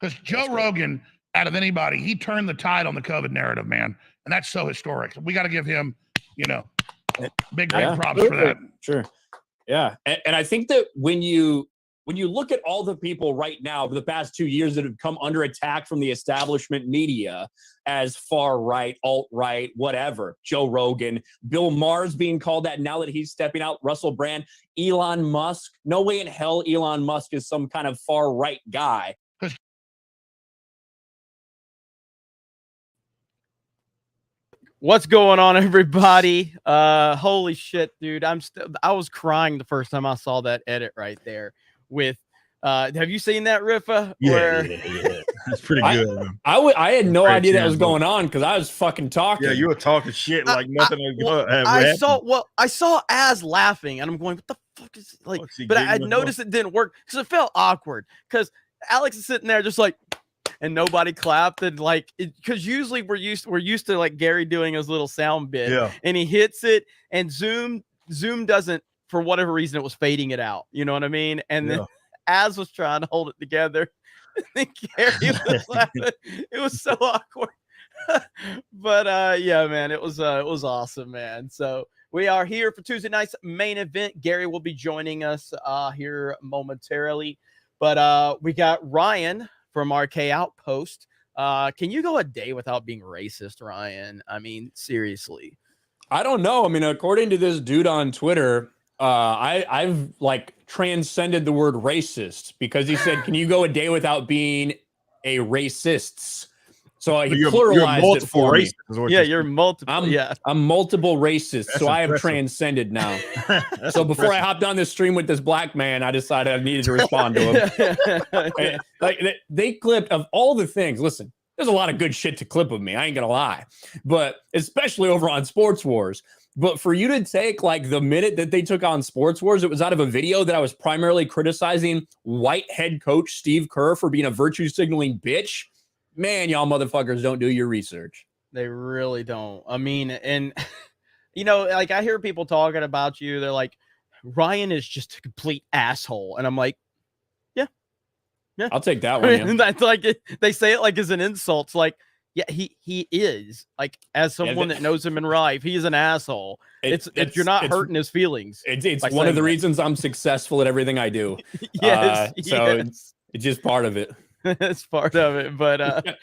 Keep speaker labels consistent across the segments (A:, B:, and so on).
A: Because Joe Rogan, out of anybody, he turned the tide on the COVID narrative, man. And that's so historic. We got to give him, big props for that.
B: Sure. Yeah. And I think that when you look at all the people right now for the past 2 years that have come under attack from the establishment media as far right, alt right, whatever, Joe Rogan, Bill Maher's being called that now that he's stepping out, Russell Brand, Elon Musk, no way in hell Elon Musk is some kind of far right guy.
C: What's going on, everybody? Holy shit, dude. I was crying the first time I saw that edit right there with have you seen that, Riffa?
D: Yeah. That's pretty good.
B: I had no idea that was going on because I was fucking talking.
D: Yeah, you were talking shit like nothing
C: I saw Az laughing and I'm going, what the fuck is like, but I noticed it didn't work because it felt awkward because Alex is sitting there just like, and nobody clapped, and like, because usually we're used to like Gary doing his little sound bit, and he hits it, and Zoom doesn't, for whatever reason, it was fading it out. You know what I mean? And then Az was trying to hold it together, and Gary was laughing. It was so awkward. But yeah, man, it was awesome, man. So we are here for Tuesday night's main event. Gary will be joining us here momentarily, but we got Ryan from RK Outpost. Can you go a day without being racist, Ryan? I mean, seriously.
B: I don't know. I mean, according to this dude on Twitter, I've like transcended the word racist because he said, can you go a day without being a racist? So he pluralized it for me.
C: Yeah, you're multiple.
B: I'm multiple racist. So I have transcended now. So before I hopped on this stream with this black man, I decided I needed to respond to him. Like they clipped of all the things. Listen, there's a lot of good shit to clip of me. I ain't gonna lie, but especially over on Sports Wars. But for you to take like the minute that they took on Sports Wars, it was out of a video that I was primarily criticizing white head coach Steve Kerr for being a virtue signaling bitch. Man, y'all motherfuckers don't do your research.
C: They really don't. I mean, and like I hear people talking about you. They're like, Ryan is just a complete asshole. And I'm like, yeah.
B: I'll take that one. Yeah.
C: That's like, they say it like as an insult. It's like, yeah, he is, like, as someone that knows him in life, he is an asshole. You're not hurting his feelings.
B: It's one of the reasons I'm successful at everything I do.
C: Yes.
B: It's just part of it.
C: That's part of it, but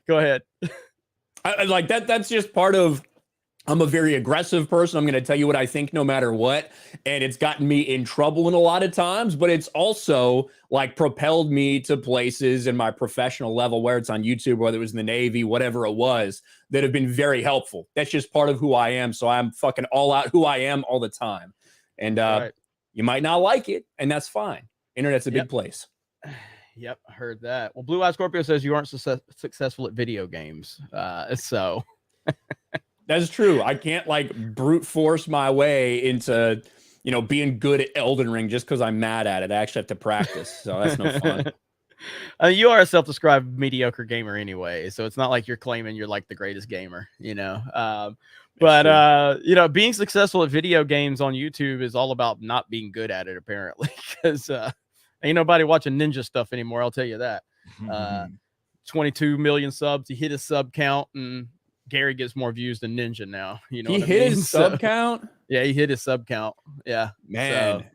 C: go ahead.
B: I like that. That's just part of. I'm a very aggressive person. I'm going to tell you what I think no matter what, and it's gotten me in trouble in a lot of times. But it's also like propelled me to places in my professional level, where it's on YouTube, whether it was in the Navy, whatever it was, that have been very helpful. That's just part of who I am. So I'm fucking all out who I am all the time, and you might not like it, and that's fine. Internet's a big place.
C: Yep, I heard that. Well, Blue Eye Scorpio says you aren't successful at video games. So
B: that's true. I can't like brute force my way into, being good at Elden Ring just because I'm mad at it. I actually have to practice. So that's no fun.
C: You are a self-described mediocre gamer anyway. So it's not like you're claiming you're like the greatest gamer, But being successful at video games on YouTube is all about not being good at it, apparently, because ain't nobody watching ninja stuff anymore. I'll tell you that. 22 million subs. He hit his sub count, and Gary gets more views than Ninja now.
B: He hit his sub count.
C: Yeah, he hit his sub count. Yeah,
B: man.
C: So,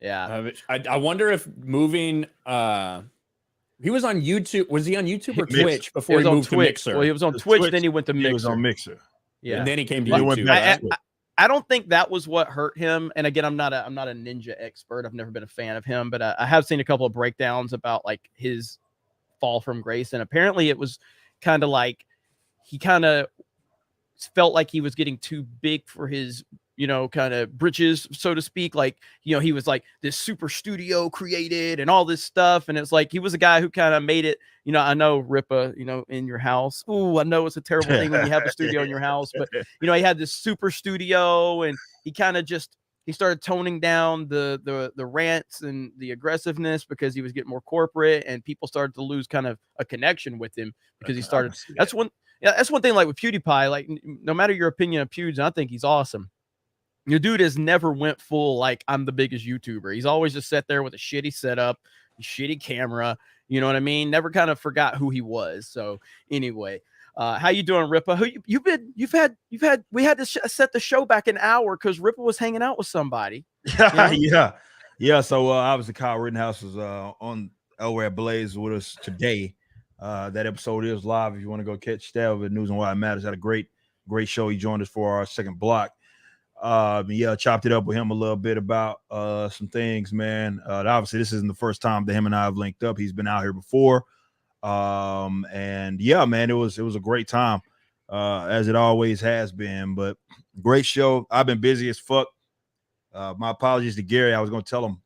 C: yeah.
B: I wonder if moving. He was on YouTube. Was he on YouTube or Twitch before he moved to Mixer?
C: Well, he was on Twitch, then he went to Mixer.
D: He was on Mixer.
C: Yeah,
B: and then he came to YouTube.
C: I don't think that was what hurt him. And again, I'm not a ninja expert. I've never been a fan of him, but I have seen a couple of breakdowns about like his fall from grace. And apparently it was kind of like he kind of felt like he was getting too big for his, kind of britches, so to speak. Like, he was like this super studio created and all this stuff. And it's like, he was a guy who kind of made it, I know Rippa, in your house. Ooh, I know it's a terrible thing when you have a studio in your house, but he had this super studio, and he kind of he started toning down the rants and the aggressiveness because he was getting more corporate, and people started to lose kind of a connection with him because he started. That's one thing, like with PewDiePie, like no matter your opinion of Pewds, I think he's awesome. Your dude has never went full, like, I'm the biggest YouTuber. He's always just sat there with a shitty setup, a shitty camera, You know what I mean? Never kind of forgot who he was. So anyway, how you doing, Ripa? We had to set the show back an hour because Ripa was hanging out with somebody.
D: Yeah. So obviously Kyle Rittenhouse was on Elway at Blaze with us today. That episode is live if you want to go catch that with News and Why It Matters. Had a great show. He joined us for our second block. Chopped it up with him a little bit about some things, man. Obviously this isn't the first time that him and I have linked up. He's been out here before. And yeah, man, it was a great time, as it always has been. But great show. I've been busy as fuck. My apologies to Gary. I was gonna tell him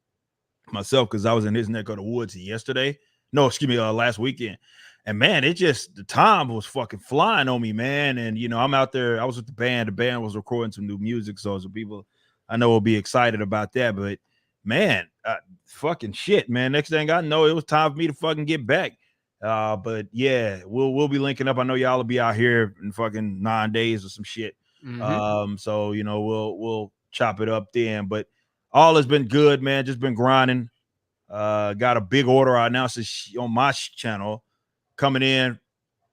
D: myself because I was in his neck of the woods last weekend. And man, the time was fucking flying on me, man. And I'm out there. I was with the band. The band was recording some new music, so some people I know will be excited about that. But man, fucking shit, man. Next thing I know, it was time for me to fucking get back. But yeah, we'll be linking up. I know y'all will be out here in fucking 9 days or some shit. So we'll chop it up then. But all has been good, man. Just been grinding. Got a big order I announced on my channel coming in,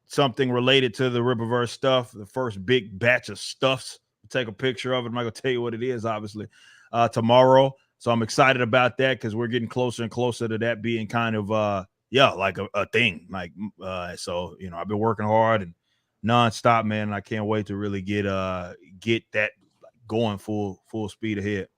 D: something related to the Rippaverse stuff. The first big batch of stuffs. Take a picture of it. I'm not gonna tell you what it is, obviously, tomorrow. So I'm excited about that because we're getting closer and closer to that being kind of like a thing. Like so I've been working hard and nonstop, man. And I can't wait to really get that going full speed ahead.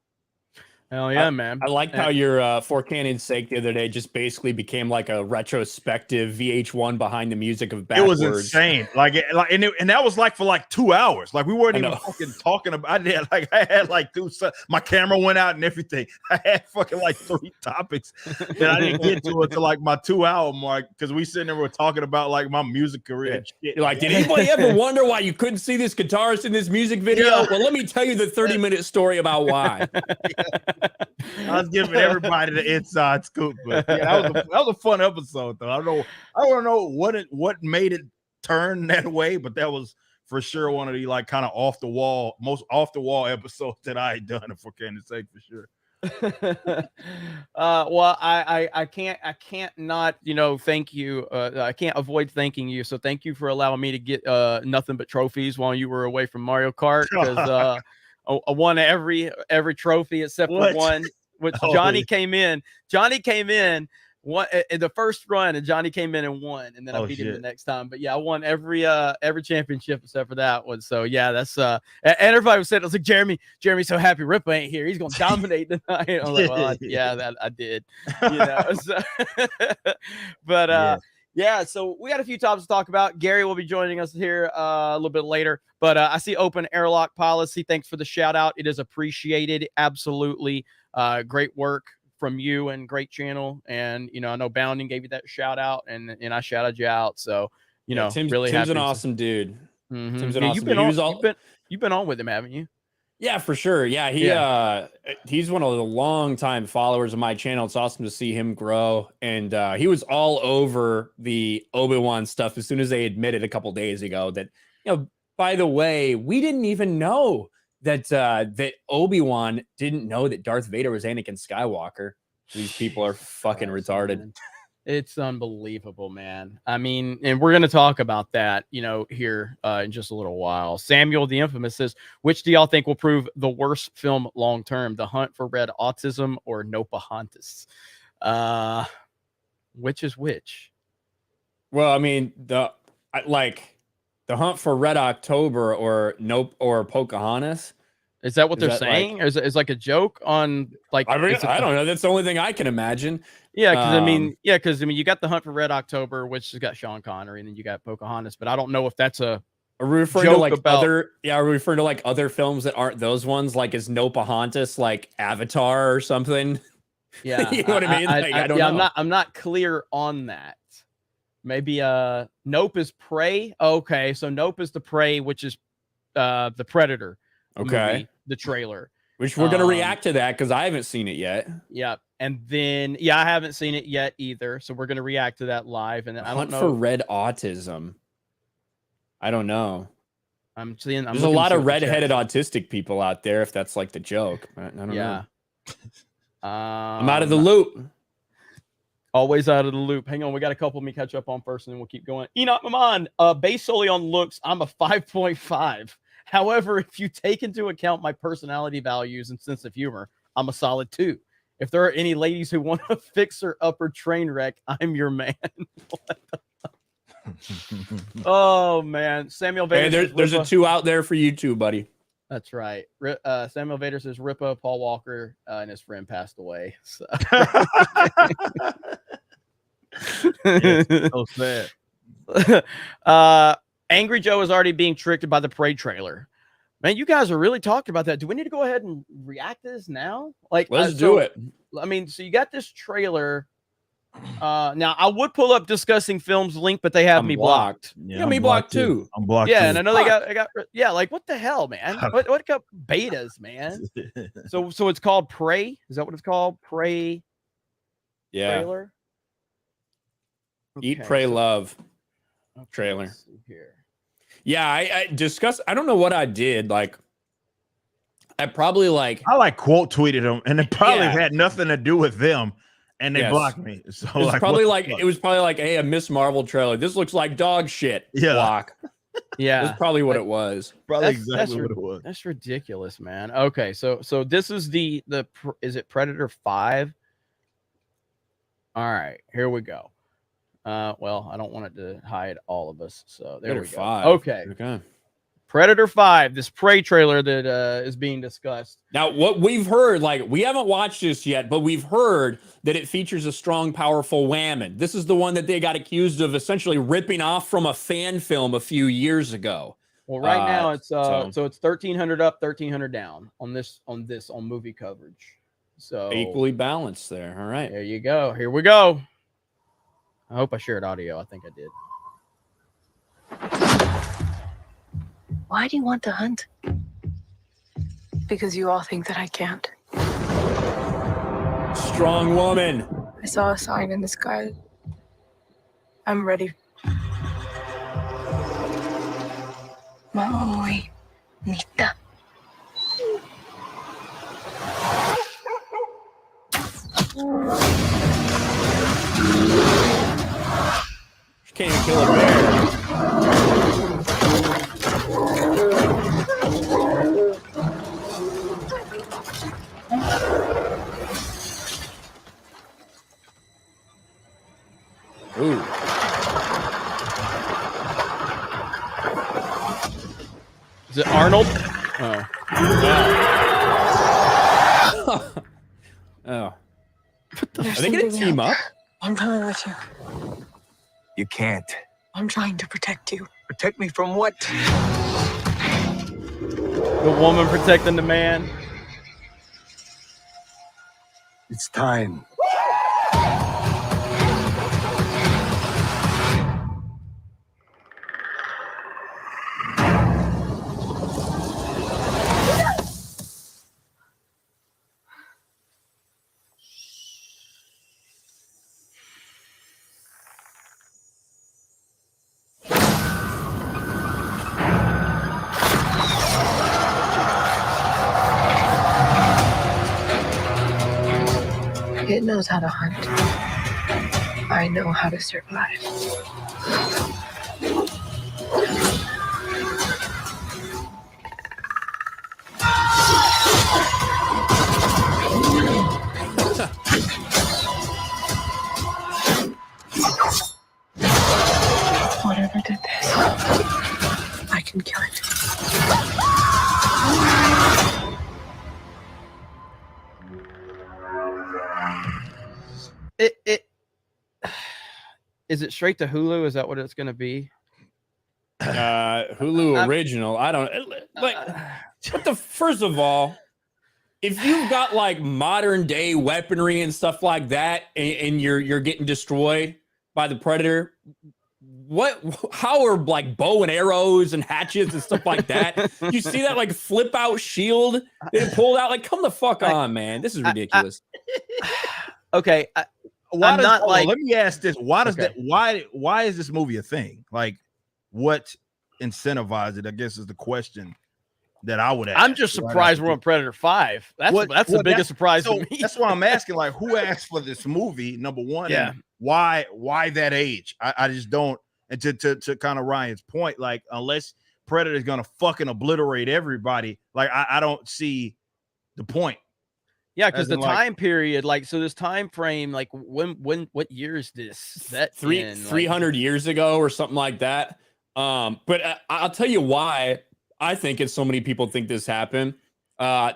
C: Hell yeah, man.
B: I liked how your For Cannon's Sake the other day just basically became like a retrospective VH1 behind the music of backwards.
D: It was insane. And that was like for like 2 hours. Like we weren't even fucking talking about it. I had like my camera went out and everything. I had fucking like 3 topics that I didn't get to until like my 2 hour mark because we sitting there were talking about like my music career and shit.
B: You're like, did anybody ever wonder why you couldn't see this guitarist in this music video? Yeah. Well, let me tell you the 30-minute story about why.
D: I was giving everybody the inside scoop, but yeah, that was a fun episode though. I don't know what made it turn that way, but that was for sure one of the like kind of most off the wall episodes that I had done for Cannon's Sake for sure.
C: Well, I can't not thank you. I can't avoid thanking you. So thank you for allowing me to get nothing but trophies while you were away from Mario Kart because I won every trophy except for one, which Johnny came in. One in the first run, and Johnny came in and won, and then I beat him the next time. But yeah, I won every championship except for that one. So yeah, that's and everybody was saying, I was like, Jeremy's so happy Rippa ain't here. He's gonna dominate tonight. I was like, well, that I did. So, but yeah, so we got a few topics to talk about. Gary will be joining us here a little bit later. But I see open airlock policy. Thanks for the shout out. It is appreciated. Absolutely. Great work from you and great channel. And, I know Bounding gave you that shout out and I shouted you out. So,
B: Tim's
C: really
B: Tim's an awesome dude.
C: Mm-hmm.
B: Tim's an awesome dude.
C: You've been on with him, haven't you?
B: Yeah, for sure. Yeah, he's one of the longtime followers of my channel. It's awesome to see him grow. And he was all over the Obi-Wan stuff as soon as they admitted a couple days ago that, by the way, we didn't even know that Obi-Wan didn't know that Darth Vader was Anakin Skywalker. These people are fucking retarded.
C: Man. It's unbelievable, man. I mean, and we're going to talk about that, here in just a little while. Samuel the Infamous says, which do y'all think will prove the worst film long term? The Hunt for Red Autism or Nopahantis? Which is which?
B: Well, I mean, the Hunt for Red October or Pocahontas.
C: Is that what they're saying? Or is it like a joke on like?
B: I don't know. That's the only thing I can imagine.
C: Yeah, because you got the Hunt for Red October, which has got Sean Connery, and then you got Pocahontas. But I don't know if that's a.
B: Are we referring to like other? Yeah, are we referring to like other films that aren't those ones? Like is Nopahantas like Avatar or something?
C: Yeah,
B: you know what I mean. I don't know.
C: I'm not clear on that. Maybe Nope is Prey. Okay, so Nope is the Prey, which is the Predator.
B: Okay,
C: movie, the trailer.
B: Which we're gonna react to that because I haven't seen it yet.
C: Yeah, and then I haven't seen it yet either. So we're gonna react to that live. And I don't know
B: for Red Autism. I don't know.
C: There's
B: a lot of red-headed autistic people out there. If that's like the joke, I don't know.
C: I'm
B: out of the loop.
C: Always out of the loop. Hang on, we got a couple. Let me catch up on first, and then we'll keep going. Enoch Maman, based solely on looks, I'm a 5.5. However, if you take into account my personality values and sense of humor, I'm a solid 2. If there are any ladies who want a fixer-upper train wreck, I'm your man. Oh, man. Samuel Vader.
B: Hey, there's a 2 out there for you too, buddy.
C: That's right. Samuel Vader says Ripa, Paul Walker, and his friend passed away. So.
D: So sad.
C: Angry Joe is already being tricked by the Prey trailer. Man, you guys are really talking about that. Do we need to go ahead and react to this now? Like,
B: let's do it.
C: I mean, so you got this trailer. Now I would pull up Discussing Films link, but they have me blocked.
B: Yeah, me blocked too.
D: I'm blocked.
C: Yeah,
D: too.
C: and I know I got yeah, like what the hell, man? What got betas, man? So it's called Prey. Is that what it's called? Prey.
B: Yeah.
C: Trailer.
B: Eat, Pray, Love.
C: Okay,
B: Trailer.
C: let's see here.
B: Yeah, I discussed. I don't know what I did. Like, I probably like.
D: I like quote tweeted them, and it probably had nothing to do with them, and they blocked me. So
B: it was probably like hey, a Miss Marvel trailer. This looks like dog shit.
D: Yeah.
B: Block.
C: Yeah,
B: that's probably what it was.
D: Probably exactly what it was.
C: That's ridiculous, man. Okay, so this is the is it Predator 5? All right, here we go. Well, I don't want it to hide all of us, so there we go.
B: 5.
C: Okay. Predator 5, this Prey trailer that is being discussed.
B: Now, what we've heard, like, we haven't watched this yet, but we've heard that it features a strong, powerful woman. This is the one that they got accused of essentially ripping off from a fan film a few years ago.
C: Well, right now it's so it's 1,300 up, 1,300 down on movie coverage. So
B: equally balanced there. All right.
C: There you go. Here we go. I hope I shared audio. I think I did.
E: Why do you want to hunt? Because you all think that I can't.
B: Strong woman.
E: I saw a sign in the sky. I'm ready. Muy bonita.
B: She can't even kill a bear. Ooh.
C: Is it Arnold? Oh.
B: Oh. Are they going to team up?
E: I'm coming with you.
F: You can't.
E: I'm trying to protect you.
F: Protect me from what?
C: The woman protecting the man.
F: It's time.
E: It knows how to hunt. I know how to survive. Whatever did this, I can kill it.
C: Is it straight to Hulu? Is that what it's going to be?
B: Hulu original. I don't like. But first of all, if you've got like modern day weaponry and stuff like that, and you're getting destroyed by the Predator, how are like bow and arrows and hatchets and stuff like that? You see that like flip out shield that it pulled out? Like, come the fuck on, man! This is ridiculous.
C: Okay.
D: Let me ask this: Why does
C: Okay.
D: Why is this movie a thing? Like, what incentivized it? I guess is the question that I would ask.
C: I'm just surprised we're on Predator 5. That's the biggest surprise to me.
D: That's why I'm asking. Like, who asked for this movie? Number one.
C: Yeah.
D: why that age? I just don't. And to kind of Ryan's point, like unless Predator is gonna fucking obliterate everybody, like I don't see the point.
C: Yeah, because
D: As
C: the
D: in, like-
C: time period, like, so this time frame, like, what year is this set in?
B: 300 years ago or something like that. But I'll tell you why I think it's so many people think this happened.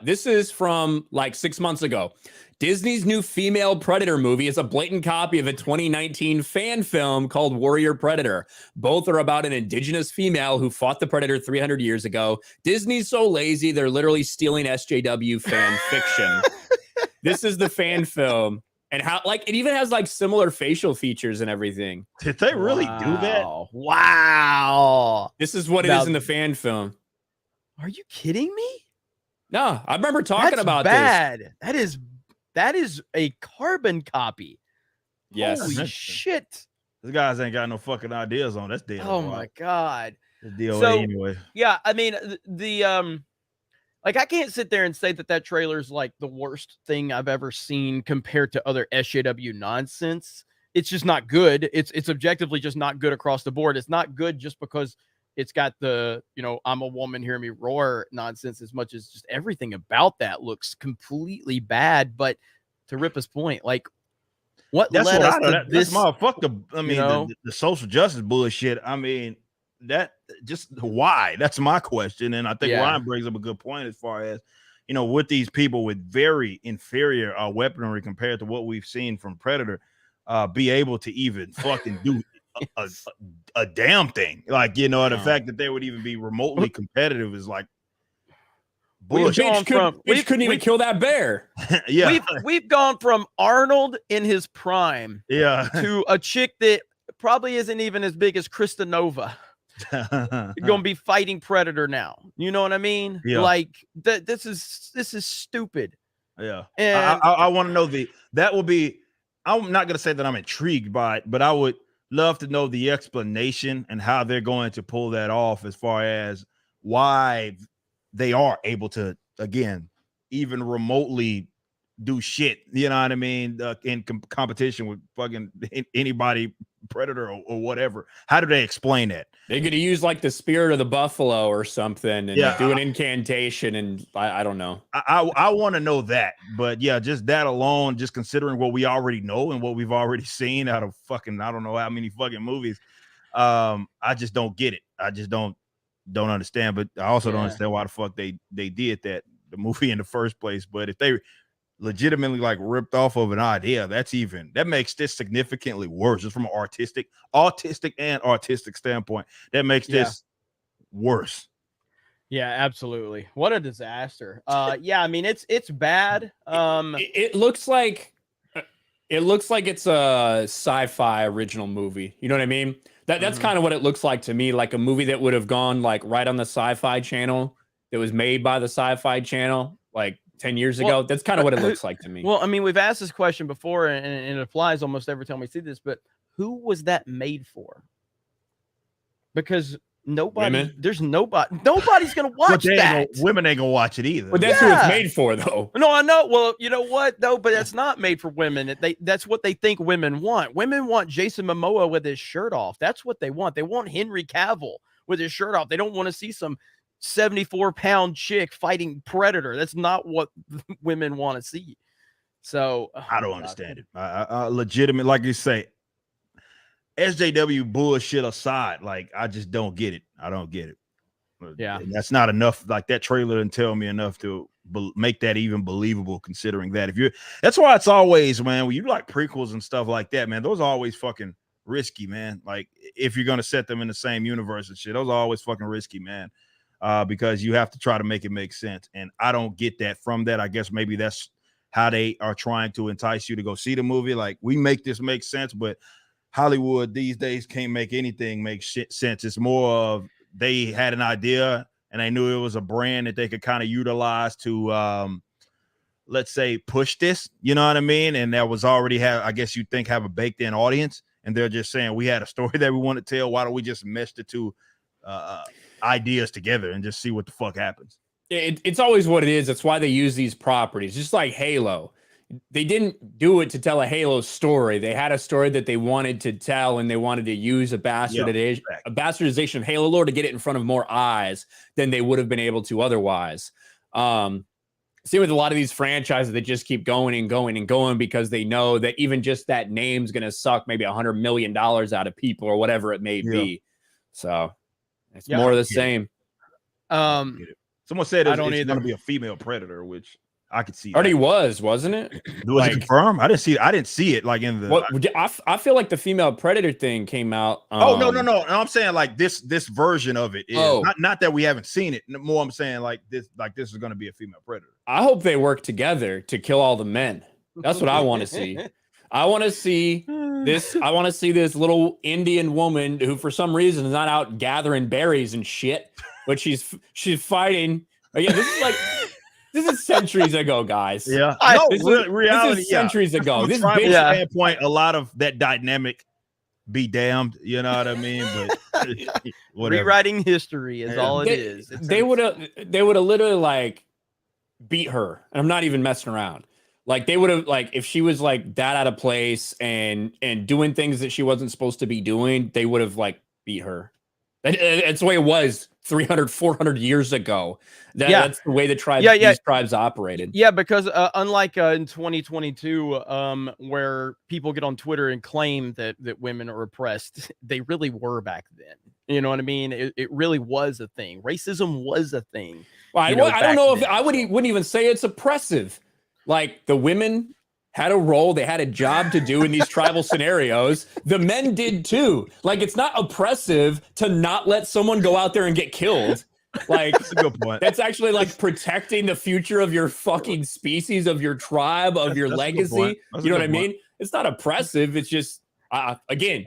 B: This is from like 6 months ago. Disney's new female Predator movie is a blatant copy of a 2019 fan film called Warrior Predator. Both are about an indigenous female who fought the Predator 300 years ago. Disney's so lazy, they're literally stealing SJW fan fiction. This is the fan film. And how, like, it even has like similar facial features and everything.
D: Did they really do that?
C: Wow.
B: This is what it is in the fan film.
C: Are you kidding me?
B: No, I remember talking
C: That's
B: about
C: bad. That is a carbon copy.
B: this.
C: Holy
D: Yes.
C: shit.
D: These guys ain't got no fucking ideas on that's deal.
C: Oh my God.
D: It's DOA
C: So-
D: anyway.
C: Yeah, I mean, like, I can't sit there and say that trailer's like the worst thing I've ever seen compared to other SJW nonsense. It's just not good. It's objectively just not good across the board. It's not good just because it's got the, I'm a woman, hear me roar nonsense, as much as just everything about that looks completely bad. But to Ripa's point, like, what
D: That's
C: led
D: what
C: us
D: I know.
C: to
D: That's
C: this?
D: motherfucker. I mean, the social justice bullshit. I mean, that just why? That's my question. And I think
C: Yeah.
D: Ryan brings up a good point as far as, with these people with very inferior weaponry compared to what we've seen from Predator, be able to even fucking do a damn thing. Like, the fact that they would even be remotely competitive is like bullshit.
B: Bitch couldn't even kill that bear.
D: Yeah.
C: We've gone from Arnold in his prime
D: Yeah.
C: to a chick that probably isn't even as big as Krista Nova. You're gonna be fighting Predator now. You know what I mean?
D: Yeah.
C: Like this is stupid.
D: Yeah.
C: And
D: I want to know that will be, I'm not going to say that I'm intrigued by it, but I would love to know the explanation and how they're going to pull that off as far as why they are able to, again, even remotely do shit, you know what I mean, in competition with fucking anybody, Predator or whatever. How do they explain that?
B: They could use like the spirit of the buffalo or something and
D: Yeah.
B: do an incantation, and I don't know.
D: I want to know that, but yeah, just that alone, just considering what we already know and what we've already seen out of fucking, I don't know how many fucking movies. I just don't get it. I just don't understand, but I also don't understand why the fuck they did the movie in the first place. But if they legitimately like ripped off of an idea, that makes this significantly worse, just from an autistic standpoint. That makes this worse.
C: yeah, absolutely. What a disaster. Yeah, I mean it's bad.
B: It looks like it's a sci-fi original movie. You know what I mean? That's kind of what it looks like to me, like a movie that would have gone like right on the Sci-Fi Channel, that was made by the Sci-Fi Channel like 10 years ago. That's kind of what it looks like to me.
C: Well, I mean, we've asked this question before, and it applies almost every time we see this, but who was that made for? Because nobody's gonna watch that.
D: Women ain't gonna watch it either.
B: But that's who it's made for, though.
C: No, I know. Well, you know what? No, but that's not made for women. That's what they think women want. Women want Jason Momoa with his shirt off. That's what they want. They want Henry Cavill with his shirt off. They don't want to see some 74-pound chick fighting Predator. That's not what women want to see. So
D: I don't understand it. I legitimate, like you say, SJW bullshit aside, like I just don't get it. I don't get it.
C: Yeah.
D: And that's not enough. Like that trailer didn't tell me enough to make that even believable. Considering that, that's why it's always, man, when you like prequels and stuff like that, man, those are always fucking risky, man. Like if you're gonna set them in the same universe and shit, those are always fucking risky, man. Because you have to try to make it make sense. And I don't get that from that. I guess maybe that's how they are trying to entice you to go see the movie. Like we make this make sense, but Hollywood these days can't make anything make sense. It's more of they had an idea and they knew it was a brand that they could kind of utilize to, let's say, push this, you know what I mean? And that was already I guess you think have a baked in audience. And they're just saying, we had a story that we want to tell. Why don't we just mesh the two ideas together and just see what the fuck happens?
B: It's always what it is. That's why they use these properties, just like Halo. they didn't do it to tell a Halo story. They had a story that they wanted to tell, and they wanted to use a bastardization of Halo lore to get it in front of more eyes than they would have been able to otherwise. Same with a lot of these franchises that just keep going and going and going because they know that even just that name's going to suck maybe $100 million out of people or whatever it may be. So it's more of the same.
D: Someone said it's going to be a female Predator, which I could see.
B: Already wasn't it?
D: Was it confirmed? I didn't see it like in the.
B: I feel like the female Predator thing came out.
D: No. I'm saying like this version of it is not that we haven't seen it. More, I'm saying like this is going to be a female Predator.
B: I hope they work together to kill all the men. That's what I want to see. I want to see this. I want to see this little Indian woman who, for some reason, is not out gathering berries and shit, but she's fighting. Yeah, this is centuries ago, guys.
D: Yeah, reality.
B: This is centuries ago. This
D: bitch standpoint, a lot of that dynamic be damned. You know what I mean? But
C: rewriting history is all it is.
B: They would have literally like beat her, and I'm not even messing around. Like they would have, like, if she was like that out of place and doing things that she wasn't supposed to be doing, they would have like beat her. That's the way it was 300, 400 years ago. That's the way the tribes, these tribes operated.
C: Yeah, because unlike in 2022, where people get on Twitter and claim that women are oppressed, they really were back then. You know what I mean? It really was a thing. Racism was a thing.
B: Well, I don't know if I wouldn't even say it's oppressive. Like the women had a role, they had a job to do in these tribal scenarios. The men did too. Like it's not oppressive to not let someone go out there and get killed. Like
D: that's a good point.
B: That's actually like protecting the future of your fucking species, of your tribe, of your legacy. You know what I mean? It's not oppressive. It's just again,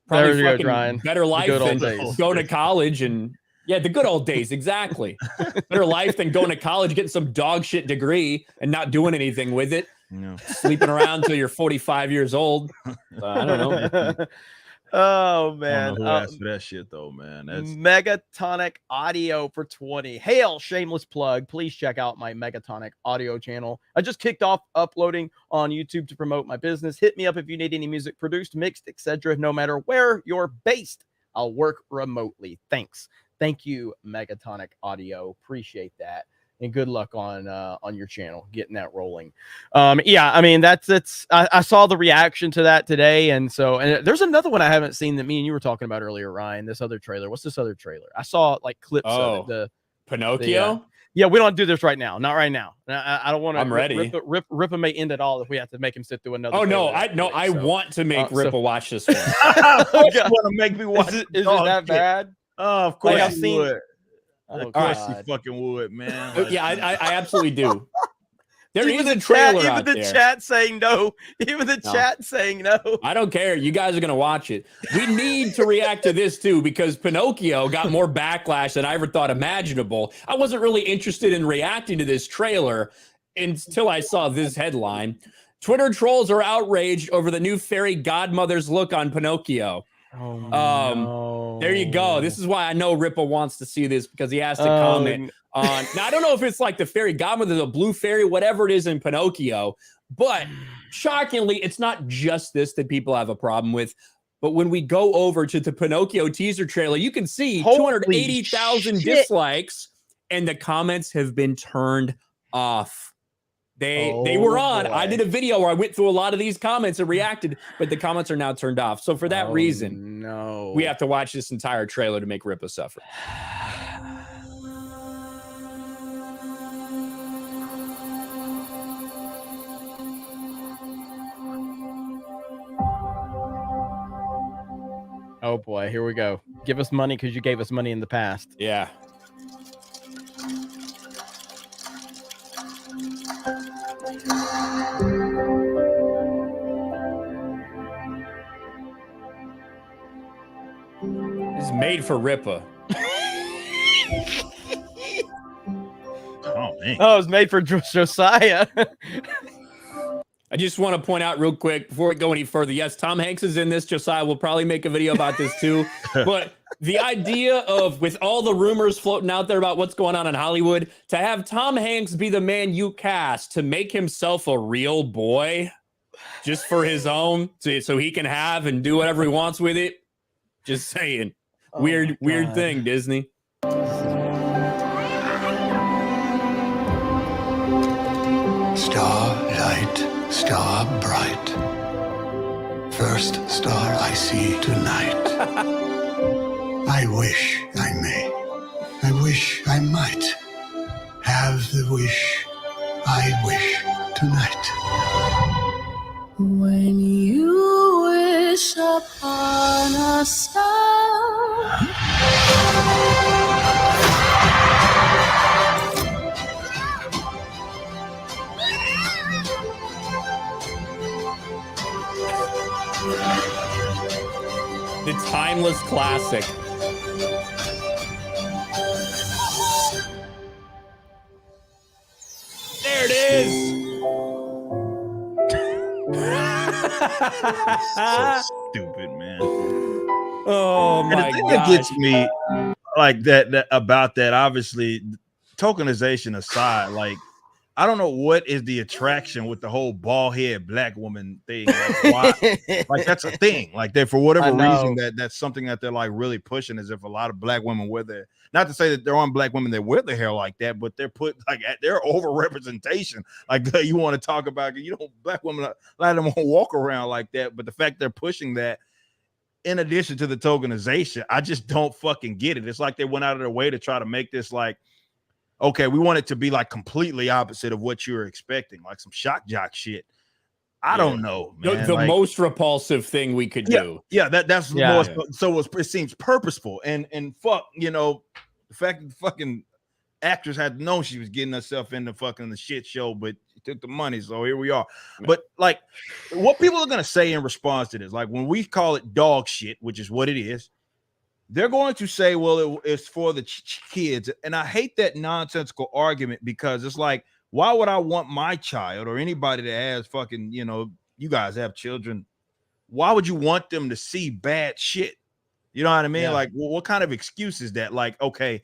B: probably fucking better life than going to college and the good old days, exactly. Better life than going to college, getting some dog shit degree and not doing anything with it.
D: No.
B: Sleeping around till you're 45 years old. I don't know.
C: Oh man,
D: who asked for that shit though, man? That's
C: Megatonic Audio for 20. Hail, shameless plug. Please check out my Megatonic Audio channel. I just kicked off uploading on YouTube to promote my business. Hit me up if you need any music produced, mixed, etc. No matter where you're based, I'll work remotely. Thanks. Thank you, Megatonic Audio. Appreciate that. And good luck on your channel, getting that rolling. I mean, I saw the reaction to that today. And there's another one I haven't seen that me and you were talking about earlier, Ryan, this other trailer. What's this other trailer? I saw like clips of it.
B: Pinocchio?
C: We don't do this right now. Not right now. I don't want to.
B: I'm ready.
C: Rippa may end it all if we have to make him sit through another.
B: Oh, no. I want to make Rippa watch this one.
D: You want to make me watch
C: it? Is it that bad?
D: Oh, of course
C: I've
D: seen it.
C: Oh,
D: of course you fucking would, man. Like,
B: I absolutely do. There
C: even
B: is a trailer
C: chat,
B: out
C: even the
B: there.
C: chat saying no. Even the chat saying no.
B: I don't care. You guys are going to watch it. We need to react to this too, because Pinocchio got more backlash than I ever thought imaginable. I wasn't really interested in reacting to this trailer until I saw this headline. Twitter trolls are outraged over the new fairy godmother's look on Pinocchio.
C: Oh, no.
B: There you go. This is why I know Ripple wants to see this, because he has to comment on. Now, I don't know if it's like the fairy godmother, the blue fairy, whatever it is in Pinocchio, but shockingly, it's not just this that people have a problem with. But when we go over to the Pinocchio teaser trailer, you can see 280,000 dislikes, and the comments have been turned off. They were on. I did a video where I went through a lot of these comments and reacted, but the comments are now turned off. So for that reason, we have to watch this entire trailer to make Rippa suffer.
C: Oh boy, here we go. Give us money because you gave us money in the past.
B: Yeah. This is made for Rippa.
D: Oh man.
C: Oh, it was made for Josiah.
B: I just want to point out real quick before we go any further. Yes, Tom Hanks is in this. Josiah will probably make a video about this too. But the idea of, with all the rumors floating out there about what's going on in Hollywood, to have Tom Hanks be the man you cast to make himself a real boy just for his own, so he can have and do whatever he wants with it. Just saying. Weird thing, Disney.
G: Starlight, star bright, first star I see tonight. I wish I may, I wish I might have the wish I wish tonight.
E: When you wish upon a star,
B: The timeless classic. There it is.
D: So stupid, man.
B: Oh
D: And
B: my
D: the thing
B: god!
D: that gets me like that about that, obviously, tokenization aside, like I don't know what is the attraction with the whole bald head black woman thing. Like, why? Like that's a thing. Like they, for whatever reason, that's something that they're like really pushing, as if a lot of black women wear their, not to say that there aren't black women that wear their hair like that, but they're put like at their overrepresentation. Like you want to talk about, you know, black women, a lot of them won't walk around like that. But the fact they're pushing that, in addition to the tokenization, I just don't fucking get it. It's like they went out of their way to try to make this like, okay, we want it to be like completely opposite of what you're expecting, like some shock jock shit. I don't know, man.
B: The
D: like,
B: most repulsive thing we could do.
D: Yeah, that's more. So it seems purposeful, and fuck, you know, the fact that the fucking actress had known she was getting herself into fucking the shit show, but she took the money, so here we are. But like, what people are gonna say in response to this, like when we call it dog shit, which is what it is, they're going to say, well, it's for the kids. And I hate that nonsensical argument, because it's like, why would I want my child or anybody that has fucking, you know, you guys have children, why would you want them to see bad shit? You know what I mean? Like, well, what kind of excuse is that? Like, okay,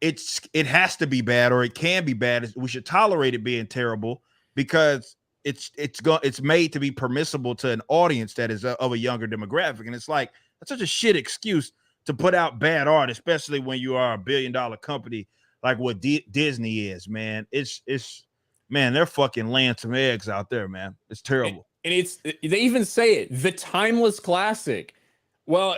D: it has to be bad, or it can be bad. We should tolerate it being terrible because it's made to be permissible to an audience that is of a younger demographic. And it's like, that's such a shit excuse to put out bad art, especially when you are a $1 billion company like what Disney is, man. It's man, they're fucking laying some eggs out there, man. It's terrible.
B: And they even say it, the timeless classic. Well,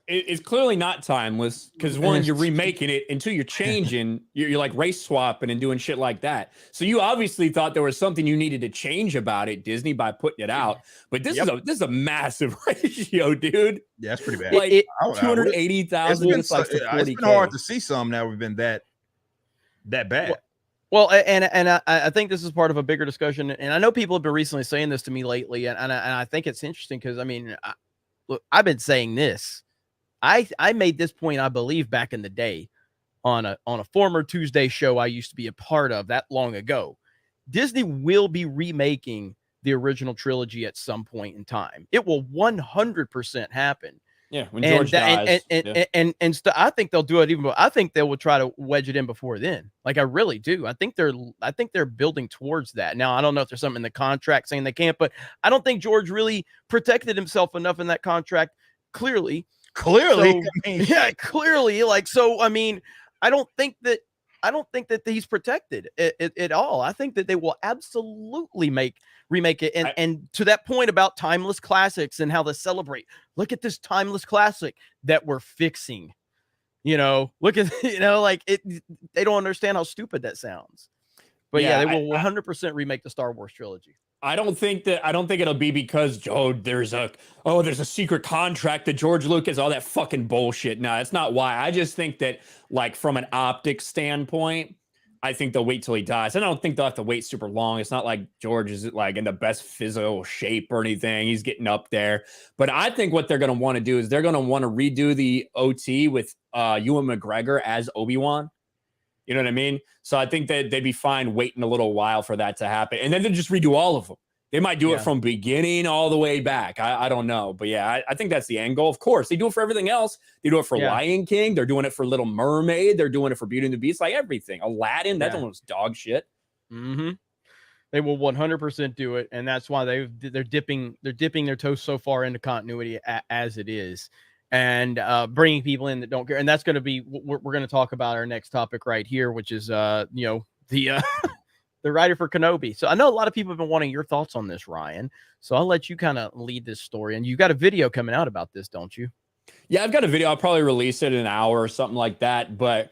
B: it's clearly not timeless, because one, you're remaking it, and two, you're changing, you're like race swapping and doing shit like that. So you obviously thought there was something you needed to change about it, Disney, by putting it out. But this is a massive ratio, dude.
D: Yeah, that's pretty bad.
B: Like 280,000.
D: It's been hard to see some that have been that bad.
C: Well, and I think this is part of a bigger discussion, and I know people have been recently saying this to me lately, and I think it's interesting because, I mean, look, I've been saying this. I made this point, I believe, back in the day on a former Tuesday show I used to be a part of that long ago. Disney will be remaking the original trilogy at some point in time. It will 100% happen.
B: Yeah, when George dies.
C: I think they'll do it even. I think they will try to wedge it in before then. Like, I really do. I think they're building towards that. Now, I don't know if there's something in the contract saying they can't, but I don't think George really protected himself enough in that contract. Clearly, so,
D: I mean,
C: yeah, clearly. Like, so, I mean, I don't think that he's protected at all. I think that they will absolutely remake it. And to that point about timeless classics and how they celebrate, look at this timeless classic that we're fixing. You know, look at, you know, like they don't understand how stupid that sounds. But yeah, they will 100% remake the Star Wars trilogy.
B: I don't think it'll be because there's a secret contract that George Lucas, all that fucking bullshit. No, that's not why. I just think that, like, from an optics standpoint, I think they'll wait till he dies. I don't think they'll have to wait super long. It's not like George is like in the best physical shape or anything. He's getting up there. But I think what they're going to want to do is they're going to want to redo the OT with Ewan McGregor as Obi-Wan. You know what I mean? So I think that they'd be fine waiting a little while for that to happen. And then they'll just redo all of them. They might do it from beginning all the way back. I don't know. But yeah, I think that's the end goal. Of course, they do it for everything else. They do it for Lion King. They're doing it for Little Mermaid. They're doing it for Beauty and the Beast, like everything. Aladdin, that's almost dog shit.
C: Mm-hmm. They will 100% do it. And that's why they're dipping their toes so far into continuity as it is. And bringing people in that don't care. And that's going to be, we're going to talk about our next topic right here, which is, the writer for Kenobi. So I know a lot of people have been wanting your thoughts on this, Ryan. So I'll let you kind of lead this story. And you got a video coming out about this, don't you?
B: Yeah, I've got a video. I'll probably release it in an hour or something like that. But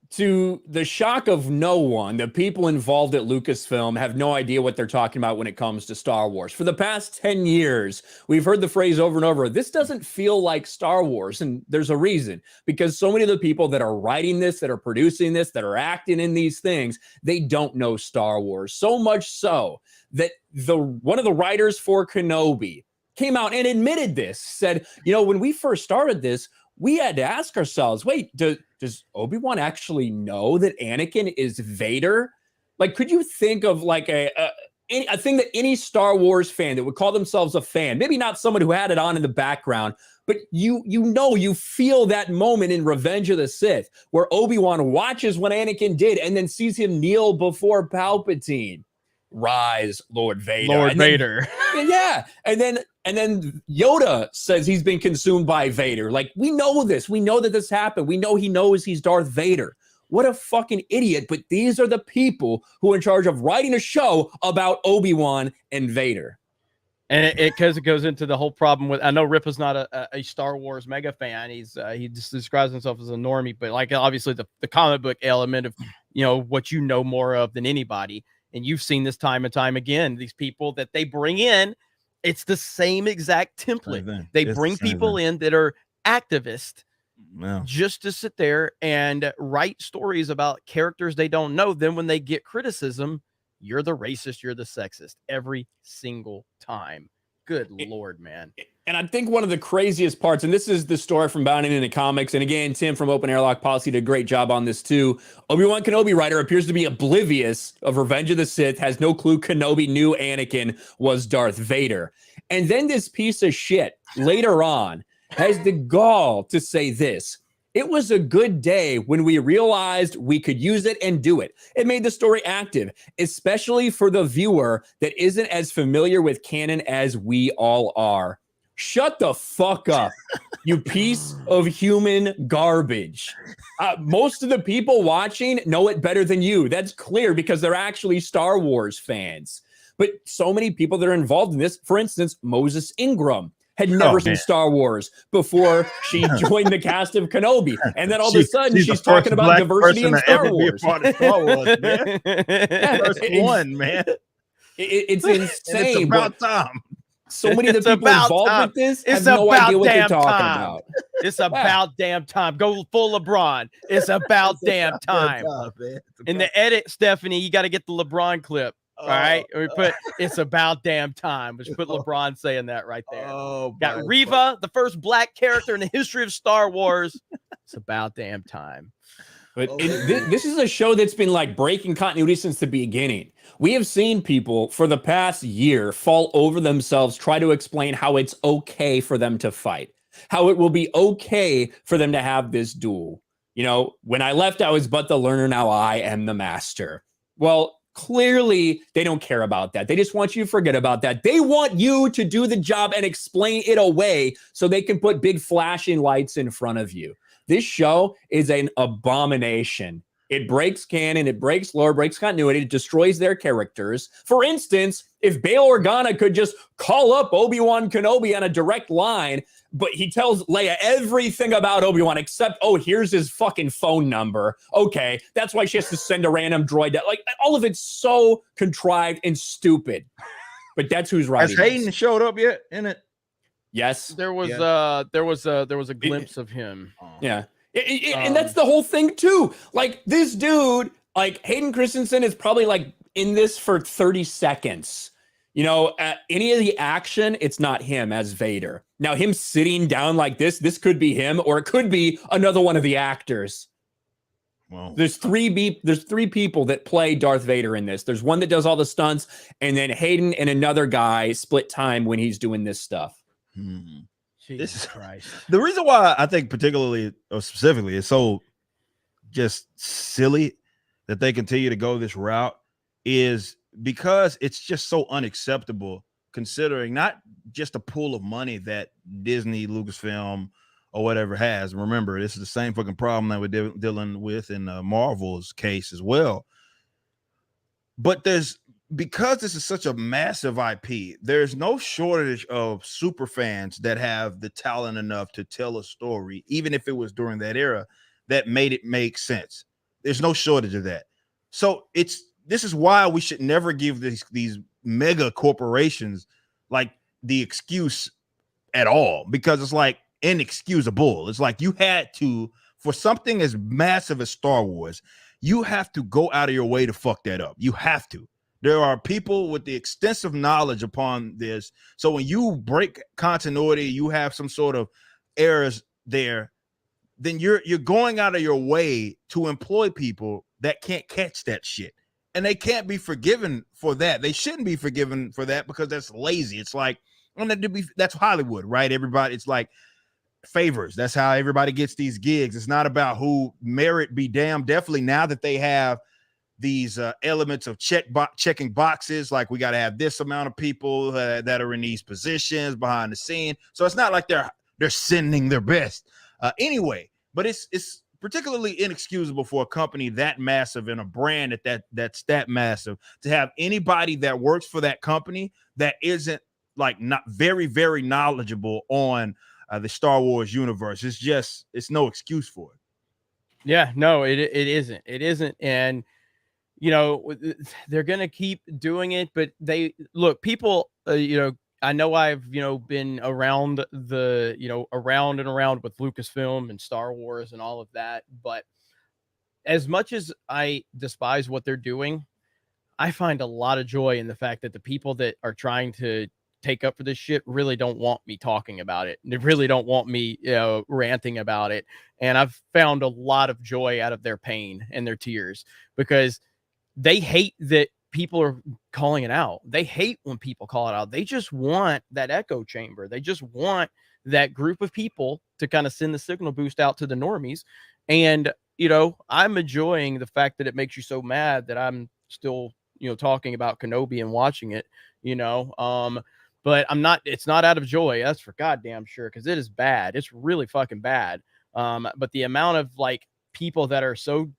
B: to the shock of no one, the people involved at Lucasfilm have no idea what they're talking about when it comes to Star Wars. For the past 10 years, we've heard the phrase over and over, this doesn't feel like Star Wars. And there's a reason, because so many of the people that are writing this, that are producing this, that are acting in these things, they don't know Star Wars. So much so that one of the writers for Kenobi came out and admitted this, said, when we first started this, we had to ask ourselves, wait, does Obi-Wan actually know that Anakin is Vader? Like, could you think of like a thing that any Star Wars fan that would call themselves a fan, maybe not someone who had it on in the background, but you feel that moment in Revenge of the Sith where Obi-Wan watches what Anakin did and then sees him kneel before Palpatine. Rise, Lord Vader.
C: Lord Vader.
B: Yeah. And then Yoda says he's been consumed by Vader. Like, we know this. We know that this happened. We know he knows he's Darth Vader. What a fucking idiot. But these are the people who are in charge of writing a show about Obi-Wan and Vader.
C: And because it goes into the whole problem with, I know Rip is not a Star Wars mega fan. He just describes himself as a normie, but like obviously the comic book element of, what you know more of than anybody. And you've seen this time and time again, these people that they bring in, it's the same exact template. They bring people in that are activists just to sit there and write stories about characters they don't know. Then when they get criticism, you're the racist, you're the sexist every single time. Good Lord, man.
B: And I think one of the craziest parts, and this is the story from Bounding into Comics, and again, Tim from Open Airlock Policy did a great job on this too. Obi-Wan Kenobi writer appears to be oblivious of Revenge of the Sith, has no clue Kenobi knew Anakin was Darth Vader. And then this piece of shit later on has the gall to say this. It was a good day when we realized we could use it and do it. It made the story active, especially for the viewer that isn't as familiar with canon as we all are. Shut the fuck up, you piece of human garbage. Most of the people watching know it better than you. That's clear because they're actually Star Wars fans. But so many people that are involved in this, for instance, Moses Ingram, had never seen Star Wars before she joined the cast of Kenobi. And then all of a sudden, she's talking about diversity in Star Wars.
D: First one, man.
B: It's insane.
D: It's about time.
B: So many of the people involved with this have no idea what they're talking about.
C: It's about damn time. Go full LeBron. It's about damn time. In the edit, Stephanie, you got to get the LeBron clip. All right, we put it's about damn time. Just put LeBron saying that right there. Got Reva, the first black character in the history of Star Wars. It's about damn time.
B: But this is a show that's been like breaking continuity since the beginning. We have seen people for the past year fall over themselves, try to explain how it's okay for them to fight, how it will be okay for them to have this duel. When I left, I was but the learner. Now I am the master. Well, clearly, they don't care about that. They just want you to forget about that. They want you to do the job and explain it away so they can put big flashing lights in front of you. This show is an abomination. It breaks canon, it breaks lore, breaks continuity, it destroys their characters. For instance, if Bail Organa could just call up Obi-Wan Kenobi on a direct line, but he tells Leia everything about Obi-Wan except, here's his fucking phone number. Okay, that's why she has to send a random droid. Like, all of it's so contrived and stupid. But that's who's writing.
D: Has Hayden showed up yet in it?
B: Yes.
C: There was a glimpse of him.
B: Yeah. And that's the whole thing too. Like, this dude, like Hayden Christensen is probably like in this for 30 seconds. Any of the action, it's not him as Vader. Now, him sitting down like this could be him, or it could be another one of the actors.
D: Well,
B: There's three people that play Darth Vader in this. There's one that does all the stunts, and then Hayden and another guy split time when he's doing this stuff.
C: Jesus
D: This is
C: Christ.
D: the reason why I think particularly or specifically it's so just silly that they continue to go this route is because it's just so unacceptable, considering not just a pool of money that Disney, Lucasfilm, or whatever has. Remember, this is the same fucking problem that we're dealing with in Marvel's case as well. But because this is such a massive IP, there's no shortage of super fans that have the talent enough to tell a story, even if it was during that era, that made it make sense. There's no shortage of that. So this is why we should never give these mega corporations like the excuse at all, because it's like inexcusable. It's like you had to, for something as massive as Star Wars, you have to go out of your way to fuck that up. You have to. There are people with the extensive knowledge upon this. So when you break continuity, you have some sort of errors there, then you're going out of your way to employ people that can't catch that shit. And they can't be forgiven for that. They shouldn't be forgiven for that because that's lazy. It's like, that's Hollywood, right? Everybody, it's like favors. That's how everybody gets these gigs. It's not about who merit be damned. Definitely now that they have these elements of checking boxes, like we got to have this amount of people that are in these positions behind the scene. So it's not like they're sending their best anyway. But it's particularly inexcusable for a company that massive and a brand that's that massive to have anybody that works for that company that isn't like not very, very knowledgeable on the Star Wars universe. It's no excuse for it.
C: Yeah, no, it isn't. And you know, they're gonna keep doing it, but people, I know I've, been around around and around with Lucasfilm and Star Wars and all of that. But as much as I despise what they're doing, I find a lot of joy in the fact that the people that are trying to take up for this shit really don't want me talking about it. They really don't want me, ranting about it. And I've found a lot of joy out of their pain and their tears, because they hate that people are calling it out. They hate when people call it out. They just want that echo chamber. They just want that group of people to kind of send the signal boost out to the normies. And, I'm enjoying the fact that it makes you so mad that I'm still, talking about Kenobi and watching it, but it's not out of joy. That's for goddamn sure. Cause it is bad. It's really fucking bad. But the amount of people that are so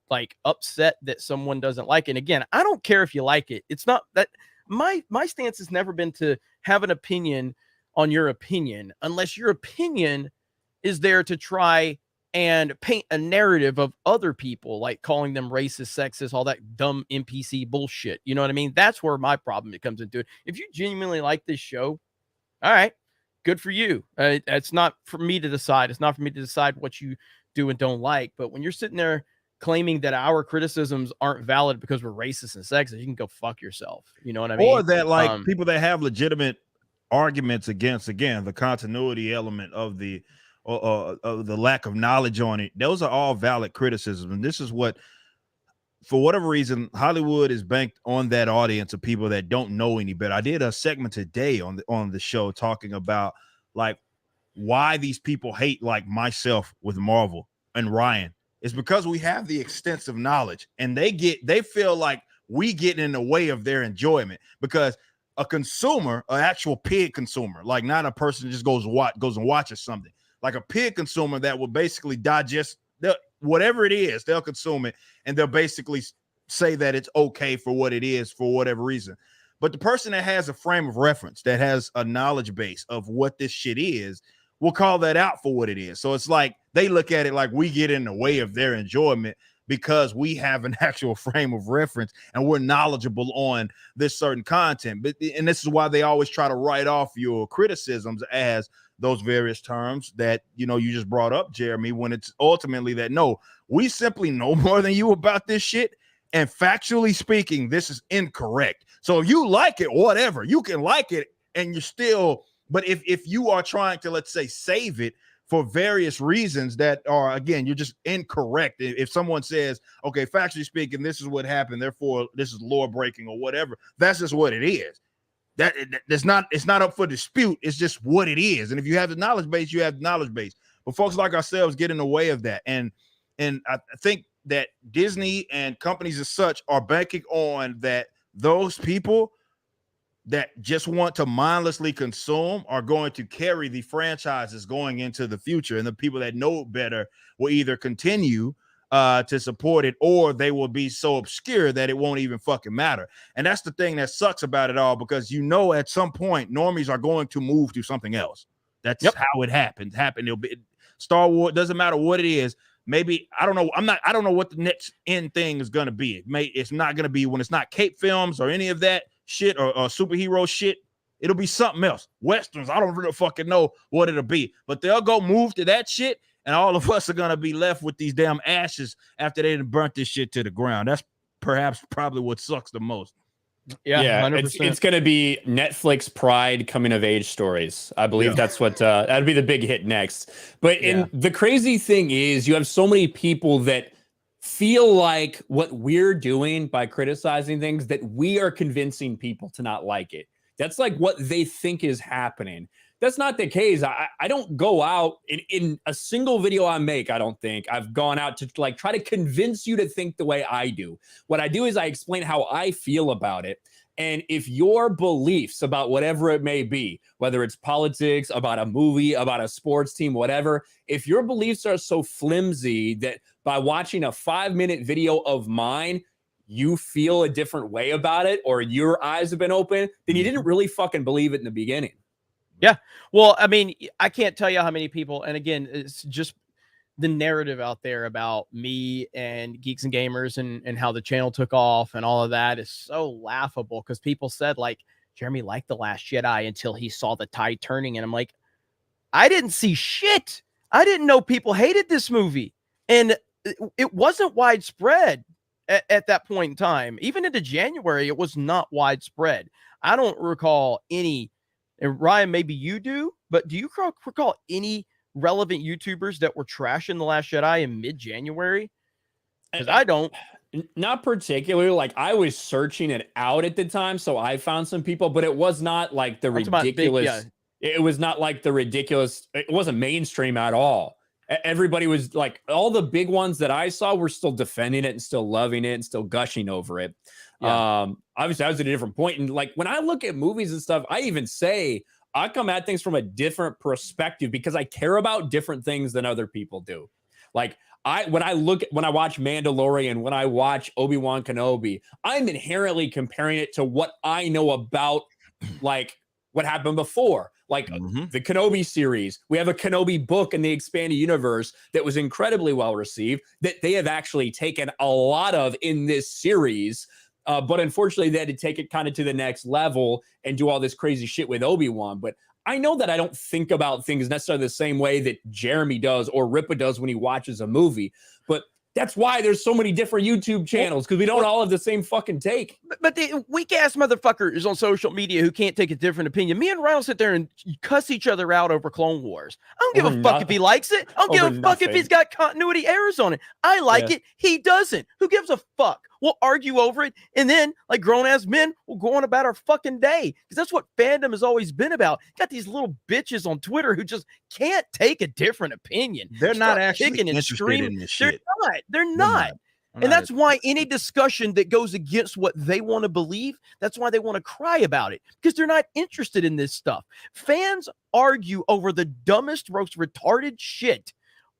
C: upset that someone doesn't like it. And again, I don't care if you like it. It's not that my stance has never been to have an opinion on your opinion, unless your opinion is there to try and paint a narrative of other people, like calling them racist, sexist, all that dumb NPC bullshit. You know what I mean? That's where my problem comes into it. If you genuinely like this show, all right, good for you. It's not for me to decide. It's not for me to decide what you do and don't like. But when you're sitting there claiming that our criticisms aren't valid because we're racist and sexist, you can go fuck yourself. You know what I mean?
D: Or that people that have legitimate arguments against, again, the continuity element of the lack of knowledge on it. Those are all valid criticisms. And this is what, for whatever reason, Hollywood is banked on that audience of people that don't know any better. I did a segment today on the show talking about why these people hate myself with Marvel and Ryan. It's because we have the extensive knowledge, and they feel like we get in the way of their enjoyment, because a consumer, an actual pig consumer, not a person just goes and watches something, like a pig consumer that will basically digest whatever it is, they'll consume it, and they'll basically say that it's okay for what it is for whatever reason. But the person that has a frame of reference, that has a knowledge base of what this shit is, will call that out for what it is. So it's like they look at it like we get in the way of their enjoyment because we have an actual frame of reference and we're knowledgeable on this certain content. And this is why they always try to write off your criticisms as those various terms that, you just brought up, Jeremy, when it's ultimately that, no, we simply know more than you about this shit. And factually speaking, this is incorrect. So if you like it, whatever, you can like it and you're still, but if you are trying to, let's say, save it for various reasons that are, again, you're just incorrect. If someone says, okay, factually speaking, this is what happened, therefore this is lore breaking or whatever, that's just what it is. It's not up for dispute. It's just what it is. And if you have the knowledge base, you have the knowledge base. But folks like ourselves get in the way of that. And I think that Disney and companies as such are banking on that those people that just want to mindlessly consume are going to carry the franchises going into the future. And the people that know better will either continue to support it, or they will be so obscure that it won't even fucking matter. And that's the thing that sucks about it all, because at some point normies are going to move to something else. That's how it happens. It'll be Star Wars, doesn't matter what it is. Maybe I don't know. I don't know what the next end thing is gonna be. It's not gonna be, when it's not Cape films or any of that shit or superhero shit. It'll be something else. Westerns. I don't really fucking know what it'll be, but they'll go move to that shit. And all of us are going to be left with these damn ashes after they burnt this shit to the ground. That's probably what sucks the most.
C: Yeah,
B: 100%. It's going to be Netflix Pride coming of age stories. I believe that's what that'd be the big hit next. But the crazy thing is, you have so many people that feel like what we're doing by criticizing things, that we are convincing people to not like it. That's like what they think is happening. That's not the case. I don't go out in a single video I make. I don't think I've gone out to like try to convince you to think the way I do. What I do is I explain how I feel about it. And if your beliefs about whatever it may be, whether it's politics, about a movie, about a sports team, whatever, if your beliefs are so flimsy that by watching a 5-minute video of mine, you feel a different way about it, or your eyes have been open, then you didn't really fucking believe it in the beginning.
C: Yeah. Well, I mean, I can't tell you how many people, and again, it's just the narrative out there about me and Geeks and Gamers and how the channel took off and all of that is so laughable, because people said, like, Jeremy liked The Last Jedi until he saw the tide turning. And I'm like, I didn't see shit. I didn't know people hated this movie. And it wasn't widespread at that point in time. Even into January, it was not widespread. I don't recall any. And Ryan, maybe you do, but do you recall any relevant YouTubers that were trashing The Last Jedi in mid-January? Because I don't.
B: Not particularly. Like, I was searching it out at the time, so I found some people, but it was not like the ridiculous. It was not like the ridiculous. It wasn't mainstream at all. Everybody was like, all the big ones that I saw were still defending it and still loving it and still gushing over it. Obviously I was at a different point. And like, when I look at movies and stuff, I even say I come at things from a different perspective because I care about different things than other people do. Like, when I watch Mandalorian, when I watch Obi-Wan Kenobi, I'm inherently comparing it to what I know about, like, what happened before. Like the Kenobi series, we have a Kenobi book in the expanded universe that was incredibly well received, that they have actually taken a lot of in this series. But unfortunately, they had to take it kind of to the next level and do all this crazy shit with Obi-Wan. But I know that I don't think about things necessarily the same way that Jeremy does or Ripa does when he watches a movie. But that's why there's so many different YouTube channels, because we don't all have the same fucking take.
C: But the weak-ass motherfuckers on social media who can't take a different opinion. Me and Ryan sit there and cuss each other out over Clone Wars. I don't give a fuck if he likes it. I don't give a fuck if he's got continuity errors on it. I like it. He doesn't. Who gives a fuck? We'll argue over it, and then, like grown-ass men, we'll go on about our fucking day, because that's what fandom has always been about. Got these little bitches on Twitter who just can't take a different opinion.
D: They're not actually interested in this shit.
C: They're not. And that's why any discussion that goes against what they want to believe, that's why they want to cry about it, because they're not interested in this stuff. Fans argue over the dumbest, most retarded shit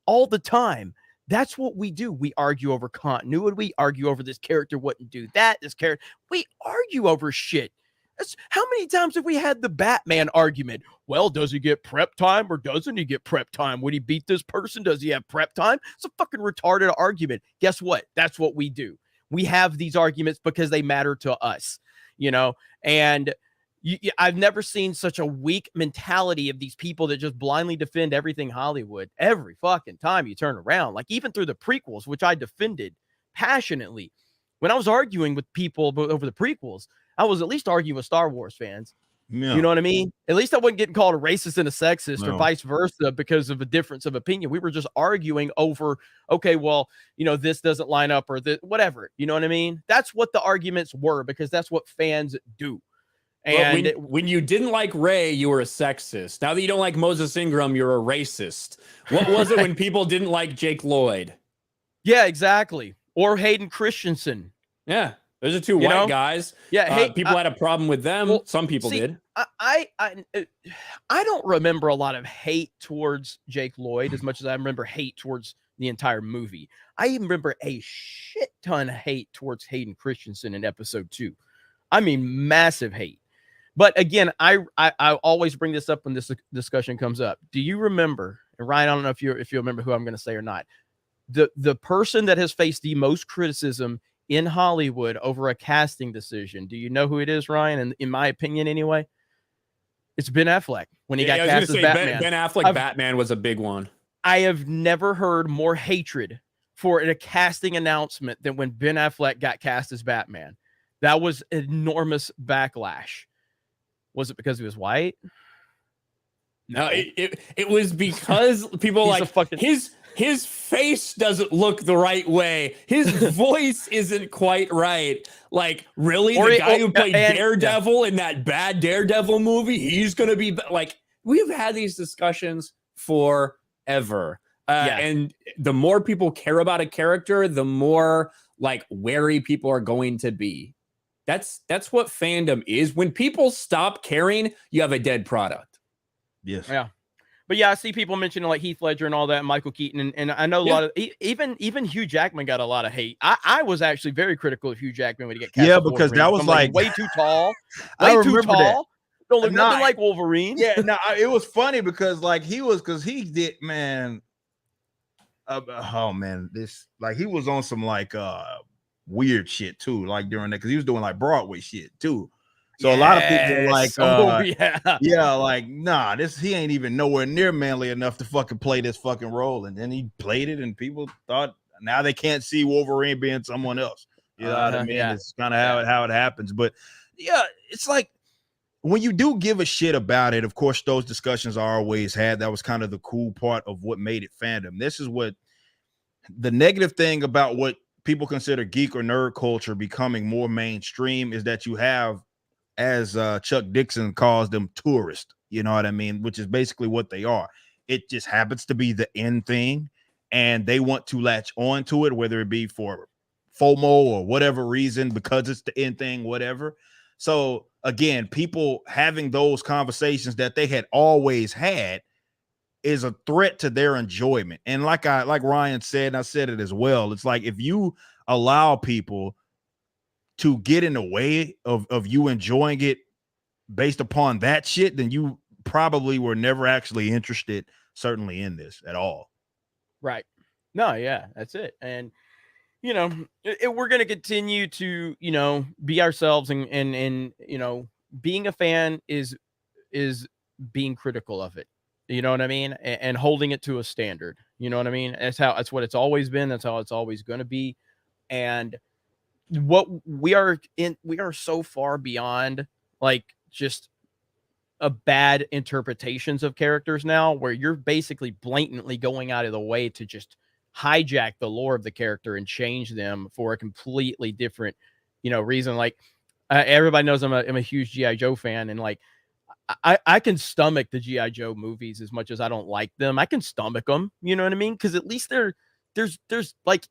C: all the time. That's what we do. We argue over continuity. We argue over this character wouldn't do that. This character. We argue over shit. How many times have we had the Batman argument? Well, does he get prep time or doesn't he get prep time? Would he beat this person? Does he have prep time? It's a fucking retarded argument. Guess what? That's what we do. We have these arguments because they matter to us, you know? And I've never seen such a weak mentality of these people that just blindly defend everything Hollywood every fucking time you turn around. Like, even through the prequels, which I defended passionately. When I was arguing with people over the prequels, I was at least arguing with Star Wars fans.
D: Yeah.
C: You know what I mean? At least I wasn't getting called a racist and a sexist or
D: No.
C: vice versa because of a difference of opinion. We were just arguing over, okay, well, you know, this doesn't line up or this, whatever. You know what I mean? That's what the arguments were because that's what fans do. And
B: well, when you didn't like Ray, you were a sexist. Now that you don't like Moses Ingram, you're a racist. What was it when people didn't like Jake Lloyd?
C: Yeah, exactly. Or Hayden Christensen.
B: Yeah. Those are two white guys.
C: Yeah,
B: people had a problem with them.
C: Well,
B: some people did.
C: I don't remember a lot of hate towards Jake Lloyd as much as I remember hate towards the entire movie. I even remember a shit ton of hate towards Hayden Christensen in episode 2. I mean, massive hate. But again, I always bring this up when this discussion comes up. Do you remember? And Ryan, I don't know if you remember who I'm going to say or not. The person that has faced the most criticism in Hollywood over a casting decision. Do you know who it is, Ryan? And in my opinion, anyway, it's Ben Affleck when he got cast as Batman.
B: Ben Affleck Batman was a big one.
C: I have never heard more hatred for a casting announcement than when Ben Affleck got cast as Batman. That was enormous backlash. Was it because he was white?
B: No, it was because people like his face doesn't look the right way. His voice isn't quite right. Like, really? The guy who played Daredevil in that bad Daredevil movie, he's going to be like, we've had these discussions forever. And the more people care about a character, the more like wary people are going to be. That's what fandom is. When people stop caring, you have a dead product.
D: Yes.
C: Yeah. But yeah, I see people mentioning like Heath Ledger and all that, and Michael Keaton, and I know a lot of even Hugh Jackman got a lot of hate. I was actually very critical of Hugh Jackman when he got cast.
D: Yeah, because that was like
C: way too tall.
D: I
C: Way too
D: remember
C: tall.
D: that.
C: Don't look nothing like Wolverine.
D: Yeah, no, it was funny because like he did, man. Oh man, this like he was on some like weird shit too, like during that because he was doing like Broadway shit too. So a lot of people were like, like, nah, he ain't even nowhere near manly enough to fucking play this fucking role. And then he played it, and people thought now they can't see Wolverine being someone else. You know what I mean? Yeah. It's kind of how it happens. But yeah, it's like when you do give a shit about it, of course, those discussions are always had. That was kind of the cool part of what made it fandom. This is what the negative thing about what people consider geek or nerd culture becoming more mainstream is that you have, as Chuck Dixon calls them, tourists, you know what I mean? Which is basically what they are. It just happens to be the end thing, and they want to latch on to it, whether it be for FOMO or whatever reason, because it's the end thing, whatever. So again, people having those conversations that they had always had is a threat to their enjoyment. And like Ryan said, and I said it as well, it's like if you allow people to get in the way of you enjoying it based upon that shit, then you probably were never actually interested, certainly in this at all.
C: Right. No, yeah, that's it. And, you know, we're going to continue to, you know, be ourselves and, you know, being a fan is being critical of it. You know what I mean? And holding it to a standard. You know what I mean? That's what it's always been. That's how it's always going to be. And what we are so far beyond like just a bad interpretations of characters now, where you're basically blatantly going out of the way to just hijack the lore of the character and change them for a completely different, you know, reason. Like everybody knows I'm a huge G.I. Joe fan, and like I can stomach the G.I. Joe movies as much as I don't like them. I can stomach them, you know what I mean? Because at least there's like,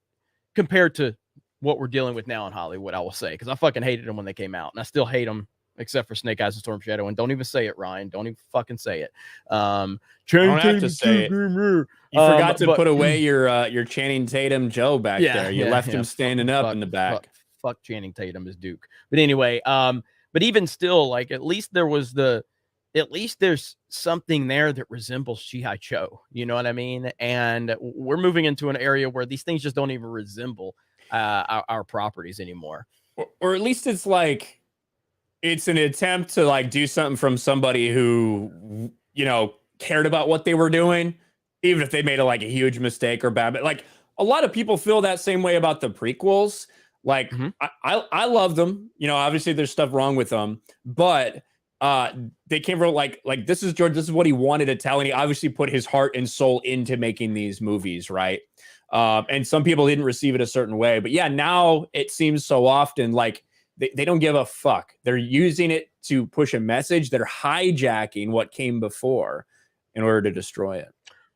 C: compared to what we're dealing with now in Hollywood, I will say, because I fucking hated them when they came out, and I still hate them, except for Snake Eyes and Storm Shadow. And don't even say it, Ryan. Don't even fucking say it.
B: Don't have to say it. You forgot to put away your Channing Tatum Joe back there. You left him standing up in the back.
C: Fuck Channing Tatum as Duke. But anyway, but even still, like at least there's something there that resembles G.I. Joe. You know what I mean? And we're moving into an area where these things just don't even resemble our properties anymore.
B: Or at least it's like it's an attempt to like do something from somebody who, you know, cared about what they were doing, even if they made a huge mistake or bad. But like a lot of people feel that same way about the prequels. Like I love them. You know, obviously there's stuff wrong with them, but they came from like this is George, this is what he wanted to tell, and he obviously put his heart and soul into making these movies, right? And some people didn't receive it a certain way, but yeah, now it seems so often like they don't give a fuck. They're using it to push a message. They're hijacking what came before in order to destroy it.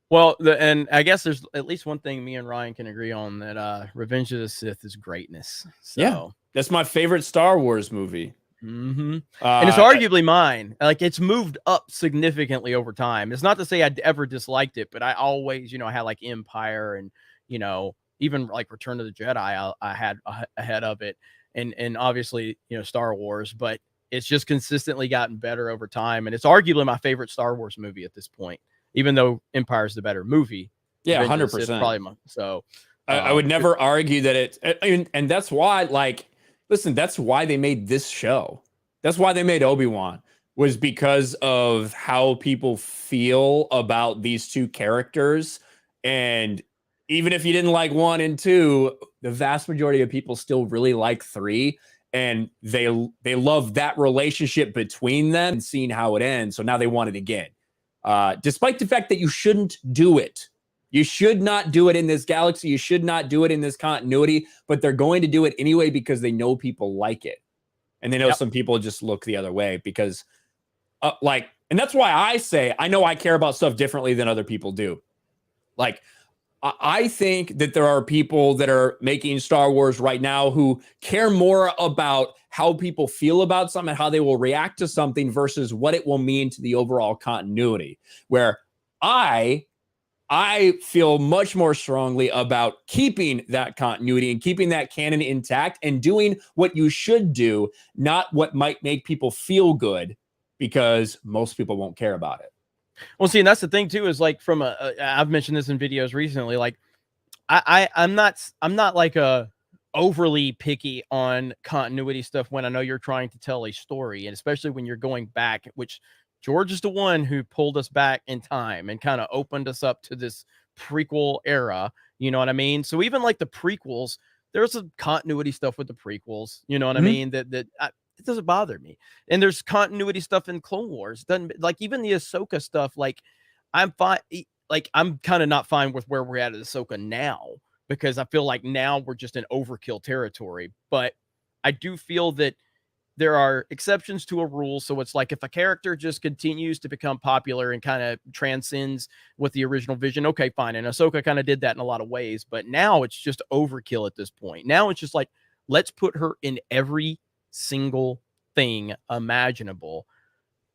C: Well, and I guess there's at least one thing me and Ryan can agree on, that Revenge of the Sith is greatness. So.
B: Yeah, that's my favorite Star Wars movie.
C: Mm-hmm. And it's arguably mine. Like, it's moved up significantly over time. It's not to say I'd ever disliked it, but I always, I had like Empire and, even like Return of the Jedi, I had ahead of it. And obviously, Star Wars, but it's just consistently gotten better over time. And it's arguably my favorite Star Wars movie at this point. Even though Empire is the better movie.
B: Yeah, 100%.
C: Probably so.
B: I would never argue that and that's why, like, listen, that's why they made this show. That's why they made Obi-Wan, was because of how people feel about these two characters. And even if you didn't like 1 and 2, the vast majority of people still really like 3. And they love that relationship between them and seeing how it ends. So now they want it again. Despite the fact that you shouldn't do it. You should not do it in this galaxy. You should not do it in this continuity, but they're going to do it anyway because they know people like it. And they know some people just look the other way because and that's why I say, I know I care about stuff differently than other people do. Like, I think that there are people that are making Star Wars right now who care more about how people feel about something and how they will react to something versus what it will mean to the overall continuity. Where I feel much more strongly about keeping that continuity and keeping that canon intact and doing what you should do, not what might make people feel good, because most people won't care about it.
C: Well, see, and that's the thing too, is like from I've mentioned this in videos recently, like I'm not like a overly picky on continuity stuff when I know you're trying to tell a story, and especially when you're going back, which George is the one who pulled us back in time and kind of opened us up to this prequel era. You know what I mean? So even like the prequels, there's some continuity stuff with the prequels. You know what I mean? It doesn't bother me. And there's continuity stuff in Clone Wars. Doesn't, like, even the Ahsoka stuff. Like, I'm fine. Like, I'm kind of not fine with where we're at Ahsoka now, because I feel like now we're just in overkill territory. But I do feel that there are exceptions to a rule. So it's like, if a character just continues to become popular and kind of transcends with the original vision, okay, fine. And Ahsoka kind of did that in a lot of ways. But now it's just overkill at this point. Now it's just like, let's put her in every single thing imaginable,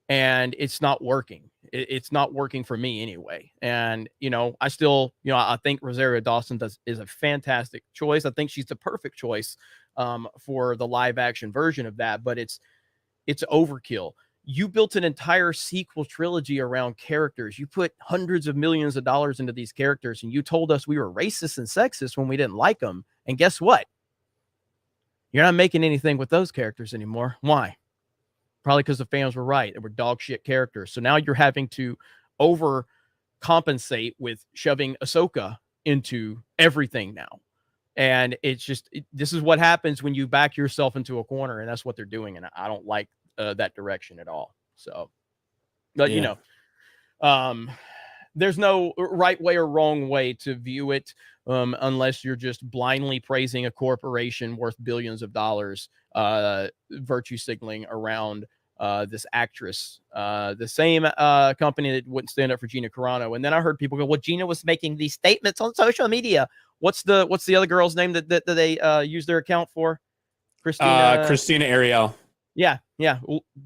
C: and it's not working. It's not working for me anyway. And I still, I think Rosario Dawson is a fantastic choice. I think she's the perfect choice for the live action version of that, but it's overkill. You built an entire sequel trilogy around characters. You put hundreds of millions of dollars into these characters, and you told us we were racist and sexist when we didn't like them. And guess what? You're not making anything with those characters anymore. Why? Probably because the fans were right. They were dog shit characters. So now you're having to overcompensate with shoving Ahsoka into everything now. And it's just, this is what happens when you back yourself into a corner, and that's what they're doing. And I don't like that direction at all. So, but there's no right way or wrong way to view it, unless you're just blindly praising a corporation worth billions of dollars, virtue signaling around this actress, the same company that wouldn't stand up for Gina Carano. And then I heard people go, well, Gina was making these statements on social media. What's the other girl's name that they use their account for?
B: Christina Ariel.
C: Yeah.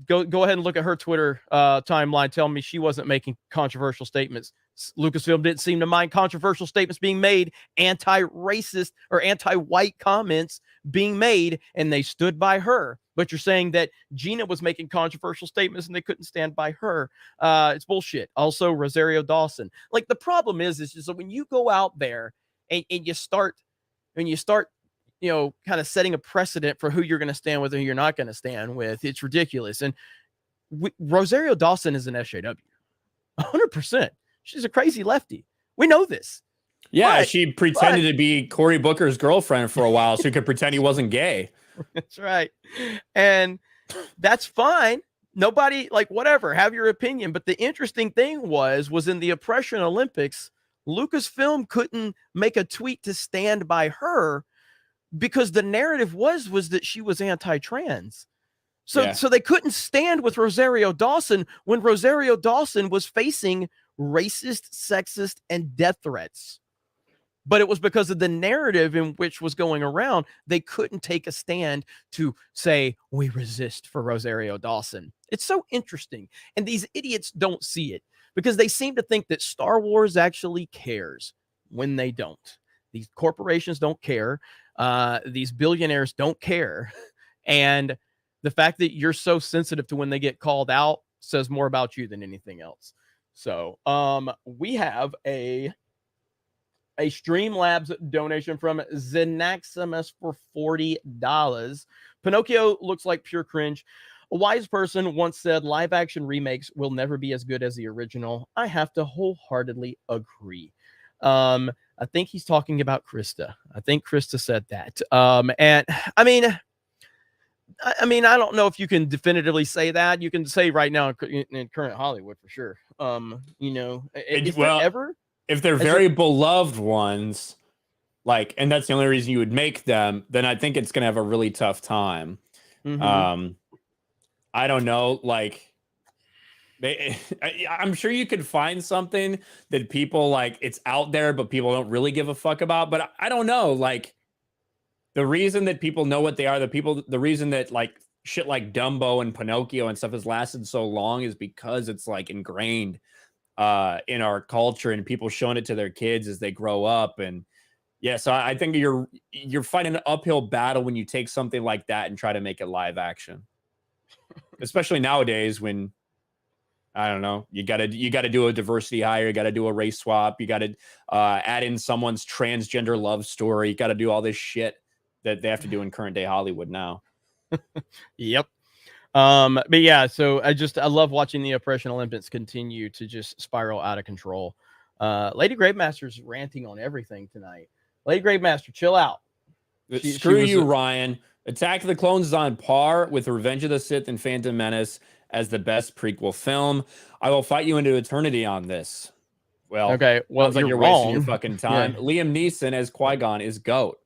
C: Go ahead and look at her Twitter timeline. Tell me she wasn't making controversial statements. Lucasfilm didn't seem to mind controversial statements being made, anti-racist or anti-white comments being made, and they stood by her. But you're saying that Gina was making controversial statements and they couldn't stand by her. It's bullshit. Also, Rosario Dawson. Like, the problem is just that when you go out there and you start, kind of setting a precedent for who you're going to stand with and who you're not going to stand with, it's ridiculous. And Rosario Dawson is an SJW, 100%. She's a crazy lefty. We know this.
B: Yeah, she pretended to be Cory Booker's girlfriend for a while so he could pretend he wasn't gay.
C: That's right. And that's fine. nobody, like, whatever, have your opinion. But the interesting thing was in the Oppression Olympics, Lucasfilm couldn't make a tweet to stand by her because the narrative was that she was anti-trans. So they couldn't stand with Rosario Dawson when Rosario Dawson was facing racist, sexist, and death threats. But it was because of the narrative in which was going around, they couldn't take a stand to say, we resist for Rosario Dawson. It's so interesting. And these idiots don't see it because they seem to think that Star Wars actually cares when they don't. These corporations don't care. These billionaires don't care. And the fact that you're so sensitive to when they get called out says more about you than anything else. So we have a Streamlabs donation from Zenaximus for $40. Pinocchio looks like pure cringe. A wise person once said live action remakes will never be as good as the original. I have to wholeheartedly agree. I think he's talking about Krista. I think Krista said that. And I mean, I don't know if you can definitively say that. You can say right now in current Hollywood for sure. You know,
B: if they're very beloved ones, like, and that's the only reason you would make them, then I think it's gonna have a really tough time. I don't know, like, I'm sure you could find something that people like, it's out there, but people don't really give a fuck about. But I don't know, like, the reason that people know what they are, the reason that like shit like Dumbo and Pinocchio and stuff has lasted so long is because it's like ingrained in our culture and people showing it to their kids as they grow up. And yeah, so I think you're fighting an uphill battle when you take something like that and try to make it live action, especially nowadays when, I don't know, you gotta do a diversity hire, you gotta do a race swap, you gotta add in someone's transgender love story, you gotta do all this shit that they have to do in current day Hollywood now.
C: Yep. But yeah, so I love watching the Oppression Olympics continue to just spiral out of control. Lady Gravemaster's ranting on everything tonight. Lady Gravemaster, chill out.
B: Screw you, Ryan. Attack of the Clones is on par with Revenge of the Sith and Phantom Menace as the best prequel film. I will fight you into eternity on this. Well,
C: okay. Well,
B: like you're wasting your fucking time. Yeah. Liam Neeson as Qui-Gon is GOAT.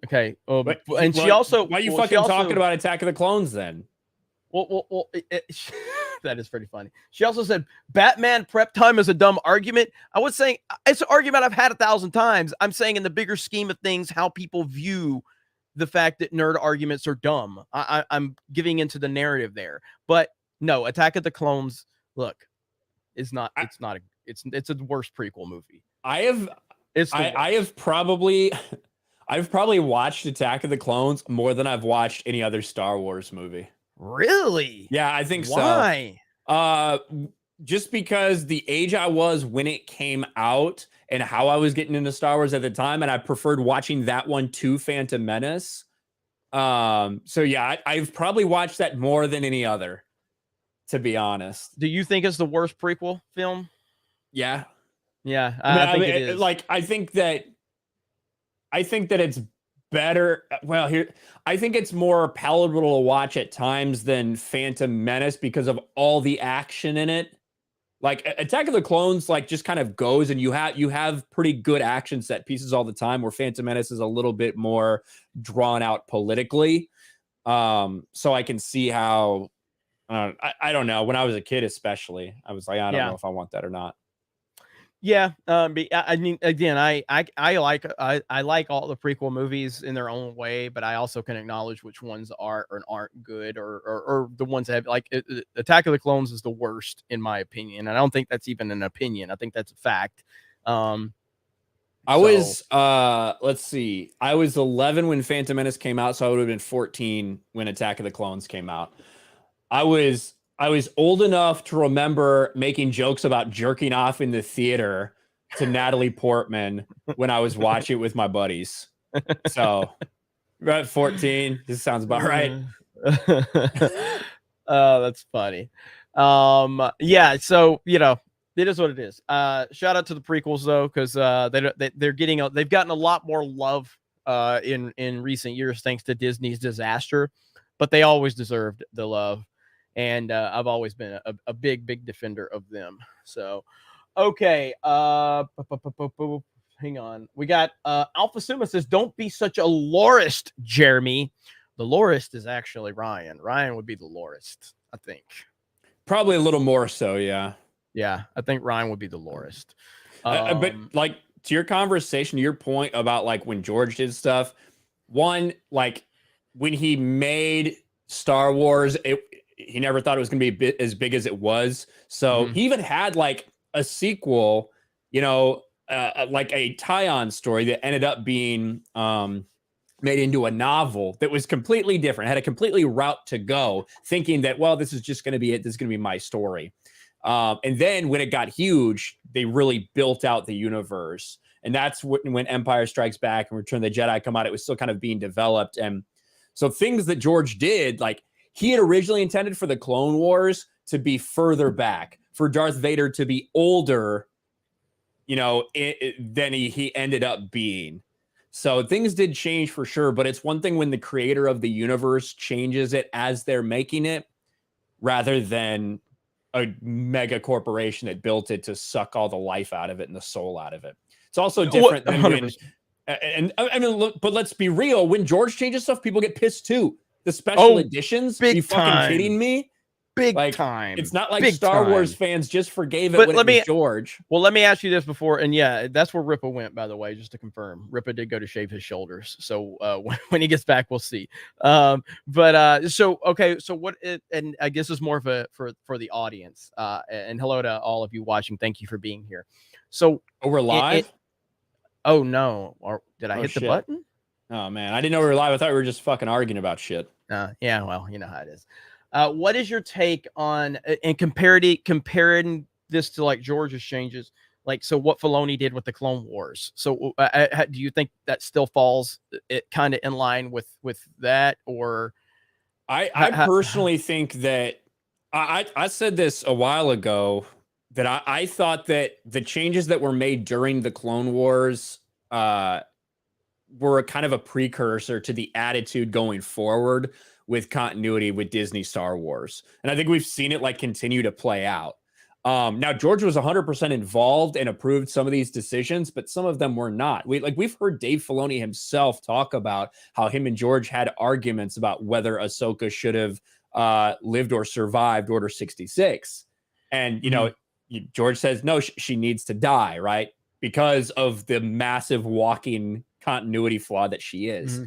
C: Okay.
B: But she also, why are you fucking talking about Attack of the Clones then?
C: Well, that is pretty funny. She also said Batman prep time is a dumb argument. I was saying it's an argument I've had 1,000 times. I'm saying in the bigger scheme of things, how people view the fact that nerd arguments are dumb. I'm giving into the narrative there. But no, Attack of the Clones, look, it's a worse prequel movie.
B: I've probably watched Attack of the Clones more than I've watched any other Star Wars movie.
C: Really?
B: Yeah, I think so.
C: Why?
B: Just because the age I was when it came out and how I was getting into Star Wars at the time, and I preferred watching that one to Phantom Menace. So yeah, I've probably watched that more than any other, to be honest.
C: Do you think it's the worst prequel film?
B: Yeah.
C: Yeah, I think it is.
B: Like, I think that it's better. Well, here, I think it's more palatable to watch at times than Phantom Menace because of all the action in it. Like Attack of the Clones, like just kind of goes, and you have pretty good action set pieces all the time, where Phantom Menace is a little bit more drawn out politically. So I can see how, I don't know. When I was a kid, especially, I was like, I don't know if I want that or not.
C: Yeah, I mean, again, I like all the prequel movies in their own way, but I also can acknowledge which ones are or aren't good, or the ones that have, like, Attack of the Clones is the worst in my opinion, and I don't think that's even an opinion. I think that's a fact.
B: Let's see, I was 11 when Phantom Menace came out, so I would have been 14 when Attack of the Clones came out. I was old enough to remember making jokes about jerking off in the theater to Natalie Portman when I was watching it with my buddies. So, about 14. This sounds about right.
C: That's funny. Yeah. So, you know, it is what it is. Shout out to the prequels though, because they've gotten a lot more love in recent years thanks to Disney's disaster, but they always deserved the love. and I've always been a big defender of them. So, okay, hang on. We got Alpha Suma says, "Don't be such a lorist, Jeremy." The lorist is actually Ryan. Ryan would be the lorist, I think.
B: Probably a little more so, yeah.
C: Yeah, I think Ryan would be the lorist.
B: But like to your conversation, to your point about like when George did stuff, one, like when he made Star Wars, he never thought it was going to be as big as it was. So he even had like a sequel, you know, like a tie-on story that ended up being made into a novel that was completely different, had a completely route to go, thinking that, well, this is just going to be it. This is going to be my story. And then when it got huge, they really built out the universe. And that's when Empire Strikes Back and Return of the Jedi come out, it was still kind of being developed. And so things that George did, like he had originally intended for the Clone Wars to be further back, for Darth Vader to be older, you know, than he ended up being. So things did change for sure, but it's one thing when the creator of the universe changes it as they're making it, rather than a mega corporation that built it to suck all the life out of it and the soul out of it. It's also different than when, and I mean, look, but let's be real. When George changes stuff, people get pissed too. The special editions, are you fucking kidding me?
C: Big
B: like,
C: time.
B: It's not like
C: Big
B: Star
C: time.
B: Wars fans just forgave it
C: But
B: when
C: let
B: it was
C: me-
B: George.
C: Well, let me ask you this before, and yeah, that's where Ripa went, by the way, just to confirm. Ripa did go to shave his shoulders, so when he gets back, we'll see. So okay, so what? And I guess it's more of a for the audience. And hello to all of you watching. Thank you for being here. So
B: we're live.
C: Oh no, or did I hit
B: shit.
C: the button?
B: Oh man, I didn't know we were live. I thought we were just fucking arguing about shit.
C: Yeah, well, you know how it is. What is your take on and comparing this to like George's changes? Like, so what Filoni did with the Clone Wars. So do you think that still falls it kind of in line with that, or?
B: I personally think that I said this a while ago that I thought that the changes that were made during the Clone Wars were a kind of a precursor to the attitude going forward with continuity with Disney Star Wars. And I think we've seen it like continue to play out. Now George was 100% involved and approved some of these decisions, but some of them were not. We've heard Dave Filoni himself talk about how him and George had arguments about whether Ahsoka should have lived or survived Order 66. And, you know, George says, no, she needs to die, right? Because of the massive walking continuity flaw that she is.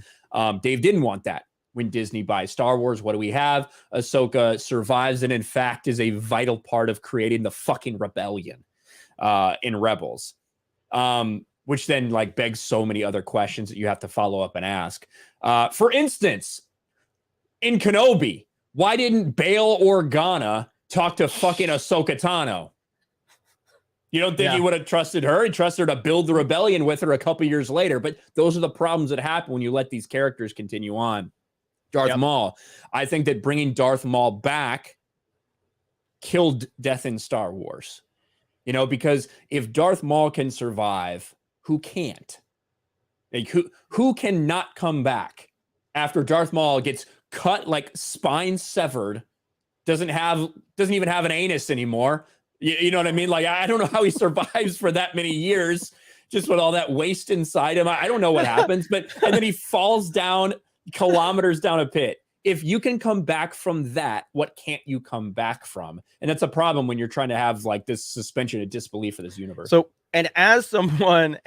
B: Dave didn't want that. When Disney buys Star Wars, what do we have? Ahsoka survives and in fact is a vital part of creating the fucking rebellion in Rebels. Which then like begs so many other questions that you have to follow up and ask. For instance, in Kenobi, why didn't Bail Organa talk to fucking Ahsoka Tano? You don't think he would have trusted her? He trusted her to build the rebellion with her a couple years later. But those are the problems that happen when you let these characters continue on. Darth Maul. I think that bringing Darth Maul back killed death in Star Wars. You know, because if Darth Maul can survive, who can't? Like who cannot come back after Darth Maul gets cut, like spine severed, doesn't even have an anus anymore. You know what I mean? Like, I don't know how he survives for that many years, just with all that waste inside him. I don't know what happens, and then he falls down kilometers down a pit. If you can come back from that, what can't you come back from? And that's a problem when you're trying to have like this suspension of disbelief for this universe.
C: So, and as someone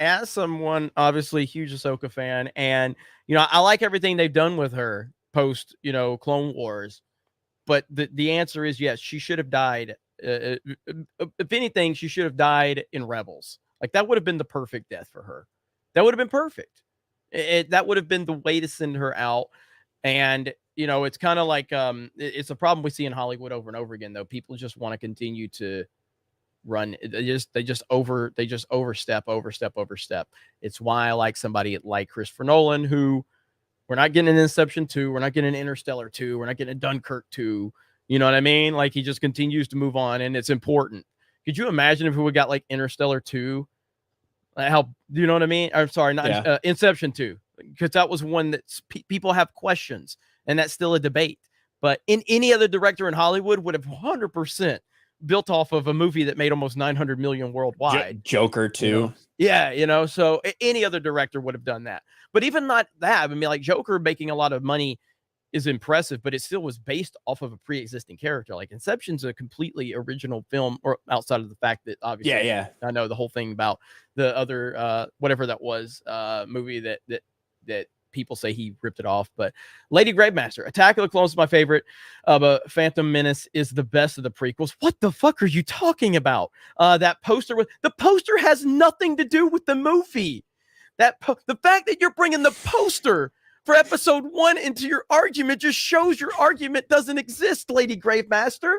C: obviously huge Ahsoka fan, and you know, I like everything they've done with her post, you know, Clone Wars, but the answer is yes, she should have died. If anything, she should have died in Rebels. Like that would have been the perfect death for her. That would have been perfect. That would have been the way to send her out. And you know, it's kind of like it's a problem we see in Hollywood over and over again, though. People just want to continue to run. They just overstep. It's why I like somebody like Christopher Nolan, who we're not getting an Inception 2, we're not getting an Interstellar 2, we're not getting a Dunkirk 2. You know what I mean? Like he just continues to move on, and it's important. Could you imagine if we got like Interstellar 2? How, you know what I mean? I'm sorry, not Inception 2, because that was one that people have questions, and that's still a debate. But in any other director in Hollywood would have 100% built off of a movie that made almost 900 million worldwide.
B: Joker too.
C: You know? Yeah, you know, so any other director would have done that. But even not that, I mean, like Joker making a lot of money is impressive, but it still was based off of a pre-existing character. Like Inception's a completely original film, or outside of the fact that obviously, I know the whole thing about the other whatever that was movie that people say he ripped it off. But Lady Gravemaster, Attack of the Clones is my favorite, but Phantom Menace is the best of the prequels. What the fuck are you talking about? That poster has nothing to do with the movie. The fact that you're bringing the poster for episode 1 into your argument just shows your argument doesn't exist, Lady Gravemaster.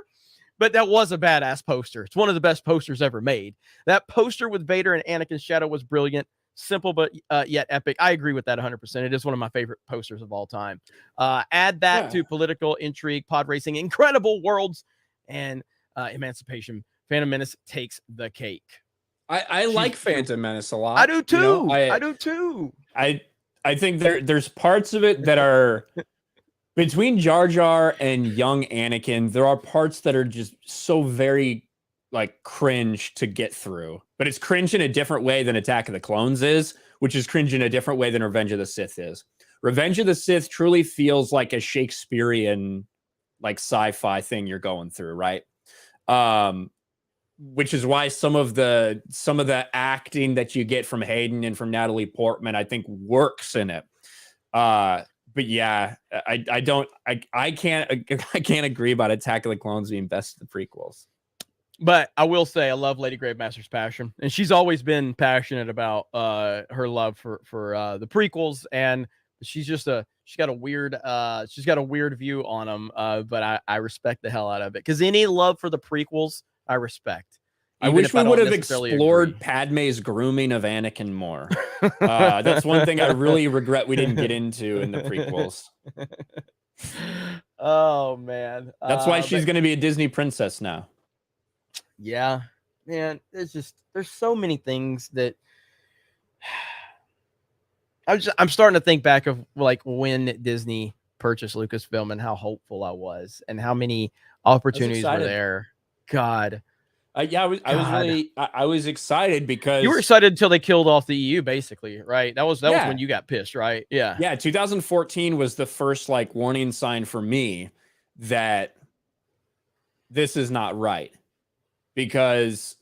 C: But that was a badass poster. It's one of the best posters ever made. That poster with Vader and Anakin's shadow was brilliant. Simple, but yet epic. I agree with that 100%. It is one of my favorite posters of all time. Add that to political intrigue, pod racing, incredible worlds, and emancipation. Phantom Menace takes the cake.
B: I like Phantom Menace a lot.
C: I do too.
B: You know,
C: I do too.
B: I think there's parts of it that are between Jar Jar and young Anakin. There are parts that are just so very like cringe to get through, but it's cringe in a different way than Attack of the Clones is, which is cringe in a different way than Revenge of the Sith is. Revenge of the Sith truly feels like a Shakespearean like sci-fi thing you're going through, right? Which is why some of the acting that you get from Hayden and from Natalie Portman, I think, works in it. But yeah, I can't agree about Attack of the Clones being best of the prequels.
C: But I will say I love Lady Gravemaster's passion, and she's always been passionate about her love for the prequels, and she's got a weird view on them. But I respect the hell out of it, because any love for the prequels I respect.
B: I wish we would have explored Padme's grooming of Anakin more. That's one thing I really regret we didn't get into in the prequels.
C: Oh man,
B: that's why she's going to be a Disney princess now.
C: Yeah, man, there's so many things that I'm starting to think back of, like, when Disney purchased Lucasfilm and how hopeful I was and how many opportunities were there. God.
B: I was excited because
C: you were excited until they killed off the EU, basically, right? That was when you got pissed, right? Yeah.
B: 2014 was the first like warning sign for me that this is not right, because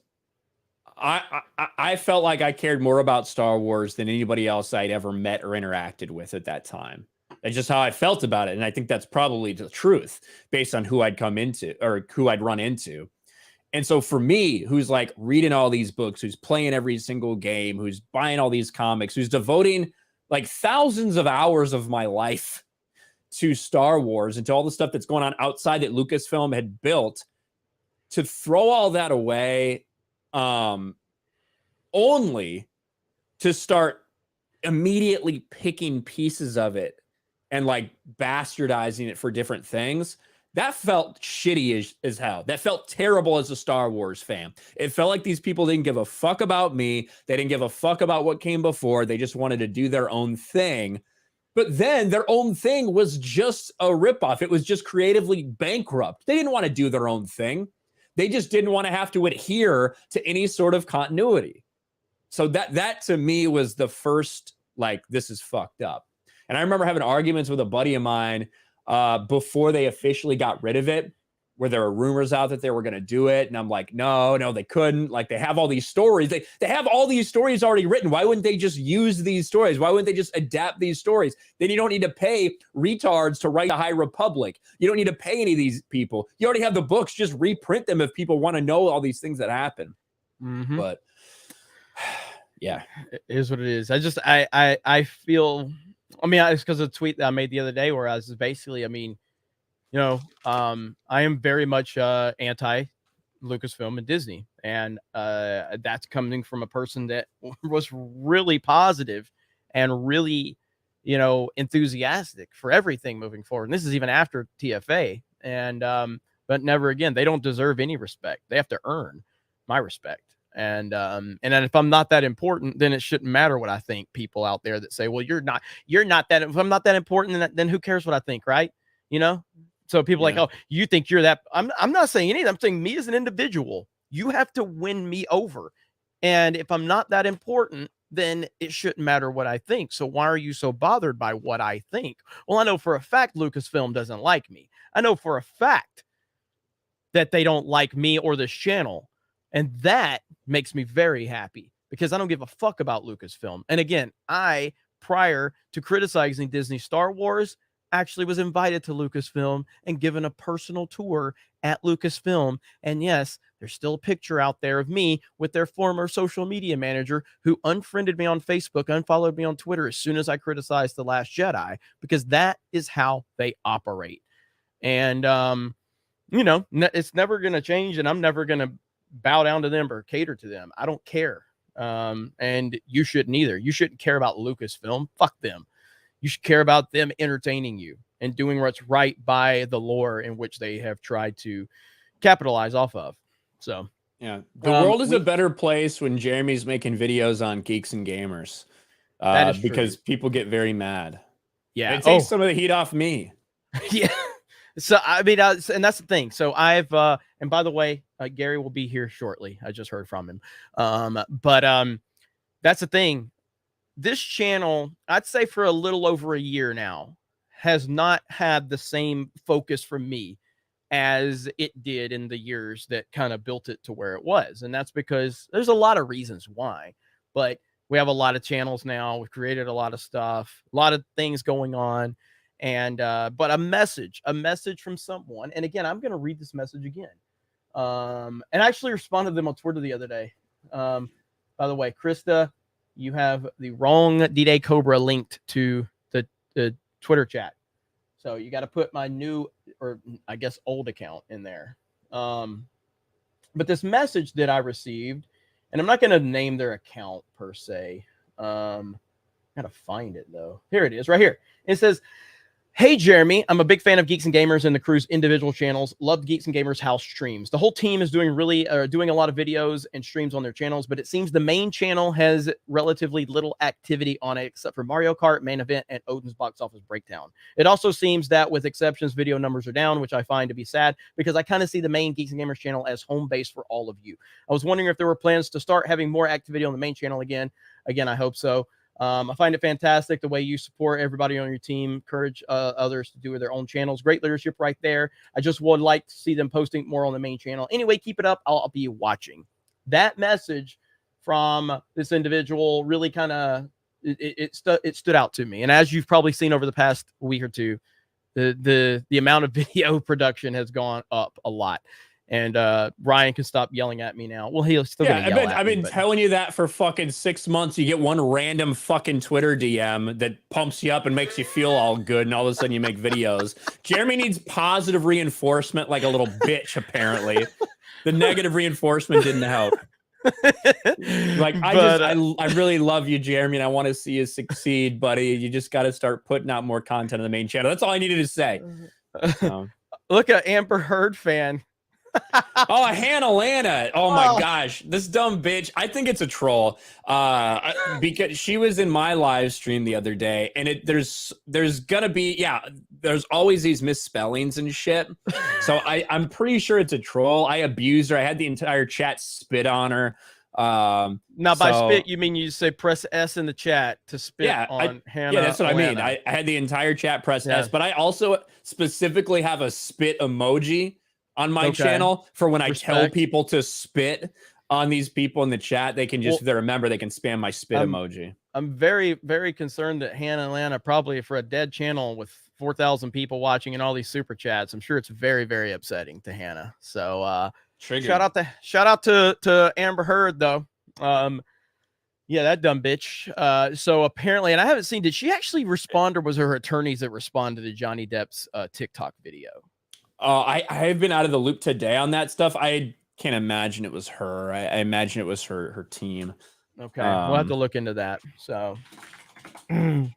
B: I felt like I cared more about Star Wars than anybody else I'd ever met or interacted with at that time. That's just how I felt about it, and I think that's probably the truth based on who I'd come into or who I'd run into. And so for me, who's like reading all these books, who's playing every single game, who's buying all these comics, who's devoting like thousands of hours of my life to Star Wars and to all the stuff that's going on outside that Lucasfilm had built, to throw all that away only to start immediately picking pieces of it and like bastardizing it for different things. That felt shitty as hell. That felt terrible as a Star Wars fan. It felt like these people didn't give a fuck about me. They didn't give a fuck about what came before. They just wanted to do their own thing. But then their own thing was just a ripoff. It was just creatively bankrupt. They didn't want to do their own thing. They just didn't want to have to adhere to any sort of continuity. So that to me was the first, like, this is fucked up. And I remember having arguments with a buddy of mine before they officially got rid of it, where there were rumors out that they were going to do it. And I'm like, no, they couldn't. Like, they have all these stories. They have all these stories already written. Why wouldn't they just use these stories? Why wouldn't they just adapt these stories? Then you don't need to pay retards to write the High Republic. You don't need to pay any of these people. You already have the books. Just reprint them if people want to know all these things that happen.
C: Mm-hmm.
B: But yeah,
C: it is what it is. I feel, I mean, it's because of a tweet that I made the other day where I was basically, I mean, you know, I am very much anti Lucasfilm and Disney, and that's coming from a person that was really positive and really, you know, enthusiastic for everything moving forward. And this is even after TFA, and but never again. They don't deserve any respect. They have to earn my respect. And then if I'm not that important, then it shouldn't matter what I think. People out there that say, well, you're not that, if I'm not that important, then who cares what I think, right? You know, So people like, oh, you think you're that? I'm not saying anything. I'm saying me as an individual, you have to win me over. And if I'm not that important, then it shouldn't matter what I think. So why are you so bothered by what I think? Well, I know for a fact Lucasfilm doesn't like me. I know for a fact that they don't like me or this channel. And that makes me very happy because I don't give a fuck about Lucasfilm. And again, I, prior to criticizing Disney Star Wars, actually was invited to Lucasfilm and given a personal tour at Lucasfilm. And yes, there's still a picture out there of me with their former social media manager who unfriended me on Facebook, unfollowed me on Twitter as soon as I criticized The Last Jedi, because that is how they operate. And, you know, it's never going to change, and I'm never going to bow down to them or cater to them. I don't care. And you shouldn't either. You shouldn't care about Lucasfilm. Fuck them. You should care about them entertaining you and doing what's right by the lore in which they have tried to capitalize off of. So,
B: yeah, the world is a better place when Jeremy's making videos on Geeks and Gamers.
C: That is
B: because
C: true.
B: people get very mad.
C: Yeah.
B: It takes some of the heat off me.
C: Yeah. So, I mean, and that's the thing. So I've, and by the way, Gary will be here shortly. I just heard from him. But that's the thing. This channel, I'd say for a little over a year now, has not had the same focus from me as it did in the years that kind of built it to where it was. And that's because there's a lot of reasons why, but we have a lot of channels now. We've created a lot of stuff, a lot of things going on. And, but a message from someone. And again, I'm going to read this message again. And I actually responded to them on Twitter the other day. By the way, Krista, you have the wrong D-Day Cobra linked to the Twitter chat. So you got to put my new, or I guess old account in there. But this message that I received, and I'm not going to name their account per se. Got to find it though. Here it is right here. It says, "Hey, Jeremy, I'm a big fan of Geeks and Gamers and the crew's individual channels. Loved Geeks and Gamers house streams. The whole team is doing doing a lot of videos and streams on their channels, but it seems the main channel has relatively little activity on it except for Mario Kart, Main Event, and Odin's Box Office Breakdown. It also seems that with exceptions, video numbers are down, which I find to be sad because I kind of see the main Geeks and Gamers channel as home base for all of you. I was wondering if there were plans to start having more activity on the main channel again. Again, I hope so. I find it fantastic the way you support everybody on your team, encourage others to do their own channels. Great leadership right there. I just would like to see them posting more on the main channel. Anyway, keep it up. I'll be watching." That message from this individual really kind of it stood out to me. And as you've probably seen over the past week or two, the amount of video production has gone up a lot. And Ryan can stop yelling at me now. Well, he'll still gonna yell at me.
B: I've been telling you that for fucking 6 months. You get one random fucking Twitter DM that pumps you up and makes you feel all good, and all of a sudden you make videos. Jeremy needs positive reinforcement like a little bitch, apparently. The negative reinforcement didn't help. Like, I really love you, Jeremy, and I want to see you succeed, buddy. You just got to start putting out more content on the main channel. That's all I needed to say.
C: Look at Amber Heard fan.
B: Oh, Hannah Lana. Oh my gosh, this dumb bitch. I think it's a troll. Because she was in my live stream the other day, and there's gonna be, there's always these misspellings and shit. So I'm pretty sure it's a troll. I abused her. I had the entire chat spit on her. Now
C: by spit you mean you say press S in the chat to spit on Hannah? Yeah,
B: that's what I mean. I had the entire chat press S, but I also specifically have a spit emoji on my channel for when I tell people to spit on these people in the chat. They can just, if they're a member, they can spam my spit emoji.
C: I'm very, very concerned that Hannah Lana, probably for a dead channel with 4,000 people watching and all these super chats, I'm sure it's very, very upsetting to Hannah. So shout out to Amber Heard though. Yeah, that dumb bitch. So apparently, and I haven't seen, did she actually respond, or was it her attorneys that responded to Johnny Depp's TikTok video?
B: I have been out of the loop today on that stuff. I can't imagine it was her. I imagine it was her team.
C: Okay, we'll have to look into that. So,
B: but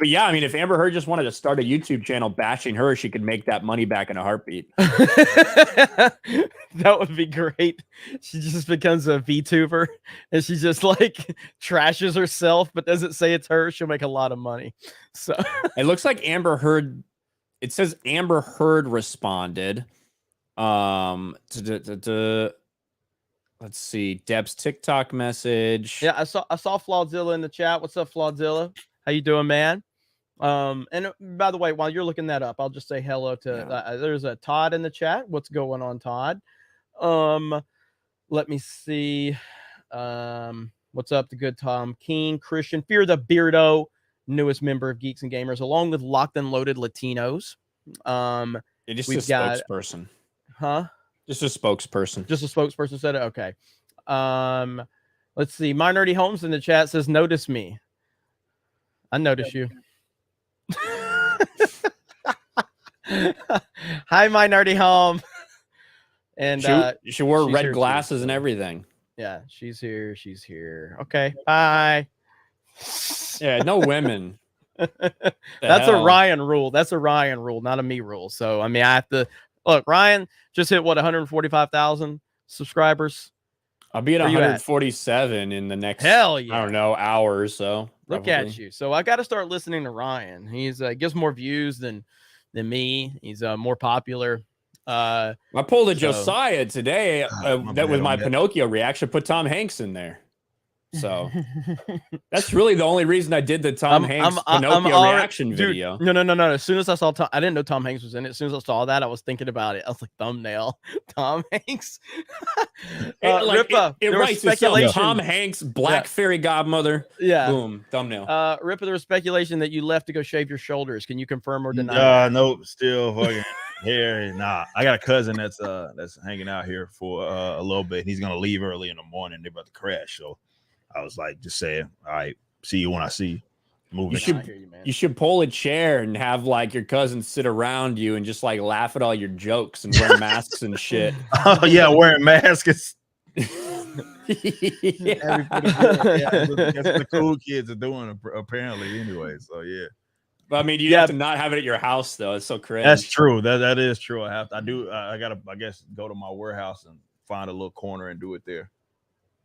B: yeah, I mean, if Amber Heard just wanted to start a YouTube channel bashing her, she could make that money back in a heartbeat.
C: That would be great. She just becomes a VTuber and she just like trashes herself, but doesn't say it's her. She'll make a lot of money. So
B: it looks like Amber Heard it says Amber Heard responded. Let's see, Depp's TikTok message.
C: Yeah, I saw Flawdzilla in the chat. What's up, Flawdzilla? How you doing, man? And by the way, while you're looking that up, I'll just say hello to there's a Todd in the chat. What's going on, Todd? Let me see. What's up, the good Tom King, Christian, Fear the Beardo, newest member of Geeks and Gamers, along with Locked and Loaded Latinos.
B: Just
C: we've
B: a
C: got
B: spokesperson.
C: Huh?
B: Just a spokesperson.
C: Just a spokesperson said it. Okay. Let's see. My Nerdy Holmes in the chat says, "Notice me." I notice you. Hi, my Nerdy Home. And
B: she wore red glasses and everything.
C: Yeah, she's here. She's here. Okay. Bye.
B: Yeah, no women.
C: That's a Ryan rule. That's a Ryan rule, not a me rule. So I mean, I have to look. Ryan just hit what 145,000 subscribers.
B: I'll be at 147 in the next.
C: Hell yeah.
B: I don't know, hour or so.
C: Look at you. So I got to start listening to Ryan. He's gives more views than me. He's more popular.
B: I pulled a Josiah today. That was my Pinocchio reaction. Put Tom Hanks in there. So that's really the only reason I did the Tom Hanks Pinocchio reaction video.
C: No. As soon as I saw Tom, I didn't know Tom Hanks was in it. As soon as I saw that, I was thinking about it. I was like, thumbnail, Tom Hanks.
B: It writes itself. Tom Hanks, Black Fairy Godmother.
C: Yeah.
B: Boom. Thumbnail.
C: Ripper, there was speculation that you left to go shave your shoulders. Can you confirm or deny?
D: Nope. Still fucking here. Nah. I got a cousin that's hanging out here for a little bit. He's gonna leave early in the morning. They're about to crash. So I was like, just saying, all right, see you when I see you.
B: You should pull a chair and have like your cousins sit around you and just like laugh at all your jokes and wear masks and shit.
D: Oh yeah, wearing masks.
B: Yeah.
D: That's what the cool kids are doing apparently anyway. So yeah.
B: But I mean, you have to not have it at your house though. It's so cringe.
D: That's true. That is true. I gotta I guess go to my warehouse and find a little corner and do it there.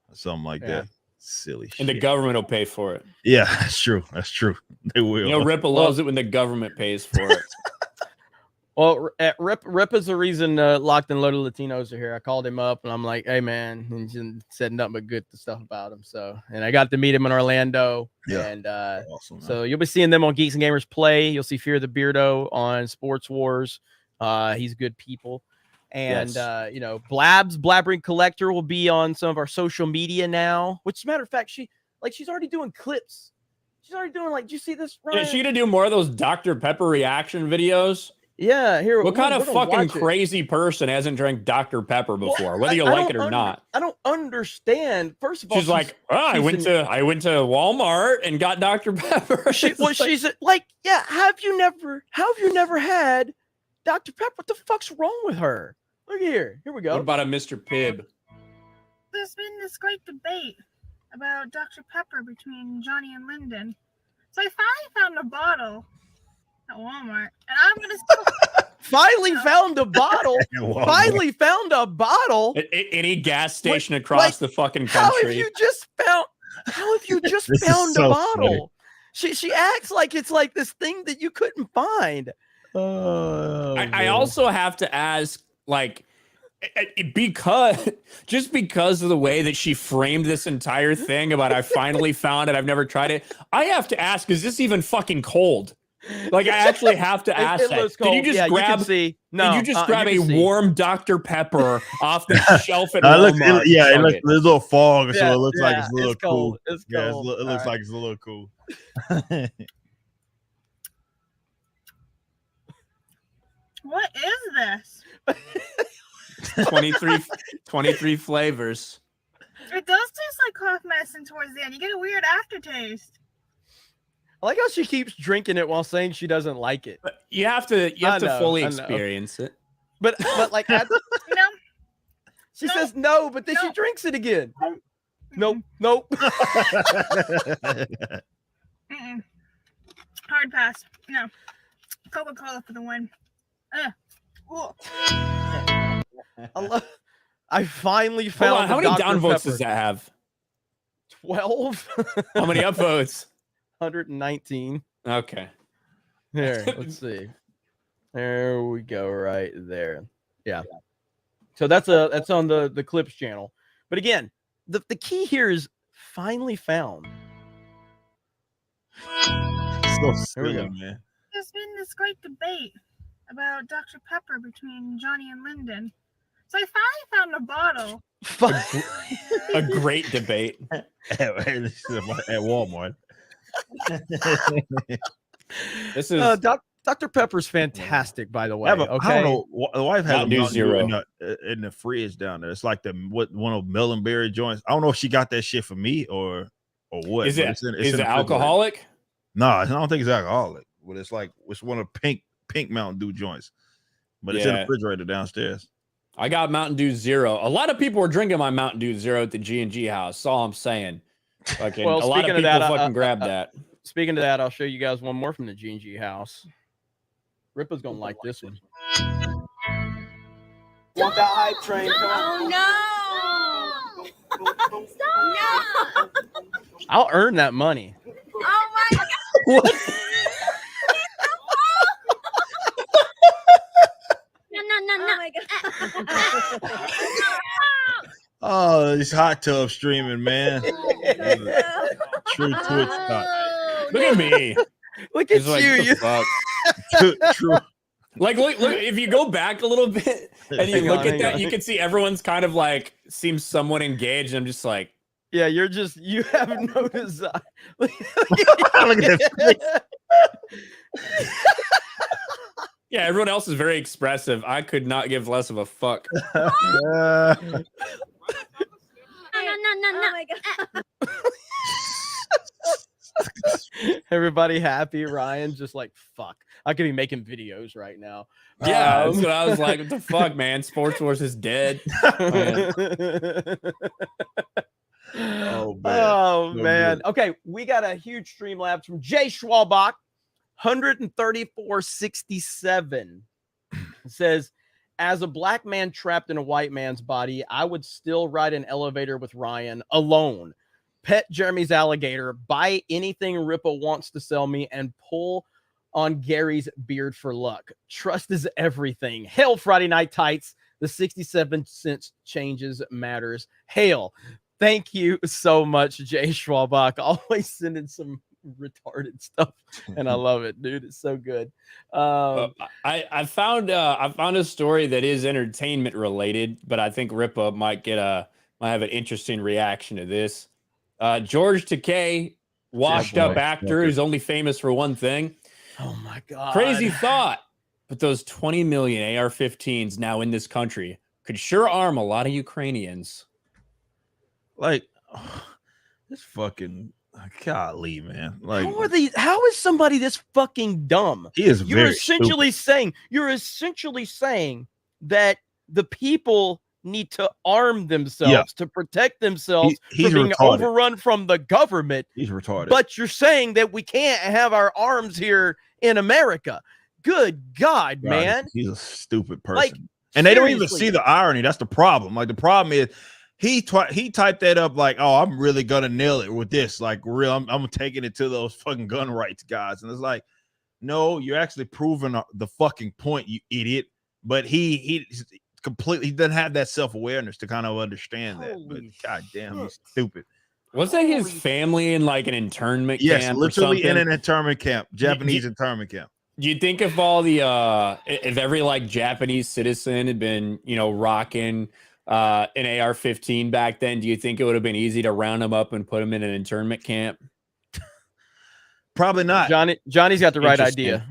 D: Or something like that. Silly shit.
B: And the government will pay for it.
D: Yeah, that's true. That's true. They will.
B: You know, Ripple loves it when the government pays for it.
C: Well, Rip is the reason Locked and Loaded Latinos are here. I called him up and I'm like, hey man, and he said nothing but good stuff about him. So, and I got to meet him in Orlando. Yeah. And awesome, so you'll be seeing them on Geeks and Gamers Play. You'll see Fear the Beardo on Sports Wars. He's good people. And you know, Blabbering Collector will be on some of our social media now. Which, as a matter of fact, she's already doing clips. She's already doing like, do you see this? Ryan?
B: Is she gonna do more of those Dr. Pepper reaction videos?
C: Yeah. Here.
B: What kind of fucking crazy person hasn't drank Dr. Pepper before, whether you like it or not?
C: I don't understand. First of all,
B: she's like, I went to Walmart and got Dr. Pepper.
C: She's like, yeah. Have you never had Dr. Pepper? What the fuck's wrong with her? Look here. Here we go.
B: What about a Mr. Pibb?
H: There's been this great debate about Dr. Pepper between Johnny and Lyndon. So I finally found a bottle at Walmart, and I'm gonna
C: finally found a bottle. Finally found a bottle.
B: At any gas station across the fucking country.
C: How have you just found a bottle? Funny. She acts like it's like this thing that you couldn't find.
B: I also have to ask, like, because of the way that she framed this entire thing about I finally found it, I've never tried it. I have to ask, is this even fucking cold? Like, I actually have to ask that. Did you just grab? Did you just grab a warm Dr. Pepper off the shelf at Walmart?
D: It looks a little fog, so it looks like it's a little cool.
C: It's
D: yeah,
C: cold.
D: it looks like it's a little cool.
H: What is this?
B: 23 flavors.
H: It does taste like cough medicine towards the end. You get a weird aftertaste.
C: I like how she keeps drinking it while saying she doesn't like it.
B: But you have to fully experience it.
C: But like
H: no.
C: She says no, but then she drinks it again. Nope.
H: Hard pass. No. Coca-Cola for the win.
C: I finally found.
B: How many downvotes does that have?
C: 12.
B: How many upvotes?
C: 119.
B: Okay.
C: Here, let's see. There we go, right there. Yeah. So that's on the clips channel. But again, the key here is finally found.
D: So
C: Here we go.
D: silly, man.
H: There's been this great debate about Dr. Pepper between Johnny and Lyndon. So I finally found a bottle.
B: A great debate.
D: At Walmart.
B: This is
C: Dr. Pepper's fantastic, by the way.
D: I
C: Okay.
D: don't know. The wife has a
B: Mountain Dew
D: Mountain Dew
B: Zero.
D: in the fridge down there. It's like one of Melon Berry joints. I don't know if she got that shit for me or what.
B: Is
D: but
B: it
D: it's in
B: is
D: the
B: it
D: refrigerator.
B: alcoholic?
D: No, I don't think it's alcoholic. But it's one of pink Mountain Dew joints. But it's in the
B: Yeah.
D: refrigerator downstairs.
B: I got Mountain Dew Zero. A lot of people were drinking my Mountain Dew Zero at the G&G house. That's all I'm saying. Fucking,
C: Well,
B: a lot of
C: speaking
B: people
C: of that,
B: fucking grabbed that.
C: Speaking of that, I'll show you guys one more from the G&G house. Rippa's gonna like this one. Want that hype train?
H: Oh no! No!
C: I'll earn that money.
H: Oh my god!
C: What?
H: No! Oh my god!
D: Oh, this hot tub streaming, man. True Twitch talk.
B: Look at me.
C: Look at
B: It's like,
C: you.
B: what the
C: You
B: fuck?
D: True.
B: Like, look, if you go back a little bit and you
C: Hang
B: look
C: on,
B: at
C: hang
B: that,
C: on.
B: you can see everyone's kind of like seems somewhat engaged. I'm just like,
C: yeah, you have no desire.
D: Look at that.
B: yeah, everyone else is very expressive. I could not give less of a fuck.
H: No! Oh my god!
C: Everybody happy. Ryan's just like, fuck. I could be making videos right now.
B: Yeah, that's what I was like. What the fuck, man? Sports Wars is dead.
D: Oh, man.
C: Oh,
D: So
C: man.
D: good.
C: Okay, we got a huge Streamlabs from Jay Schwalbach, 134.67. It says, as a black man trapped in a white man's body, I would still ride an elevator with Ryan alone, pet Jeremy's alligator, buy anything Ripa wants to sell me, and pull on Gary's beard for luck. Trust is everything. Hail Friday Night Tights. The 67 cents changes matters. Hail. Thank you so much, Jay Schwalbach. Always sending some retarded stuff, and I love it, dude. It's so good.
B: I found a story that is entertainment related, but I think Ripa might have an interesting reaction to this. George Takei, washed up actor who's only famous for one thing.
C: Oh my god.
B: Crazy thought. But those 20 million AR-15s now in this country could sure arm a lot of Ukrainians.
D: Like, this fucking golly, man. Like,
C: How is somebody this fucking dumb?
D: he is
C: You're
D: very
C: essentially saying that the people need to arm themselves to protect themselves
D: He's
C: from being
D: retarded.
C: overrun from the government.
D: He's retarded.
C: But you're saying that we can't have our arms here in America. Good God,
D: God,
C: man.
D: he's a stupid person.
C: Like,
D: and they don't even
C: seriously.
D: see the irony. That's the problem. Like, the problem is he typed that up like, oh, I'm really gonna nail it with this. Like, real, I'm taking it to those fucking gun rights guys. And it's like, no, you're actually proving the fucking point, you idiot. But he doesn't have that self-awareness to kind of understand that. But
C: Holy
D: god damn,
C: shit.
D: he's stupid.
B: Wasn't his family in like an internment
D: Yes,
B: camp?
D: literally
B: or
D: in
B: something?
D: an internment camp, Japanese internment camp.
B: Do you think if all the if every like Japanese citizen had been, rocking an AR-15 back then, do you think it would have been easy to round them up and put them in an internment camp?
D: Probably not.
C: Johnny's got the right
B: Interesting.
C: idea.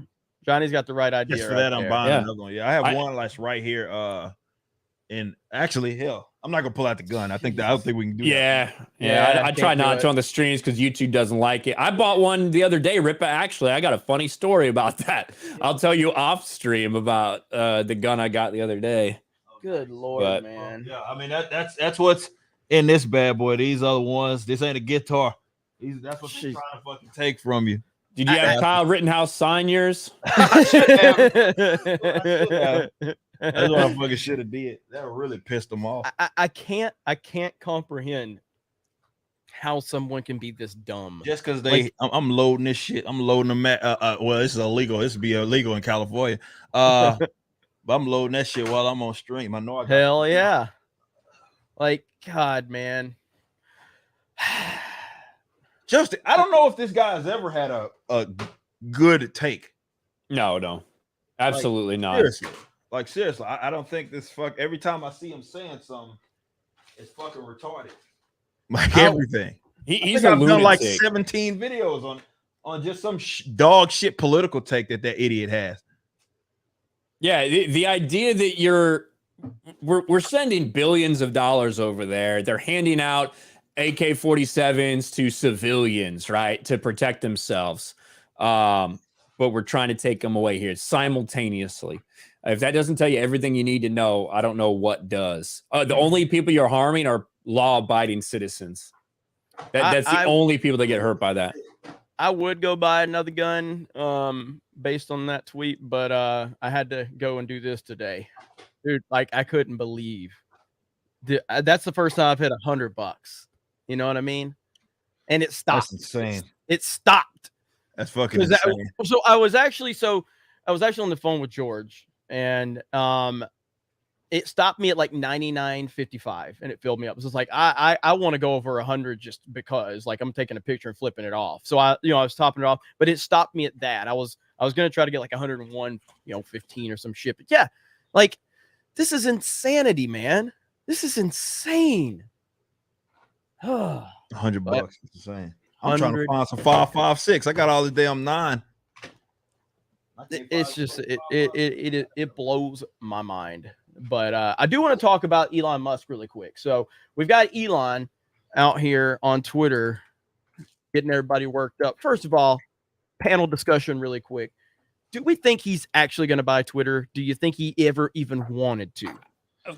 C: Johnny's got the right idea.
D: Just for
C: right
D: that, I'm
C: there.
D: buying
B: Yeah.
D: another one. Yeah, I have one that's right here. And actually, hell, I'm not gonna pull out the gun. I don't think we can do that.
B: Yeah.
C: Yeah,
B: I try
C: can't do
B: not
C: it.
B: to on the streams because YouTube doesn't like it. I bought one the other day, Ripa. Actually, I got a funny story about that. I'll tell you off stream about the gun I got the other day.
C: Good Lord,
B: But-
C: man.
D: Yeah, I mean that's what's in this bad boy. These other ones, this ain't a guitar. That's what she's
C: Jeez.
D: trying to fucking take from you.
B: Did you have Kyle Rittenhouse sign yours?
D: That's what I fucking should have did. That really pissed them off.
C: I can't comprehend how someone can be this dumb.
D: Just because I'm loading this shit. I'm loading them well, this is illegal. This would be illegal in California. But I'm loading that shit while I'm on stream. I know I got
C: Hell yeah. Like, God, man.
D: Justin, I don't know if this guy has ever had a good take.
B: No, absolutely not.
D: Seriously, I don't think this every time I see him saying something, it's fucking retarded. Like everything.
B: He's
D: I've done like
B: lunatic.
D: 17 videos on just some dog shit political take that idiot has.
B: Yeah, the idea that we're sending billions of dollars over there. They're handing out AK-47s to civilians, right, to protect themselves. But we're trying to take them away here simultaneously. If that doesn't tell you everything you need to know, I don't know what does. The only people you're harming are law-abiding citizens. That's the only people that get hurt by that.
C: I would go buy another gun based on that tweet, but I had to go and do this today. Dude, like, I couldn't believe. That's the first time I've hit $100. You know what I mean? And it stopped.
D: That's insane.
C: It stopped.
D: That's fucking insane.
C: So I was actually on the phone with George, and it stopped me at like 99.55, and it filled me up. It was like, I want to go over 100 just because, like, I'm taking a picture and flipping it off. So I was topping it off, but it stopped me at that. I was gonna try to get like 101, 15 or some shit. But yeah, like, this is insanity, man. This is insane.
D: $100. It's insane. I'm trying to find some 5.56. I got all the damn 9.
C: It's just it blows my mind. But I do want to talk about Elon Musk really quick. So we've got Elon out here on Twitter getting everybody worked up. First of all, panel discussion really quick. Do we think he's actually going to buy Twitter? Do you think he ever even wanted to?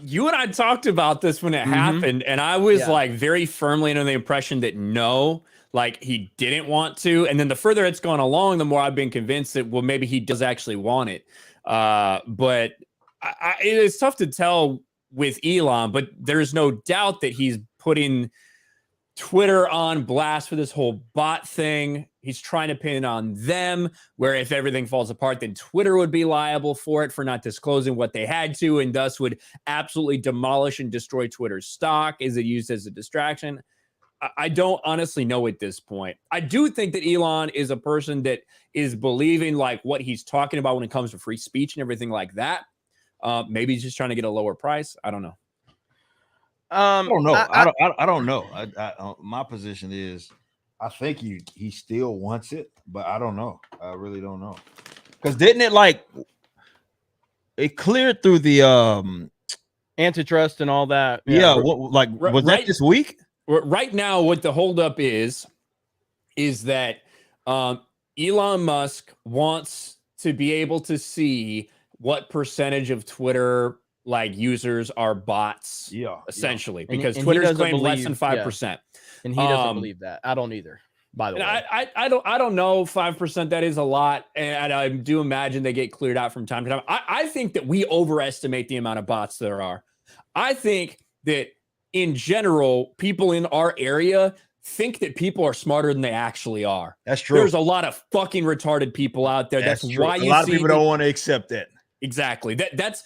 B: You and I talked about this when it happened, and I was like very firmly under the impression that no, like, he didn't want to. And then the further it's gone along, the more I've been convinced that, well, maybe he does actually want it. But it is tough to tell with Elon, but there's no doubt that he's putting Twitter on blast for this whole bot thing. He's trying to pin it on them, where if everything falls apart, then Twitter would be liable for it for not disclosing what they had to, and thus would absolutely demolish and destroy Twitter's stock. Is it used as a distraction? I don't honestly know at this point. I do think that Elon is a person that is believing like what he's talking about when it comes to free speech and everything like that. Maybe he's just trying to get a lower price. I don't know.
D: I don't know. I don't know. My position is, I think he still wants it, but I don't know. I really don't know. Because didn't it cleared through the
C: antitrust and all that?
D: Yeah. Was that this week?
B: Right now, what the holdup is that Elon Musk wants to be able to see what percentage of Twitter users are bots, essentially, because Twitter's claimed less than 5%,
C: and he doesn't believe that. I don't either. By the way,
B: I don't know. 5%, that is a lot, and I do imagine they get cleared out from time to time. I think that we overestimate the amount of bots there are. I think that in general, people in our area think that people are smarter than they actually are.
D: That's true.
B: There's a lot of fucking retarded people out there. That's why
D: a lot of people don't want to accept that.
B: Exactly. That's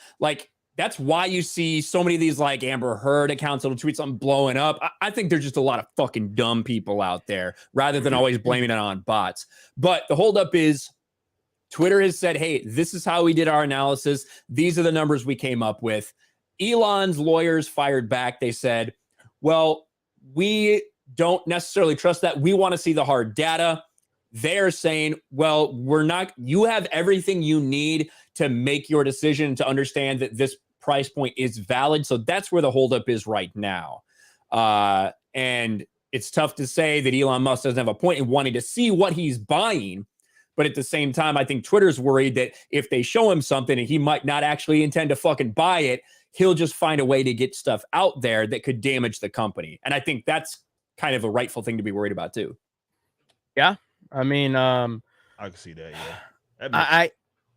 B: why you see so many of these like Amber Heard accounts that'll tweet something blowing up. I think there's just a lot of fucking dumb people out there rather than always blaming it on bots. But the holdup is Twitter has said, hey, this is how we did our analysis. These are the numbers we came up with. Elon's lawyers fired back. They said, well, we don't necessarily trust that. We want to see the hard data. They're saying, well, you have everything you need to make your decision, to understand that this price point is valid. So that's where the holdup is right now. And it's tough to say that Elon Musk doesn't have a point in wanting to see what he's buying. But at the same time, I think Twitter's worried that if they show him something and he might not actually intend to fucking buy it, he'll just find a way to get stuff out there that could damage the company. And I think that's kind of a rightful thing to be worried about too.
C: Yeah. I mean,
D: I can see that. Yeah.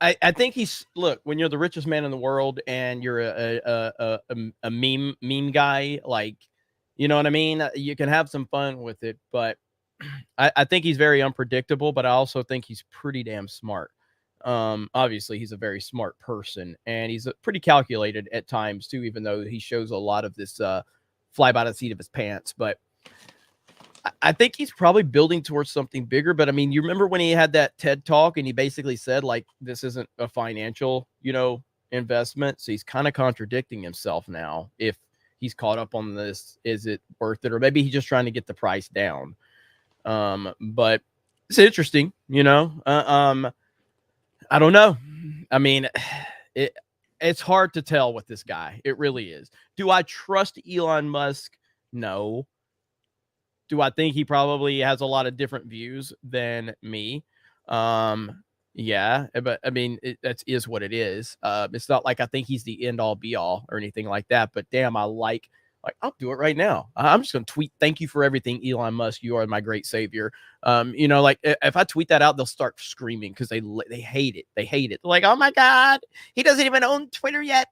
C: I think look, when you're the richest man in the world and you're a meme guy, like, You know what I mean? You can have some fun with it, but I think he's very unpredictable, but I also think he's pretty damn smart. Obviously he's a very smart person, and he's pretty calculated at times too, even though he shows a lot of this fly by the seat of his pants. But I think he's probably building towards something bigger. But I mean, you remember when he had that TED talk and he basically said, like, this isn't a financial, investment. So he's kind of contradicting himself now. If he's caught up on this, is it worth it? Or maybe he's just trying to get the price down. But it's interesting, I don't know. I mean, it's hard to tell with this guy. It really is. Do I trust Elon Musk? No. Do I think he probably has a lot of different views than me? Yeah, but I mean, that is what it is. It's not like I think he's the end all be all or anything like that, but damn, I'll do it right now. I'm just going to tweet, "Thank you for everything, Elon Musk. You are my great savior." Like if I tweet that out, they'll start screaming because they hate it. They hate it. They're like, "Oh my God, he doesn't even own Twitter yet."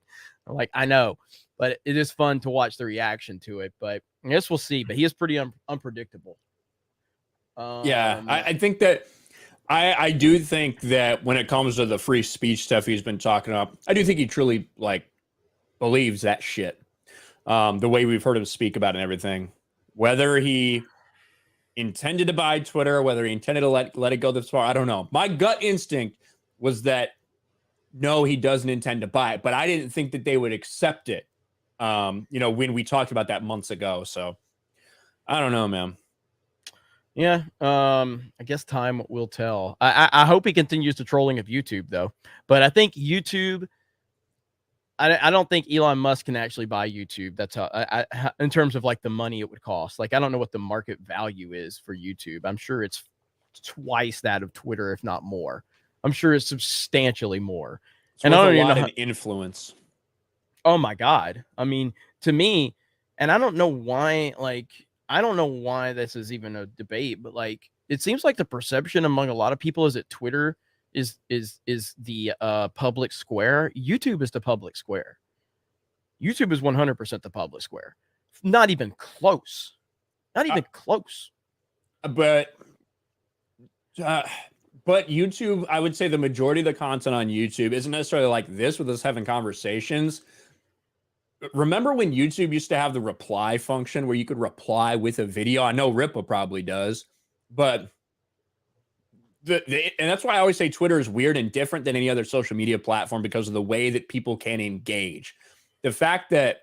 C: I'm like, I know, but it is fun to watch the reaction to it. But I guess we'll see. But he is pretty unpredictable.
B: Yeah, I think that I do think that when it comes to the free speech stuff he's been talking about, I do think he truly believes that shit. The way we've heard him speak about it and everything, whether he intended to buy Twitter, whether he intended to let it go this far, I don't know. My gut instinct was that no, he doesn't intend to buy it, but I didn't think that they would accept it. When we talked about that months ago. So I don't know, man.
C: Yeah. I guess time will tell. I hope he continues the trolling of YouTube though, but I think YouTube, I don't think Elon Musk can actually buy YouTube. That's how in terms of the money it would cost. I don't know what the market value is for YouTube. I'm sure it's twice that of Twitter, if not more. I'm sure it's substantially more.
B: And I don't even know influence.
C: Oh my God. I mean, to me, and I don't know why, I don't know why this is even a debate, but it seems like the perception among a lot of people is that Twitter is the public square. YouTube is the public square. YouTube is 100% the public square. Not even close. Not even close.
B: But YouTube, I would say the majority of the content on YouTube isn't necessarily like this with us having conversations. Remember when YouTube used to have the reply function where you could reply with a video? I know Ripple probably does, but and that's why I always say Twitter is weird and different than any other social media platform because of the way that people can engage. The fact that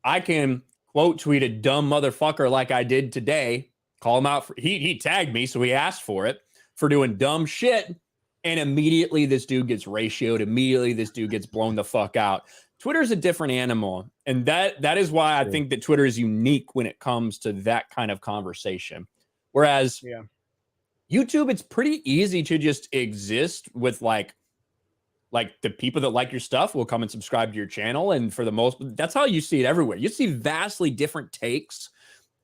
B: I can quote tweet a dumb motherfucker like I did today, call him out for he tagged me, so he asked for it for doing dumb shit, and immediately this dude gets ratioed. Immediately this dude gets blown the fuck out. Twitter is a different animal, and that is why I think that Twitter is unique when it comes to that kind of conversation. Whereas YouTube, it's pretty easy to just exist with like the people that like your stuff will come and subscribe to your channel. And for the most, that's how you see it everywhere. You see vastly different takes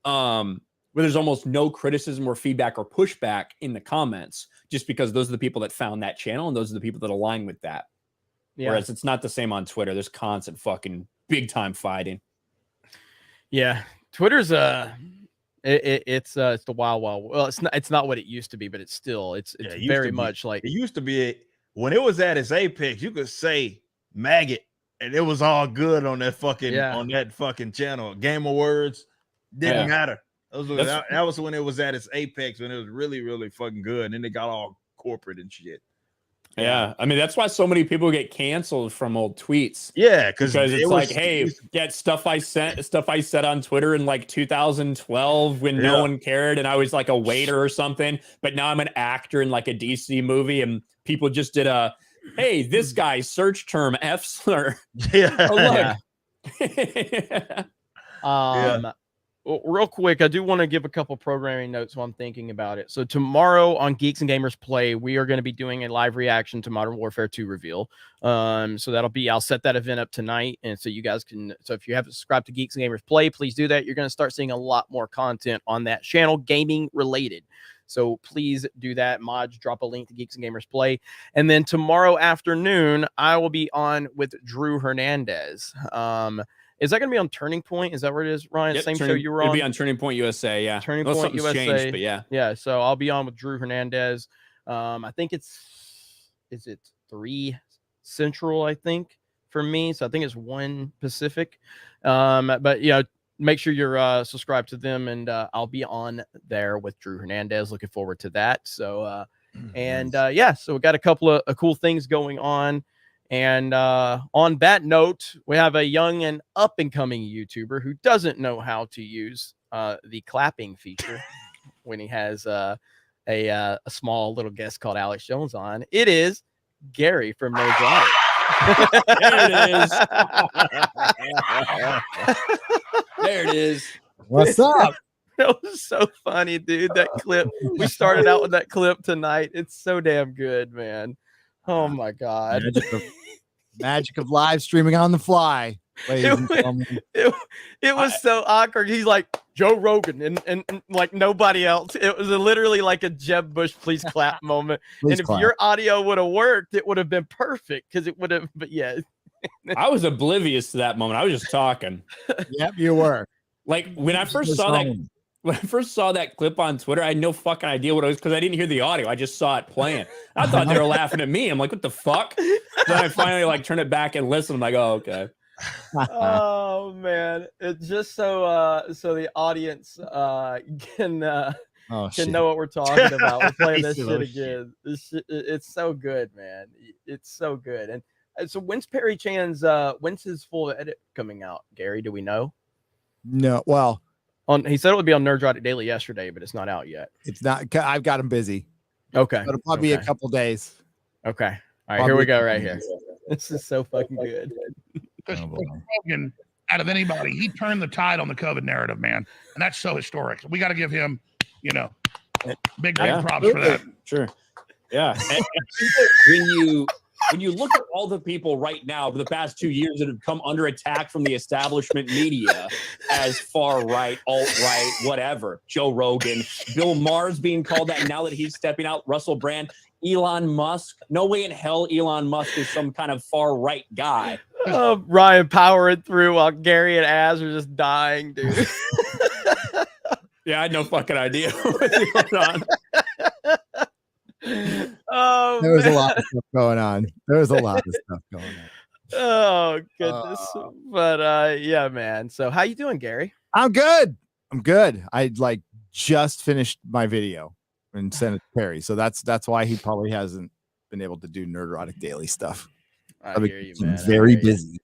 B: where there's almost no criticism or feedback or pushback in the comments, just because those are the people that found that channel and those are the people that align with that. Yeah. Whereas it's not the same on Twitter. There's constant fucking big time fighting.
C: Yeah. Twitter's it's the wild. Well, it's not what it used to be, but it's very much like
D: it used to be. When it was at its apex, you could say maggot and it was all good on that fucking channel. Game of Words didn't matter. That was when it was at its apex, when it was really, really fucking good. And then they got all corporate and shit.
B: Yeah, I mean that's why so many people get canceled from old tweets.
D: Yeah,
B: because it's hey, get stuff I said on Twitter in 2012 when no one cared, and I was like a waiter or something. But now I'm an actor in a DC movie, and people just did hey, this guy search term F slur.
C: Yeah. Real quick, I do want to give a couple programming notes while I'm thinking about it. So tomorrow on Geeks and Gamers Play, we are going to be doing a live reaction to Modern Warfare 2 reveal. So I'll set that event up tonight. And so you guys so if you haven't subscribed to Geeks and Gamers Play, please do that. You're going to start seeing a lot more content on that channel, gaming related. So please do that. Mods, drop a link to Geeks and Gamers Play. And then tomorrow afternoon, I will be on with Drew Hernandez. Is that going to be on Turning Point? Is that where it is, Ryan?
B: Yep,
C: Same show you were on?
B: It'll be on Turning Point USA. Yeah,
C: Turning
B: Unless
C: Point
B: something's
C: USA.
B: changed, but yeah.
C: Yeah. So I'll be on with Drew Hernandez. I think is it 3 Central? I think for me. So I think it's 1 Pacific. But yeah, make sure you're subscribed to them, and I'll be on there with Drew Hernandez. Looking forward to that. So yeah, so we got a couple of cool things going on. And on that note, we have a young and up and coming YouTuber who doesn't know how to use the clapping feature when he has a small little guest called Alex Jones on. It is Gary from No Drive.
B: There it is. There it is.
I: What's up?
C: That was so funny, dude. That clip. We started out with that clip tonight. It's so damn good, man. Oh my god.
I: Magic of live streaming on the fly.
C: It was so awkward. He's like Joe Rogan and like nobody else. It was literally like a Jeb Bush please clap moment.
I: Please
C: and
I: clap.
C: if your audio would have worked, it would have been perfect because it would have. But yeah,
B: I was oblivious to that moment. I was just talking.
I: Yep, you were.
B: Like when I first saw that clip on Twitter, I had no fucking idea what it was because I didn't hear the audio. I just saw it playing. I thought they were laughing at me. I'm like, what the fuck? Then I finally like turn it back and listen. I'm like, oh, okay.
C: Oh man, it's just so the audience can know what we're talking about. We're playing this shit again. It's so good, man. It's so good. And so when's Perry Chan's when's his full edit coming out, Gary? Do we know?
I: No, well,
C: he said it would be on Nerdrotic Daily yesterday, but it's not out yet.
I: it's not. I've got him busy.
C: Okay,
I: It'll probably be a couple days.
C: Okay, all right,
I: Probably
C: here we
I: a
C: go.
I: couple
C: Right
I: days.
C: here. This is so fucking good.
A: Because Rogan, out of anybody, he turned the tide on the COVID narrative, man, and that's so historic. We got to give him, big props for that.
B: Sure. Yeah. And when you look at all the people right now for the past 2 years that have come under attack from the establishment media as far right, alt right, whatever, Joe Rogan, Bill Maher's being called that now that he's stepping out, Russell Brand, Elon Musk. No way in hell Elon Musk is some kind of far right guy.
C: Ryan powering through while Gary and Az are just dying, dude.
B: Yeah, I had no fucking idea what was going on.
C: Oh,
I: There was
C: man.
I: a lot of stuff going on.
C: Oh goodness. But yeah, man. So how you doing, Gary?
I: I'm good. I like just finished my video and sent it to Perry. So that's why he probably hasn't been able to do Nerdrotic Daily stuff.
C: I
I: I've
C: hear you,
I: been
C: man.
I: very busy.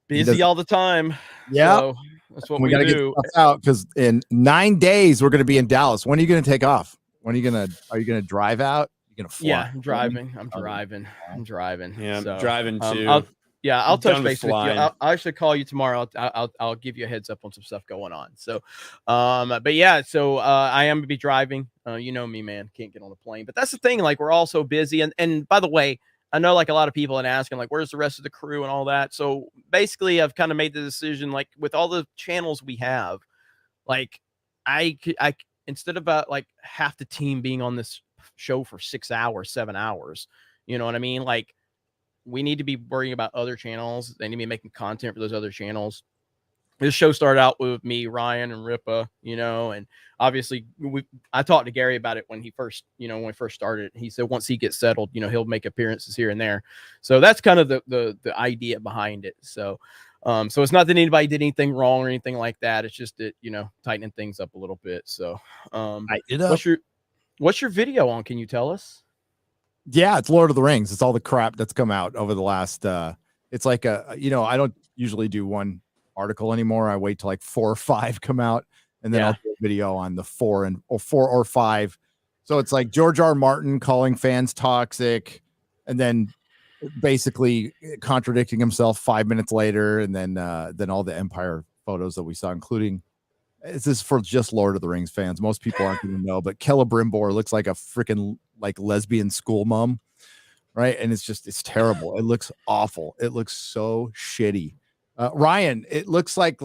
C: Busy all the time.
I: Yeah.
C: So that's what
I: We
C: we
I: got to get
C: do.
I: stuff out because in 9 days we're going to be in Dallas. When are you going to take off? Are you going to drive out? You're going to fly?
C: Yeah, I'm driving. I'm driving.
B: Yeah, I'm
C: So,
B: driving too.
C: I'll
B: I'm done
C: touch
B: with
C: base with you.
B: flying.
C: I'll actually call you tomorrow. I'll give you a heads up on some stuff going on. So, but yeah, so I am gonna be driving. You know me, man. Can't get on a plane. But that's the thing. Like we're all so busy. And by the way, I know like a lot of people are asking like, where's the rest of the crew and all that. So basically, I've kind of made the decision like with all the channels we have, like I instead of like half the team being on this show for 6 hours, 7 hours, you know what I mean? Like we need to be worrying about other channels. They need to be making content for those other channels. This show started out with me, Ryan, and Ripa, and obviously I talked to Gary about it when he first, when we first started. He said once he gets settled, he'll make appearances here and there. So that's kind of the idea behind it. So so it's not that anybody did anything wrong or anything like that. It's just that, tightening things up a little bit. So what's your video on? Can you tell us?
I: Yeah, it's Lord of the Rings. It's all the crap that's come out over the last it's like I don't usually do one article anymore. I wait till like 4 or 5 come out and then I'll do a video on the 4 or 5. So it's like George R. Martin calling fans toxic and then basically contradicting himself 5 minutes later, and then all the Empire photos that we saw, including this is for just Lord of the Rings fans. Most people aren't going to know, but Celebrimbor looks like a freaking like lesbian school mom, right? And it's terrible. It looks awful. It looks so shitty. Ryan, it looks like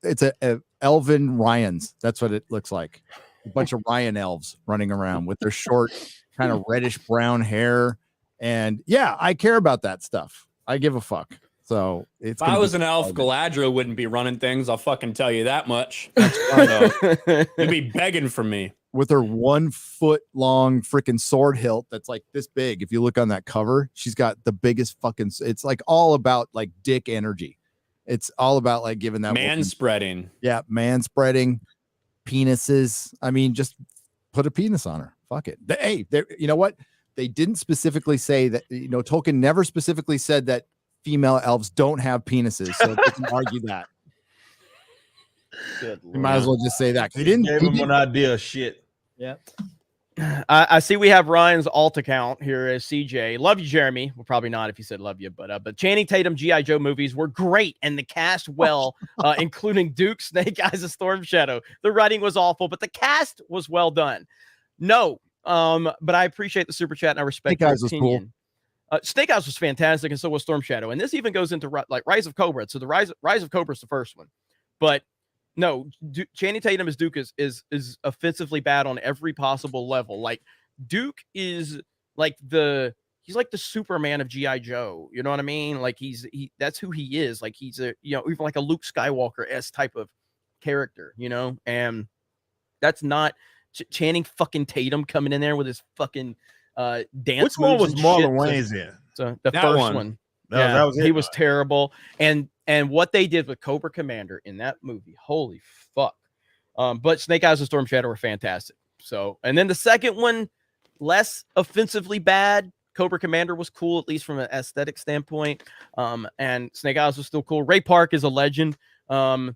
I: it's a elven Ryans. That's what it looks like. A bunch of Ryan elves running around with their short, kind of reddish brown hair. And yeah, I care about that stuff. I give a fuck. So it's.
B: If I was an elf, Galadriel wouldn't be running things. I'll fucking tell you that much. You'd be begging for me.
I: With her 1 foot long freaking sword hilt that's like this big. If you look on that cover, she's got the biggest fucking. It's like all about like dick energy. It's all about like giving that
B: man spreading.
I: Yeah, man spreading, penises. I mean, just put a penis on her. Fuck it. Hey, you know what? They didn't specifically say that. You know, Tolkien never specifically said that female elves don't have penises, so they can argue that.
C: Good
I: You might as well just say that. He didn't
D: give him an idea of shit.
C: Yeah. I see we have Ryan's alt account here as CJ. Love you, Jeremy. Well, probably not if you said love you, but Channing Tatum G.I. Joe movies were great and the cast well, including Duke, Snake Eyes, and Storm Shadow. The writing was awful, but the cast was well done. No, but I appreciate the super chat and I respect your opinion. Cool. Snake Eyes was fantastic, and so was Storm Shadow. And this even goes into like Rise of Cobra. So the Rise of Cobra is the first one, but no, Channing Tatum as Duke is offensively bad on every possible level. Like Duke is like he's like the Superman of G.I. Joe. You know what I mean? Like that's who he is. Like he's a, you know, even like a Luke Skywalker-esque type of character, you know? And that's not Channing fucking Tatum coming in there with his fucking dance.
D: Which one was Marlon Wayans in?
C: So the first one.
D: That was
C: he was terrible. And what they did with Cobra Commander in that movie, holy fuck. But Snake Eyes and Storm Shadow were fantastic. So, and then the second one, less offensively bad. Cobra Commander was cool, at least from an aesthetic standpoint. And Snake Eyes was still cool. Ray Park is a legend. I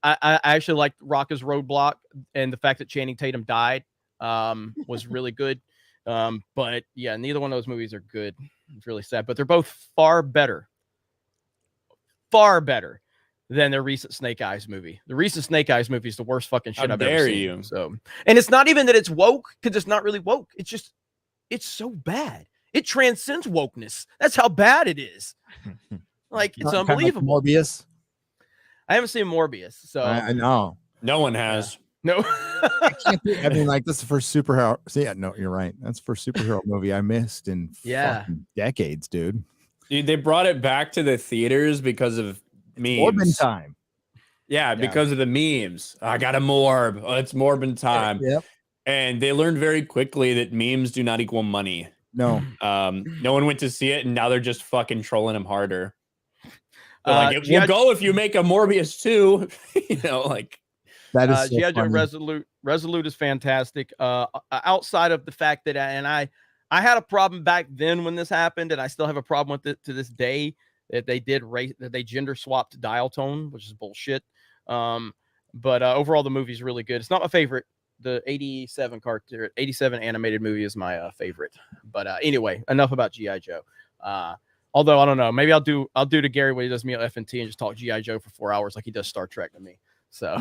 C: actually liked Rocka's Roadblock, and the fact that Channing Tatum died was really good. But yeah, neither one of those movies are good. It's really sad, but they're both far better than the recent Snake Eyes movie. The recent Snake Eyes movie is the worst fucking shit I've ever seen. So, and it's not even that it's woke, because it's not really woke. It's just, it's so bad. It transcends wokeness. That's how bad it is. Like, it's unbelievable.
I: Morbius.
C: I haven't seen Morbius, so
I: I know.
B: No one has.
C: No.
I: I mean, like, this is the first superhero. So yeah, no, you're right. That's the first superhero movie I missed in fucking decades, dude.
B: Dude, they brought it back to the theaters because of memes.
I: Morbin time.
B: Yeah, because of the memes. I got a morb. Oh, it's Morbin time.
I: Yep.
B: And they learned very quickly that memes do not equal money.
I: No.
B: No one went to see it, and now they're just fucking trolling him harder. Like, it will go if you make a Morbius 2. You know, like
I: that is
C: G.I. Joe Resolute is fantastic. Outside of the fact that I had a problem back then when this happened, and I still have a problem with it to this day, that they gender swapped dial tone, which is bullshit. But overall, the movie's really good. It's not my favorite. The 87 animated movie is my favorite. But anyway, enough about G.I. Joe. Although I don't know, maybe I'll do to Gary what he does me at FNT and just talk G.I. Joe for 4 hours like he does Star Trek to me. So,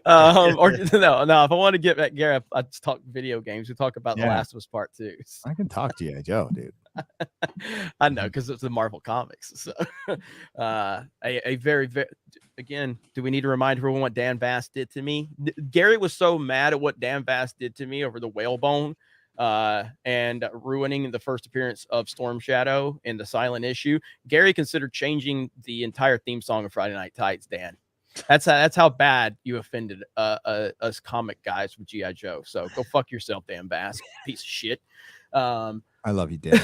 C: or no, if I want to get back Gary, I just talk video games. We talk about The Last of Us Part 2.
I: I can talk to you, Joe, dude.
C: I know, because it's the Marvel comics. So, a very, very, again, do we need to remind everyone what Dan Bass did to me? Gary was so mad at what Dan Bass did to me over the whalebone and ruining the first appearance of Storm Shadow in the silent issue. Gary considered changing the entire theme song of Friday Night Tights, Dan. That's how bad you offended us comic guys with G.I. Joe. So go fuck yourself, Dan Bass, piece of shit.
I: I love you, Dan.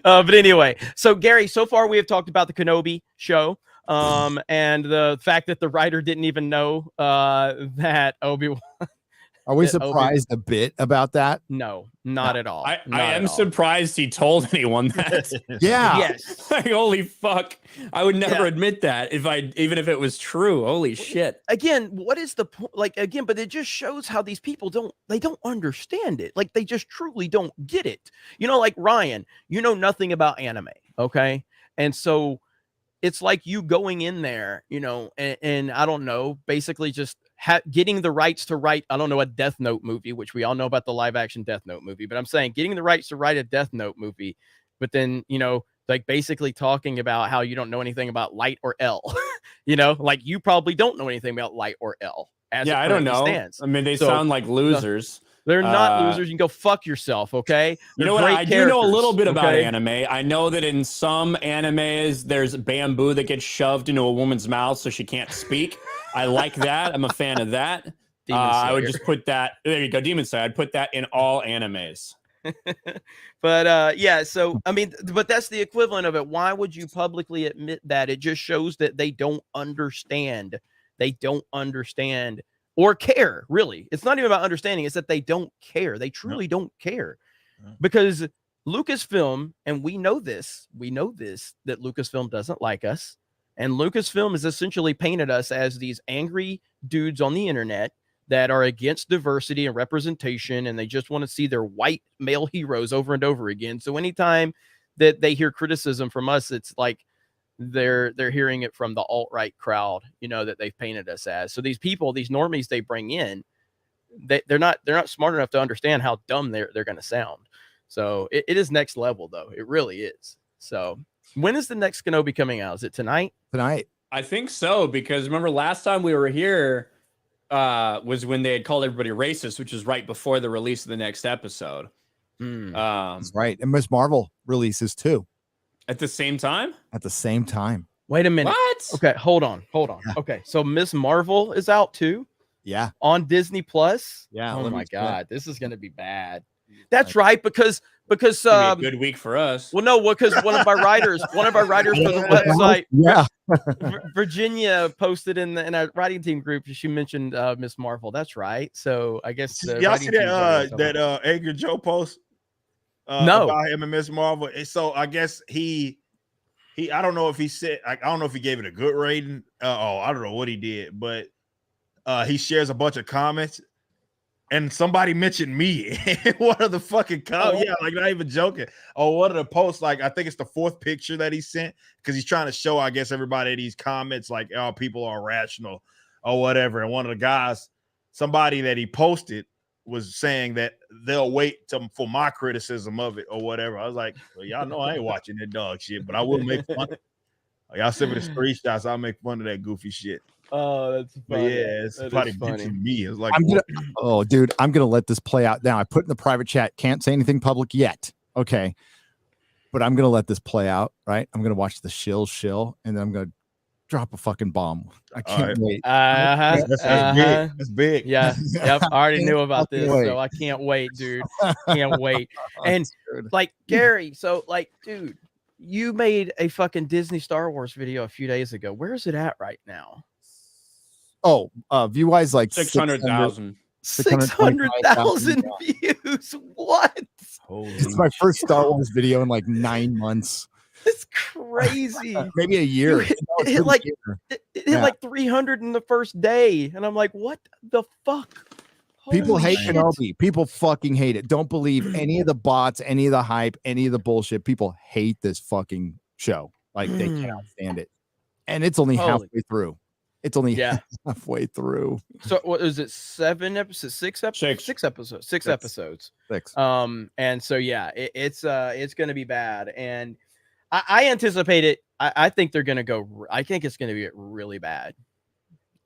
C: But anyway, so Gary, so far we have talked about the Kenobi show, and the fact that the writer didn't even know that Obi-Wan.
I: Are we surprised a bit about that?
C: No, not at all.
B: I am surprised he told anyone that.
I: Yeah.
C: Yes.
B: Like, holy fuck. I would never admit that even if it was true. Holy shit.
C: Again, what is the point? Like, again, but it just shows how these people don't understand it. Like, they just truly don't get it. You know, like Ryan, you know nothing about anime. Okay. And so it's like you going in there, you know, and I don't know, basically just getting the rights to write, I don't know, a Death Note movie, which we all know about the live action Death Note movie, but I'm saying getting the rights to write a Death Note movie, but then, you know, like basically talking about how you don't know anything about light or L, you know, like you probably don't know anything about light or L.
B: I don't know. Stands. I mean, they sound like losers.
C: They're not losers. You can go fuck yourself, okay?
B: You know what? I do know a little bit about anime. I know that in some animes, there's bamboo that gets shoved into a woman's mouth so she can't speak. I like that. I'm a fan of that. I would just put that. There you go, Demon Slayer. I'd put that in all animes.
C: But yeah, so I mean, but that's the equivalent of it. Why would you publicly admit that? It just shows that they don't understand. They don't understand or care, really. It's not even about understanding. It's that they don't care. They truly don't care. Because Lucasfilm, and we know this, that Lucasfilm doesn't like us. And Lucasfilm has essentially painted us as these angry dudes on the internet that are against diversity and representation, and they just want to see their white male heroes over and over again. So anytime that they hear criticism from us, it's like they're hearing it from the alt-right crowd, you know, that they've painted us as. So these people, these normies they bring in, they're not smart enough to understand how dumb they're going to sound. So it is next level, though. It really is. So when is the next Kenobi coming out? Is it tonight?
I: Tonight.
B: I think so, because remember last time we were here was when they had called everybody racist, which was right before the release of the next episode.
I: That's right. And Miss Marvel releases too.
B: At the same time?
I: At the same time.
C: Wait a minute.
B: What?
C: Okay, hold on.
I: Yeah.
C: Okay, so Miss Marvel is out too?
I: Yeah.
C: On Disney Plus?
I: Yeah.
C: Oh my God, this is gonna be bad. That's right, because
B: It's gonna be a good week for us.
C: well, no, because one of our writers for the website,
I: Yeah.
C: Virginia, posted in our writing team group. She mentioned Miss Marvel. That's right. So I guess
D: y'all see that Angry Joe post?
C: No,
D: about him and Miss Marvel. And so I guess he I don't know if he said, I don't know if he gave it a good rating. I don't know what he did, but he shares a bunch of comments. And somebody mentioned me in one of the fucking comments. Yeah, like not even joking. Oh, one of the posts, like I think it's the fourth picture that he sent because he's trying to show, I guess, everybody these comments like, oh, people are rational or whatever. And one of the guys, somebody that he posted, was saying that they'll wait for my criticism of it or whatever. I was like, well, y'all know I ain't watching that dog shit, but I will make fun. Y'all send me the screenshots. I'll make fun of that goofy shit.
C: Oh, that's funny.
D: But yeah, it's probably funny. Me. It's like,
I: dude, I'm gonna let this play out now. I put in the private chat, can't say anything public yet. Okay. But I'm gonna let this play out, right? I'm gonna watch the shill, and then I'm gonna drop a fucking bomb. I can't wait.
D: That's big. That's big.
C: Yeah. Yep. I already knew about this, so I can't wait, dude. Can't wait. And like Gary, so like, dude, you made a fucking Disney Star Wars video a few days ago. Where is it at right now?
I: Oh, view wise, like
B: 600,000.
C: 600,000 views. What?
I: It's my first Star Wars video in like 9 months.
C: It's crazy.
I: Maybe a year.
C: It hit like 300 in the first day, and I'm like, what the fuck?
I: People hate
C: shit.
I: Kenobi. People fucking hate it. Don't believe any of the bots, any of the hype, any of the bullshit. People hate this fucking show. Like they cannot stand it. And it's only halfway through. It's only halfway through.
C: So what is it? 7 episodes? 6 episodes? 6 episodes. 6 episodes.
I: 6.
C: And so yeah, it's gonna be bad. And I anticipate it. I think they're gonna go. I think it's gonna be really bad.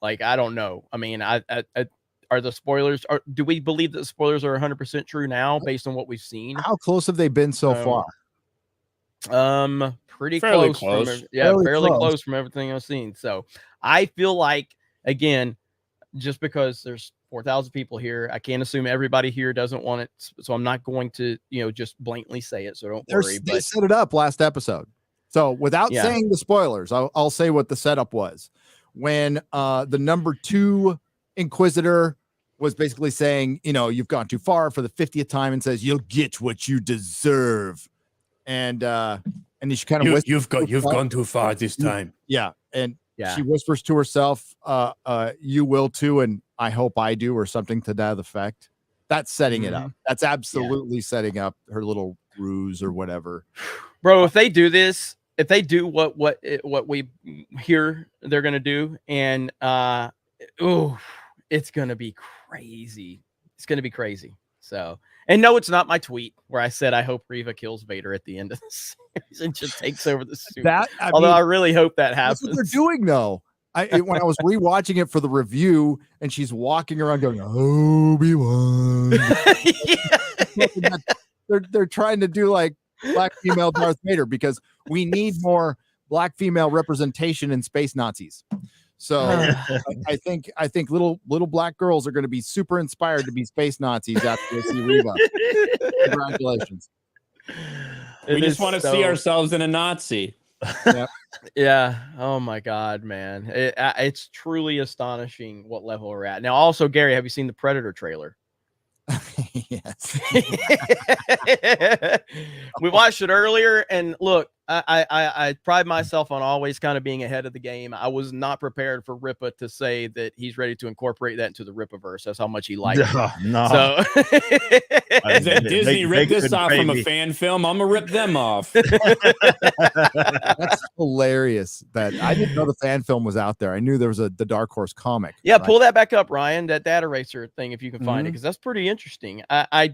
C: Like I don't know. I mean, are the spoilers? Do we believe that the spoilers are 100% true now, based on what we've seen?
I: How close have they been so far?
C: Pretty
B: fairly
C: close.
B: close.
C: Fairly close from everything I've seen. So I feel like, again, just because there's 4,000 people here, I can't assume everybody here doesn't want it. So I'm not going to, just blatantly say it. So don't worry.
I: They set it up last episode. So without saying the spoilers, I'll say what the setup was. When the number 2 Inquisitor was basically saying, you've gone too far for the 50th time, and says, you'll get what you deserve. And she kind of
B: you've gone too far this time.
I: Yeah. And she whispers to herself, you will too, and I hope I do, or something to that effect. That's setting it up. That's absolutely setting up her little ruse or whatever.
C: Bro, if they do this, if they do what we hear they're gonna do, and it's gonna be crazy. It's gonna be crazy. So, and no, it's not my tweet where I said I hope Reva kills Vader at the end of the series and just takes over the suit. Although I really hope that happens.
I: That's what they're doing, though. When I was rewatching it for the review, and she's walking around going, Obi-Wan. They're trying to do like black female Darth Vader because we need more black female representation in space Nazis. So I think little black girls are going to be super inspired to be space Nazis after they see Reva. Congratulations.
B: We just want to see ourselves in a Nazi.
I: Yep.
C: Yeah. Oh my God, man. It's truly astonishing what level we're at. Now, also, Gary, have you seen the Predator trailer?
I: Yes.
C: We watched it earlier, and look, I pride myself on always kind of being ahead of the game. I was not prepared for Ripa to say that he's ready to incorporate that into the Ripaverse. That's how much he liked it.
D: No.
C: So
B: Disney ripped this off from a fan film. I'm gonna rip them off.
I: That's hilarious. That I didn't know the fan film was out there. I knew there was the Dark Horse comic.
C: Yeah, right? Pull that back up, Ryan. That data racer thing, if you can find it, because that's pretty interesting. I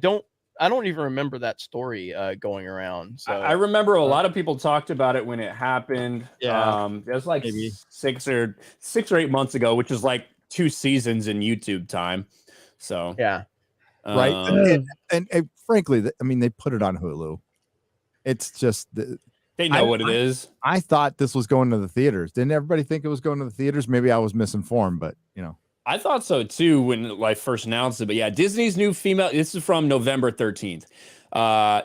C: don't even remember that story going around. So
B: I remember a lot of people talked about it when it happened.
C: Yeah,
B: it was like maybe 6 or 8 months ago, which is like 2 seasons in YouTube time. So
C: yeah,
I: right. And frankly, I mean, they put it on Hulu. It's just
B: they know what it is.
I: I thought this was going to the theaters. Didn't everybody think it was going to the theaters? Maybe I was misinformed, but you know.
B: I thought so too when I first announced it, but yeah, Disney's new female. This is from November 13th.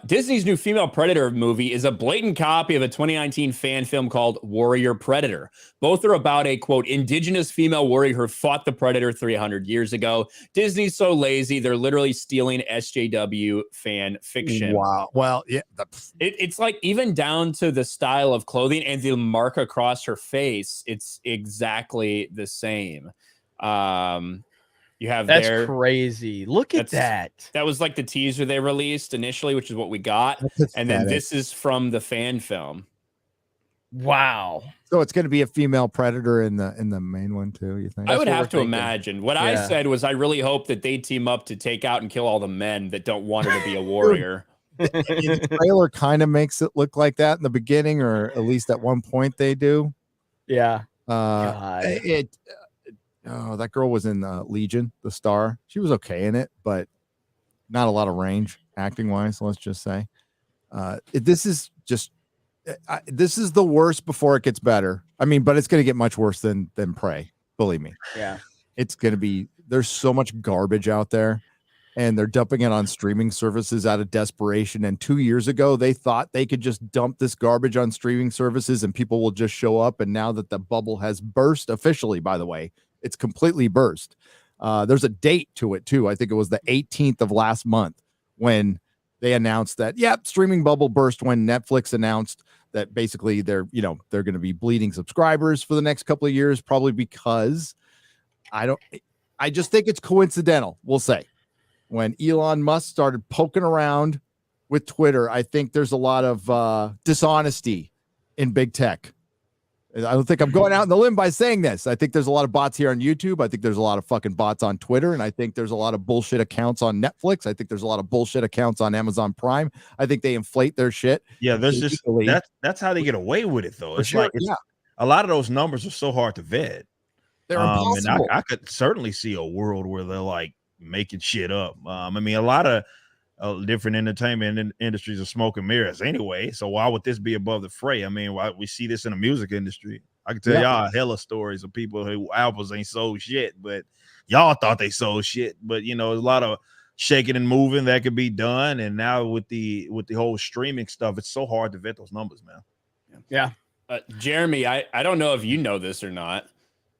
B: Disney's new female Predator movie is a blatant copy of a 2019 fan film called Warrior Predator. Both are about a quote indigenous female warrior who fought the Predator 300 years ago. Disney's so lazy they're literally stealing SJW fan fiction.
I: Wow. Well, yeah,
B: it's like even down to the style of clothing and the mark across her face. It's exactly the same. You have
C: that's crazy. Look at that.
B: That was like the teaser they released initially, which is what we got, and then this is from the fan film.
C: Wow.
I: So it's going to be a female Predator in the main one too. You think?
B: I would have to imagine. What I said was, I really hope that they team up to take out and kill all the men that don't want her to be a warrior.
I: The trailer kind of makes it look like that in the beginning, or at least at one point they do.
C: Yeah.
I: Oh, that girl was in Legion, the Star. She was okay in it, but not a lot of range acting wise. Let's just say this is the worst before it gets better. I mean, but it's going to get much worse than Prey. Believe me.
C: Yeah,
I: it's going to be. There's so much garbage out there, and they're dumping it on streaming services out of desperation. And 2 years ago, they thought they could just dump this garbage on streaming services and people will just show up. And now that the bubble has burst officially, by the way. It's completely burst. There's a date to it too. I think it was the 18th of last month when they announced that, streaming bubble burst when Netflix announced that basically they're going to be bleeding subscribers for the next couple of years, probably because I just think it's coincidental. We'll say when Elon Musk started poking around with Twitter, I think there's a lot of dishonesty in big tech. I don't think I'm going out on the limb by saying this. I think there's a lot of bots here on YouTube. I think there's a lot of fucking bots on Twitter. And I think there's a lot of bullshit accounts on Netflix. I think there's a lot of bullshit accounts on Amazon Prime. I think they inflate their shit.
D: Yeah, there's just that's how they get away with it, though. It's like a lot of those numbers are so hard to vet.
I: They're impossible.
D: And I could certainly see a world where they're like making shit up. I mean, a lot of different entertainment industries are smoke and mirrors anyway. So why would this be above the fray? I mean, why we see this in the music industry? I can tell y'all hella stories of people who albums ain't sold shit, but y'all thought they sold shit. But you know, there's a lot of shaking and moving that could be done. And now with the whole streaming stuff, it's so hard to vet those numbers, man.
C: Yeah.
B: Jeremy, I don't know if you know this or not.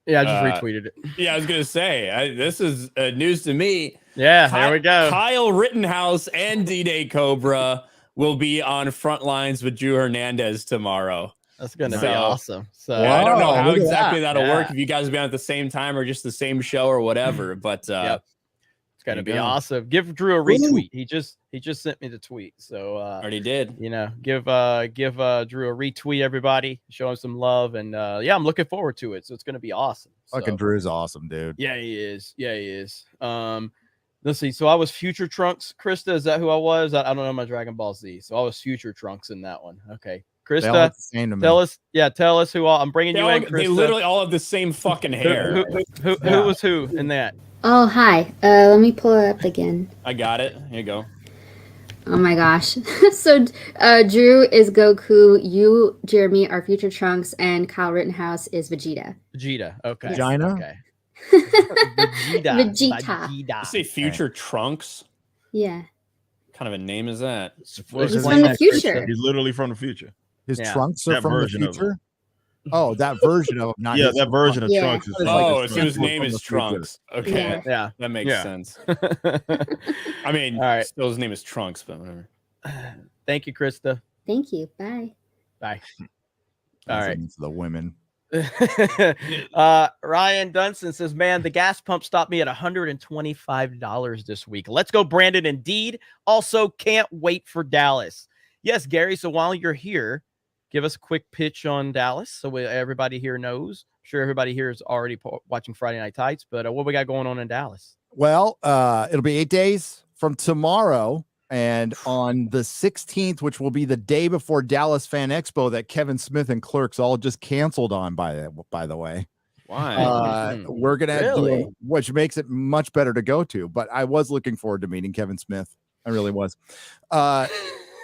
C: Yeah, I just retweeted it.
B: Yeah, I was gonna say this is news to me.
C: Yeah, there we go.
B: Kyle Rittenhouse and D-Day Cobra will be on front lines with Drew Hernandez tomorrow.
C: That's gonna be awesome. So
B: I don't know how exactly that'll work, if you guys will be on at the same time or just the same show or whatever. But
C: it's gonna be awesome. Give Drew a retweet. He just sent me the tweet. So
B: already did.
C: You know, give Drew a retweet, everybody. Show him some love, and I'm looking forward to it. So it's gonna be awesome.
I: Fucking Drew's awesome, dude.
C: Yeah, he is. Yeah, he is. Let's see. So I was Future Trunks. Krista, is that who I was? I don't know my Dragon Ball Z. So I was Future Trunks in that one. Okay,
I: They all
C: Krista,
I: look the same to me.
C: tell us who all I'm bringing you in. Krista.
B: They literally all have the same fucking hair.
C: Who was who in that?
J: Oh, hi. Let me pull it up again.
B: I got it. Here you go.
J: Oh my gosh. So, Drew is Goku, you, Jeremy, are Future Trunks, and Kyle Rittenhouse is Vegeta.
C: Vegeta. Okay.
I: Vagina?
C: Okay. Vegeta.
B: You say Future Trunks?
J: Yeah.
B: What kind of a name is that?
J: He's from the future.
D: He's literally from the future.
I: His
C: Yeah.
I: trunks are
D: That
I: from the
D: version of
I: future. Oh, that version of him, not
D: Yeah,
I: his
D: that version of
J: Yeah.
D: Trunks is
B: Oh,
D: like
B: so his
I: Trunks
B: name
I: from
B: is
I: the future.
B: Trunks. Okay.
C: Yeah.
B: That makes
C: Yeah.
B: sense. I mean,
C: All right.
B: still his name is Trunks, but whatever.
C: Thank you, Krista.
J: Thank you. Bye.
C: Bye.
I: All
C: All right.
I: the women.
C: Ryan Dunson says, man, the gas pump stopped me at $125 this week. Let's go, Brandon. Indeed. Also, can't wait for Dallas. Yes, Gary. So while you're here, give us a quick pitch on Dallas so everybody here knows. I'm sure everybody here is already watching Friday Night Tights, but what we got going on in Dallas?
I: Well, it'll be 8 days from tomorrow. And on the 16th, which will be the day before Dallas Fan Expo that Kevin Smith and Clerks all just canceled on, by the way.
B: Why?
I: We're going to
C: Really?
I: do, which makes it much better to go to. But I was looking forward to meeting Kevin Smith. I really was. We're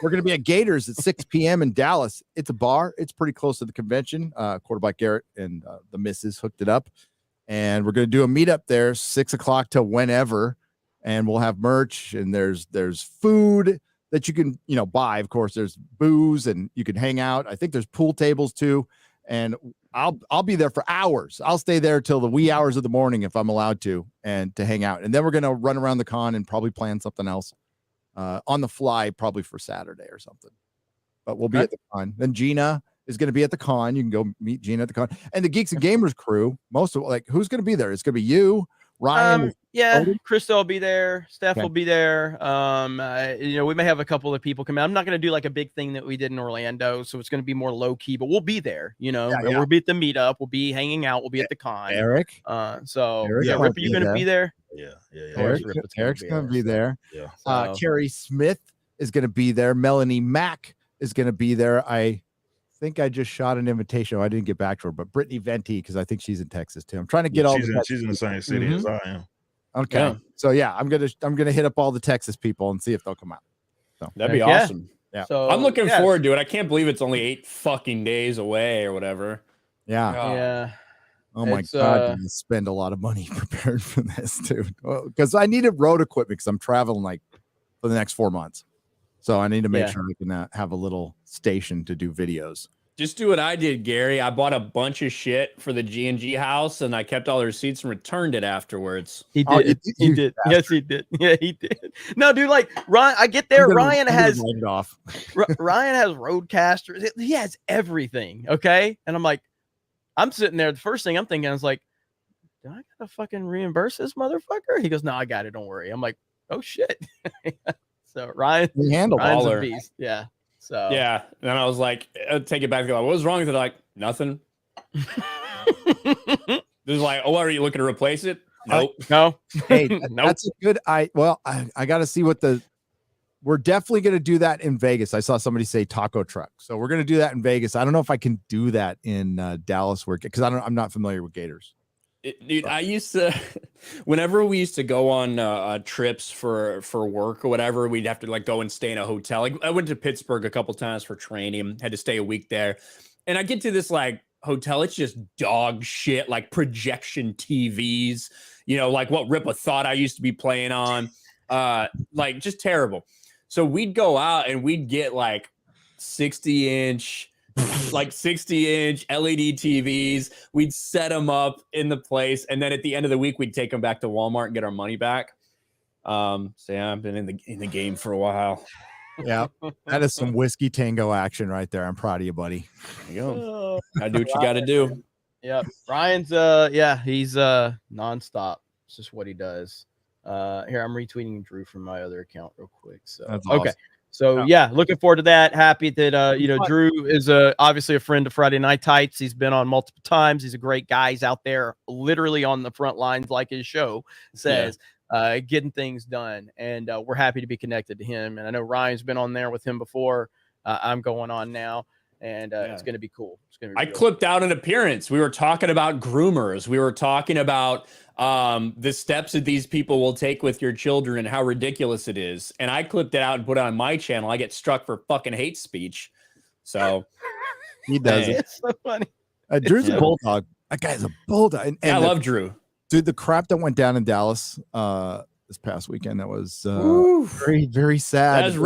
I: going to be at Gators at 6 p.m. in Dallas. It's a bar. It's pretty close to the convention. Quarterback Garrett and the missus hooked it up. And we're going to do a meetup there, 6 o'clock to whenever. And we'll have merch, and there's food that you can, buy. Of course, there's booze, and you can hang out. I think there's pool tables too. And I'll be there for hours. I'll stay there till the wee hours of the morning if I'm allowed to, and to hang out. And then we're going to run around the con and probably plan something else on the fly, probably for Saturday or something. But we'll be at the con. Then Gina is going to be at the con. You can go meet Gina at the con. And the Geeks and Gamers crew, most of who's going to be there? It's going to be you, Ryan.
C: Krista will be there. Steph will be there. We may have a couple of people come in. I'm not going to do like a big thing that we did in Orlando, so it's going to be more low key. But we'll be there. We'll be at the meetup. We'll be hanging out. We'll be at the con.
I: Eric.
C: Rip,
I: might
C: are you going to be there?
D: Yeah.
I: Eric's going to be there.
D: Yeah.
I: Carrie Smith is going to be there. Melanie Mack is going to be there. I think I just shot an invitation. I didn't get back to her, but Brittany Venti, because I think she's in Texas too. I'm trying to get
D: She's in the same city as I am.
I: Okay.
B: Yeah.
I: So I'm gonna hit up all the Texas people and see if they'll come out. So
B: That'd be awesome.
I: Yeah.
C: So
B: I'm looking forward to it. I can't believe it's only 8 fucking days away or whatever.
I: Yeah.
C: Yeah.
I: Oh my
C: It's,
I: God. You spend a lot of money prepared for this too. Because I needed road equipment because I'm traveling for the next 4 months. So I need to make sure I can have a little station to do videos.
B: Just do what I did, Gary. I bought a bunch of shit for the G&G house, and I kept all the receipts and returned it afterwards.
C: He did. He did. Yes, he did. Yeah, he did. No, dude, like Ryan, I get there. Ryan has Ryan has roadcasters. He has everything. Okay. And I'm sitting there. The first thing I'm thinking is like, do I gotta fucking reimburse this motherfucker? He goes, no, I got it. Don't worry. I'm like, oh shit. So Ryan's a beast. Yeah. So
B: yeah, and I was like, I'll take it back. What was wrong with it? Like, nothing. There's like, oh, are you looking to replace it? Nope.
C: No.
I: Hey, that's a good. I got to see what we're definitely going to do that in Vegas. I saw somebody say taco truck, so we're going to do that in Vegas. I don't know if I can do that in Dallas, because I'm not familiar with Gators.
B: Dude, I used to, whenever we used to go on trips for work or whatever, we'd have to go and stay in a hotel. Like I went to Pittsburgh a couple times for training, had to stay a week there. And I get to this hotel, it's just dog shit, like projection TVs, like what Ripa thought I used to be playing on, just terrible. So we'd go out and we'd get 60-inch LED TVs. We'd set them up in the place, and then at the end of the week, we'd take them back to Walmart and get our money back. So yeah, I've been in the game for a while.
I: Yeah, that is some whiskey tango action right there. I'm proud of you, buddy.
B: There you go. I do what you got to do.
C: Yeah, Ryan's he's nonstop. It's just what he does. Here, I'm retweeting Drew from my other account real quick. So
I: that's
C: okay.
I: Awesome.
C: So yeah, looking forward to that. Happy that Drew is obviously a friend of Friday Night Tights. He's been on multiple times. He's a great guy. He's out there literally on the front lines, like his show says, getting things done. And we're happy to be connected to him. And I know Ryan's been on there with him before. I'm going on now. and it's going to be cool. It's going to be.
B: I clipped out an appearance. We were talking about groomers. We were talking about the steps that these people will take with your children and how ridiculous it is. And I clipped it out and put it on my channel. I get struck for fucking hate speech. So
I: he does it.
C: It's so funny.
I: Drew's a bulldog. That guy's a bulldog. And
B: I love Drew.
I: Dude, the crap that went down in Dallas this past weekend, that was very, very sad.
B: That's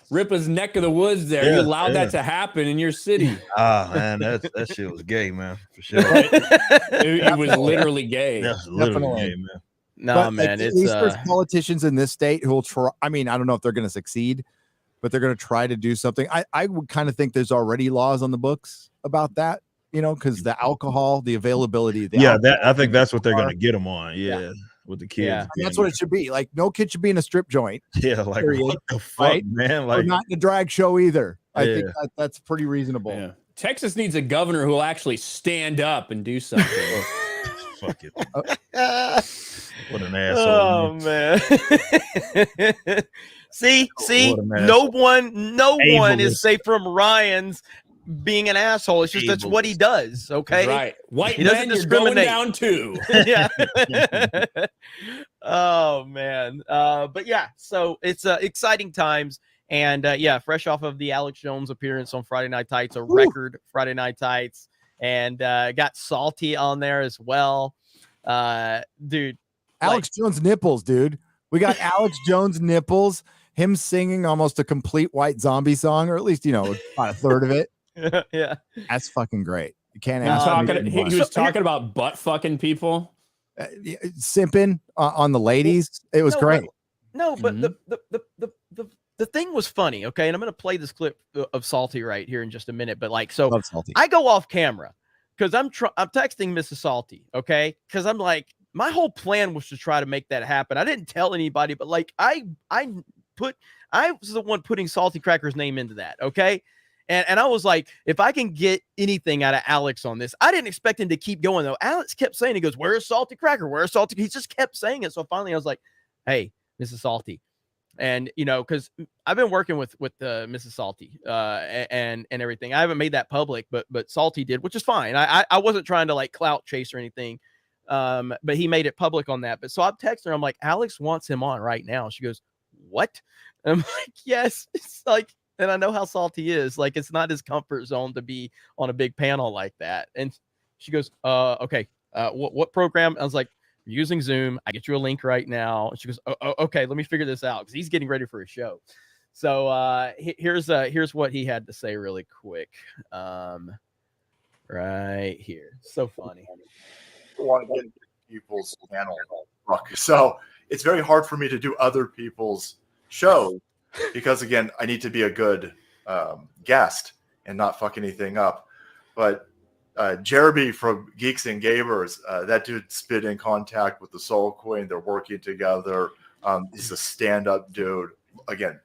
B: Ripa's neck of the woods there. You allowed that to happen in your city.
D: Ah, man, that shit was gay, man, for sure.
B: It was literally gay.
D: That's literally gay, man.
C: No,
I: but,
C: man,
I: at
C: it's
I: least there's politicians in this state who will try. I mean, I don't know if they're going to succeed, but they're going to try to do something. I would kind of think there's already laws on the books about that, you know, because the alcohol, the availability.
D: I think that's what they're going to get them on. Yeah. With the kids.
I: Yeah. That's what it should be. Like, no kid should be in a strip joint.
D: Yeah, like what the fuck, man? Like,
I: or not in a drag show either. I think that's pretty reasonable.
B: Yeah. Texas needs a governor who will actually stand up and do something.
D: Fuck it. What an asshole.
C: Oh man. see, no one is safe from Ryan's being an asshole. It's just that's what he does. Okay,
B: right? White
C: he
B: men, you're going down too.
C: Yeah. Oh man. But yeah, so it's exciting times, and fresh off of the Alex Jones appearance on Friday Night Tights, a record Friday Night Tights, and got Salty on there as well. Dude,
I: Alex Jones nipples, dude. We got Alex Jones nipples. Him singing almost a complete White Zombie song, or at least about a third of it.
C: Yeah,
I: that's fucking great. You can't ask.
B: He was talking about butt fucking people,
I: simping on the ladies. It was great.
C: But the thing was funny. Okay, and I'm gonna play this clip of Salty right here in just a minute. But like, so I go off camera because I'm texting Mrs. Salty. Okay, because I'm like, my whole plan was to try to make that happen. I didn't tell anybody, but like I was the one putting Salty Cracker's name into that. Okay. And I was like, if I can get anything out of Alex on this, I didn't expect him to keep going though. Alex kept saying, he goes, "Where's Salty Cracker? Where's Salty?" He just kept saying it. So finally I was like, "Hey, Mrs. Salty." And, you know, because I've been working with Mrs. Salty and everything. I haven't made that public, but Salty did, which is fine. I wasn't trying to like clout chase or anything. But he made it public on that. But so I'm texting her. I'm like, "Alex wants him on right now." She goes, "What?" And I'm like, "Yes." It's like, and I know how Salty is. Like, it's not his comfort zone to be on a big panel like that. And she goes, "Okay, what program?" I was like, "We're using Zoom. I get you a link right now." And she goes, "Okay, let me figure this out," because he's getting ready for a show. So here's what he had to say really quick. Right here. So funny.
K: I want to get into people's channel. So it's very hard for me to do other people's shows because, again, I need to be a good guest and not fuck anything up. But Jeremy from Geeks and Gamers, that dude's been in contact with the Soul Queen. They're working together. He's a stand-up dude. Again,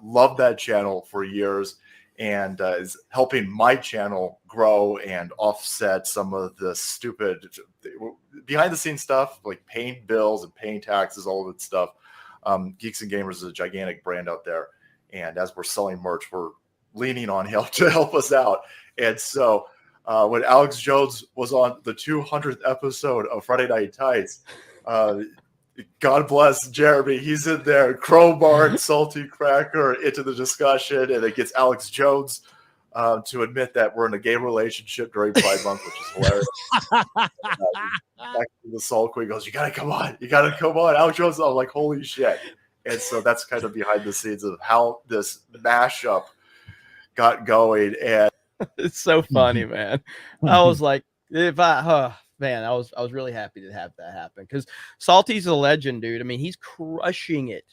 K: loved that channel for years, and is helping my channel grow and offset some of the stupid behind-the-scenes stuff, like paying bills and paying taxes, all of that stuff. Geeks and Gamers is a gigantic brand out there, and as we're selling merch, we're leaning on him to help us out. And so when Alex Jones was on the 200th episode of Friday Night Tights, God bless Jeremy. He's in there, crowbar Salty Cracker into the discussion, and it gets Alex Jones to admit that we're in a gay relationship during Pride Month, which is hilarious. The Soul Queen goes, "You gotta come on, Alex Jones." I'm like, holy shit. And so that's kind of behind the scenes of how this mashup got going. And
C: it's so funny, man. I was like, man, I was really happy to have that happen because Salty's a legend, dude. I mean, he's crushing it.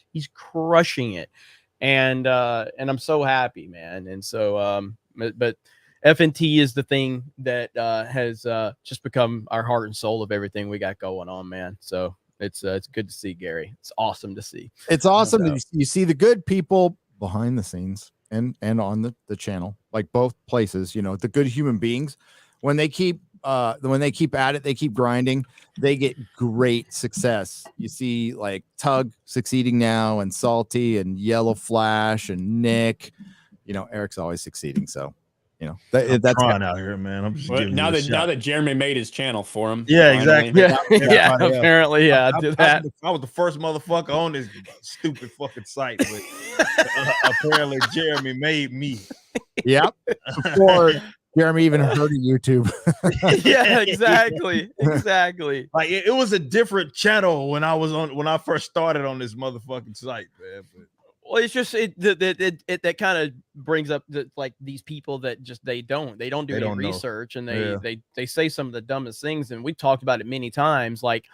C: And I'm so happy, man. And so but FNT is the thing that has just become our heart and soul of everything we got going on, man. So it's good to see, Gary. It's awesome to see.
I: It's awesome that you see the good people behind the scenes and on the channel, like both places, you know, the good human beings. When they keep at it, they keep grinding, they get great success. You see like Tug succeeding now, and Salty and Yellow Flash and Nick, you know, Eric's always succeeding. So You know,
D: I'm
I: that's
D: trying out here, man. I'm just giving
B: now
D: you a
B: that now
D: shot.
B: that Jeremy made his channel for him.
D: Yeah,
B: finally.
D: exactly.
C: Yeah, apparently, yeah,
D: I
C: do that.
D: I was the first motherfucker on this stupid fucking site, but apparently Jeremy made me.
I: Yep. Before Jeremy even heard of YouTube.
C: Yeah, exactly. Exactly.
D: Like it was a different channel when I first started on this motherfucking site, man. But
C: Well, it's just that kind of brings up like these people that just they don't do any
D: don't know.
C: research, and
D: Yeah.
C: they say some of the dumbest things, and we've talked about it many times. Like,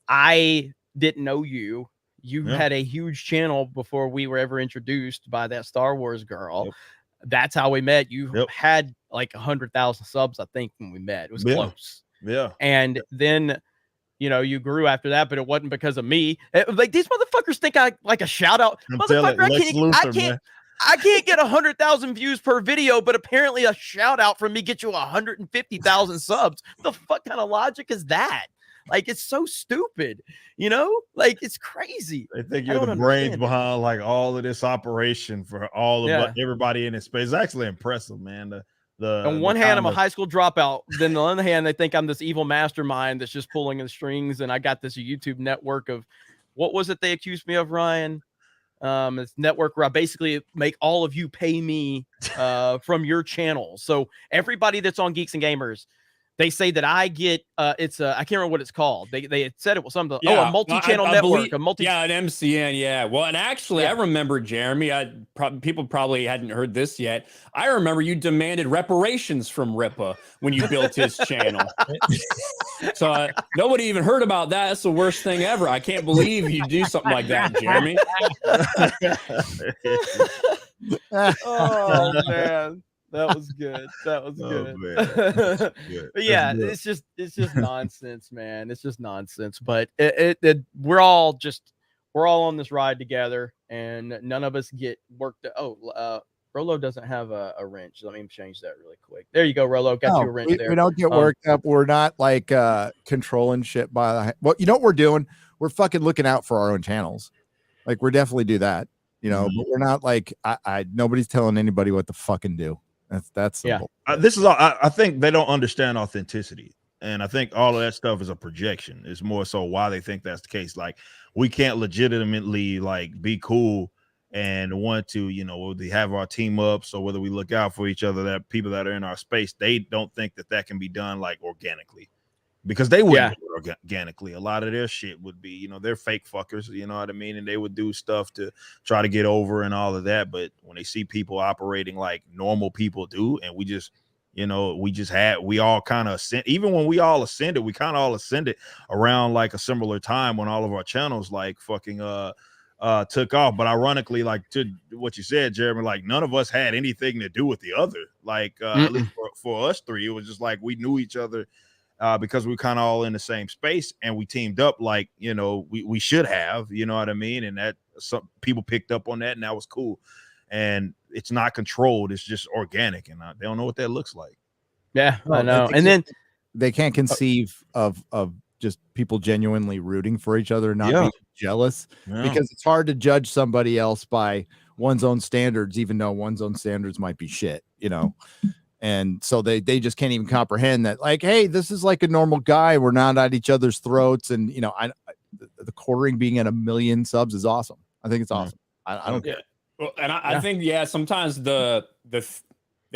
C: I didn't know you. You
D: Yeah.
C: had a huge channel before we were ever introduced by that Star Wars girl.
D: Yep.
C: That's how we met. You
D: Yep.
C: had like 100,000 subs, I think, when we met. It was
D: Yeah.
C: close.
D: yeah.
C: And then, you know, you grew after that, but it wasn't because of me. Like, these motherfuckers think I like a shout out.
D: I'm telling
C: Motherfucker,
D: Lex Luthor, man.
C: I can't get 100,000 views per video, but apparently a shout out from me gets you 150,000 subs. The fuck kind of logic is that? Like, it's so stupid, you know? Like, it's crazy.
D: They think
C: I
D: you're the
C: don't
D: brains
C: understand it.
D: behind like all of this operation for all of
C: Yeah.
D: everybody in this space. It's actually impressive, man.
C: On one hand, I'm a high school dropout. Then on the other hand, they think I'm this evil mastermind that's just pulling the strings, and I got this YouTube network of, what was it they accused me of, Ryan? This network where I basically make all of you pay me from your channel. So everybody that's on Geeks and Gamers, they say that I get it's I can't remember what it's called. They had said it was something. A multi-channel network,
B: an MCN. Yeah. Well, and actually, I remember, Jeremy. People probably hadn't heard this yet. I remember you demanded reparations from Ripa when you built his channel. So nobody even heard about that. That's the worst thing ever. I can't believe you do something like that, Jeremy.
C: Oh man. That was good. That was good.
D: Good.
C: But yeah, it's just nonsense, man. It's just nonsense. But we're all on this ride together, and none of us get worked. Rolo doesn't have a wrench. Let me change that really quick. There you go, Rolo. Got you a wrench there.
I: We don't get worked up. We're not like controlling shit by well, you know what we're doing? We're fucking looking out for our own channels. Like, we're definitely do that, you know, but we're not like nobody's telling anybody what to fucking do. That's simple.
D: This is all. I think they don't understand authenticity, and I think all of that stuff is a projection. It's more so why they think that's the case. Like, we can't legitimately like be cool and want to, you know, whether we have our team ups or whether we look out for each other, that people that are in our space, they don't think that can be done like organically, because they wouldn't do it organically. A lot of their shit would be, you know, they're fake fuckers, you know what I mean? And they would do stuff to try to get over and all of that. But when they see people operating like normal people do, and we just, you know, we all kind of ascend, even when we all ascended, we kind of all ascended around like a similar time when all of our channels like fucking took off. But ironically, like to what you said, Jeremy, like none of us had anything to do with the other. Like at least for us three, it was just like we knew each other because we kind of all in the same space, and we teamed up like, you know, we should have, you know what I mean? And that some people picked up on that, and that was cool. And it's not controlled, it's just organic, and they don't know what that looks like.
C: Yeah, I know. And then
I: they can't conceive of just people genuinely rooting for each other, not being jealous, because it's hard to judge somebody else by one's own standards, even though one's own standards might be shit, you know. And so they just can't even comprehend that, like, hey, this is like a normal guy. We're not at each other's throats. And, you know, the quartering being at 1 million subs is awesome. I think it's awesome. I don't care.
B: Well, and I think, sometimes the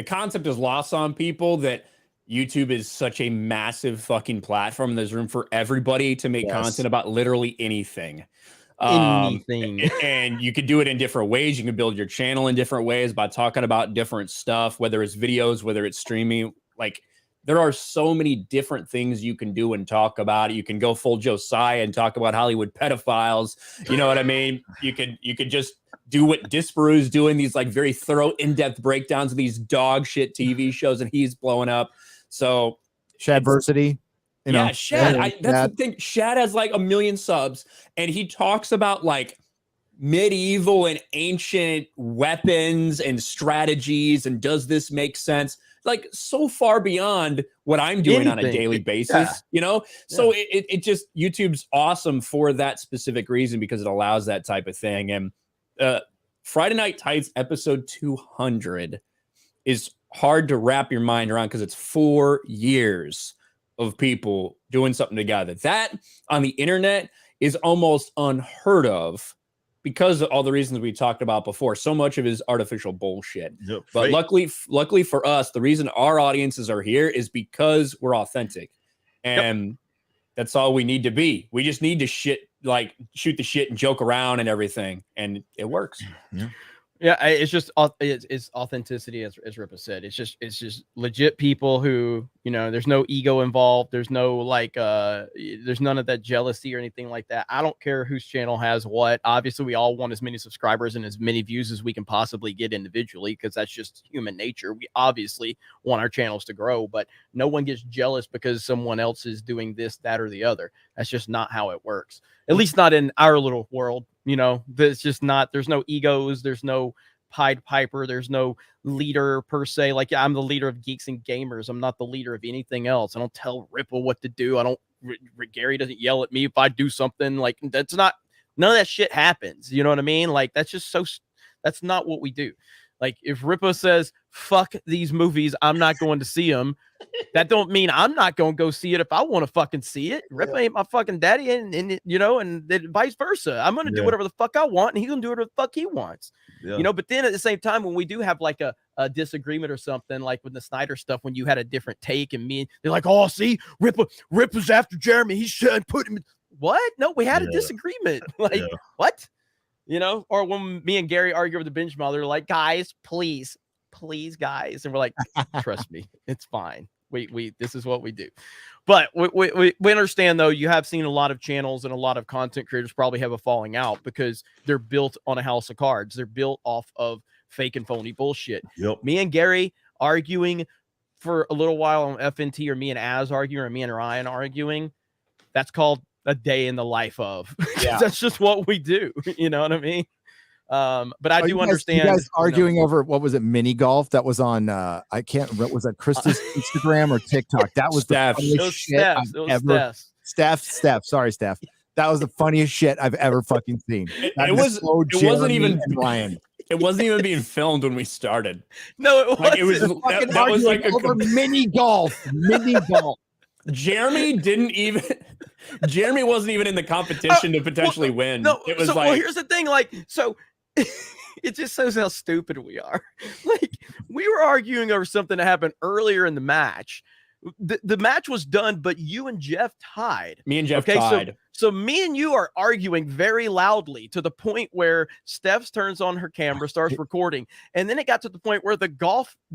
B: concept is lost on people that YouTube is such a massive fucking platform. There's room for everybody to make content about literally anything. And you could do it in different ways. You can build your channel in different ways by talking about different stuff, whether it's videos, whether it's streaming. Like, there are so many different things you can do and talk about. You can go full Josiah and talk about Hollywood pedophiles. You know what I mean? You could just do what Disparu's doing, these like very thorough, in-depth breakdowns of these dog shit TV shows, and he's blowing up. So
I: Shadversity. You know,
B: Shad. That's the thing. Shad has like 1 million subs, and he talks about like medieval and ancient weapons and strategies, and does this make sense? Like, so far beyond what I'm doing on a daily basis, you know? So it just, YouTube's awesome for that specific reason, because it allows that type of thing. And Friday Night Tights episode 200 is hard to wrap your mind around because it's 4 years of people doing something together. That on the internet is almost unheard of because of all the reasons we talked about before. So much of it is artificial bullshit.
D: Yep,
B: but
D: fake.
B: luckily for us, the reason our audiences are here is because we're authentic. And that's all we need to be. We just need to shoot the shit and joke around and everything. And it works.
C: Yeah, it's just it's authenticity, as Ripa said. It's just legit people who, you know, there's no ego involved. There's no there's none of that jealousy or anything like that. I don't care whose channel has what. Obviously, we all want as many subscribers and as many views as we can possibly get individually, because that's just human nature. We obviously want our channels to grow, but no one gets jealous because someone else is doing this, that, or the other. That's just not how it works. At least not in our little world. You know, there's just not, there's no egos, there's no Pied Piper, there's no leader per se. Like, yeah, I'm the leader of Geeks and Gamers. I'm not the leader of anything else. I don't tell Ripple what to do. Gary doesn't yell at me if I do something. Like, that's not, none of that shit happens. You know what I mean? Like, that's just that's not what we do. Like, if Rippo says, fuck these movies, I'm not going to see them, that don't mean I'm not going to go see it if I want to fucking see it. Rippo ain't my fucking daddy, and you know, and then vice versa. I'm going to do whatever the fuck I want, and he's going to do whatever the fuck he wants. You know, but then at the same time, when we do have like a disagreement or something, like with the Snyder stuff, when you had a different take, and they're like, oh, see, Rippo's after Jeremy. He should put him. What? No, we had a disagreement. Like, what? You know, or when me and Gary argue with the binge mother, like, guys, please, guys. And we're like, trust me, it's fine. We this is what we do. But we understand, though, you have seen a lot of channels and a lot of content creators probably have a falling out because they're built on a house of cards. They're built off of fake and phony bullshit.
D: Yep.
C: Me and Gary arguing for a little while on FNT, or me and Az arguing, or me and Ryan arguing, that's called a day in the life of. That's just what we do. You know what I mean? But I do understand.
I: You guys arguing over, what was it, mini golf? That was on I can't remember, was that Krista's Instagram or TikTok? That was the funniest shit I've ever. Steph, sorry, Steph. That was the funniest shit I've ever fucking seen. It wasn't even Ryan.
B: It wasn't even being filmed when we started.
C: No, it wasn't.
B: Like, it was that was like
I: over mini golf.
B: Jeremy wasn't even in the competition to potentially win.
C: No,
B: it was
C: well, here's the thing. Like, so it just shows how stupid we are. Like, we were arguing over something that happened earlier in the match. The match was done, but you and Jeff tied.
B: Me and Jeff tied.
C: So me and you are arguing very loudly to the point where Steph turns on her camera, starts recording. And then it got to the point where the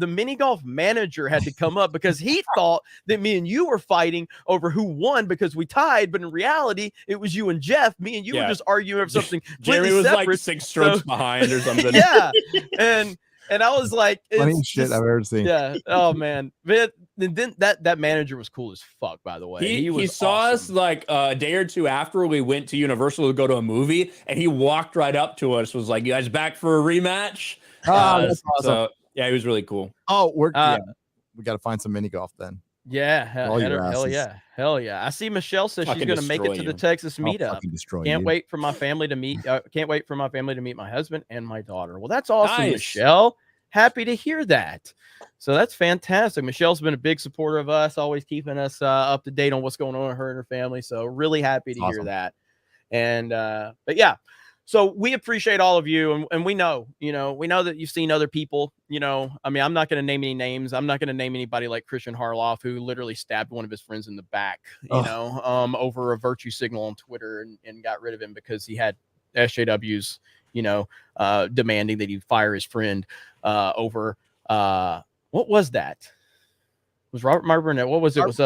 C: mini golf manager had to come up because he thought that me and you were fighting over who won because we tied. But in reality, it was you and Jeff. Me and you were just arguing over something.
B: Jeremy was
C: separate.
B: Like 6 strokes behind or something.
C: Yeah. And I was like,
I: funniest shit I've ever seen.
C: Yeah. Oh man. But then that manager was cool as fuck, by the way.
B: He saw us like a day or two after we went to Universal to go to a movie, and he walked right up to us, was like, you guys back for a rematch?
I: That's awesome.
B: So yeah, he was really cool.
I: Oh, we got to find some mini golf then.
C: Yeah, hell yeah. I see Michelle says she's going to make it to the Texas meetup. Can't wait for my family to meet. Can't wait for my family to meet my husband and my daughter. Well, that's awesome, Michelle. Happy to hear that. So that's fantastic. Michelle's been a big supporter of us, always keeping us up to date on what's going on with her and her family. So really happy to hear that. And but yeah. So we appreciate all of you, and we know that you've seen other people, I mean, I'm not going to name any names. I'm not going to name anybody like Christian Harloff, who literally stabbed one of his friends in the back, over a virtue signal on Twitter and got rid of him because he had SJWs, demanding that he fire his friend over, what was that? It was Robert Burnett. What was it? It was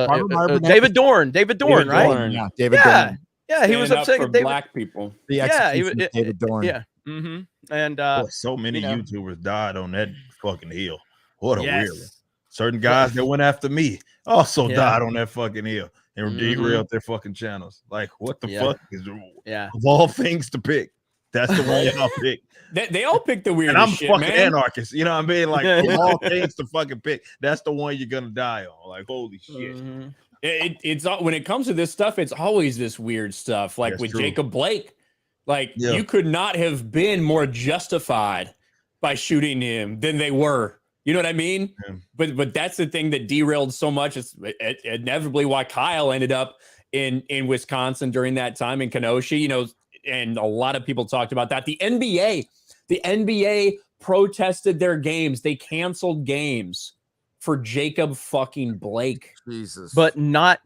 C: David Dorn. David Dorn, right?
I: Yeah, David Dorn.
C: Yeah, he was upset
B: for black people.
I: David Dorn.
C: Yeah. Mm-hmm. And
D: so many YouTubers died on that fucking hill. What a weird one. Certain guys that went after me also died on that fucking hill and derailed their fucking channels. Like, what the fuck is of all things to pick? That's the one y'all pick.
B: They all pick the weirdest
D: and I'm
B: shit,
D: fucking
B: man.
D: anarchist. You know what I mean? Like, of all things to fucking pick, that's the one you're gonna die on. Like, holy shit.
B: Mm-hmm. It's when it comes to this stuff, it's always this weird stuff. Like with Jacob Blake, like you could not have been more justified by shooting him than they were. You know what I mean?
D: Yeah.
B: But that's the thing that derailed so much. It's inevitably why Kyle ended up in Wisconsin during that time in Kenosha, you know, and a lot of people talked about that. The NBA protested their games. They canceled games for Jacob fucking Blake.
I: Jesus.
C: But not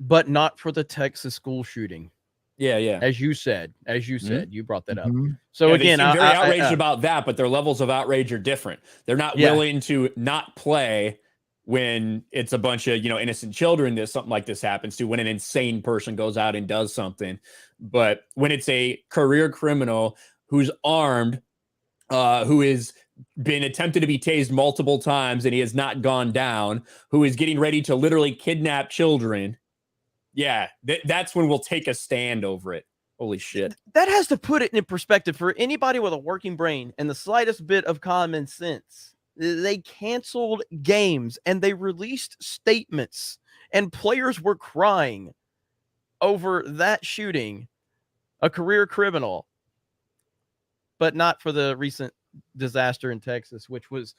C: for the Texas school shooting.
B: Yeah.
C: As you said, you brought that up.
I: Mhm.
C: So
B: Yeah,
C: again,
B: they seem very
C: I
B: outraged about that, but their levels of outrage are different. They're not willing to not play when it's a bunch of, you know, innocent children that something like this happens to, when an insane person goes out and does something. But when it's a career criminal who's armed, who has been attempted to be tased multiple times and he has not gone down, who is getting ready to literally kidnap children, that's when we'll take a stand over it. Holy shit.
C: That has to put it in perspective for anybody with a working brain and the slightest bit of common sense. They canceled games and they released statements and players were crying over that shooting, a career criminal, but not for the recent disaster in Texas, which was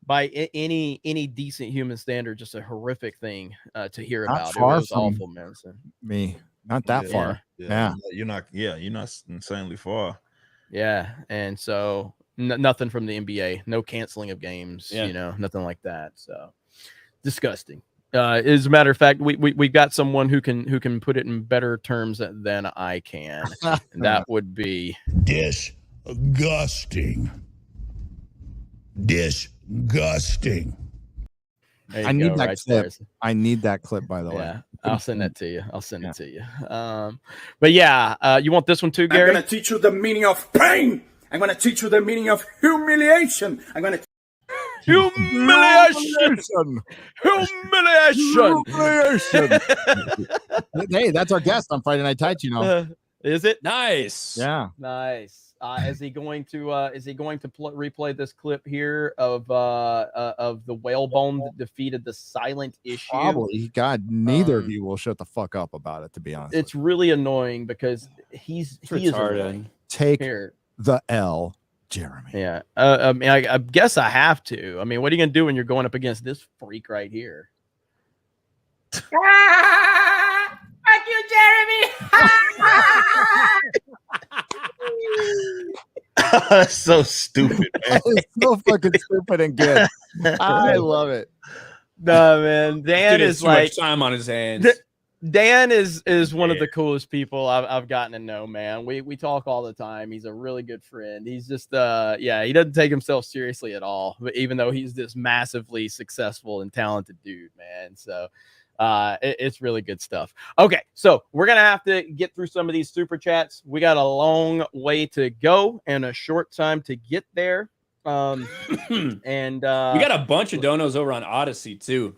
C: by any decent human standard just a horrific thing to hear
I: Not
C: about. It
I: far
C: was
I: from
C: awful, man. So,
I: me. Not that far. Yeah.
D: You're not insanely far.
C: yeah, and so nothing from the NBA, no canceling of games,
B: Yeah.
C: you know, nothing like that. So disgusting. As a matter of fact, we've got someone who can put it in better terms than I can, and that would be
A: disgusting. Disgusting.
C: There you
I: I need
C: go,
I: that
C: right
I: clip.
C: there.
I: I need that clip, by the way.
C: Yeah, I'll send that to you. But yeah, you want this one too, Gary?
L: I'm going to teach you the meaning of pain. I'm going to teach you the meaning of humiliation. I'm going to
C: humiliation.
I: Hey, that's our guest on Friday Night Tights, you know.
C: Is it?
B: Nice.
I: Yeah.
C: Nice. Is he going to replay this clip here of the whalebone that defeated the silent issue?
I: Probably. God, neither of you will shut the fuck up about it, to be honest.
C: It's really annoying because he is annoying.
I: Take
C: Here.
I: the L, Jeremy.
C: Yeah. I mean, I guess I have to. I mean, what are you gonna do when you're going up against this freak right here?
H: Fuck you, Jeremy.
D: That's so stupid, man.
I: It's so fucking stupid and good. I love it.
C: No, man. Dan
B: Dude,
C: is
B: too much
C: like
B: time on his hands.
C: Dan is one of the coolest people I've gotten to know, man. We talk all the time. He's a really good friend. He's just he doesn't take himself seriously at all, but even though he's this massively successful and talented dude, man. So it's really good stuff. Okay, so we're gonna have to get through some of these super chats. We got a long way to go and a short time to get there. And
B: we got a bunch of donos over on Odyssey too.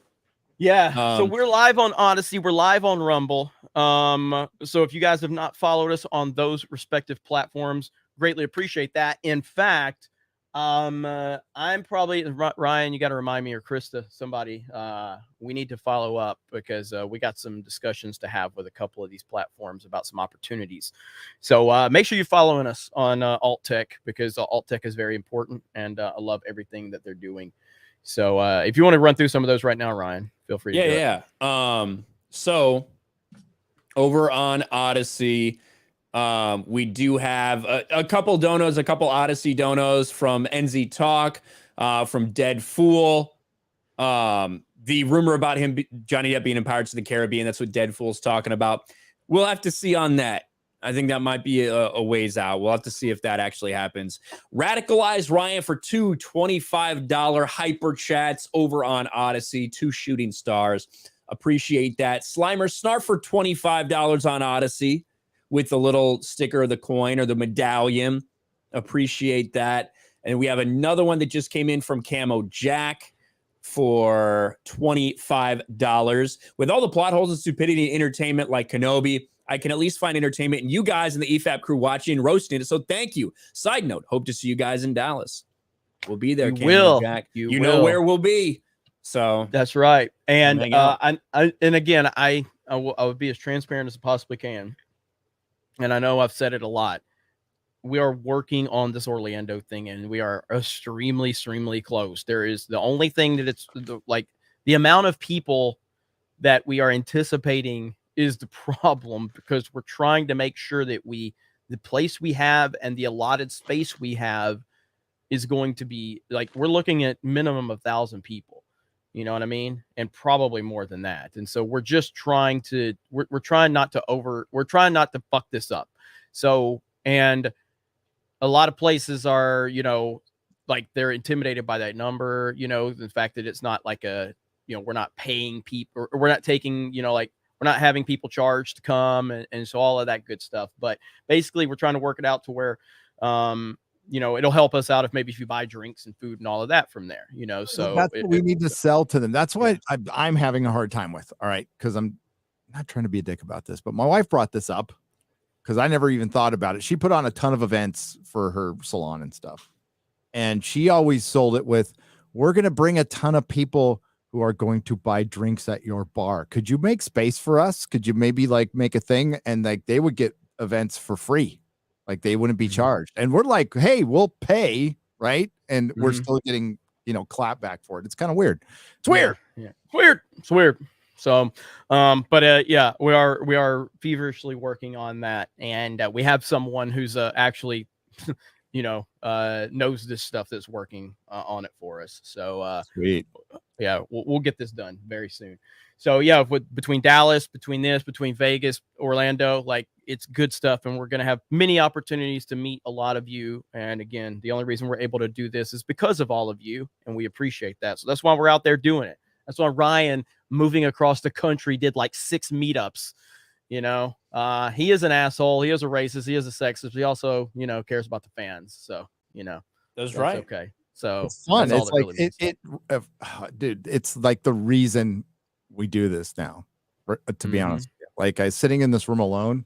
C: Yeah, so we're live on Odyssey, we're live on Rumble. So if you guys have not followed us on those respective platforms, greatly appreciate that. In fact, I'm probably Ryan, you got to remind me, or Krista, somebody, we need to follow up because we got some discussions to have with a couple of these platforms about some opportunities. So make sure you're following us on Alt Tech, because Alt Tech is very important, and I love everything that they're doing. So if you want to run through some of those right now, Ryan, feel free to do it.
B: So over on Odyssey, we do have a couple donos, a couple Odyssey donos from NZ Talk, from Dead Fool. The rumor about him, Johnny Depp, being in Pirates of the Caribbean, that's what Dead Fool's talking about. We'll have to see on that. I think that might be a ways out. We'll have to see if that actually happens. Radicalized Ryan for two $25 hyper chats over on Odyssey, 2 shooting stars. Appreciate that. Slimer Snarf for $25 on Odyssey with the little sticker of the coin or the medallion. Appreciate that. And we have another one that just came in from Camo Jack for $25. With all the plot holes and stupidity and entertainment like Kenobi, I can at least find entertainment in you guys and the EFAP crew watching and roasting it. So thank you. Side note, hope to see you guys in Dallas. We'll be there.
C: You
B: Jack.
C: You
B: know
C: will.
B: where we'll be. So
C: that's right. And
B: hang
C: I would be as transparent as I possibly can. And I know I've said it a lot. we are working on this Orlando thing, and we are extremely close. There is the only thing that it's like the amount of people that we are anticipating is the problem, because we're trying to make sure that the place we have and the allotted space we have is going to be like, we're looking at minimum 1,000 people, you know what I mean? And probably more than that. And so we're just trying to, we're trying not to fuck this up. So, and a lot of places are, you know, like they're intimidated by that number, you know, the fact that it's not like we're not paying people, or we're not taking, you know, like we're not having people charged to come, and so all of that good stuff. But basically we're trying to work it out to where, you know, it'll help us out if you buy drinks and food and all of that from there, you know. So
I: that's what we need to sell to them. That's what I'm having a hard time with. All right. Cause I'm not trying to be a dick about this, but my wife brought this up because I never even thought about it. She put on a ton of events for her salon and stuff. And she always sold it with, we're going to bring a ton of people who are going to buy drinks at your bar. Could you make space for us? Could you maybe like make a thing and like they would get events for free? Like they wouldn't be charged. And we're like, hey, we'll pay. Right. And we're still getting, you know, clap back for it. It's kind of weird. It's weird.
C: Yeah. It's weird. So, yeah, we are feverishly working on that. And we have someone who's actually, you know, knows this stuff that's working on it for us. So,
I: sweet.
C: Yeah, we'll get this done very soon. So yeah, between Dallas, between Vegas, Orlando, like it's good stuff. And we're going to have many opportunities to meet a lot of you. And again, the only reason we're able to do this is because of all of you. And we appreciate that. So that's why we're out there doing it. That's why Ryan, moving across the country, did like 6 meetups. You know, he is an asshole. He is a racist. He is a sexist. But he also, you know, cares about the fans. So, you know,
B: that's right.
C: Okay. So
I: it's fun.
C: It's
I: like dude, it's like the reason we do this now, to be honest. Like I sitting in this room alone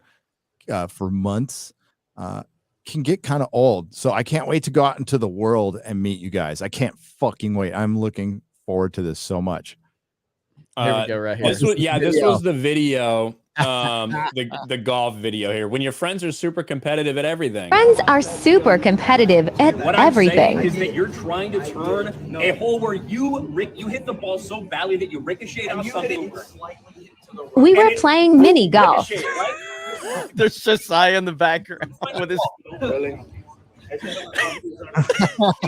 I: for months can get kind of old. So I can't wait to go out into the world and meet you guys. I can't fucking wait. I'm looking forward to this so much.
C: Here we go, right here.
B: This was the video, the golf video here. When your friends are super competitive at everything.
M: Friends are super competitive at everything.
N: What I'm saying is that you're trying to turn a hole where you hit the ball so badly that you ricochet off something.
M: We were playing mini golf.
C: Right? There's Josiah in the background with his.
M: We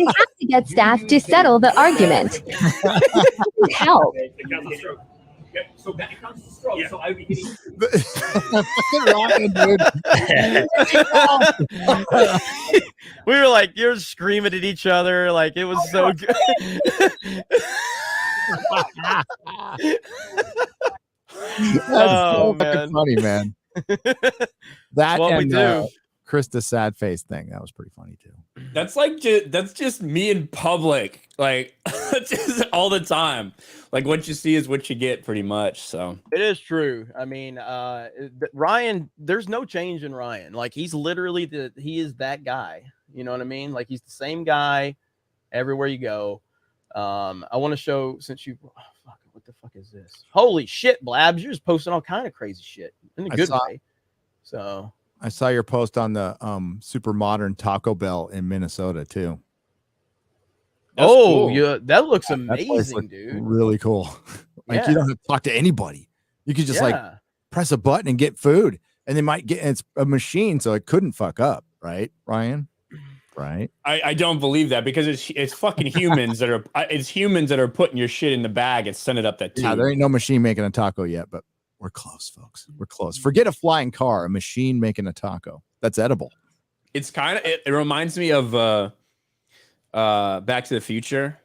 M: have to get staff to settle the argument. Help.
N: So that counts as stroke. So I would be hitting.
C: We were like, you're screaming at each other. Like it was so good.
I: That's so fucking funny, man. That
C: what
I: and
C: we do.
I: Krista sad face thing, that was pretty funny too.
B: That's like that's just me in public, like just all the time. Like what you see is what you get, pretty much. So
C: it is true. I mean, Ryan, there's no change in Ryan. Like he's literally he is that guy. You know what I mean? Like he's the same guy everywhere you go. I want to show, since you, fuck, what the fuck is this? Holy shit, Blabs! You're just posting all kind of crazy shit in a good way. So
I: I saw your post on the super modern Taco Bell in Minnesota too.
C: That's cool. Yeah, that looks amazing, dude.
I: Really cool. Like you don't have to talk to anybody. You could just like press a button and get food, and they might get. It's a machine, so it couldn't fuck up, right, Ryan? Right.
B: I don't believe that, because it's fucking humans that are putting your shit in the bag and send it up that tube.
I: Yeah, there ain't no machine making a taco yet, but we're close, folks. We're close. Forget a flying car, a machine making a taco. That's edible.
B: It's kind of it reminds me of Back to the Future.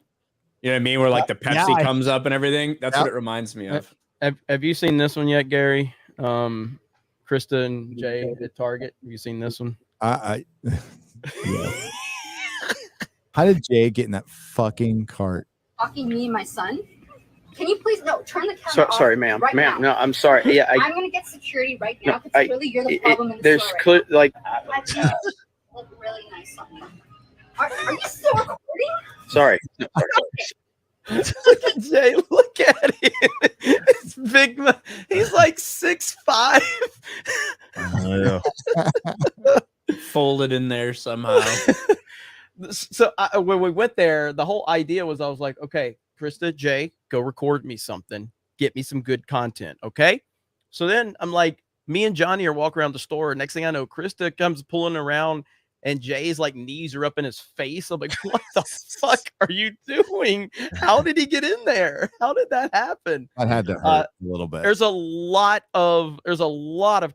B: You know what I mean? Where like the Pepsi comes up and everything. That's what it reminds me of.
C: Have you seen this one yet, Gary? Krista and Jay at Target. Have you seen this one?
I: Yeah. How did Jay get in that fucking cart?
J: Talking me and my son. Can you please turn the camera off?
C: Sorry, ma'am.
J: Right
C: ma'am,
J: now.
C: No, I'm sorry. Yeah,
J: I'm gonna get security right now because really you're the problem in the
C: there's
J: store.
C: like
J: Look really nice on you. Are you still recording?
C: sorry. Look at Jay. Look at him. It's big. He's like 6'5".
B: folded in there somehow.
C: So when we went there, the whole idea was I was like, okay, Krista, Jay, go record me something. Get me some good content. Okay. So then I'm like, me and Johnny are walking around the store. Next thing I know, Krista comes pulling around and Jay's like knees are up in his face. I'm like, what the fuck are you doing? How did he get in there? How did that happen?
I: I had to hurt a little bit.
C: There's a lot of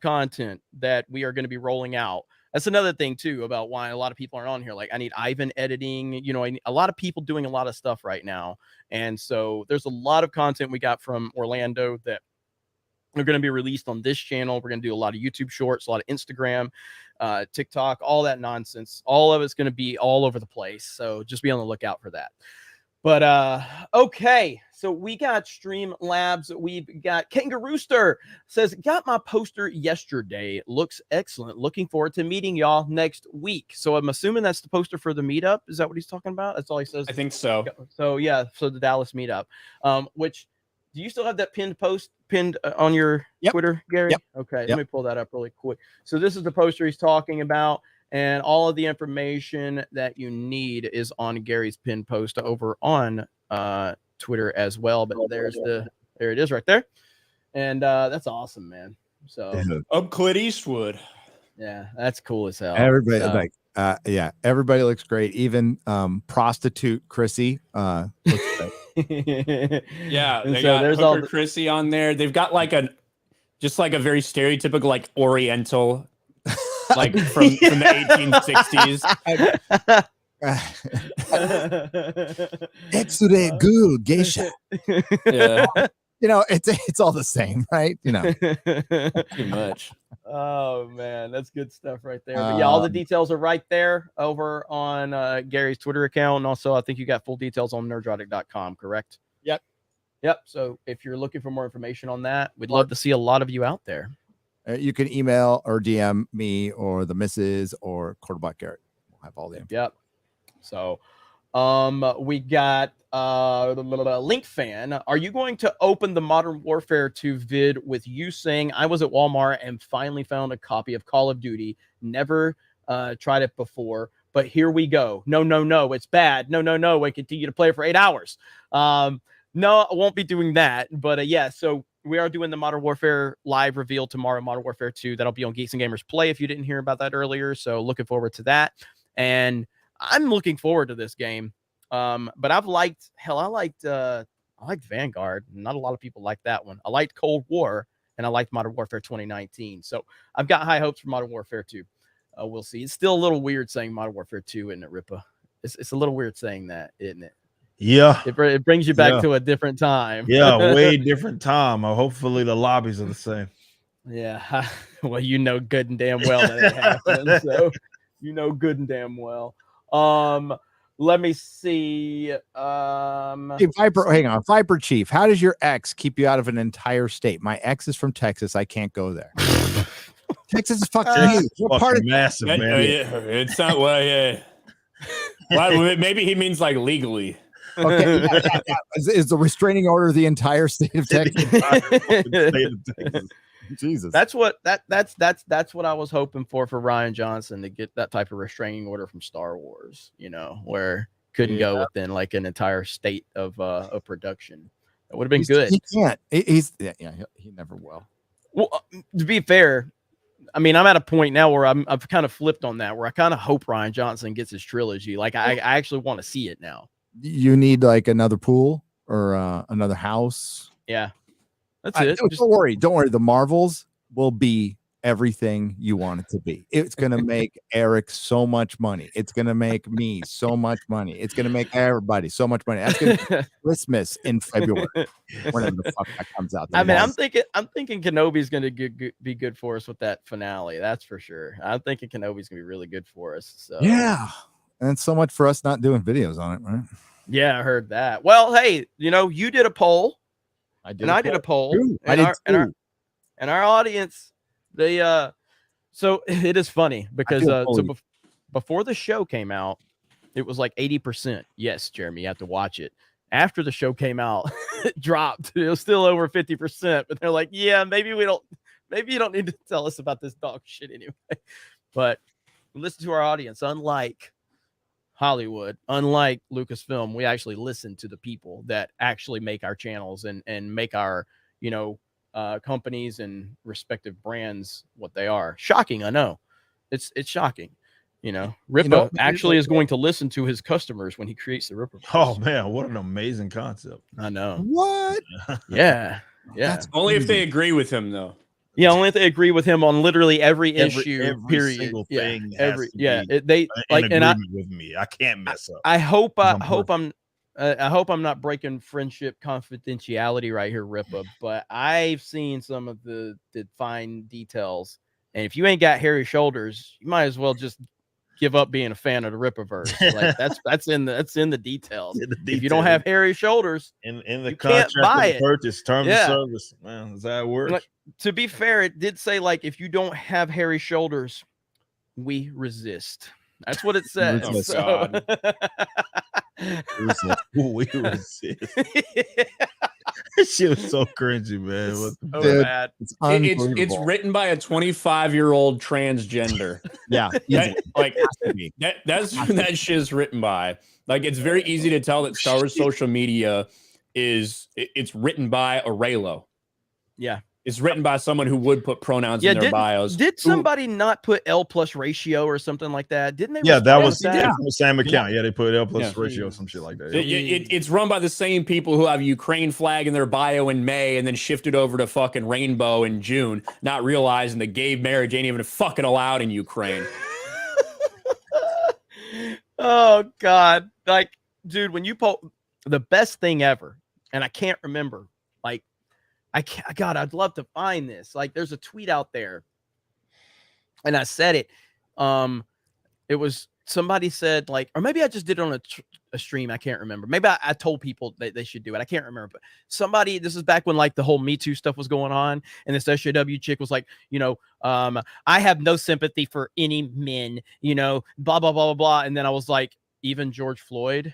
C: content that we are going to be rolling out. That's another thing too about why a lot of people aren't on here. Like I need Ivan editing, you know, a lot of people doing a lot of stuff right now. And so there's a lot of content we got from Orlando that are going to be released on this channel. We're going to do a lot of YouTube shorts, a lot of Instagram, TikTok, all that nonsense. All of it's going to be all over the place. So just be on the lookout for that. But okay, so we got Streamlabs. We've got Kangarooster says, got my poster yesterday. Looks excellent. Looking forward to meeting y'all next week. So I'm assuming that's the poster for the meetup. Is that what he's talking about? That's all he says.
B: I think so.
C: So yeah, so the Dallas meetup. Which do you still have that pinned post on your Twitter, Gary?
I: Yep.
C: Okay, let me pull that up really quick. So this is the poster he's talking about. And all of the information that you need is on Gary's pinned post over on Twitter as well. But there it is right there. And that's awesome, man. So
B: up Clint Eastwood.
C: Yeah, that's cool as hell.
I: Everybody everybody looks great. Even prostitute Chrissy looks great.
B: Yeah,
C: And
B: they
C: so
B: got
C: there's
B: Hooker
C: all the-
B: Chrissy on there. They've got like a very stereotypical like Oriental, like from the 1860s.
I: X-ray girl geisha.
B: Yeah.
I: You know, it's all the same, right? You know,
B: pretty much.
C: Oh man, that's good stuff right there. But yeah, all the details are right there over on Gary's Twitter account. And also, I think you got full details on nerdrotic.com, correct? Yep. So if you're looking for more information on that, we'd love to see a lot of you out there.
I: you can email or DM me or the missus or Quarterback Garrett. We'll have all the info.
C: Yep. So we got Link Fan. Are you going to open the Modern Warfare 2 vid with you saying I was at Walmart and finally found a copy of Call of Duty? Never tried it before, but here we go. No, it's bad. No, I continue to play it for 8 hours. No, I won't be doing that. But yeah, so we are doing the Modern Warfare live reveal tomorrow, Modern Warfare 2. That'll be on Geeks and Gamers Play if you didn't hear about that earlier. So looking forward to that. And I'm looking forward to this game. But I liked Vanguard. Not a lot of people like that one. I liked Cold War and I liked Modern Warfare 2019. So I've got high hopes for Modern Warfare 2. We'll see. It's still a little weird saying Modern Warfare 2, isn't it, Ripa? It's a little weird saying that, isn't it?
D: Yeah.
C: It brings you back to a different time.
D: Yeah, way different time. Hopefully the lobbies are the same.
C: Yeah. Well, you know good and damn well that it happens. So you know good and damn well. Let me see.
I: Hey, Viper, hang on. Viper Chief, how does your ex keep you out of an entire state? My ex is from Texas. I can't go there. Texas is fucking huge. What part of
D: massive, man?
B: It's not well, maybe he means like legally.
I: Okay, yeah. Is the restraining order the entire state of Texas? Jesus,
C: that's what I was hoping for Rian Johnson, to get that type of restraining order from Star Wars. You know, where couldn't go within like an entire state of production. That would have been good.
I: He can't. He never will.
C: Well, to be fair, I mean, I'm at a point now where I've kind of flipped on that, where I kind of hope Rian Johnson gets his trilogy. Like I actually want to see it now.
I: You need like another pool or another house.
C: Yeah, that's it.
I: Don't worry. The Marvels will be everything you want it to be. It's gonna make Eric so much money. It's gonna make me so much money. It's gonna make everybody so much money. That's gonna be Christmas in February, whenever the fuck that comes out.
C: I mean, I'm thinking Kenobi's gonna be good for us with that finale. That's for sure. I'm thinking Kenobi's gonna be really good for us. So
I: yeah, and so much for us not doing videos on it, right?
C: Yeah, I heard that. Well, hey, you did a poll. I did a poll. And our audience, so it is funny because before the show came out, it was like 80%. Yes, Jeremy, you have to watch it. After the show came out, it dropped. It was still over 50%, but they're like, yeah, maybe you don't need to tell us about this dog shit anyway. But We listen to our audience. Unlike Hollywood, unlike Lucasfilm, we actually listen to the people that actually make our channels and make our, companies and respective brands what they are. Shocking, I know. It's shocking. Ripa actually is going to listen to his customers when he creates the Ripa.
D: Oh man, what an amazing concept!
C: I know.
I: What?
C: Yeah.
B: That's only if they agree with him, though.
C: Yeah, only if they agree with him on literally every issue.
D: Every
C: period.
D: single
C: Yeah,
D: thing.
C: every
D: has to be
C: they
D: in
C: like, and I
D: agreement with me. I can't mess up.
C: I hope
D: I'm
C: I'm not breaking friendship confidentiality right here, Ripa. But I've seen some of the fine details, and if you ain't got hairy shoulders, you might as well just give up being a fan of the Ripaverse. Like that's in the details. If you don't have hairy shoulders,
D: in the
C: you
D: contract
C: can't buy
D: of
C: it.
D: purchase, terms of service, man, is that how it works?
C: Like, to be fair, it did say like if you don't have hairy shoulders, we resist. That's what it says.
B: Oh,
C: So-
B: God.
D: We resist. That shit was so cringy, man. What the
B: Dude,
C: bad.
B: It's written by a 25-year-old transgender.
I: Yeah,
B: that's who that shit's written by. Like, it's very easy to tell that Star Wars social media it's written by a Raylo.
C: Yeah.
B: It's written by someone who would put pronouns in their bios.
C: Did somebody not put L plus ratio or something like that? Didn't they?
D: Yeah, that
C: respond
D: was
C: to that?
D: from the same account. Yeah, they put L plus ratio, some shit like that.
B: It's run by the same people who have Ukraine flag in their bio in May and then shifted over to fucking rainbow in June, not realizing that gay marriage ain't even fucking allowed in Ukraine.
C: Oh God. Like, dude, when you the best thing ever, and I can't remember, like, God, I'd love to find this. Like, there's a tweet out there, and I said it. It was somebody said, like, or maybe I just did it on a stream. I can't remember. Maybe I told people that they should do it. I can't remember. But somebody, this is back when like the whole Me Too stuff was going on, and this SJW chick was like, I have no sympathy for any men, blah blah blah blah blah. And then I was like, even George Floyd.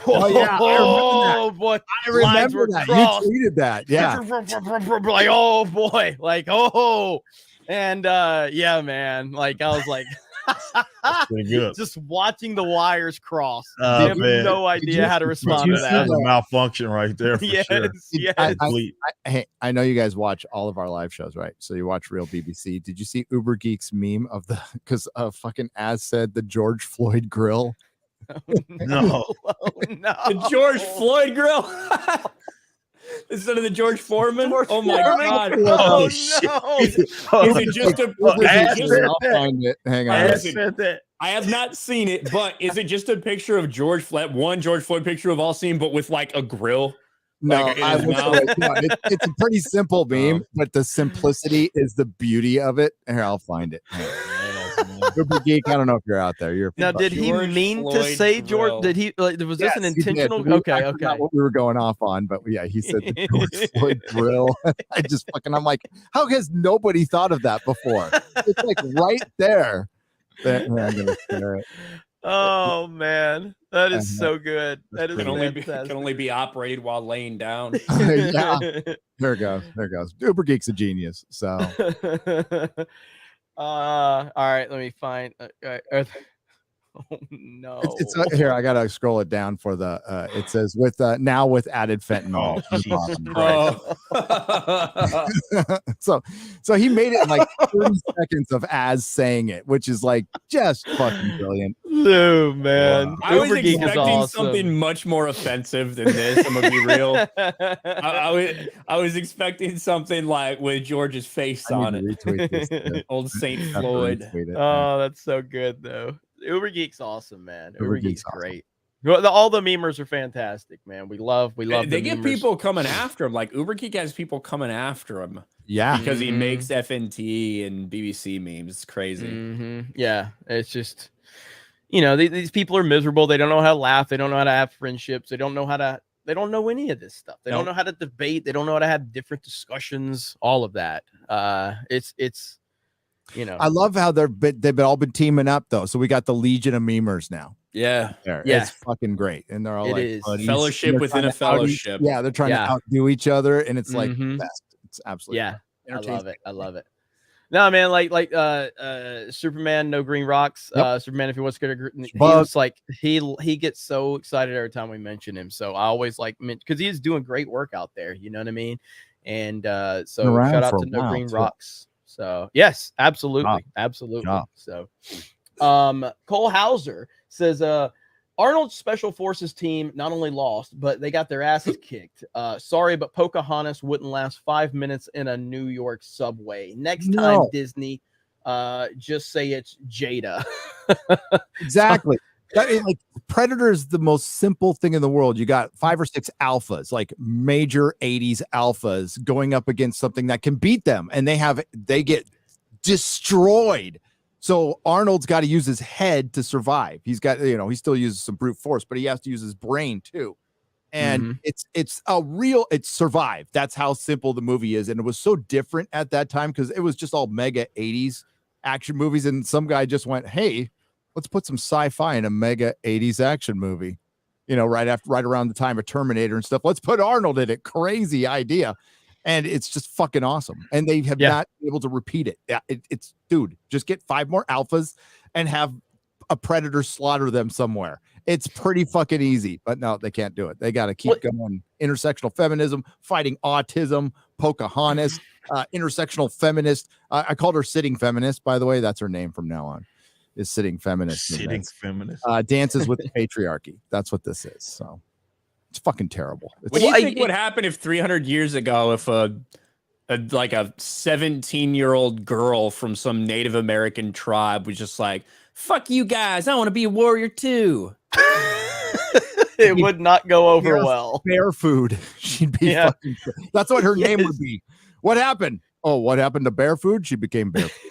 I: Oh yeah,
C: oh boy,
I: I remember that. You tweeted that, yeah.
C: Like, oh boy, like, oh, and yeah, man, like I was like, just watching the wires cross. I have no idea how to respond to that.
D: A malfunction right there. For sure.
C: Yes.
I: I know you guys watch all of our live shows, right? So you watch Real BBC. Did you see Uber Geek's meme of because fucking Az said the George Floyd grill?
D: No.
B: The George Floyd grill instead of the George Foreman. Oh my God!
C: Oh
B: no! Is it just a?
I: I'll find it. Hang on.
B: I have not seen it, but is it just a picture of George Floyd? One George Floyd picture we've all seen, but with like a grill.
I: No,
B: like
I: it's a pretty simple meme, but the simplicity is the beauty of it. Here, I'll find it. Uber Geek, I don't know if you're out there.
C: Did he mean to say George? Did he? Like, was this an intentional?
I: I forgot what we were going off on, but yeah, he said the George Floyd grill. I'm like, how has nobody thought of that before? It's like right there. I'm gonna share it.
C: Oh man, that is so good. That is
B: can only be operated while laying down.
I: Yeah. There it goes. Uber Geek's a genius. So
C: all right, let me find oh no,
I: it's here. I gotta scroll it down for the it says with now with added fentanyl. So he made it in like 30 seconds of Az saying it, which is like just fucking brilliant.
C: Oh man,
B: wow. I was expecting something much more offensive than this. I'm gonna be real. I was expecting something like with George's face on it. Old Saint Floyd.
C: Oh, that's so good though. Uber Geek's awesome, man. Uber Geek's great. All the memers are fantastic, man. We love.
B: They get people coming after him. Like Uber Geek has people coming after him.
I: Yeah,
B: because he makes FNT and BBC memes. It's crazy.
C: Mm-hmm. Yeah, it's just these people are miserable. They don't know how to laugh. They don't know how to have friendships. They don't know how to. They don't know any of this stuff. They don't know how to debate. They don't know how to have different discussions. All of that. It's.
I: I love how they've all been teaming up though. So we got the Legion of Memers now.
B: Yeah.
I: It's fucking great. And they're all buddies.
B: Fellowship within a fellowship.
I: Yeah, they're trying to outdo each other, and it's like the best. It's absolutely
C: I love it. No, man, like Superman, no green rocks.
I: Yep.
C: Superman, if he wants to go to, he was like he gets so excited every time we mention him. So I always like because he's doing great work out there. You know what I mean? And so shout out to No Green Rocks. So yes, absolutely, absolutely. So, Cole Hauser says, Arnold's Special Forces team not only lost, but they got their asses kicked. Sorry, but Pocahontas wouldn't last 5 minutes in a New York subway. Next time, Disney, just say it's Jada.
I: Exactly. Like Predator is the most simple thing in the world. You got 5 or 6 alphas, like major 80s alphas, going up against something that can beat them, and they get destroyed. So Arnold's got to use his head to survive. He's got, he still uses some brute force, but he has to use his brain too. And it's survive. That's how simple the movie is. And it was so different at that time because it was just all mega 80s action movies. And some guy just went, hey, let's put some sci-fi in a mega 80s action movie, right around the time of Terminator and stuff. Let's put Arnold in it. Crazy idea. And it's just fucking awesome. And they have not been able to repeat it. It's dude, just get 5 more alphas and have a Predator slaughter them somewhere. It's pretty fucking easy, but no, they can't do it. They got to keep going. Intersectional feminism, fighting autism, Pocahontas, intersectional feminist. I called her sitting feminist, by the way. That's her name from now on. Is sitting feminist.
D: Sitting feminist.
I: Dances with the patriarchy. That's what this is. So. It's fucking terrible.
B: What do you think would happen if 300 years ago, if a 17-year-old girl from some Native American tribe was just like, fuck you guys, I want to be a warrior too?
C: It would not go over well.
I: Bear food. She'd be fucking. That's what her name would be. What happened? Oh, what happened to bear food? She became bear food.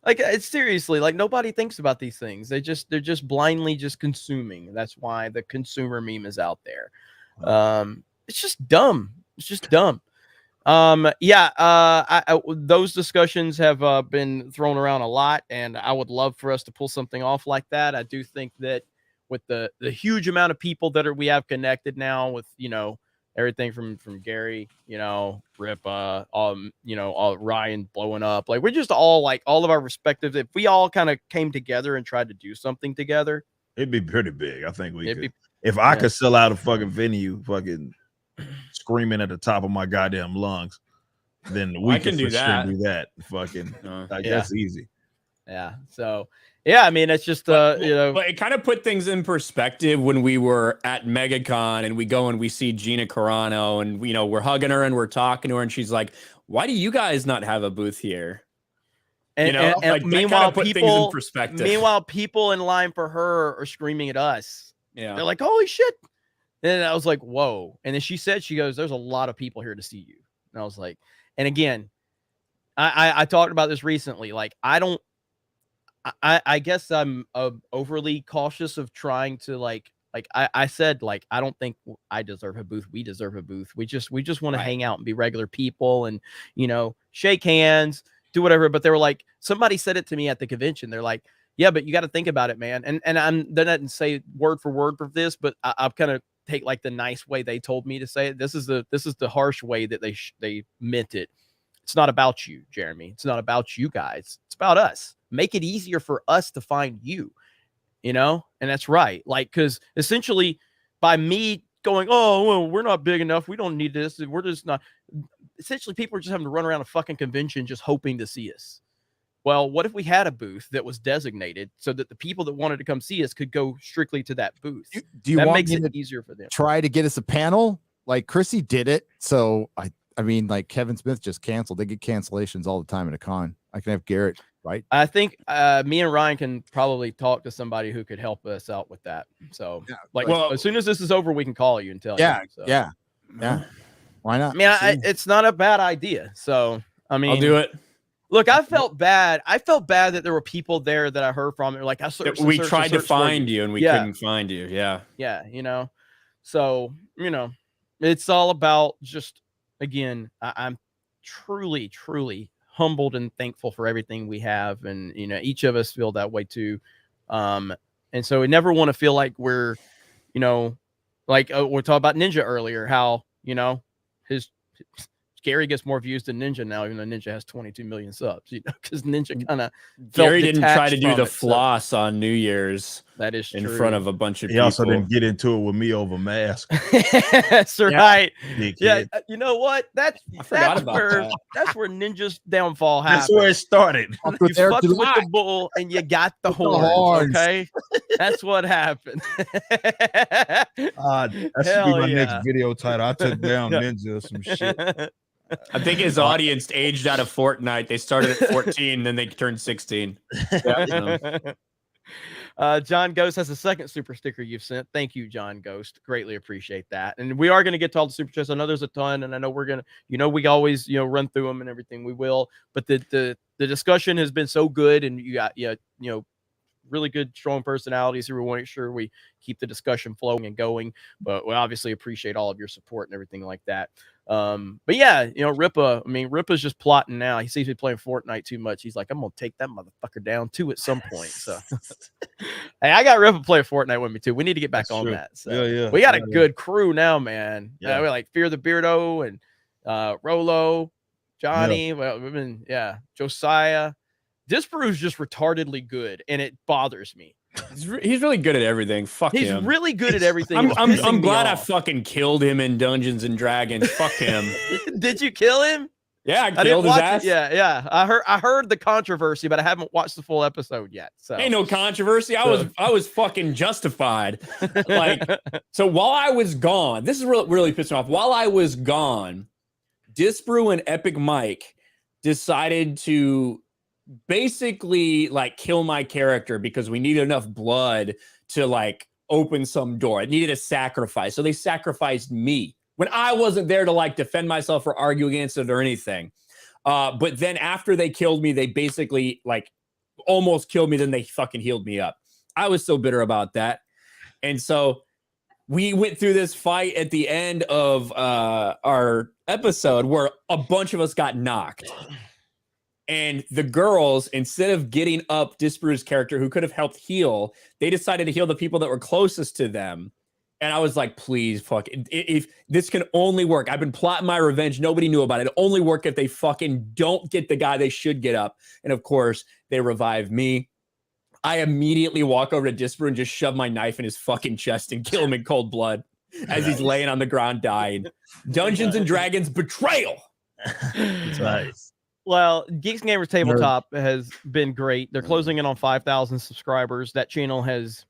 C: Like, it's seriously, like, nobody thinks about these things. They're just blindly just consuming. That's why the consumer meme is out there. It's just dumb. It's just dumb. Those discussions have been thrown around a lot, and I would love for us to pull something off like that. I do think that with the huge amount of people that we have connected now with, everything from Gary, Rip, all Ryan blowing up. Like, we're just all like all of our respective. If we all kind of came together and tried to do something together,
D: it'd be pretty big. I think we could. If I could sell out a fucking venue, fucking screaming at the top of my goddamn lungs, then we can do that. Fucking, that's easy.
C: Yeah. So. Yeah, I mean, it's just
B: but it kind of put things in perspective when we were at MegaCon and we go and we see Gina Carano and we're hugging her and we're talking to her and she's like, "Why do you guys not have a booth here?"
C: And meanwhile, people in line for her are screaming at us. Yeah, they're like, "Holy shit!" And I was like, "Whoa!" And then she goes, "There's a lot of people here to see you." And I was like, and again, I talked about this recently. Like, I guess I'm overly cautious of trying to like I said, like, I don't think I deserve a booth. We deserve a booth. We just want to hang out and be regular people and, shake hands, do whatever. But they were like, somebody said it to me at the convention. They're like, yeah, but you got to think about it, man. And they didn't say word for word for this, but I'll kind of take like the nice way they told me to say it. This is the harsh way that they meant it. It's not about you, Jeremy. It's not about you guys. It's about us. Make it easier for us to find you, and that's right. Like, because essentially by me going, oh, well, we're not big enough, we don't need this, we're just not, essentially people are just having to run around a fucking convention just hoping to see us. Well, what if we had a booth that was designated so that the people that wanted to come see us could go strictly to that booth?
I: Do you
C: that
I: want
C: makes
I: me
C: it
I: to
C: easier for them.
I: Try to get us a panel? Like Chrissy did it. So I mean, like Kevin Smith just canceled. They get cancellations all the time at a con. I can have Garrett, right?
C: I think me and Ryan can probably talk to somebody who could help us out with that. So, as soon as this is over, we can call you and tell you. So.
I: Yeah. Why not?
C: I mean, it's not a bad idea. So, I mean,
B: I'll do it.
C: Look, I felt bad. I felt bad that there were people there that I heard from. They're like,
B: we tried to find you and we couldn't find you. Yeah.
C: Yeah. So, it's all about just, again, I'm truly, truly humbled and thankful for everything we have. And, each of us feel that way too. And so we never want to feel like we're, we're talking about Ninja earlier, how, his Gary gets more views than Ninja now, even though Ninja has 22 million subs, because Ninja kind of
B: Gary didn't try to do the floss on New Year's.
C: That is
B: in
C: true.
B: front of a bunch of
D: He
B: people.
D: also didn't get into it with me over mask.
C: That's right.
D: Yeah,
C: you know what? That's where Ninja's downfall happened.
D: That's where it started.
C: You fucked with the bull and you got the horns. Okay, that's what happened.
D: That should be my next video title. I took down Ninja or some shit.
B: I think his audience aged out of Fortnite. They started at 14, then they turned 16.
C: John Ghost has a second super sticker you've sent. Thank you, John Ghost. Greatly appreciate that. And we are going to get to all the super chats. I know there's a ton, and I know we're going to, we always, run through them and everything. We will. But the discussion has been so good, and you got, really good, strong personalities here. We want to make sure we keep the discussion flowing and going. But we obviously appreciate all of your support and everything like that. But yeah, Ripa, Ripa's just plotting now. He seems to be playing Fortnite too much. He's like, I'm gonna take that motherfucker down too at some point. So hey, I got Ripa playing Fortnite with me too. We need to get back on that. So we got a good crew now, man. We're like Fear the Beardo and Rolo, Johnny, Josiah. Disparu's just retardedly good, and it bothers me.
B: He's really good at everything. Fuck him.
C: He's really good at everything.
B: I'm glad I fucking killed him in Dungeons and Dragons. Fuck him.
C: Did you kill him?
B: Yeah, I killed his ass.
C: Yeah. I heard the controversy, but I haven't watched the full episode yet. So
B: ain't no controversy. I was fucking justified. So while I was gone, this is really pissed me off. While I was gone, Disparu and Epic Mike decided to basically kill my character because we needed enough blood to open some door. It needed a sacrifice. So they sacrificed me when I wasn't there to defend myself or argue against it or anything. But then after they killed me, they basically almost killed me. Then they fucking healed me up. I was so bitter about that. And so we went through this fight at the end of our episode where a bunch of us got knocked. And the girls, instead of getting up Disparu's character, who could have helped heal, they decided to heal the people that were closest to them. And I was like, please, fuck. If this can only work. I've been plotting my revenge. Nobody knew about it. It'll only work if they fucking don't get the guy they should get up. And of course, they revive me. I immediately walk over to Disparu and just shove my knife in his fucking chest and kill him in cold blood as he's laying on the ground dying. Dungeons and Dragons betrayal.
D: That's nice.
C: Well, Geeks Gamers Tabletop has been great. They're closing in on 5,000 subscribers. That channel has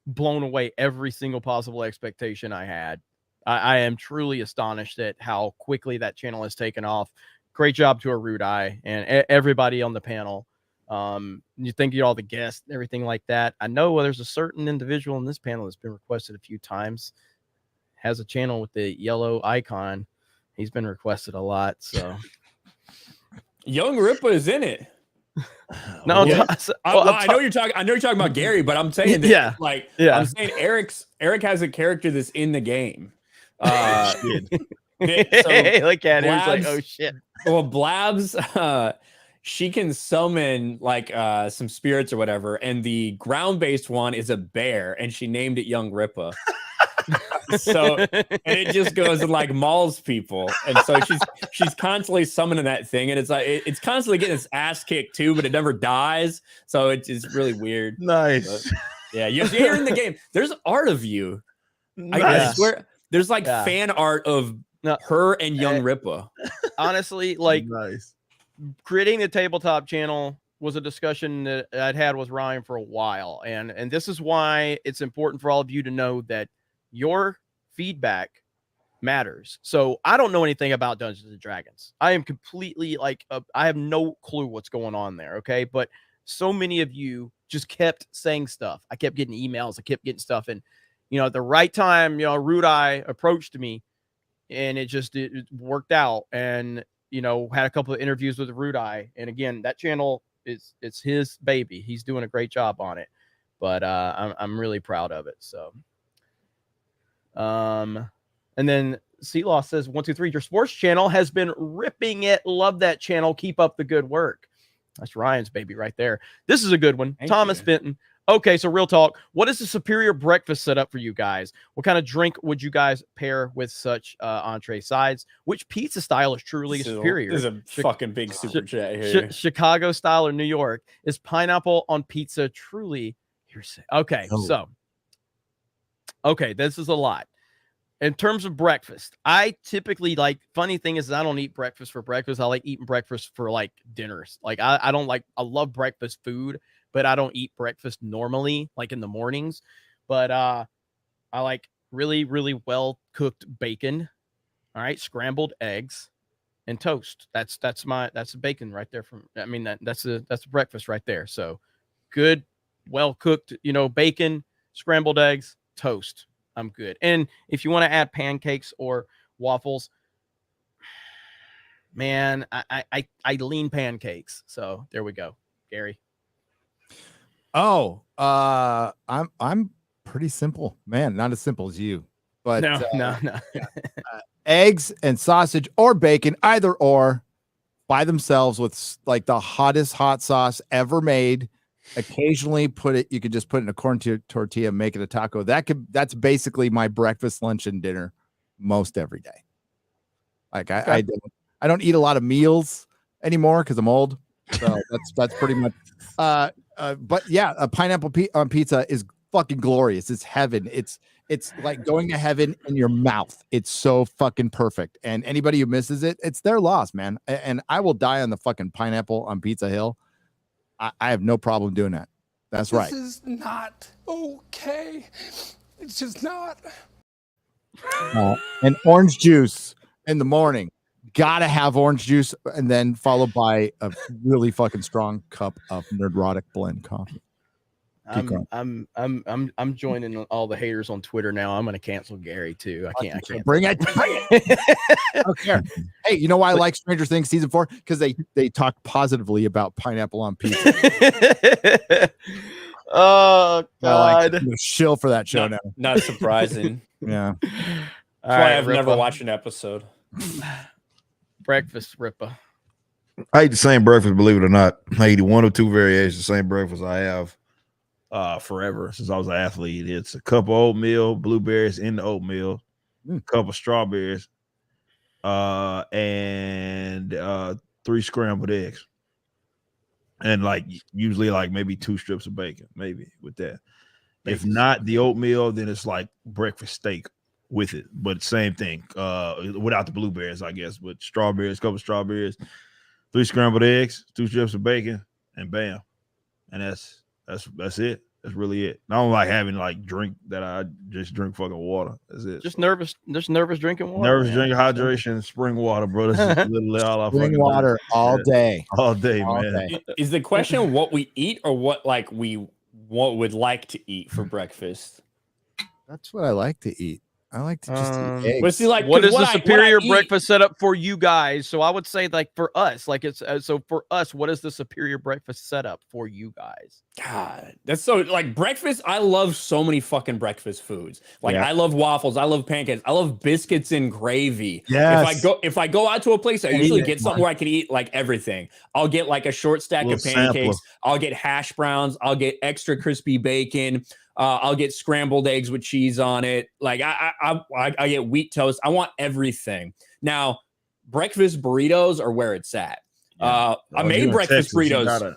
C: blown away every single possible expectation I had. I am truly astonished at how quickly that channel has taken off. Great job to Arudai and everybody on the panel. You thank you all the guests and everything like that. I know there's a certain individual in this panel that's been requested a few times. Has a channel with the yellow icon. He's been requested a lot, so...
B: Young Ripa is in it.
C: No,
B: I know you're talking. I know you're talking about Gary, but I'm saying that, I'm saying Eric has a character that's in the game.
C: Look at him. He's like, oh shit.
B: Well, Blabs, she can summon some spirits or whatever, and the ground-based one is a bear, and she named it Young Ripa. So and it just goes and mauls people, and so she's constantly summoning that thing, and it's constantly getting its ass kicked too, but it never dies. So it's really weird.
D: Nice.
B: But, yeah, you're in the game. There's art of you.
D: Nice.
B: I swear, there's fan art of her and Young Ripa.
C: Honestly,
D: nice.
C: Creating the tabletop channel was a discussion that I'd had with Ryan for a while, and this is why it's important for all of you to know that your feedback matters. So I don't know anything about Dungeons and Dragons. I am completely I have no clue what's going on there. Okay. But so many of you just kept saying stuff. I kept getting emails. I kept getting stuff. And, at the right time, Rudai approached me and it worked out. And, had a couple of interviews with Rudai. And again, that channel it's his baby. He's doing a great job on it, but I'm really proud of it. So, and then C-Law says 123, your sports channel has been ripping it. Love that channel. Keep up the good work. That's Ryan's baby right there. This is a good one. Thomas Benton. Okay, so real talk. What is the superior breakfast setup for you guys? What kind of drink would you guys pair with such entree sides? Which pizza style is truly superior?
B: There's a fucking big super chat here.
C: Chicago style or New York? Is pineapple on pizza truly hearsay? Okay, so this is a lot. In terms of breakfast, I typically like, funny thing is I don't eat breakfast for breakfast. I like eating breakfast for like dinners. Like I don't like, I love breakfast food, but I don't eat breakfast normally, like in the mornings. But I like really, really well cooked bacon. All right, scrambled eggs and toast. That's bacon right there. That's a breakfast right there. So good, well cooked, bacon, scrambled eggs, toast. I'm good. And if you want to add pancakes or waffles, man, I lean pancakes. So there we go, Gary.
I: Oh, I'm pretty simple, man. Not as simple as you, but
C: no.
I: Eggs and sausage or bacon, either or, by themselves with like the hottest hot sauce ever made. Occasionally you could just put it in a corn tortilla, make it a taco. That's basically my breakfast, lunch, and dinner most every day. Like I don't eat a lot of meals anymore because I'm old. So that's pretty much but yeah, a pineapple on pizza is fucking glorious. It's heaven. It's like going to heaven in your mouth. It's so fucking perfect. And anybody who misses it, it's their loss, man. And I will die on the fucking pineapple on Pizza Hill. I have no problem doing that. That's right.
O: This is not okay. It's just not.
I: And orange juice in the morning. Gotta have orange juice, and then followed by a really fucking strong cup of Nerdrotic blend coffee.
C: I'm joining all the haters on Twitter now. I'm gonna cancel Gary too. I can't
I: bring it. I don't care. Hey, you know why I like Stranger Things season 4? Because they talk positively about pineapple on pizza.
C: Oh God,
I: I'm a shill for that show now.
B: Not surprising.
I: Yeah.
B: That's why I've never watched an episode.
C: Breakfast Rippa.
D: I eat the same breakfast, believe it or not. I eat one or two variations, the same breakfast I have forever since I was an athlete. It's a cup of oatmeal, blueberries in the oatmeal, a cup of strawberries, and 3 scrambled eggs. And like usually like maybe 2 strips of bacon, maybe with that. If not the oatmeal, then it's like breakfast steak with it, but same thing, without the blueberries, I guess, but strawberries, couple of strawberries, 3 scrambled eggs, 2 strips of bacon, and bam. And that's it. That's really it. I don't like having like drink that I just drink fucking water. That's it.
C: Just nervous drinking water.
D: Nervous drinking hydration, spring water, bro. That's just literally all I
I: spring water all day.
D: All day, man.
B: Is the question what we eat or what would like to eat for breakfast?
I: That's what I like to eat. I like to just eat eggs.
B: But see, like,
C: what is the superior breakfast setup for you guys? So I would say, like, for us, like, it's so for us, what is the superior breakfast setup for you guys?
B: God, that's so like breakfast. I love so many fucking breakfast foods. Like, I love waffles, I love pancakes, I love biscuits and gravy.
I: Yes.
B: If I go out to a place, I usually get something where I can eat like everything. I'll get like a short stack of pancakes. I'll get hash browns. I'll get extra crispy bacon. I'll get scrambled eggs with cheese on it. Like I get wheat toast. I want everything. Now, breakfast burritos are where it's at. I made breakfast burritos.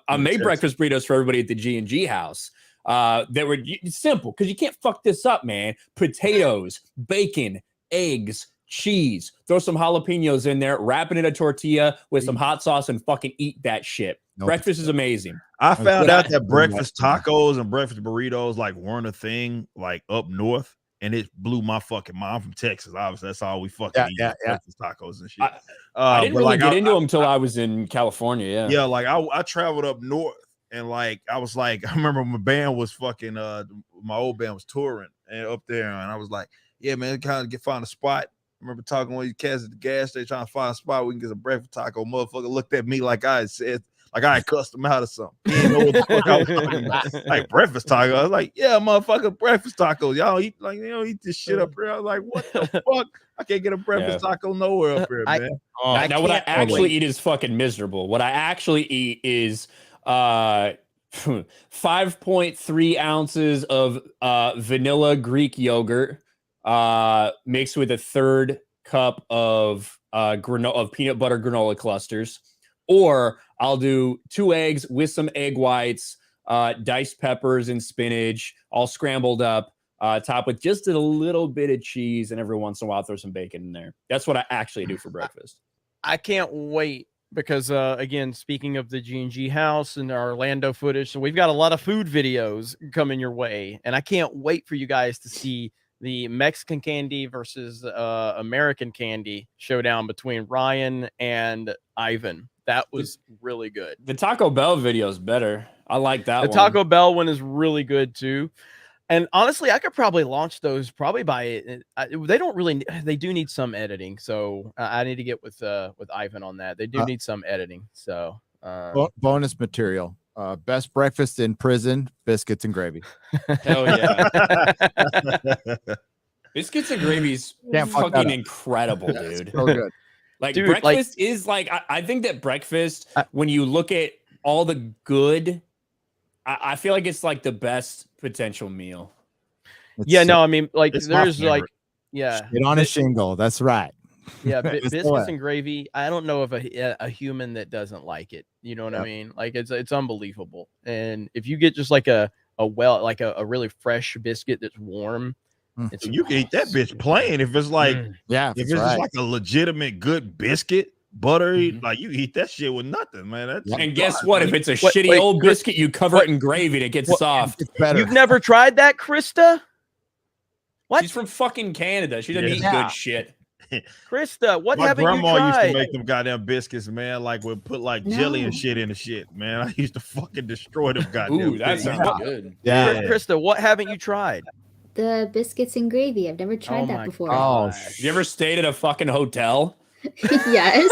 B: I made breakfast burritos for everybody at the G&G house. That were simple because you can't fuck this up, man. Potatoes, bacon, eggs, cheese. Throw some jalapenos in there. Wrap it in a tortilla with some hot sauce and fucking eat that shit. Breakfast is amazing.
D: I found out that breakfast tacos and breakfast burritos like weren't a thing like up north, and it blew my fucking mind. I'm from Texas, obviously. That's all we fucking eat. Breakfast tacos and shit.
B: I didn't really get into them until I was in California.
D: Yeah, like I traveled up north, and like I was like, I remember my band was fucking my old band was touring and up there, and I was like, yeah, man, kind of find a spot. I remember talking to one of these cats at the gas station trying to find a spot we can get some breakfast taco. Motherfucker looked at me like I had said. Like I had cussed him out or something. He didn't know what the fuck I was talking about. Like breakfast taco. I was like, yeah, motherfucker, breakfast tacos. Y'all eat like you know, eat this shit up here. I was like, what the fuck? I can't get a breakfast taco nowhere up here, man.
B: Now what I actually eat is fucking miserable. What I actually eat is 5.3 ounces of vanilla Greek yogurt mixed with a third cup of peanut butter granola clusters. Or I'll do 2 eggs with some egg whites, diced peppers and spinach, all scrambled up, topped with just a little bit of cheese, and every once in a while throw some bacon in there. That's what I actually do for breakfast.
C: I can't wait because, again, speaking of the G&G house and our Orlando footage, so we've got a lot of food videos coming your way, and I can't wait for you guys to see the Mexican candy versus American candy showdown between Ryan and Ivan. That was really good.
B: The Taco Bell video is better. I like that one.
C: The Taco Bell one is really good too. And honestly, I could probably launch those probably by they don't really, they do need some editing. So I need to get with Ivan on that. They do need some editing. So
I: bonus material. Best breakfast in prison, biscuits and gravy.
B: Hell yeah. Biscuits and gravy's fucking incredible, dude.
I: So good.
B: Like,
C: dude,
B: breakfast is like, I think that breakfast, when you look at all the good, I feel like it's like the best potential meal.
C: Yeah, no, I mean, like, there's like, yeah.
I: Get on a shingle. That's right.
C: Yeah, biscuits and gravy. I don't know of a human that doesn't like it. You know what I mean? Like, it's unbelievable. And if you get just like a really fresh biscuit that's warm,
D: you can eat that bitch plain. If it's like, if it's just like a legitimate good biscuit, buttery, like you eat that shit with nothing, man.
B: And guess what? If it's a shitty old biscuit, you cover it in gravy and it gets soft.
I: It's better.
C: You've never tried that, Krista? What?
B: She's from fucking Canada. She doesn't eat good shit.
C: Krista, what
D: My
C: haven't you
D: grandma
C: tried?
D: used to make them goddamn biscuits, man. Like, would put like jelly and shit in the shit, man. I used to fucking destroy them goddamn.
B: Ooh, that
D: things.
B: sounds good.
I: Yeah.
C: Krista, what haven't you tried?
J: The biscuits and gravy. I've never tried that before.
B: Oh, you ever stayed at a fucking hotel?
J: Yes.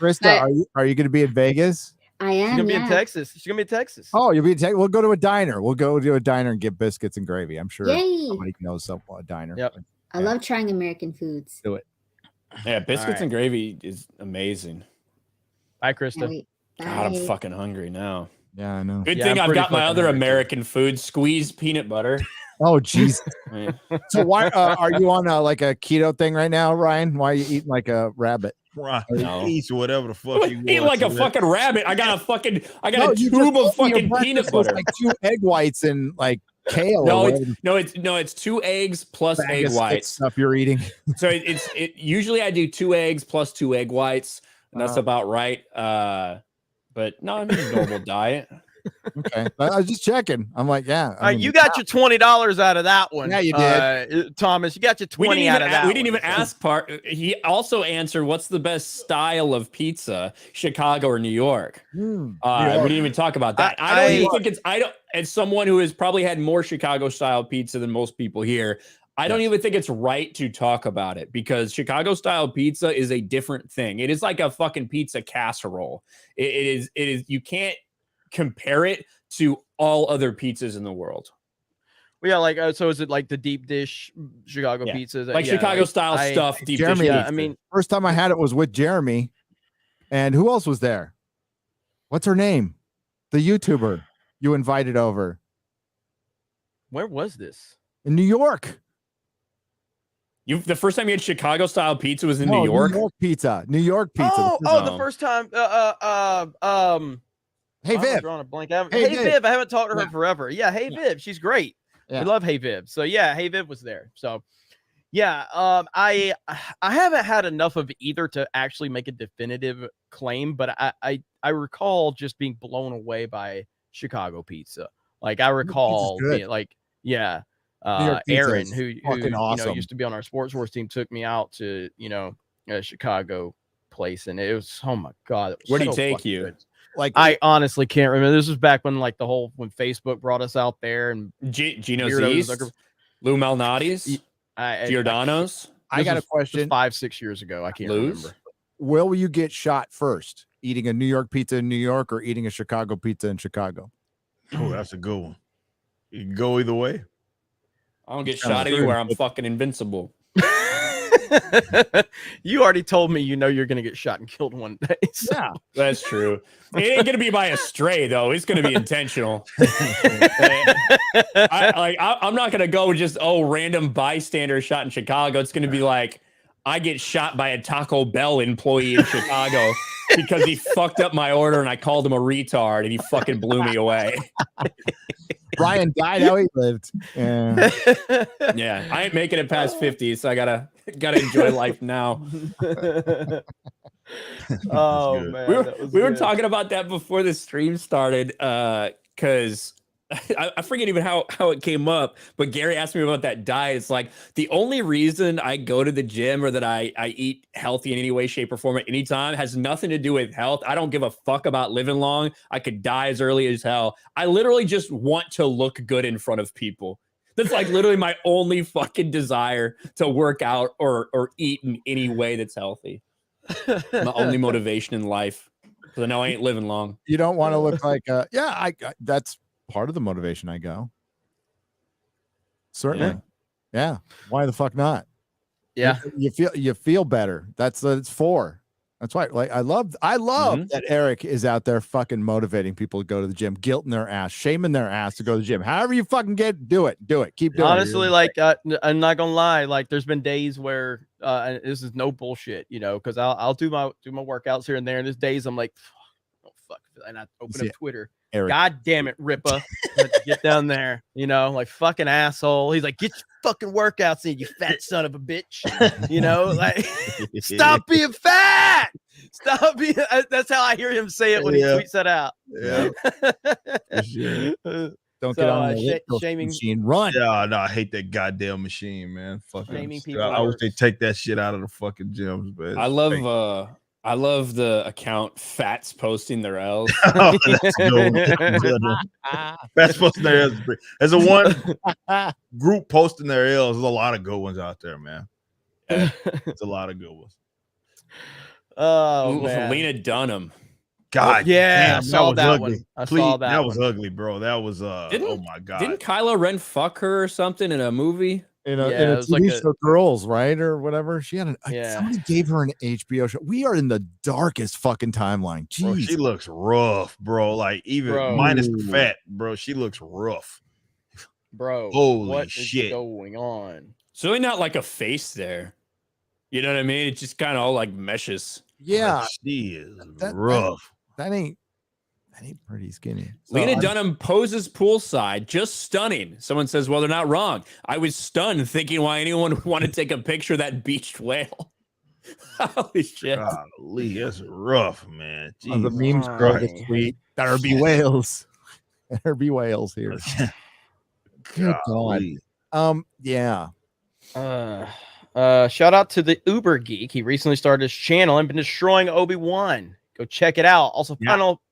I: Krista, are you going to be in Vegas?
J: I am.
C: She's gonna be in Texas. She's gonna be in Texas.
I: Oh, you'll be in Texas. We'll go to a diner. We'll go to a diner and get biscuits and gravy. I'm sure
J: Yay.
I: somebody knows a diner.
C: Yep.
J: I love trying American foods.
I: Do it.
B: Yeah, biscuits and gravy is amazing.
C: Bye, Krista.
B: God, I'm fucking hungry now.
I: Yeah, I know.
B: Good thing I've got my other American food, squeezed peanut butter.
I: Oh, jeez. So why are you on like a keto thing right now, Ryan? Why are you eating like a rabbit?
D: Right. Eat whatever the fuck you
B: Eat
D: want.
B: like a fucking rabbit. I got a tube of fucking peanut butter.
I: Like 2 egg whites and like kale.
B: It's 2 eggs plus egg whites.
I: Stuff you're eating.
B: So usually I do 2 eggs plus 2 egg whites, and that's about right. But no, I'm eating a normal diet.
I: Okay, I was just checking. I'm like, yeah.
C: You got your $20 out of that one.
I: Yeah, you did,
C: Thomas. You got your 20 out of that.
B: We didn't even ask part. He also answered, "What's the best style of pizza, Chicago or New York?" We didn't even talk about that. I don't even think it's. I don't. As someone who has probably had more Chicago style pizza than most people here, I don't even think it's right to talk about it because Chicago style pizza is a different thing. It is like a fucking pizza casserole. It is. You can't compare it to all other pizzas in the world.
C: Well, yeah, like so is it like the deep dish Chicago pizza?
B: Like Chicago style stuff, deep dish pizza.
I: I mean, first time I had it was with Jeremy. And who else was there? What's her name? The YouTuber you invited over.
C: Where was this?
I: In New York.
B: The first time you had Chicago style pizza was in New York?
I: New York pizza. New York pizza.
C: The first time
I: Hey, Viv.
C: Drawing a blank. Hey, Viv. I haven't talked to her forever. Yeah, hey, Viv. She's great. We love Hey Viv. So yeah, Hey Viv was there. So yeah, I haven't had enough of either to actually make a definitive claim, but I recall just being blown away by Chicago pizza. Like I recall being like, yeah. Aaron, who awesome. Used to be on our sports wars team, took me out to a Chicago place, and it was, oh my god,
B: where did he take you?
C: Good. Like I honestly can't remember. This was back when when Facebook brought us out there and
B: Gino's East, Lou Malnati's, Giordano's.
I: I got a question.
C: 5-6 years ago, I can't remember.
I: Will you get shot first? Eating a New York pizza in New York or eating a Chicago pizza in Chicago?
D: Oh, that's a good one. You can go either way.
B: I don't get shot anywhere. I'm fucking invincible.
C: You already told me you're gonna get shot and killed one day. So.
B: Yeah, that's true. It ain't gonna be by a stray though. It's gonna be intentional. I'm not gonna go with just random bystander shot in Chicago. It's gonna be like I get shot by a Taco Bell employee in Chicago because he fucked up my order and I called him a retard and he fucking blew me away.
I: Brian died how he lived. Yeah.
B: Yeah, I ain't making it past 50, so I gotta enjoy life now.
C: Oh man,
B: we were talking about that before the stream started, because I forget even how it came up, but Gary asked me about that diet. It's like the only reason I go to the gym or that I eat healthy in any way, shape, or form at any time has nothing to do with health. I don't give a fuck about living long. I could die as early as hell. I literally just want to look good in front of people. That's like literally my only fucking desire to work out or eat in any way that's healthy. My only motivation in life. Because I know I ain't living long.
I: You don't want to look like I that's part of the motivation I go. Certainly. Yeah. Why the fuck not?
C: Yeah.
I: You feel better. That's what it's for. That's why I love that Eric is out there fucking motivating people to go to the gym, guilting their ass, shaming their ass to go to the gym. However you fucking do it. Keep doing
C: Honestly, it. I'm not gonna lie, like there's been days where this is no bullshit, because I'll do my workouts here and there, and there's days I'm like, oh fuck, and I open up Twitter.
I: Eric.
C: God damn it, Rippa. Let's get down there, like fucking asshole. He's like, get your fucking workouts in, you fat son of a bitch. Like stop being fat. Stop being that's how I hear him say it when he tweets that out.
D: Yeah.
I: Don't get on the
C: shaming
I: machine. Run.
D: Yeah, no, I hate that goddamn machine, man. Fucking
C: shaming people.
D: I wish they take that shit out of the fucking gyms, man.
B: I love the account Fats posting their L's.
D: That's good. Fats posting their L's. There's a one group posting their L's. There's a lot of good ones out there, man. It's a lot of good ones.
C: Oh, man.
B: Lena Dunham.
D: God,
C: yeah,
D: damn,
C: I saw that
D: ugly.
C: one. I saw that.
D: That was ugly, bro. That was oh my god.
B: Didn't Kylo Ren fuck her or something in a movie?
I: In a TV show, Girls, right? Or whatever. She had somebody gave her an HBO show. We are in the darkest fucking timeline. Jeez.
D: Bro, she looks rough, bro. Like even minus the fat, bro. She looks rough.
C: Bro,
D: holy
C: what
D: shit
C: is going on?
B: It's really not like a face there. You know what I mean? It just kind of all like meshes.
I: Yeah.
D: She is rough.
I: That ain't pretty skinny.
B: Lena Dunham poses poolside, just stunning. Someone says, well, they're not wrong. I was stunned thinking why anyone would want to take a picture of that beached whale. Holy shit.
D: Golly, that's rough, man.
I: Oh, the memes grow this week. There be whales. There be whales here. Good God. Yeah.
C: Shout out to the Uber Geek. He recently started his channel and been destroying Obi-Wan. Go check it out. Also,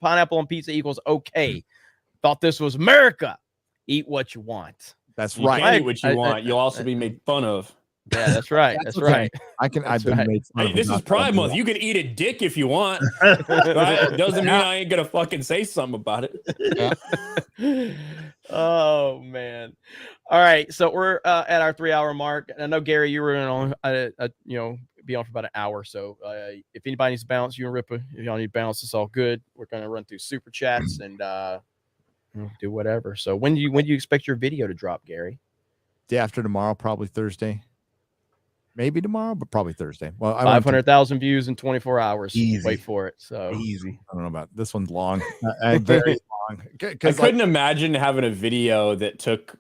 C: pineapple on pizza equals okay. Thought this was America. Eat what you want.
I: That's
B: you
I: right.
B: Can eat what you want. You'll also be made fun of.
C: Yeah, that's right. That's right.
I: I've been made fun of.
B: This is Pride Month. You can eat a dick if you want. Right? Doesn't mean I ain't gonna fucking say something about it.
C: Yeah. Oh man. All right. So we're at our 3-hour mark. And I know Gary, you were on be on for about an hour. So if anybody needs to bounce, you and Rippa, if y'all need bounce, it's all good. We're gonna run through super chats and do whatever. So when do you expect your video to drop, Gary?
I: Day after tomorrow, probably Thursday. Maybe tomorrow, but probably Thursday. Well,
C: 500,000 views in 24 hours.
D: Easy.
C: Wait for it. So
D: easy.
I: I don't know about this one's long. Very long.
B: I couldn't imagine having a video that took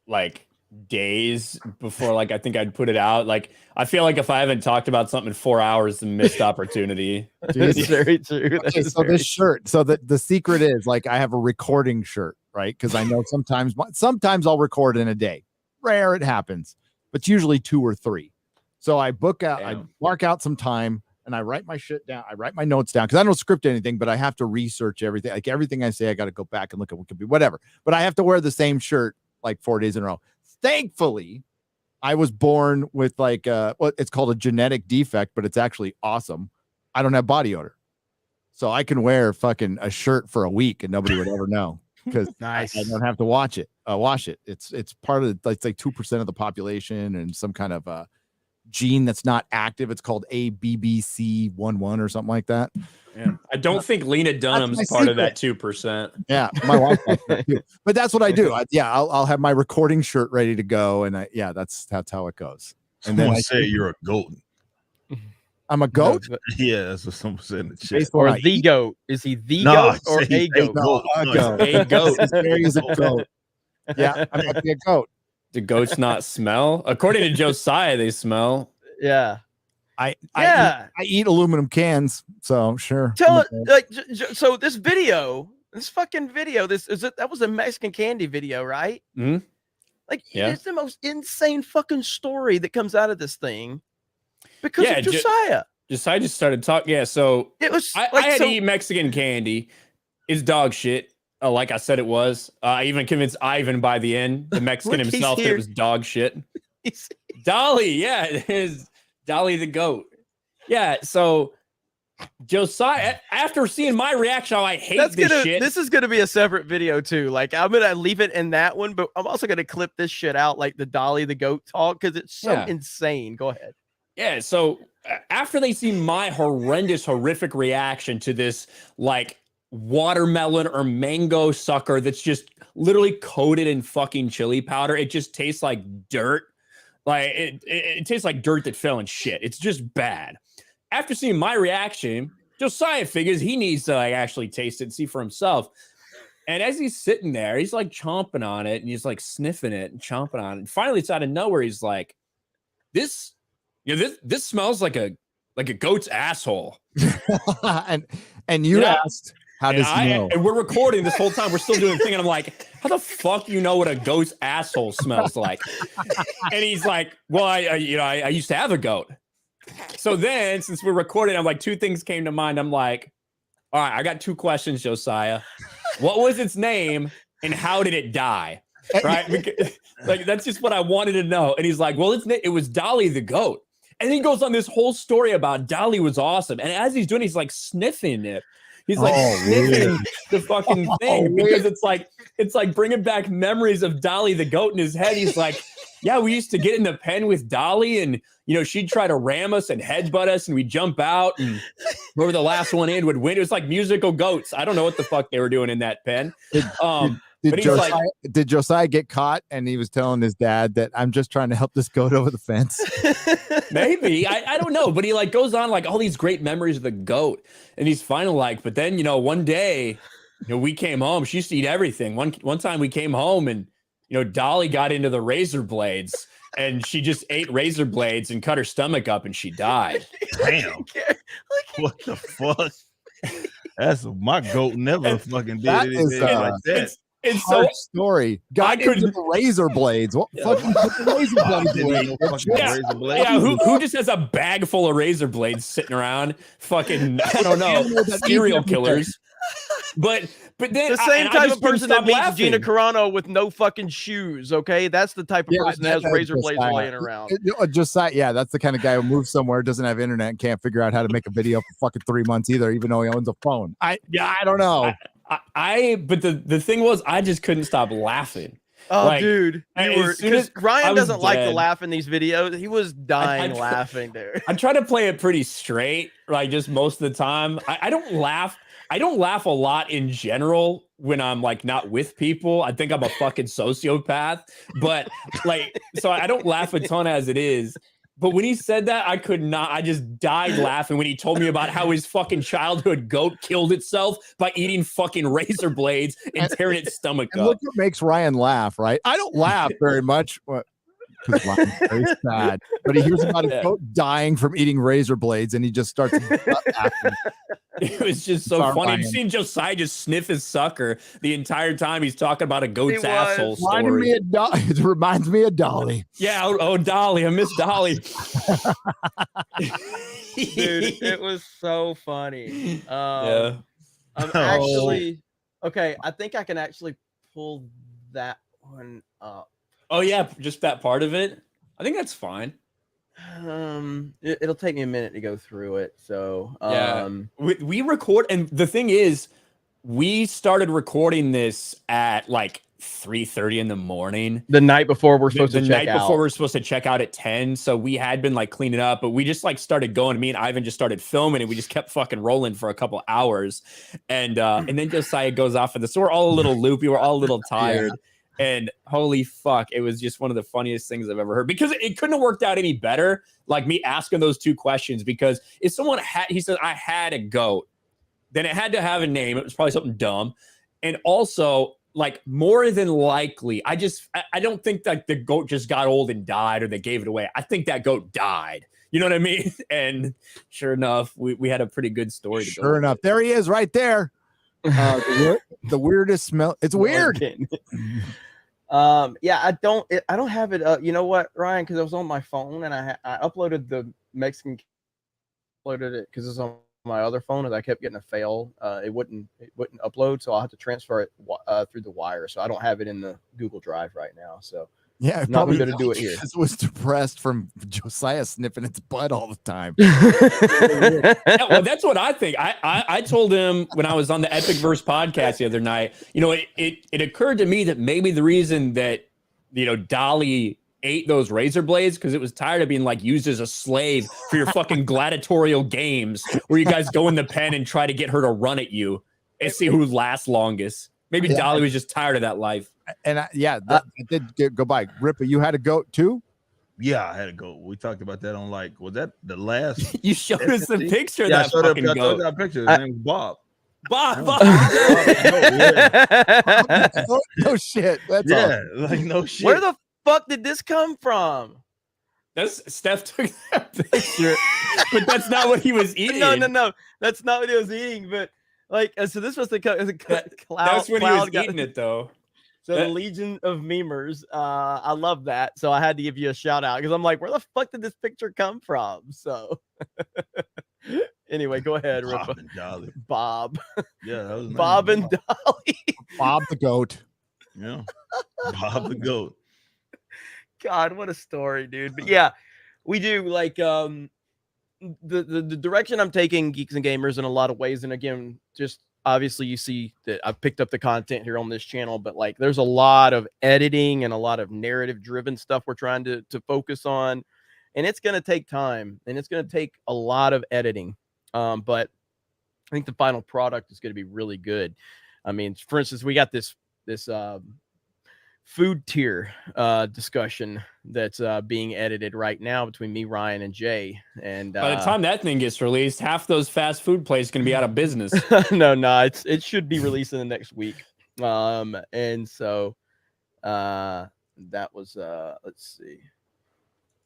B: like days before I think I'd put it out. Like I feel like if I haven't talked about something in 4 hours, it's a missed opportunity.
C: That's very true.
I: Okay, so this shirt. So the secret is I have a recording shirt, right? Because I know sometimes I'll record in a day. Rare it happens, but it's usually 2 or 3. So I I mark out some time and I write my shit down. I write my notes down because I don't script anything, but I have to research everything. Like everything I say, I got to go back and look at what could be whatever. But I have to wear the same shirt 4 days in a row. Thankfully, I was born with it's called a genetic defect, but it's actually awesome. I don't have body odor. So I can wear fucking a shirt for a week and nobody would ever know because
C: nice.
I: I don't have to wash it. It's part of it's like 2% of the population and some kind of gene that's not active. It's called ABBC11 or something like that.
B: Yeah. I don't think Lena Dunham's part of that 2%.
I: Yeah, my wife likes that too. But that's what I do. I'll have my recording shirt ready to go, and that's how it goes. And then
D: I say you're a goat.
I: I'm a goat.
D: Yeah, that's what someone said in the chat.
C: Or the goat? Is he the goat or a goat?
I: No, a goat. A goat. There is a goat. Yeah, I might be a goat.
B: Do goats not smell? According to Josiah, they smell.
C: Yeah.
I: I eat aluminum cans, so sure.
C: Tell it like so. This fucking video, that was a Mexican candy video, right?
B: Mm-hmm.
C: Like, it's the most insane fucking story that comes out of this thing because of Josiah.
B: Josiah just started talking. Yeah, so
C: it was.
B: I had to eat Mexican candy. It's dog shit. Like I said, it was. I even convinced Ivan by the end, the Mexican himself, that it was dog shit. Dolly, yeah, it is. Dolly the goat. Yeah, so Josiah, after seeing my reaction, how I hate this shit.
C: This is gonna be a separate video too. Like, I'm gonna leave it in that one, but I'm also gonna clip this shit out, like the Dolly the goat talk, because it's so insane. Go ahead.
B: Yeah, so after they see my horrific reaction to this, like, watermelon or mango sucker that's just literally coated in fucking chili powder, it just tastes like dirt. Like it tastes like dirt that fell in shit. It's just bad. After seeing my reaction, Josiah figures he needs to like actually taste it and see for himself. And as he's sitting there, he's like chomping on it and he's like sniffing it and chomping on it. And finally, it's out of nowhere. He's like, "This smells like a goat's asshole."
I: and you asked, how does he know?
B: And we're recording this whole time. We're still doing the thing. And I'm like, how the fuck you know what a goat's asshole smells like? And he's like, well, I used to have a goat. So then, since we're recording, I'm like, two things came to mind. I'm like, all right, I got two questions, Josiah. What was its name and how did it die? Right? Because, like, that's just what I wanted to know. And he's like, well, it was Dolly the goat. And he goes on this whole story about Dolly was awesome. And as he's doing, he's like sniffing it. He's like sniffing the fucking thing because it's like bringing back memories of Dolly the goat in his head. He's like, yeah, we used to get in the pen with Dolly and, she'd try to ram us and headbutt us and we'd jump out and whoever the last one in would win. It was like musical goats. I don't know what the fuck they were doing in that pen.
I: Did Josiah get caught and he was telling his dad that I'm just trying to help this goat over the fence?
B: Maybe. I don't know. But he like goes on like all these great memories of the goat. And he's finally like, but then, one day, we came home. She used to eat everything. One time we came home and, Dolly got into the razor blades and she just ate razor blades and cut her stomach up and she died.
D: Damn. What the fuck? That's my goat never fucking did anything like that.
I: It's so story. Got into the razor blades. What fucking razor blades?
B: Yeah, who just has a bag full of razor blades sitting around? Fucking, I don't know, serial killers. But then
C: the same type of person that meets Gina Carano with no fucking shoes. Okay, that's the type of person that has razor blades laying around.
I: Josiah, that's the kind of guy who moves somewhere, doesn't have internet, and can't figure out how to make a video for fucking 3 months either, even though he owns a phone. I don't know.
B: But the thing was, I just couldn't stop laughing.
C: Oh, like, dude, because Ryan doesn't like to laugh in these videos. He was dying laughing, dude.
B: I try to play it pretty straight, like just most of the time. I don't laugh. I don't laugh a lot in general when I'm like not with people. I think I'm a fucking sociopath, but like, so I don't laugh a ton as it is. But when he said that, I could not. I just died laughing when he told me about how his fucking childhood goat killed itself by eating fucking razor blades and tearing its stomach up.
I: Look what makes Ryan laugh, right? I don't laugh very much. Because Ryan's very sad, but he hears about his goat dying from eating razor blades, and he just starts laughing.
B: It was just so funny. Have you seen Josiah just sniff his sucker the entire time he's talking about a goat's asshole story?
I: It reminds me of Dolly.
B: Yeah, oh Dolly, I miss Dolly.
C: Dude, it was so funny.
B: Yeah.
C: I'm actually okay. I think I can actually pull that one up.
B: Oh yeah, just that part of it. I think that's fine.
C: It'll take me a minute to go through it. So
B: we record, and the thing is, we started recording this at like 3:30 in the morning.
C: The night before we're supposed to check
B: out.
C: out.
B: Before we're supposed to check out at 10. So we had been like cleaning up, but we just like started going. Me and Ivan just started filming, and we just kept fucking rolling for a couple hours. And then Josiah goes off of this. So we're all a little loopy. We're all a little tired. And holy fuck, it was just one of the funniest things I've ever heard, because it couldn't have worked out any better. Like me asking those two questions, because if someone he said I had a goat, then it had to have a name. It was probably something dumb. And also, like, more than likely, I don't think that the goat just got old and died, or they gave it away. I think that goat died. You know what I mean? And sure enough, we had a pretty good story to go
I: Sure enough, there he is right there. The weirdest smell. It's weird.
C: Yeah, I don't have it. You know what, Ryan? Because it was on my phone, and I uploaded the Mexican, uploaded it because it's on my other phone, and I kept getting a fail. It wouldn't upload, so I'll have to transfer it through the wire. So I don't have it in the Google Drive right now. So
I: yeah,
C: I'm not going to do it here.
I: This was depressed from Josiah sniffing its butt all the time.
B: Yeah, well, that's what I think. I told him when I was on the Epic Verse podcast the other night, you know, it occurred to me that maybe the reason that, you know, Dolly ate those razor blades because it was tired of being like used as a slave for your fucking gladiatorial games where you guys go in the pen and try to get her to run at you and see who lasts longest. Maybe Dolly was just tired of that life.
I: And that did go by. Ripper, you had a goat too?
D: Yeah, I had a goat. We talked about that on, like, was that the last?
B: You showed us the picture of
D: Yeah,
B: that fucking
D: I showed
B: goat.
D: that picture. His name was Bob.
I: Bob. No shit. That's awesome.
D: Like no shit.
C: Where the fuck did this come from?
B: That's Steph took that picture, but that's not what he was eating.
C: No, that's not what he was eating. But like, so this was the cloud.
B: That's when he was eating it, though.
C: So the Legion of Memers, I love that. So I had to give you a shout out because I'm like, where the fuck did this picture come from? So anyway, go ahead,
D: Bob
C: Rippa.
D: and Dolly.
C: Bob.
D: Yeah, that was
C: Bob and Dolly.
I: Bob the goat.
D: Yeah, Bob the goat.
C: God, what a story, dude. But yeah, we do like the direction I'm taking Geeks and Gamers in a lot of ways. And again, just obviously you see that I've picked up the content here on this channel, but like there's a lot of editing and a lot of narrative driven stuff we're trying to focus on. And it's going to take time and it's going to take a lot of editing. But I think the final product is going to be really good. I mean, for instance, we got this food tier discussion that's being edited right now between me, Ryan, and Jay. And
B: by the time that thing gets released, half those fast food places going to be out of business.
C: No, it should be released in the next week. And so that was let's see.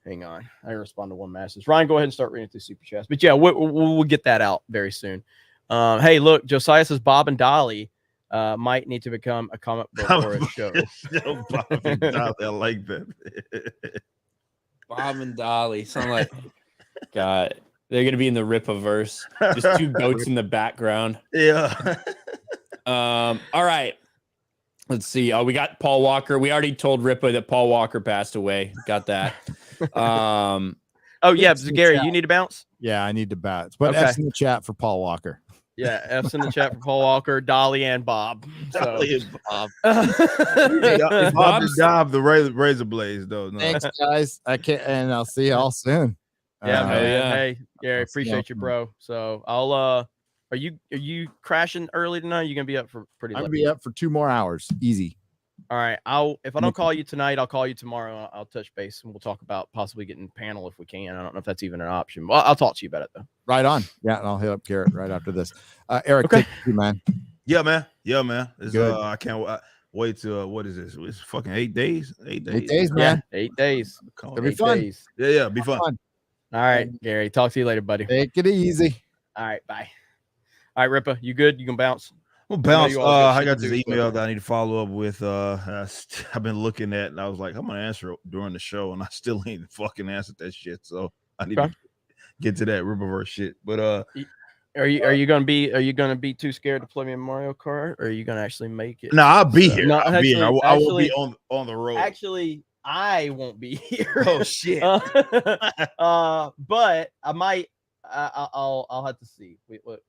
C: Hang on, I respond to one message. Ryan, go ahead and start reading through super chats. But yeah, we'll get that out very soon. Hey, look, Josiah says Bob and Dolly might need to become a comic book or a show.
D: Bob and Dolly, I like that.
B: Bob and Dolly sound like God. They're gonna be in the Rippaverse. Just two goats in the background.
D: Yeah.
B: All right. Let's see. Oh, we got Paul Walker. We already told Rippa that Paul Walker passed away. Got that.
C: Oh yeah, Gary, you need to bounce.
I: Yeah, I need to bounce. But
C: Okay.
I: F's in the chat for Paul Walker.
C: Yeah, F's in the chat for Paul Walker, Dolly, and Bob.
D: Dolly and
C: Bob.
D: Bob the job, the razor blades, though. No.
I: Thanks, guys. I can't, and I'll see y'all soon.
C: Yeah, man.
B: yeah.
C: Hey, Gary, appreciate you, bro. So I'll are you crashing early tonight? You're gonna be up for pretty
I: I'm
C: late.
I: gonna be up for 2 more hours. Easy.
C: All right. If I don't call you tonight, I'll call you tomorrow. I'll touch base and we'll talk about possibly getting panel if we can. I don't know if that's even an option. Well, I'll talk to you about it though.
I: Right on. Yeah, and I'll hit up Garrett right after this. Eric,
C: Okay.
I: take it easy, man.
D: Yeah, man. It's,
I: Good.
D: I can't wait to what is this? It's fucking 8 days. 8 days.
I: 8 days, man.
C: Yeah, 8 days.
I: It'll be
C: 8
I: fun.
C: days.
D: Yeah, be fun.
C: All right, Gary. Talk to you later, buddy.
I: Take it easy.
C: All right, bye. All right, Rippa, you good? You can bounce.
D: Well, bounce.
C: you all got
D: I
C: shit
D: got
C: to
D: this
C: do,
D: email
C: so-
D: that I need to follow up with. I've been looking at, and I was like, I'm gonna answer it during the show, and I still ain't fucking answered that shit. So I need
C: Okay.
D: to get to that Riververse shit. But
C: Are you gonna be too scared to play me in Mario Kart, or are you gonna actually make it?
D: no, I'll be
C: So-
D: here.
C: No,
D: I'll be here. I won't
C: actually-
D: be on the road.
C: Actually, I won't be here.
D: Oh shit.
C: But I might. I'll have to see. Wait, what?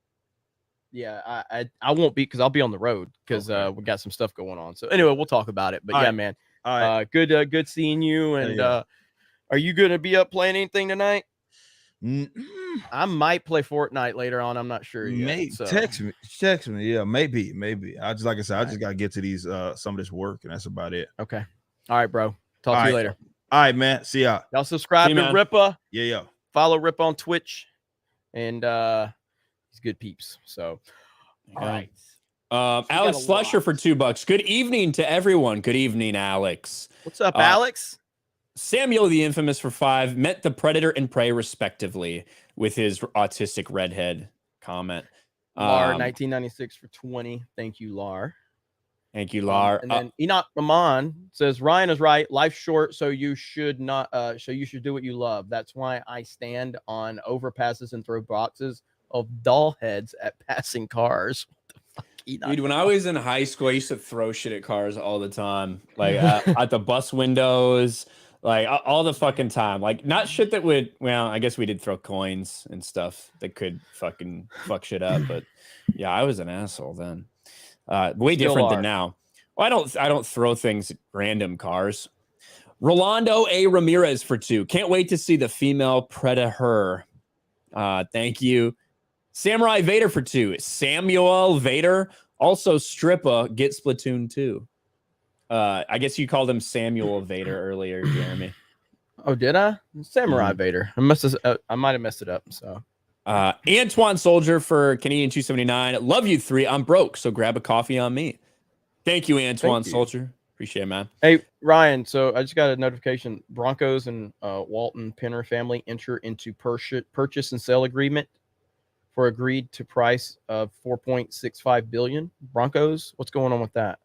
C: Yeah, I won't be because I'll be on the road because we got some stuff going on. So anyway, we'll talk about it. But yeah, man.
D: All right.
C: Good seeing you. And are you gonna be up playing anything tonight? I might play Fortnite later on. I'm not sure yet.
D: Maybe
C: So.
D: text me. Yeah, maybe. I just like I said, I just gotta get to these some of this work, and that's about it.
C: Okay. All right, bro. Talk to you later.
D: All right, man. See y'all.
C: Y'all subscribe to Rippa.
D: Yeah.
C: Follow Rippa on Twitch, and he's good peeps. So, all right.
B: Alex Slusher for $2. Good evening to everyone. Good evening, Alex.
C: What's up, Alex?
B: Samuel the Infamous for 5 met the Predator and Prey respectively with his autistic redhead comment.
C: Lar 1996 for 20. Thank you, Lar.
B: Thank you, Lar.
C: And then Enoch Maman says Ryan is right. Life's short, so you should not. So you should do what you love. That's why I stand on overpasses and throw boxes of doll heads at passing cars.
B: Dude, when I was in high school, I used to throw shit at cars all the time, like at the bus windows, like all the fucking time. Like not shit that would. Well, I guess we did throw coins and stuff that could fucking fuck shit up. But yeah, I was an asshole then. Way
C: Still
B: different
C: are.
B: than now. Well, I don't throw things at random cars. Rolando A. Ramirez for 2. Can't wait to see the female Predator. Thank you. Samurai Vader for 2. Samuel Vader. Also Strippa. Get Splatoon 2. I guess you called him Samuel Vader earlier, Jeremy.
C: Oh, did I? Samurai Vader. I might have messed it up. So.
B: Antoine Soldier for Canadian 279. Love you 3. I'm broke, so grab a coffee on me. Thank you, Antoine Soldier. Appreciate it, man.
C: Hey, Ryan. So I just got a notification. Broncos and Walton Penner family enter into purchase and sale agreement for agreed to price of $4.65 billion. Broncos. What's going on with that?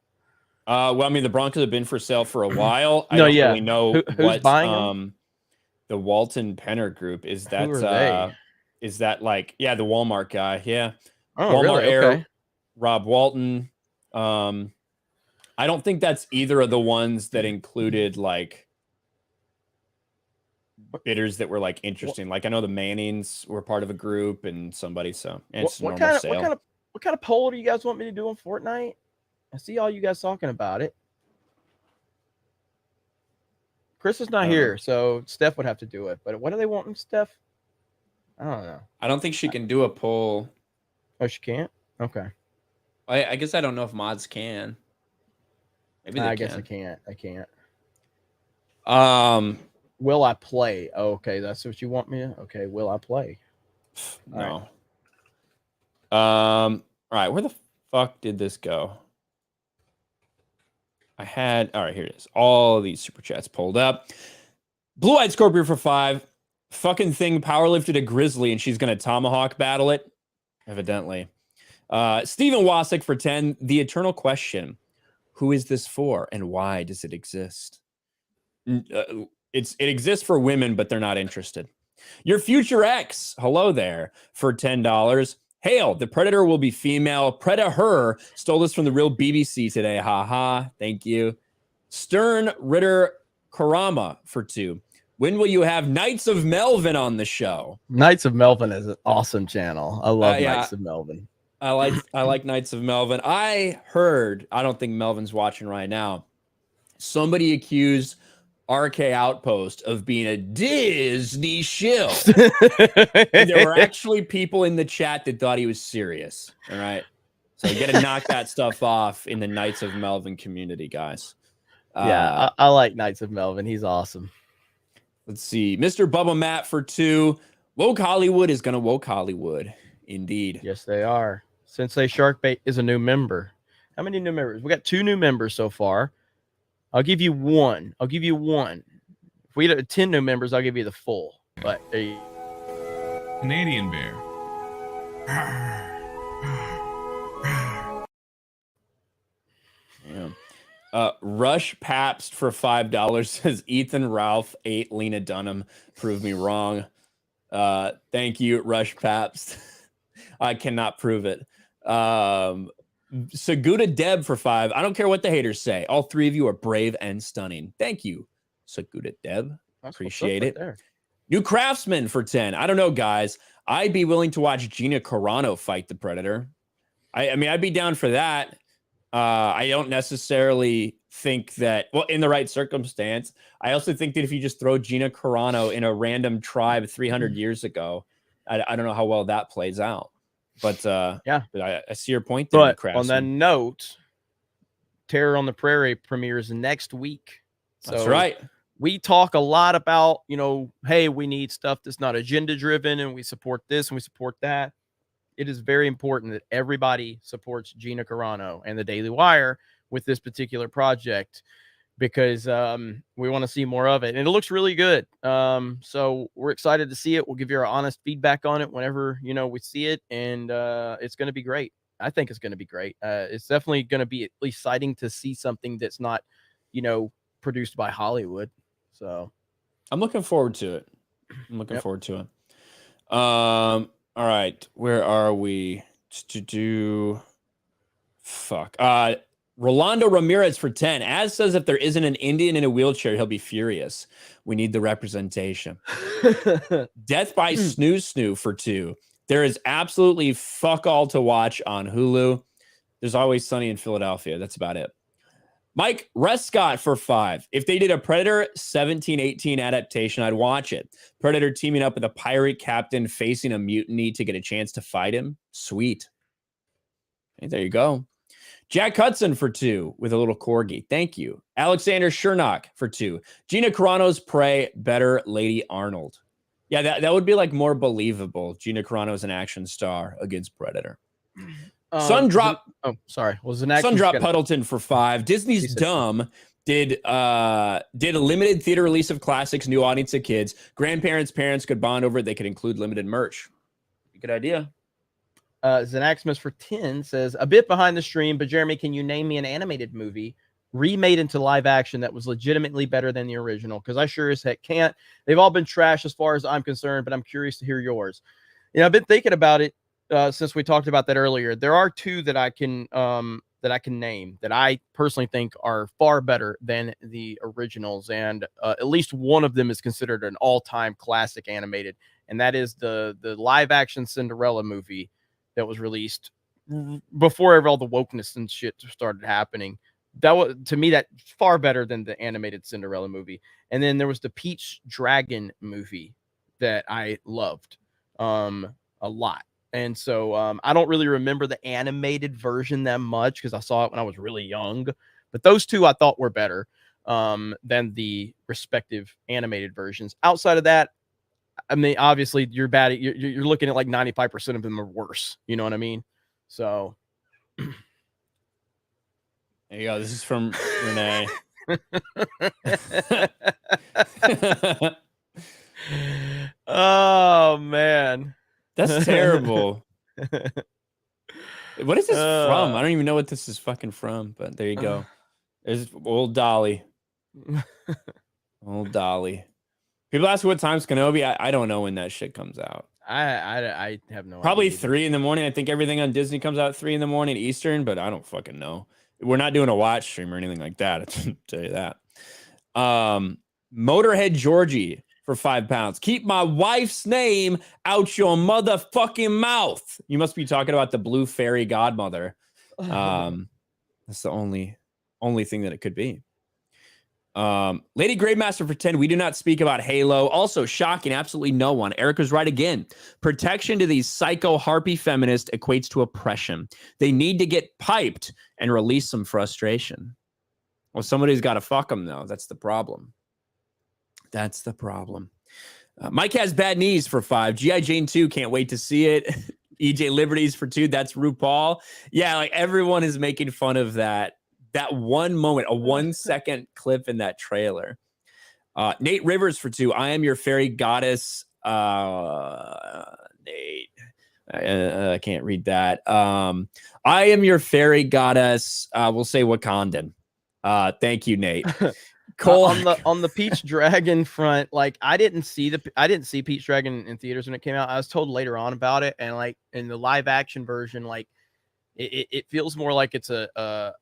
B: Well, I mean, the Broncos have been for sale for a while. I don't really know
C: who's buying them?
B: The Walton Penner Group is that.
C: Who are they?
B: Is that like the Walmart guy? Yeah.
C: Oh,
B: Walmart
C: really?
B: Air,
C: Okay.
B: Rob Walton. I don't think that's either of the ones that included like bidders that were like interesting. Like I know the Mannings were part of a group and somebody. So it's
C: What
B: normal sale.
C: kind of poll do you guys want me to do on Fortnite? I see all you guys talking about it. Chris is not here, so Steph would have to do it. But what are they wanting, Steph? I don't know.
B: I don't think she can do a poll.
C: Oh, she can't? Okay.
B: I guess I don't know if mods can. Maybe they
C: I
B: can.
C: guess I can't. I can't.
B: Will
C: I play? Oh, okay, that's what you want me to. Okay, will I play?
B: No. All right, where the fuck did this go? All right, here it is. All these super chats pulled up. Blue-eyed Scorpion for 5. Fucking thing powerlifted a grizzly and she's gonna tomahawk battle it. Evidently. Stephen Wasik for 10. The eternal question: who is this for, and why does it exist? It exists for women, but they're not interested. Your future ex, hello there, for $10. Hail, the Predator will be female. Predator stole this from the real BBC today. Haha. Thank you. Stern Ritter Karama for 2. When will you have Knights of Melvin on the show?
C: Knights of Melvin is an awesome channel. I love Knights of Melvin.
B: I like Knights of Melvin. I heard, I don't think Melvin's watching right now, somebody accused RK Outpost of being a Disney shill. And there were actually people in the chat that thought he was serious. All right. So you got to knock that stuff off in the Knights of Melvin community, guys.
C: Yeah, I like Knights of Melvin. He's awesome.
B: Let's see. Mr. Bubba Matt for 2. Woke Hollywood is going to woke Hollywood. Indeed.
C: Yes, they are. Sensei Sharkbait is a new member. How many new members? We got 2 new members so far. I'll give you 1. If we get 10 new members, I'll give you the full. But
P: Canadian bear.
B: Rush Pabst for $5 says Ethan Ralph 8 Lena Dunham. Prove me wrong. Thank you, Rush Pabst. I cannot prove it. Saguda Deb for 5. I don't care what the haters say. All 3 of you are brave and stunning. Thank you, Saguda Deb. Appreciate it. New Craftsman for 10. I don't know, guys. I'd be willing to watch Gina Carano fight the Predator. I mean, I'd be down for that. I don't necessarily think that, well, in the right circumstance, I also think that if you just throw Gina Carano in a random tribe 300 years ago, I don't know how well that plays out. But
C: yeah,
B: but I see your point there.
C: But on that note, Terror on the Prairie premieres next week.
B: That's right.
C: We talk a lot about, you know, hey, we need stuff that's not agenda driven, and we support this and we support that. It is very important that everybody supports Gina Carano and the Daily Wire with this particular project, because we want to see more of it, and it looks really good. So we're excited to see it. We'll give you our honest feedback on it whenever, you know, we see it, and it's going to be great. I think it's going to be great. It's definitely going to be at least exciting to see something that's not, you know, produced by Hollywood. So
B: I'm looking forward to it. I'm looking forward to it. All right, where are we? Rolando Ramirez for 10. Az says if there isn't an Indian in a wheelchair, he'll be furious. We need the representation. Death by Snoo for 2. There is absolutely fuck all to watch on Hulu. There's Always Sunny in Philadelphia. That's about it. Mike Rescott for 5. If they did a Predator 1718 adaptation, I'd watch it. Predator teaming up with a pirate captain facing a mutiny to get a chance to fight him. Sweet. Hey, there you go. Jack Hudson for 2 with a little corgi. Thank you. Alexander Shernock for 2. Gina Carano's Prey, better Lady Arnold. Yeah, that would be like more believable. Gina Carano is an action star against Predator. Sundrop.
C: Was an action
B: Sundrop Puddleton for 5. Disney's Dumb did a limited theater release of classics, new audience of kids. Grandparents, parents could bond over it. They could include limited merch. Good idea.
C: Xanaximus for 10 says, a bit behind the stream, but Jeremy, can you name me an animated movie remade into live action that was legitimately better than the original? Because I sure as heck can't. They've all been trash as far as I'm concerned, but I'm curious to hear yours. You know, I've been thinking about it since we talked about that earlier. There are 2 that I can name that I personally think are far better than the originals, and at least one of them is considered an all-time classic animated, and that is the live action Cinderella movie that was released before ever all the wokeness and shit started happening. That was, to me, that's far better than the animated Cinderella movie. And then there was the Peach Dragon movie that I loved a lot. And so I don't really remember the animated version that much because I saw it when I was really young. But those 2 I thought were better than the respective animated versions. Outside of that, I mean, obviously you're looking at like 95% of them are worse. You know what I mean? So
B: there you go. This is from Renee.
C: Oh man,
B: that's terrible. What is this from? I don't even know what this is fucking from, but there you go. There's old Dolly. Old Dolly. People ask what time's Kenobi. I don't know when that shit comes out.
C: I have no
B: Probably
C: idea.
B: 3 in the morning. I think everything on Disney comes out at 3 in the morning Eastern, but I don't fucking know. We're not doing a watch stream or anything like that. I'll tell you that. Motorhead Georgie for £5. Keep my wife's name out your motherfucking mouth. You must be talking about the blue fairy godmother. That's the only thing that it could be. Lady Gravemaster for 10. We do not speak about Halo. Also shocking. Absolutely no one. Erica's right again. Protection to these psycho harpy feminists equates to oppression. They need to get piped and release some frustration. Well, somebody's got to fuck them though. That's the problem. That's the problem. Mike has bad knees for 5. G.I. Jane 2. Can't wait to see it. EJ Liberties for 2. That's RuPaul. Yeah. Like everyone is making fun of that one moment, a 1-second clip in that trailer. Nate Rivers for 2. I am your fairy goddess. Nate, I can't read that. I am your fairy goddess. We'll say Wakandan. Thank you, Nate. Cole
C: on the Peach Dragon front, like I didn't see Peach Dragon in theaters when it came out. I was told later on about it, and like in the live action version, like it feels more like it's a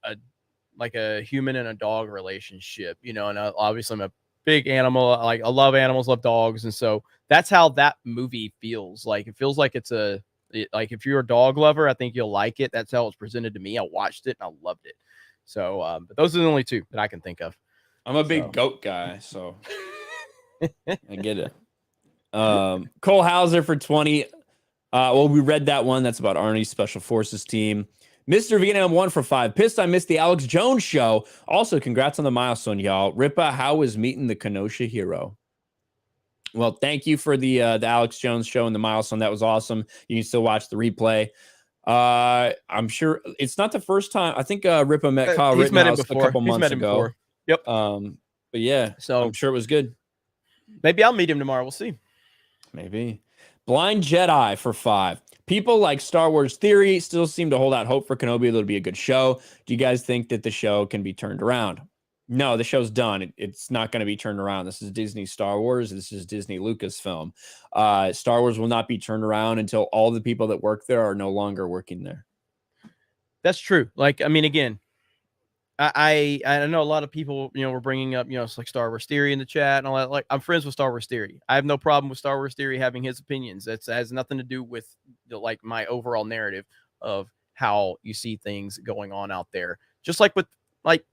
C: human and a dog relationship, you know. And obviously I'm a big animal, like I love animals, love dogs, and so that's how that movie feels. Like it feels like it's Like if you're a dog lover, I think you'll like it. That's how it was presented to me. I watched it and I loved it. So, but those are the only two that I can think of.
B: I'm a big goat guy, so I get it. Cole Hauser for 20. Well, we read that one. That's about Arnie's Special Forces team. Mr. Vietnam 1 for 5. Pissed I missed the Alex Jones show. Also, congrats on the milestone, y'all. Ripa, how was meeting the Kenosha hero? Well, thank you for the Alex Jones show and the milestone. That was awesome. You can still watch the replay. I'm sure it's not the first time. I think Ripa met Kyle Rittenhouse a couple months ago.
C: Yep.
B: But yeah, so I'm sure it was good.
C: Maybe I'll meet him tomorrow. We'll see.
B: Maybe. Blind Jedi for 5. People like Star Wars Theory still seem to hold out hope for Kenobi. It'll be a good show. Do you guys think that the show can be turned around? No, the show's done. It's not going to be turned around. This is Disney Star Wars. This is Disney Lucasfilm. Star Wars will not be turned around until all the people that work there are no longer working there.
C: That's true. Like, I mean, again, I know a lot of people, were bringing up, it's like Star Wars Theory in the chat and all that. Like, I'm friends with Star Wars Theory. I have no problem with Star Wars Theory having his opinions. That has nothing to do with like my overall narrative of how you see things going on out there. Just like with like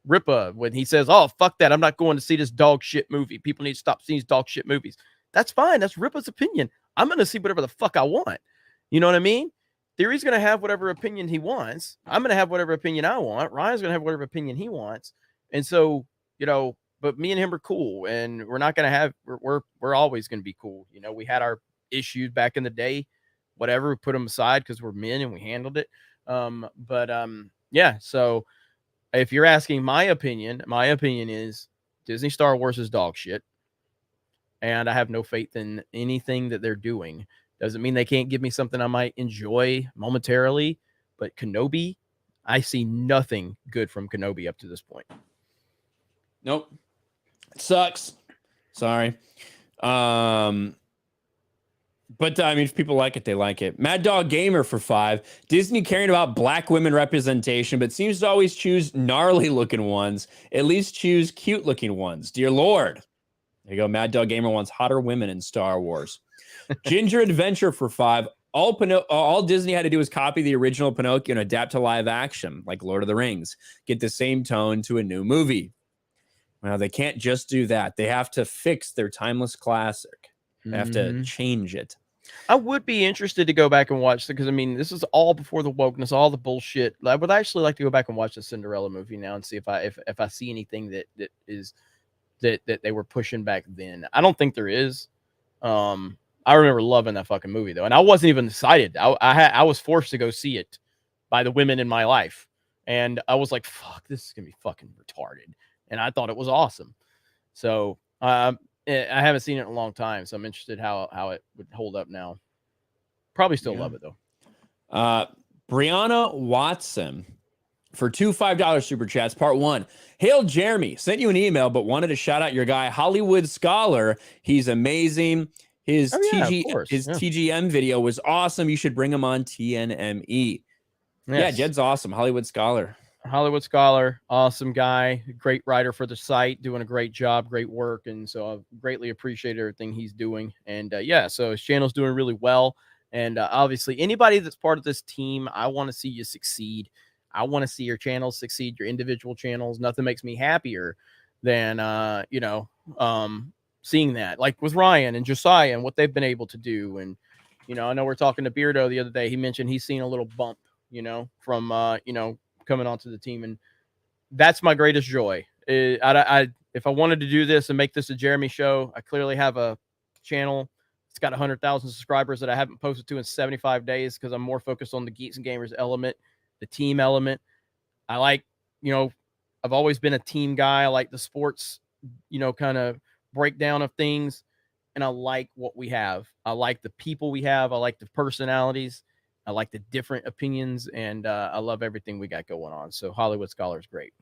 C: Ripa, when he says, "Oh, fuck that, I'm not going to see this dog shit movie. People need to stop seeing these dog shit movies." That's fine. That's Ripa's opinion. I'm going to see whatever the fuck I want. You know what I mean? Theory's going to have whatever opinion he wants. I'm going to have whatever opinion I want. Ryan's going to have whatever opinion he wants. And so, but me and him are cool, and we're not going to have, we're always going to be cool. We had our issues back in the day, whatever, we put them aside because we're men and we handled it. Yeah. So if you're asking my opinion is Disney Star Wars is dog shit. And I have no faith in anything that they're doing. Doesn't mean they can't give me something I might enjoy momentarily, but Kenobi, I see nothing good from Kenobi up to this point.
B: Nope. It sucks. Sorry. But I mean, if people like it, they like it. Mad Dog Gamer for 5. Disney caring about black women representation, but seems to always choose gnarly looking ones. At least choose cute looking ones. Dear Lord. There you go. Mad Dog Gamer wants hotter women in Star Wars. Ginger Adventure for 5. All Disney had to do was copy the original Pinocchio and adapt to live action, like Lord of the Rings. Get the same tone to a new movie. Well, they can't just do that. They have to fix their timeless classic. They have to change it.
C: I would be interested to go back and watch it because, I mean, this is all before the wokeness, all the bullshit. I would actually like to go back and watch the Cinderella movie now and see if I see anything that they were pushing back then. I don't think there is. I remember loving that fucking movie though, and I wasn't even excited. I was forced to go see it by the women in my life, and I was like, "Fuck, this is gonna be fucking retarded," and I thought it was awesome. So I haven't seen it in a long time, so I'm interested how it would hold up now. Probably still love it though.
B: Brianna Watson for 2 $5 super chats. Part 1. Hail Jeremy, sent you an email, but wanted to shout out your guy Hollywood Scholar. He's amazing. His TGM video was awesome. You should bring him on TNME. Yes. Yeah, Jed's awesome. Hollywood Scholar.
C: Awesome guy, great writer for the site, doing a great job, great work, and so I greatly appreciate everything he's doing. And so his channel's doing really well. And obviously, anybody that's part of this team, I want to see you succeed. I want to see your channels succeed, your individual channels. Nothing makes me happier than seeing that, like with Ryan and Josiah and what they've been able to do. And, I know we're talking to Beardo the other day. He mentioned he's seen a little bump, from, coming onto the team. And that's my greatest joy. If I wanted to do this and make this a Jeremy show, I clearly have a channel. It's got 100,000 subscribers that I haven't posted to in 75 days because I'm more focused on the Geeks and Gamers element, the team element. I like, I've always been a team guy. I like the sports, kind of breakdown of things, and I like what we have. I like the people we have. I like the personalities. I like the different opinions, and I love everything we got going on. So Hollywood Scholar is great.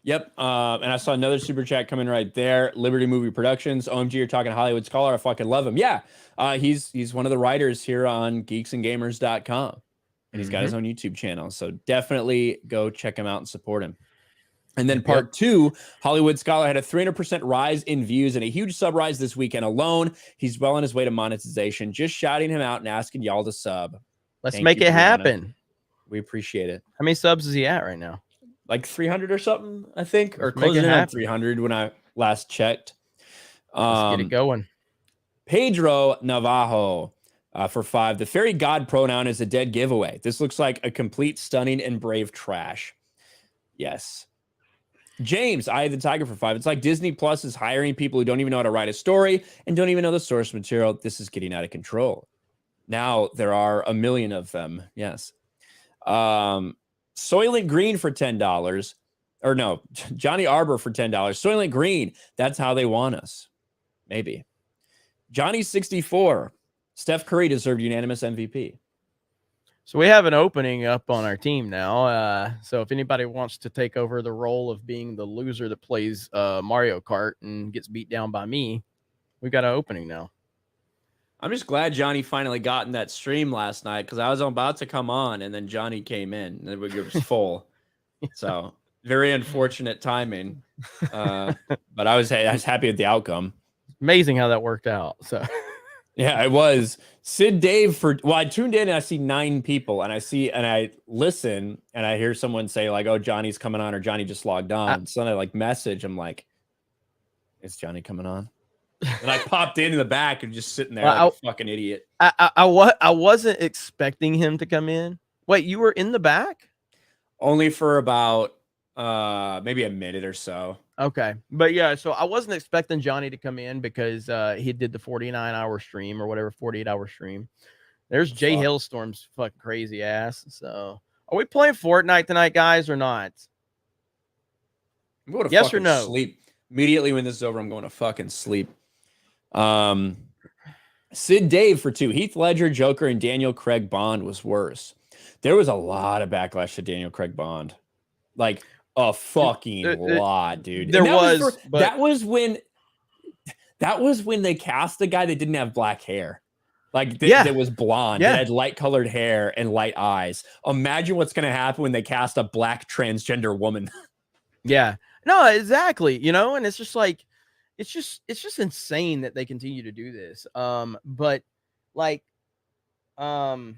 B: Yep. And I saw another super chat coming right there. Liberty Movie Productions. OMG, you're talking Hollywood Scholar. I fucking love him. Yeah. He's one of the writers here on geeksandgamers.com, and he's got his own YouTube channel. So definitely go check him out and support him. And then part 2, Hollywood Scholar had a 300% rise in views and a huge sub rise this weekend alone. He's well on his way to monetization. Just shouting him out and asking y'all to sub.
C: Let's make it happen.
B: We appreciate it.
C: How many subs is he at right now?
B: Like 300 or something, I think, or
C: Let's make
B: closing
C: it
B: in on
C: happen.
B: 300 when I last checked.
C: Let's get it going.
B: Pedro Navajo for 5. The fairy god pronoun is a dead giveaway. This looks like a complete, stunning, and brave trash. Yes. James, Eye the Tiger for 5. It's like Disney Plus is hiring people who don't even know how to write a story and don't even know the source material. This is getting out of control. Now there are a million of them. Yes. Soylent Green for $10. Or no, Johnny Arbor for $10. Soylent Green. That's how they want us. Maybe. Johnny 64. Steph Curry deserved unanimous MVP.
C: So we have an opening up on our team now. So if anybody wants to take over the role of being the loser that plays Mario Kart and gets beat down by me, we've got an opening now.
B: I'm just glad Johnny finally got in that stream last night because I was about to come on and then Johnny came in and it was full. So very unfortunate timing. But I was happy with the outcome.
C: Amazing how that worked out. So
B: yeah, it was. Sid Dave I tuned in and I see 9 people and I listen and I hear someone say like, oh, Johnny's coming on or Johnny just logged on. So then I like message. I'm like, is Johnny coming on? And I popped in the back and just sitting there like a fucking idiot.
C: I wasn't expecting him to come in. Wait, you were in the back?
B: Only for about maybe a minute or so.
C: Okay. But yeah, so I wasn't expecting Johnny to come in because he did the 49-hour stream or whatever, 48-hour stream. There's Jay Hailstorm's fucking crazy ass. So are we playing Fortnite tonight, guys, or not?
B: I'm going to
C: yes or no?
B: Sleep. Immediately when this is over, I'm going to fucking sleep. Sid Dave for 2. Heath Ledger, Joker, and Daniel Craig Bond was worse. There was a lot of backlash to Daniel Craig Bond. Like a fucking lot, dude.
C: That
B: was when they cast the guy that didn't have black hair. Like that was blonde, that had light colored hair and light eyes. Imagine what's gonna happen when they cast a black transgender woman.
C: Yeah. No, exactly. You know, and it's just like it's just insane that they continue to do this. But like I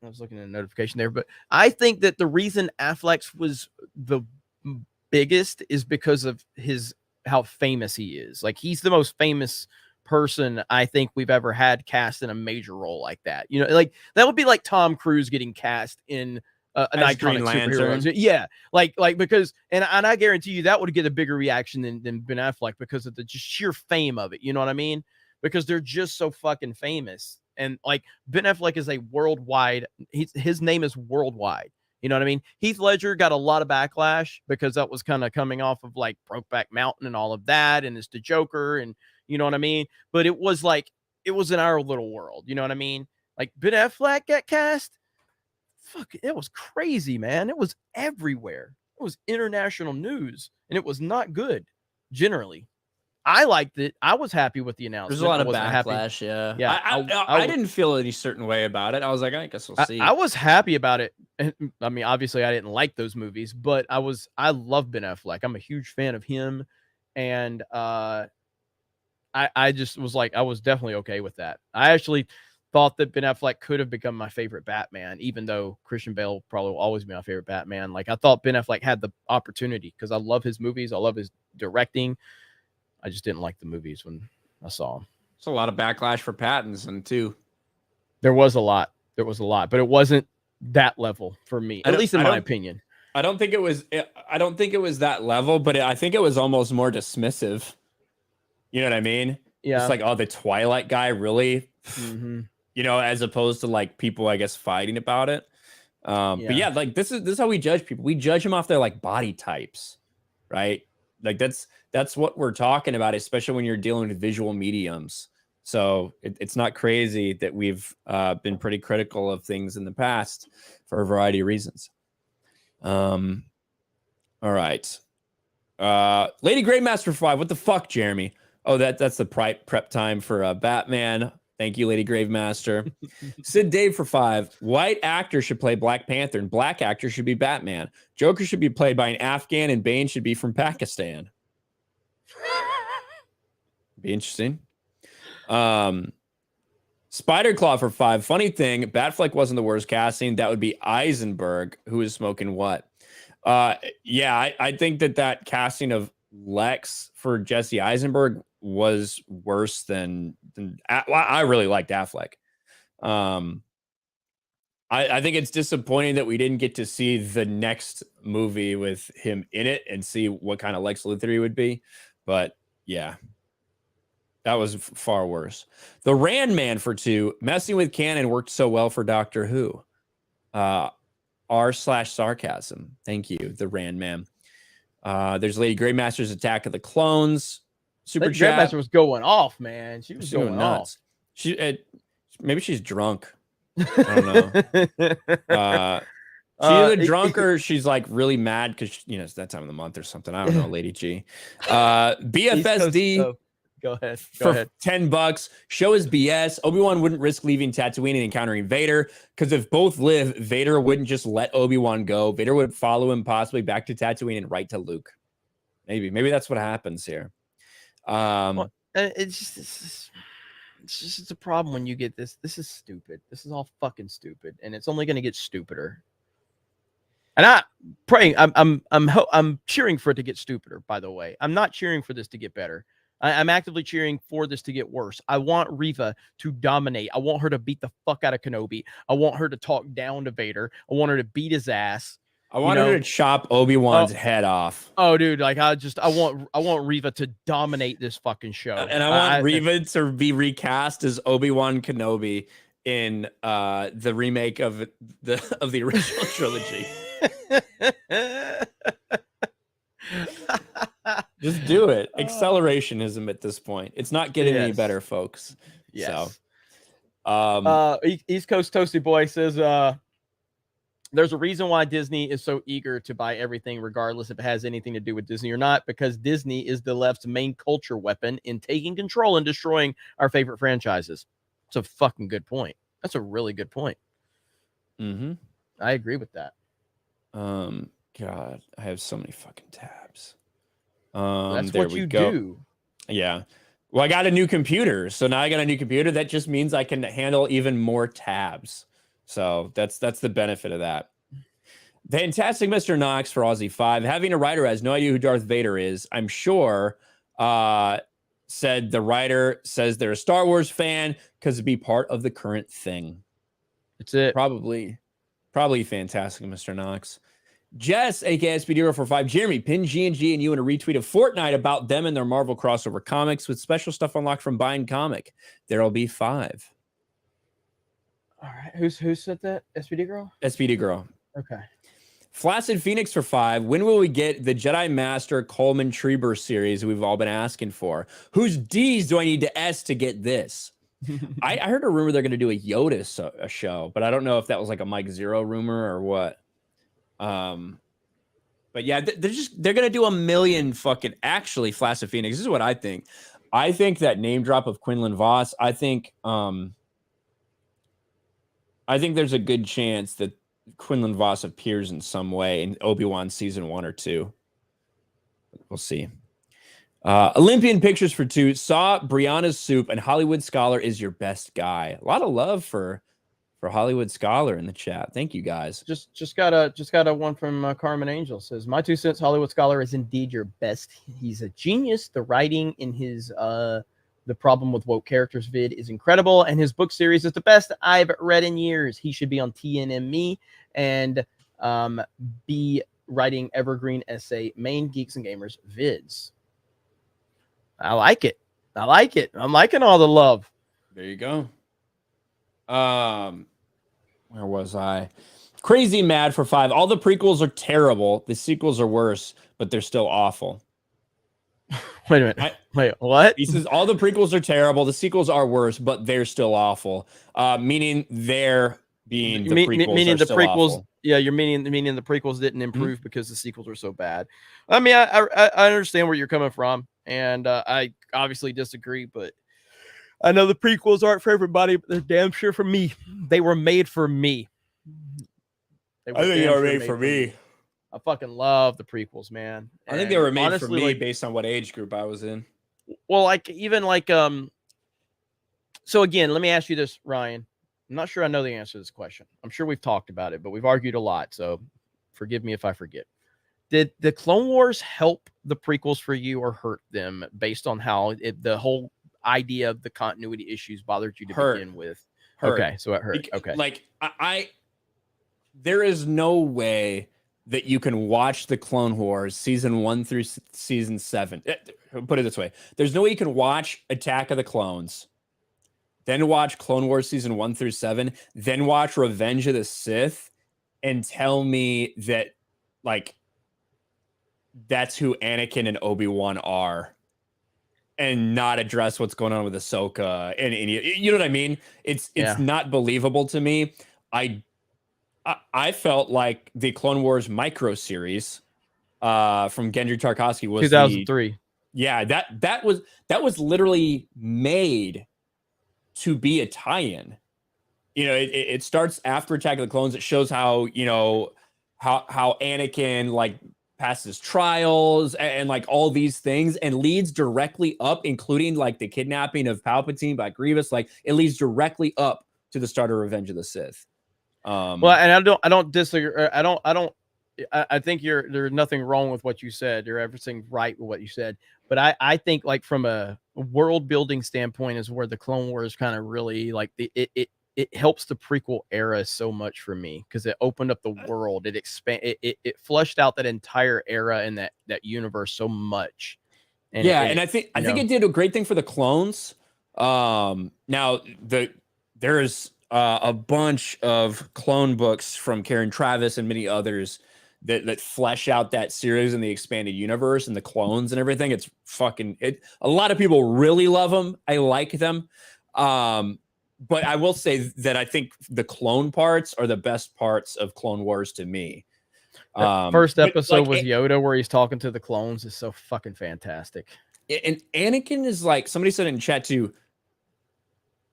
C: was looking at a notification there, but I think that the reason Affleck's was the biggest is because of how famous he is. Like he's the most famous person I think we've ever had cast in a major role like that. You know, like that would be like Tom Cruise getting cast in an iconic superhero. Yeah, like because and I guarantee you that would get a bigger reaction than Ben Affleck because of the just sheer fame of it. You know what I mean? Because they're just so fucking famous. And like Ben Affleck is a worldwide, his name is worldwide. You know what I mean? Heath Ledger got a lot of backlash because that was kind of coming off of like Brokeback Mountain and all of that. And it's the Joker and you know what I mean? But it was in our little world. You know what I mean? Like Ben Affleck got cast. Fuck, it was crazy, man. It was everywhere. It was international news and it was not good generally. I liked it. I was happy with the announcement.
B: There's a lot of backlash.
C: Yeah.
B: I didn't feel any certain way about it. I was like, I guess we'll see.
C: I was happy about it. I mean, obviously, I didn't like those movies, but I love Ben Affleck. I'm a huge fan of him, and I just was like, I was definitely okay with that. I actually thought that Ben Affleck could have become my favorite Batman, even though Christian Bale probably will always be my favorite Batman. Like I thought Ben Affleck had the opportunity because I love his movies. I love his directing. I just didn't like the movies when I saw them.
B: It's a lot of backlash for Pattinson too.
C: There was a lot, but it wasn't that level for me, at least in my opinion.
B: I don't think it was that level, but I think it was almost more dismissive. You know what I mean?
C: Yeah.
B: It's like, oh, the Twilight guy, really?
C: Mm-hmm.
B: You know, as opposed to like people, I guess, fighting about it. But yeah, like this is how we judge people. We judge them off their like body types, right? Like that's what we're talking about, especially when you're dealing with visual mediums. So it's not crazy that we've been pretty critical of things in the past for a variety of reasons. All right. Lady Greymaster 5. What the fuck, Jeremy? Oh, that's the prep time for Batman. Thank you, Lady Gravemaster. Sid Dave for 5. White actor should play Black Panther and black actor should be Batman. Joker should be played by an Afghan and Bane should be from Pakistan. Be interesting. Spider Claw for 5. Funny thing, Batfleck wasn't the worst casting. That would be Eisenberg, who is smoking what? Yeah, I think that casting of Lex for Jesse Eisenberg was worse than I really liked Affleck. I think it's disappointing that we didn't get to see the next movie with him in it and see what kind of Lex Luthor he would be. But yeah, that was far worse. The Rand Man for 2. Messing with canon worked so well for Doctor Who. R/sarcasm. Thank you, the Rand Man. There's Lady Greymaster's Attack of the Clones. Super chat.
C: Greymaster was going off, man. She was going
B: nuts.
C: off.
B: Maybe she's drunk. I don't know. She's either drunk or she's like really mad because it's that time of the month or something. I don't know, Lady G. BFSD.
C: Go ahead.
B: For $10. Show is BS. Obi-Wan wouldn't risk leaving Tatooine and encountering Vader because if both live, Vader wouldn't just let Obi-Wan go. Vader would follow him possibly back to Tatooine and right to Luke. Maybe that's what happens here.
C: It's just a problem when you get this. This is stupid. This is all fucking stupid, and it's only going to get stupider. And I'm cheering for it to get stupider. By the way, I'm not cheering for this to get better. I'm actively cheering for this to get worse. I want Reva to dominate. I want her to beat the fuck out of Kenobi. I want her to talk down to Vader. I want her to beat his ass.
B: I want her to chop Obi-Wan's head off.
C: Oh, dude, like I want Reva to dominate this fucking show.
B: And I want Reva to be recast as Obi-Wan Kenobi in the remake of the original trilogy. Just do it. Accelerationism at this point. It's not getting any better, folks.
C: Yes.
B: So,
C: East Coast Toasty Boy says, there's a reason why Disney is so eager to buy everything, regardless if it has anything to do with Disney or not, because Disney is the left's main culture weapon in taking control and destroying our favorite franchises. It's a fucking good point. That's a really good point.
B: Mm-hmm.
C: I agree with that.
B: God, I have so many fucking tabs.
C: That's
B: there
C: what
B: we
C: you
B: go.
C: do.
B: Yeah. Well, I got a new computer, so now I got a new computer. That just means I can handle even more tabs. So that's the benefit of that. Fantastic Mr. Knox for Aussie 5. Having a writer who has no idea who Darth Vader is, I'm sure, said the writer says they're a Star Wars fan because it'd be part of the current thing.
C: That's it.
B: Probably Fantastic Mr. Knox. Jess, aka SPD045, Jeremy, pin G&G and you in a retweet of Fortnite about them and their Marvel crossover comics with special stuff unlocked from buying comic. There'll be 5.
C: All right. Who said that? SPD Girl?
B: SPD Girl.
C: Okay.
B: Flaccid Phoenix for 5. When will we get the Jedi Master Coleman Treeber series we've all been asking for? Whose D's do I need to S to get this? I heard a rumor they're going to do a Yoda show, but I don't know if that was like a Mike Zero rumor or what. But yeah, they're going to do a million fucking actually Flaccid Phoenix. This is what I think. I think that name drop of Quinlan Vos, I think there's a good chance that Quinlan Vos appears in some way in Obi-Wan season 1 or 2. We'll see. Olympian Pictures for 2. Saw Brianna's Soup and Hollywood Scholar is your best guy. A lot of love for Hollywood Scholar in the chat. Thank you guys.
C: Just got a one from Carmen Angel says, my 2 cents, Hollywood Scholar is indeed your best. He's a genius. The writing in his The Problem with Woke Characters vid is incredible, and his book series is the best I've read in years. He should be on TNME and be writing evergreen essay main Geeks and Gamers vids. I like it. I'm liking all the love.
B: There you go. Where was I? Crazy Mad for 5. All the prequels are terrible. The sequels are worse, but they're still awful.
C: Wait a minute. Wait, what?
B: He says all the prequels are terrible. The sequels are worse, but they're still awful. Meaning they're being the prequels.
C: Meaning the prequels.
B: Awful.
C: Yeah, you're meaning the prequels didn't improve because the sequels were so bad. I mean, I understand where you're coming from, and I obviously disagree, but I know the prequels aren't for everybody, but they're damn sure for me. They were made for me.
B: I think they were made for me.
C: I fucking love the prequels, man.
B: I think they were made for me based on what age group I was in.
C: Well, so again, let me ask you this, Ryan. I'm not sure I know the answer to this question. I'm sure we've talked about it, but we've argued a lot. So forgive me if I forget. Did the Clone Wars help the prequels for you or hurt them based on how the whole idea of the continuity issues bothered you to begin with? Okay, so it hurt. Okay.
B: Like there is no way that you can watch the Clone Wars season 1 through season 7. Put it this way. There's no way you can watch Attack of the Clones, then watch Clone Wars season 1 through 7, then watch Revenge of the Sith and tell me that like that's who Anakin and Obi-Wan are and not address what's going on with Ahsoka. And you know what I mean? It's not believable to me. I felt like the Clone Wars micro series from Gendry Tarkovsky was
C: 2003.
B: That was literally made to be a tie-in. You know, it starts after Attack of the Clones. It shows how, you know, how Anakin like passes trials and like all these things and leads directly up, including like the kidnapping of Palpatine by Grievous. Like it leads directly up to the start of Revenge of the Sith.
C: Well, and I don't disagree. I think there's nothing wrong with what you said. You're everything right with what you said. But I think like from a world building standpoint is where the Clone Wars kind of really like it helps the prequel era so much for me because it opened up the world. It flushed out that entire era and that universe so much. And
B: I think it did a great thing for the clones. Now there's a bunch of clone books from Karen Traviss and many others that flesh out that series and the expanded universe and the clones and everything. It's a lot of people really love them. I like them. But I will say that I think the clone parts are the best parts of Clone Wars to me.
C: First episode with Yoda where he's talking to the clones is so fucking fantastic.
B: And Anakin is like, somebody said in chat too,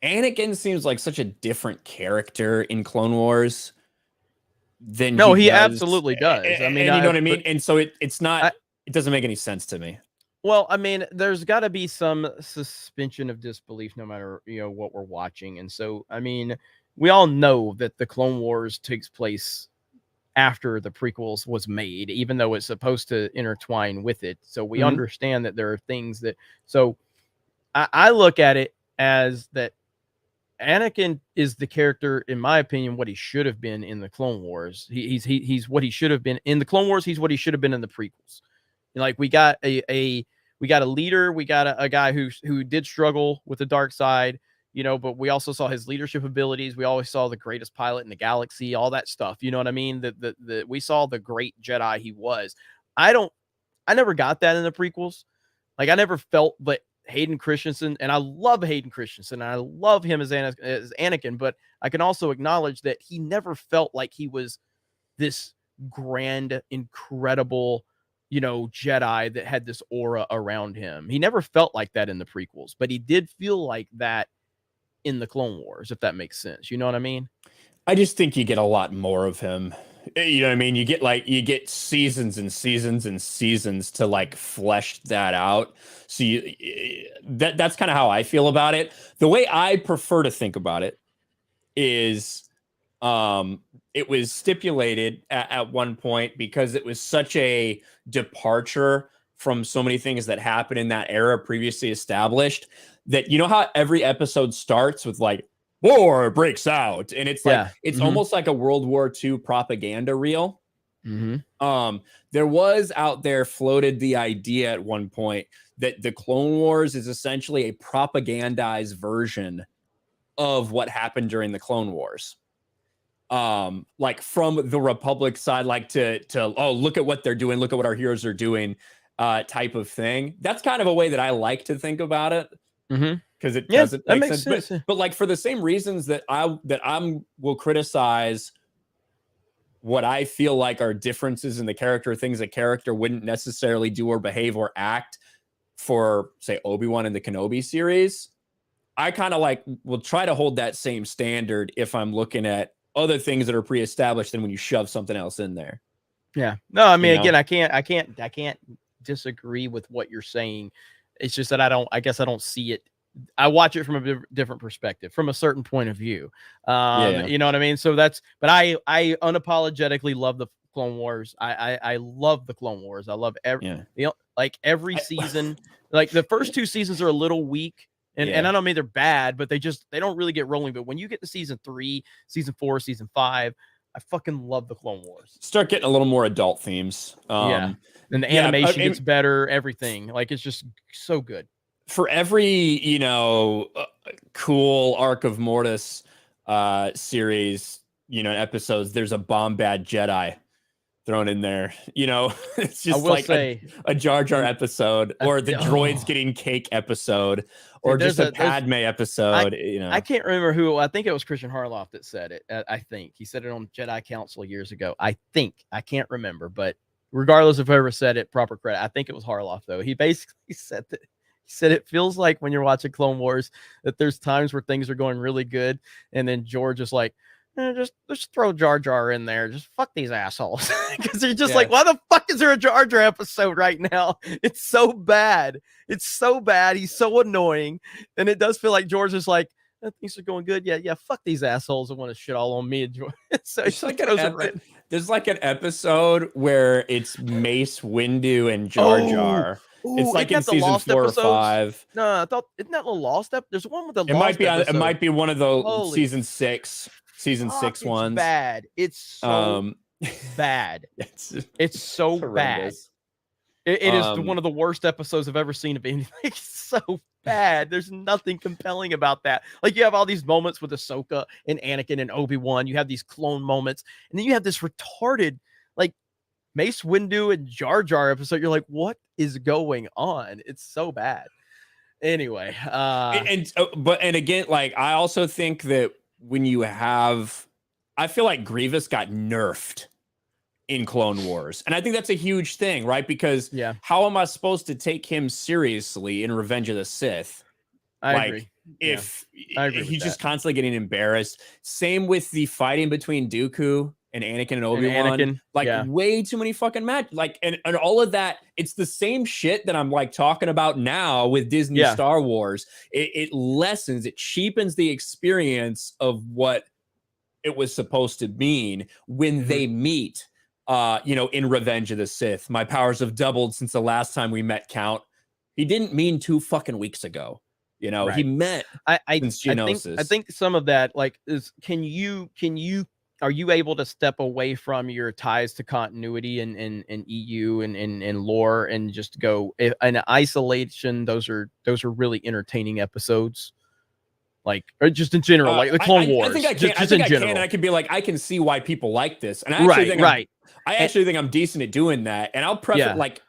B: Anakin seems like such a different character in Clone Wars than
C: he absolutely does. I mean,
B: you know what I mean? And so it's not, it doesn't make any sense to me.
C: Well, I mean, there's got to be some suspension of disbelief no matter, you know, what we're watching. And so, I mean, we all know that the Clone Wars takes place after the prequels was made, even though it's supposed to intertwine with it. So we understand that there are things that, so I look at it as that Anakin is the character, in my opinion, what he should have been in the Clone Wars. He's what he should have been in the Clone Wars. He's what he should have been in the prequels. Like we got a leader, we got a guy who did struggle with the dark side, you know, but we also saw his leadership abilities. We always saw the greatest pilot in the galaxy, all that stuff. You know what I mean? That we saw the great Jedi he was. I never got that in the prequels. Like I never felt that Hayden Christensen, and I love Hayden Christensen, and I love him as Anakin, but I can also acknowledge that he never felt like he was this grand, incredible, you know, Jedi that had this aura around him. He never felt like that in the prequels, but he did feel like that in the Clone Wars, if that makes sense. You know what I mean?
B: I just think you get a lot more of him. You know what I mean? You get seasons and seasons and seasons to like flesh that out. So that's kind of how I feel about it. The way I prefer to think about it is it was stipulated at one point because it was such a departure from so many things that happened in that era previously established that, you know how every episode starts with like war breaks out and it's like it's almost like a World War II propaganda reel. There was out there floated the idea at one point that the Clone Wars is essentially a propagandized version of what happened during the Clone Wars. Like from the Republic side, like to oh, look at what they're doing, look at what our heroes are doing, type of thing. That's kind of a way that I like to think about it. Because it doesn't make sense. But like for the same reasons that I will criticize what I feel like are differences in the character, things a character wouldn't necessarily do or behave or act for, say, Obi-Wan in the Kenobi series. I kind of like will try to hold that same standard if I'm looking at other things that are pre-established than when you shove something else in there.
C: Yeah. No, I mean,
B: You know?
C: again, I can't disagree with what you're saying. It's just that I guess I don't see it. I watch it from a different perspective, from a certain point of view. You know what I mean? So but I unapologetically love the Clone Wars. I love the Clone Wars. I love every season. Like the first 2 seasons are a little weak. And I don't mean they're bad, but they don't really get rolling. But when you get to season 3, season 4, season 5, I fucking love the Clone Wars.
B: Start getting a little more adult themes.
C: And the animation gets better, everything. Like it's just so good.
B: For every, cool Arc of Mortis series, episodes, there's a bomb bad Jedi thrown in there. It's just like a Jar Jar episode, or the droids getting cake episode, or just a Padme episode.
C: I can't remember who. I think it was Christian Harloff that said it. I think he said it on Jedi Council years ago. I can't remember, but regardless of whoever said it, proper credit. I think it was Harloff though. He basically said that. He said it feels like when you're watching Clone Wars that there's times where things are going really good, and then George is like, just throw Jar Jar in there. Just fuck these assholes. Because they're just like, why the fuck is there a Jar Jar episode right now? It's so bad. It's so bad. He's so annoying. And it does feel like George is like, things are going good. Yeah, fuck these assholes that want to shit all on me. So
B: it's like there's like an episode where it's Mace Windu and Jar Jar. It's like in season 4 or 5.
C: No, I thought, isn't that the Lost episode? There's one with the
B: It
C: Lost episode.
B: It might be one of the season 6 ones.
C: Bad. It's so bad. It's so bad. It is one of the worst episodes I've ever seen of anything. It's so bad. There's nothing compelling about that. Like you have all these moments with Ahsoka and Anakin and Obi-Wan. You have these clone moments, and then you have this retarded like Mace Windu and Jar Jar episode. You're like, what is going on? It's so bad. Anyway,
B: and again, like I also think that when you have, I feel like Grievous got nerfed in Clone Wars, and I think that's a huge thing, right? Because how am I supposed to take him seriously in Revenge of the Sith?
C: I agree.
B: If
C: I agree
B: he's just constantly getting embarrassed. Same with the fighting between Dooku and Anakin and Obi-Wan. Way too many fucking match. Like, and all of that, it's the same shit that I'm like talking about now with Disney Star Wars. It lessens, it cheapens the experience of what it was supposed to mean when they meet, in Revenge of the Sith. My powers have doubled since the last time we met, Count. He didn't mean 2 fucking weeks ago. He meant since Geonosis.
C: I think some of that is are you able to step away from your ties to continuity and EU and lore and just go in isolation? Those are really entertaining episodes, or just in general, like the Clone Wars.
B: I think I can. And I can be like, I can see why people like this, and I actually think I'm decent at doing that. And I'll preface like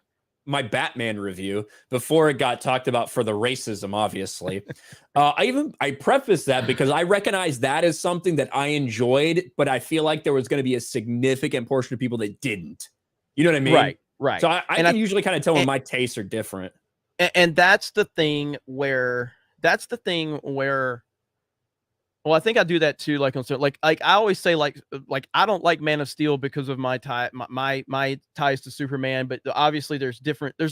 B: my Batman review before it got talked about for the racism, obviously. I preface that because I recognize that as something that I enjoyed, but I feel like there was going to be a significant portion of people that didn't. You know what I mean?
C: Right.
B: So I can usually kind of tell when my tastes are different.
C: And that's the thing where well, I think I do that too. Like I always say, like I don't like Man of Steel because of my ties to Superman. But obviously, there's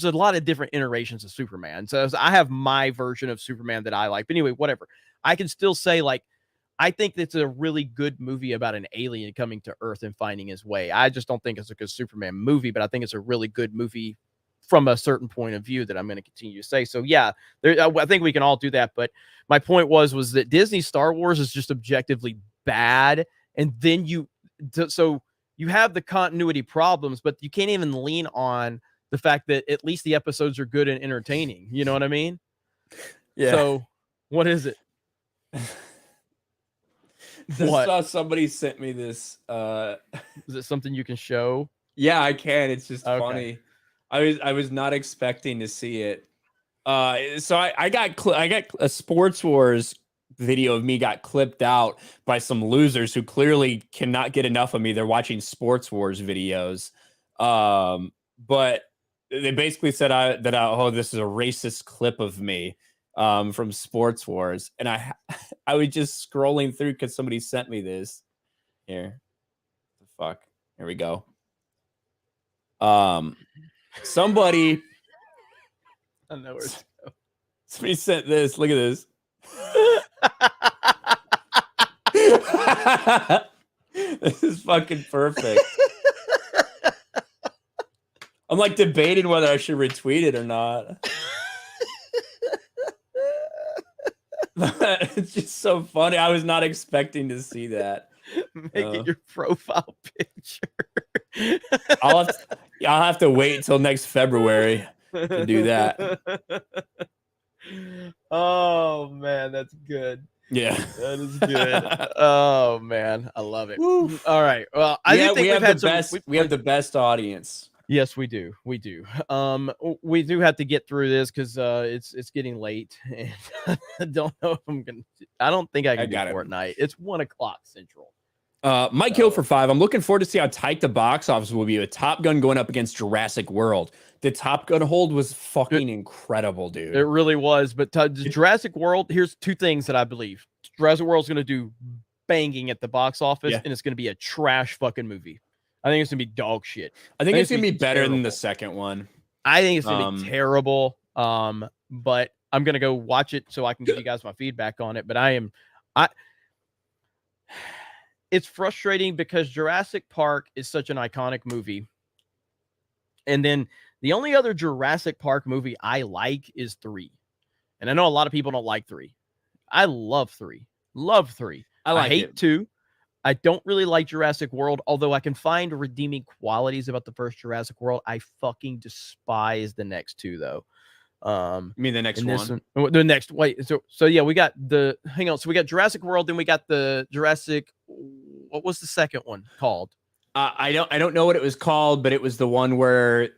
C: a lot of different iterations of Superman. So I have my version of Superman that I like. But anyway, whatever. I can still say I think it's a really good movie about an alien coming to Earth and finding his way. I just don't think it's a good Superman movie, but I think it's a really good movie from a certain point of view that I'm going to continue to say. So yeah, I think we can all do that. But my point was that Disney Star Wars is just objectively bad. And then you have the continuity problems, but you can't even lean on the fact that at least the episodes are good and entertaining. You know what I mean?
B: Yeah.
C: So what is it?
B: Somebody sent me this.
C: Is it something you can show?
B: Yeah, I can. It's just funny. I was not expecting to see it. So I got a Sports Wars video of me got clipped out by some losers who clearly cannot get enough of me. They're watching Sports Wars videos. But they basically said this is a racist clip of me. from Sports Wars, and I was just scrolling through because somebody sent me this. Here, the fuck. Here we go. Somebody.
C: I know where it's going.
B: Somebody sent this. Look at this. This is fucking perfect. I'm like debating whether I should retweet it or not. It's just so funny. I was not expecting to see that.
C: Make it your profile picture.
B: I'll have to wait until next February to do that.
C: Oh man, that's good.
B: Yeah,
C: that is good. Oh man, I love it. Woo. All right. Well, I think
B: we have the best audience.
C: Yes, we do. We do. We do have to get through this because it's getting late, and I don't know if I'm gonna. I don't think I can do Fortnite. It's 1 o'clock Central.
B: Mike Hill for 5. I'm looking forward to see how tight the box office will be with Top Gun going up against Jurassic World. The Top Gun hold was fucking incredible, dude.
C: It really was. But Jurassic World, here's 2 things that I believe. Jurassic World's going to do banging at the box office, and it's going to be a trash fucking movie. I think it's going to be dog shit.
B: I think it's going to be better than the second one.
C: I think it's going to be terrible. But I'm going to go watch it so I can give you guys my feedback on it. But it's frustrating because Jurassic Park is such an iconic movie. And then the only other Jurassic Park movie I like is 3. And I know a lot of people don't like 3. I love 3. Love 3. I hate 2. I don't really like Jurassic World, although I can find redeeming qualities about the first Jurassic World. I fucking despise the next 2, though.
B: You mean the next one?
C: The next, wait. So yeah, we got hang on. So we got Jurassic World, then we got the Jurassic. What was the second one called?
B: I don't know what it was called, but it was the one where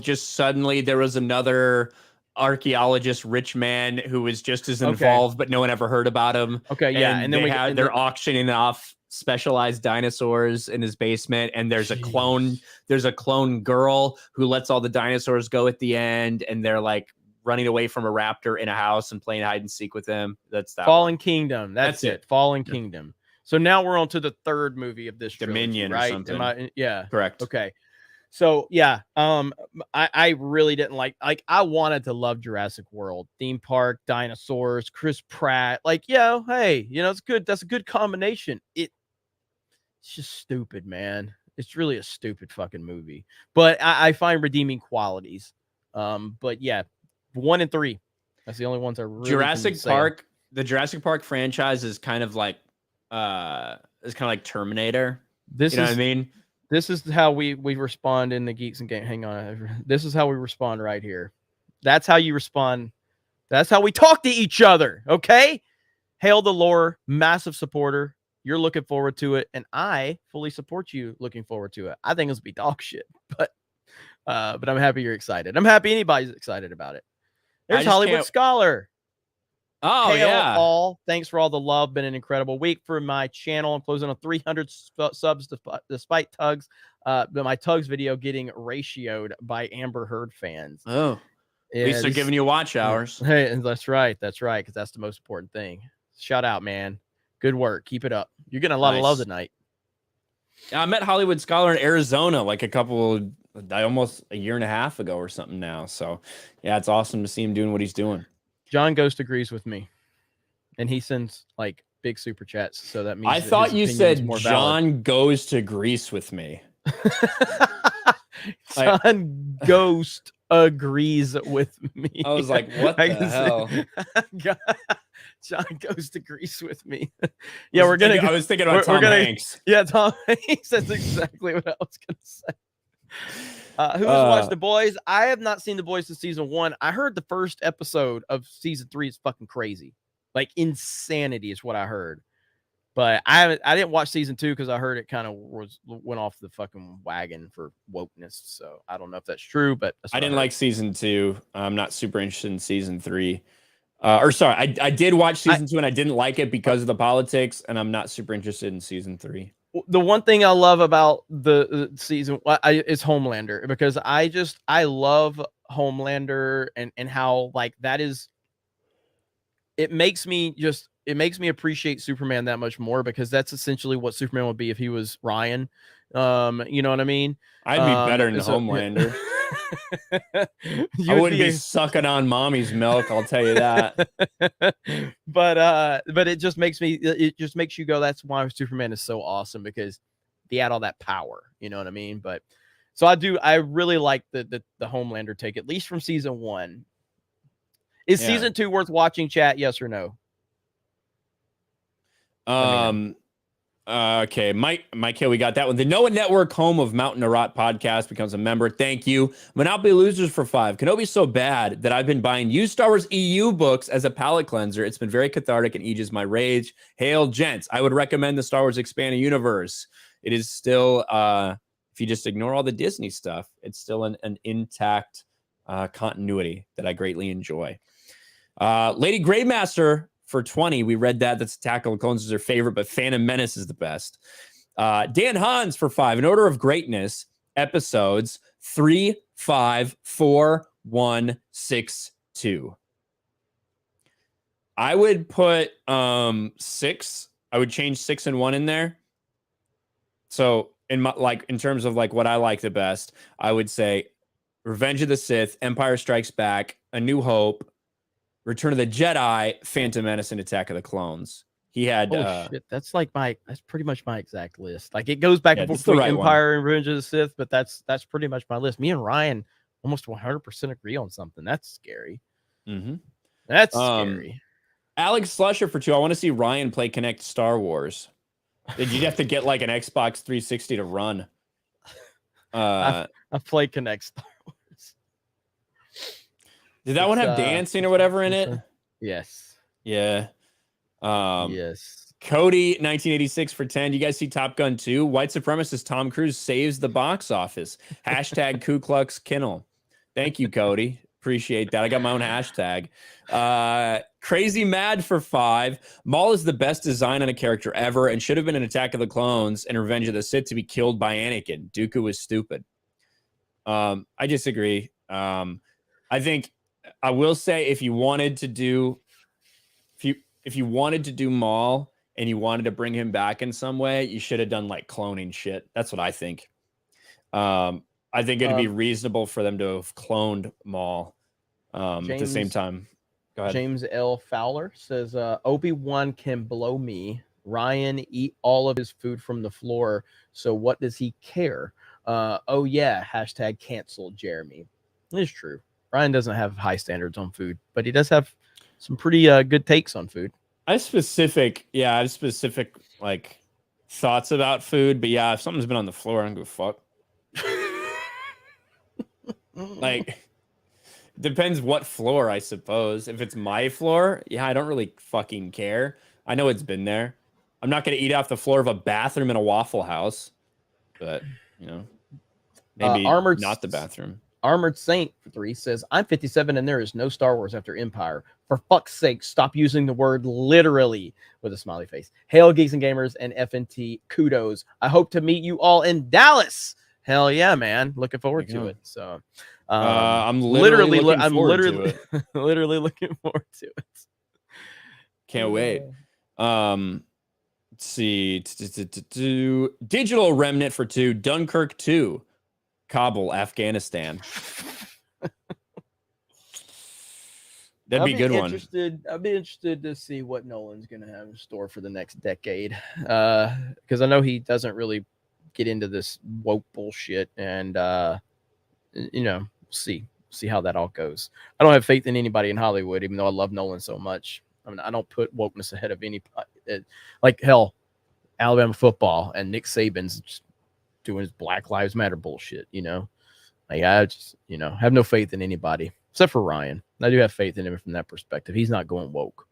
B: just suddenly there was another archaeologist, rich man who was just as involved, but no one ever heard about him.
C: Okay, yeah,
B: and then they're auctioning off specialized dinosaurs in his basement, and there's a clone girl who lets all the dinosaurs go at the end, and they're like running away from a raptor in a house and playing hide and seek with him. That's that
C: Fallen Kingdom. That's it. Fallen Kingdom. So now we're on to the 3rd movie of this
B: Dominion,
C: trilogy,
B: right?
C: Or something. Yeah,
B: correct.
C: Okay. So yeah, I really didn't like I wanted to love Jurassic World, theme park, dinosaurs, Chris Pratt. Hey, it's good. That's a good combination. It's just stupid, man. It's really a stupid fucking movie. But I find redeeming qualities. But yeah, 1 and 3. That's the only ones I really
B: Jurassic Park. The Jurassic Park franchise is kind of like Terminator. You know what I mean?
C: This is how we respond in the Geeks and Game. Hang on. This is how we respond right here. That's how you respond. That's how we talk to each other. Okay. Hail the lore. Massive supporter. You're looking forward to it. And I fully support you looking forward to it. I think it's going to be dog shit, but I'm happy you're excited. I'm happy anybody's excited about it. There's Hollywood Scholar.
B: Oh,
C: Hail
B: yeah.
C: all. Thanks for all the love. Been an incredible week for my channel. I'm closing on 300 subs despite Tugs. My Tugs video getting ratioed by Amber Heard fans.
B: Oh, at least they're giving you watch hours.
C: Hey, that's right. That's right. Because that's the most important thing. Shout out, man. Good work. Keep it up. You're getting a lot of love tonight.
B: I met Hollywood Scholar in Arizona almost a year and a half ago or something now. So yeah, it's awesome to see him doing what he's doing.
C: John Ghost agrees with me, and he sends big super chats. So that means
B: I thought you said John goes to Greece with me.
C: John Ghost agrees with me.
B: I was like, what the hell?
C: John goes to Greece with me. Yeah,
B: I was thinking about Tom Hanks.
C: Yeah, Tom Hanks. That's exactly what I was gonna say. Who's watched The Boys? I have not seen The Boys since season 1. I heard the first episode of season 3 is fucking crazy, insanity is what I heard. But I didn't watch season 2 because I heard it kind of went off the fucking wagon for wokeness. So I don't know if that's true, but
B: I didn't like season 2. I'm not super interested in season 3. I did watch season 2 and I didn't like it because of the politics, and I'm not super interested in season 3.
C: The one thing I love about the season is Homelander, because I love Homelander and how that is it makes me appreciate Superman that much more, because that's essentially what Superman would be if he was Ryan. You know what I mean?
B: I'd be better than Homelander. I wouldn't be sucking on mommy's milk, I'll tell you that.
C: But it just makes you go, that's why Superman is so awesome, because he had all that power, you know what I mean? But so I really like the Homelander take, at least from season 1. Is season 2 worth watching, chat? Yes or no?
B: Okay, Mike Hill, we got that one. The Noah Network, home of Mountain Narot podcast, becomes a member. Thank you. Monopoly Losers for 5. Kenobi's so bad that I've been buying used Star Wars EU books as a palate cleanser. It's been very cathartic and eases my rage. Hail, gents. I would recommend the Star Wars Expanded Universe. It is still, if you just ignore all the Disney stuff, it's still an intact continuity that I greatly enjoy. Lady Greymaster for 20, we read that. That's Attack of the Clones is their favorite, but Phantom Menace is the best. Dan Hans for 5. In order of greatness, episodes 3, 5, 4, 1, 6, 2. I would put 6. I would change 6 and 1 in there. So in terms of like what I like the best, I would say Revenge of the Sith, Empire Strikes Back, A New Hope, Return of the Jedi, Phantom Menace, and Attack of the Clones. He had
C: shit. That's pretty much my exact list. Like, it goes back and forth between Empire and Revenge of the Sith, but that's pretty much my list. Me and Ryan almost 100% agree on something. That's scary.
B: Mm-hmm.
C: That's scary.
B: Alex Slusher for 2. I want to see Ryan play Connect Star Wars. Did you have to get like an Xbox 360 to run?
C: I played Connect Star Wars.
B: Did that one have dancing or whatever in it?
C: Yes.
B: Yeah.
C: Yes.
B: Cody 1986 for 10. You guys see Top Gun 2? White supremacist Tom Cruise saves the box office. Hashtag Ku Klux Kennel. Thank you, Cody. Appreciate that. I got my own hashtag. Crazy Mad for 5. Maul is the best design on a character ever and should have been in Attack of the Clones and Revenge of the Sith to be killed by Anakin. Dooku was stupid. I disagree. I think I will say if you wanted to do Maul and you wanted to bring him back in some way, you should have done like cloning shit. That's what I think. I think it'd be reasonable for them to have cloned Maul at the same time. Go ahead.
C: James L. Fowler says, Obi-Wan can blow me. Ryan eat all of his food from the floor. So what does he care? Oh yeah. Hashtag cancel Jeremy. It's true. Ryan doesn't have high standards on food, but he does have some pretty good takes on food.
B: I have specific like thoughts about food, but yeah, if something's been on the floor, I don't give a fuck. Like, depends what floor, I suppose. If it's my floor, yeah, I don't really fucking care. I know it's been there. I'm not going to eat off the floor of a bathroom in a Waffle House, but you know, maybe not the bathroom.
C: Armored Saint for 3 says, I'm 57 and there is no Star Wars after Empire. For fuck's sake, stop using the word literally, with a smiley face. Hail, Geeks and Gamers and FNT. Kudos. I hope to meet you all in Dallas. Hell yeah, man. Looking forward to it. So
B: I'm literally looking forward
C: to it.
B: Can't wait. Let's see. Digital Remnant for 2. Dunkirk 2. Kabul, Afghanistan. That'd be a good one.
C: I'd be interested to see what Nolan's going to have in store for the next decade. Because I know he doesn't really get into this woke bullshit. And, you know, see how that all goes. I don't have faith in anybody in Hollywood, even though I love Nolan so much. I mean, I don't put wokeness ahead of any. Like, hell, Alabama football and Nick Saban's just doing his Black Lives Matter bullshit, you know? Like, I just, you know, have no faith in anybody except for Ryan. I do have faith in him from that perspective. He's not going woke.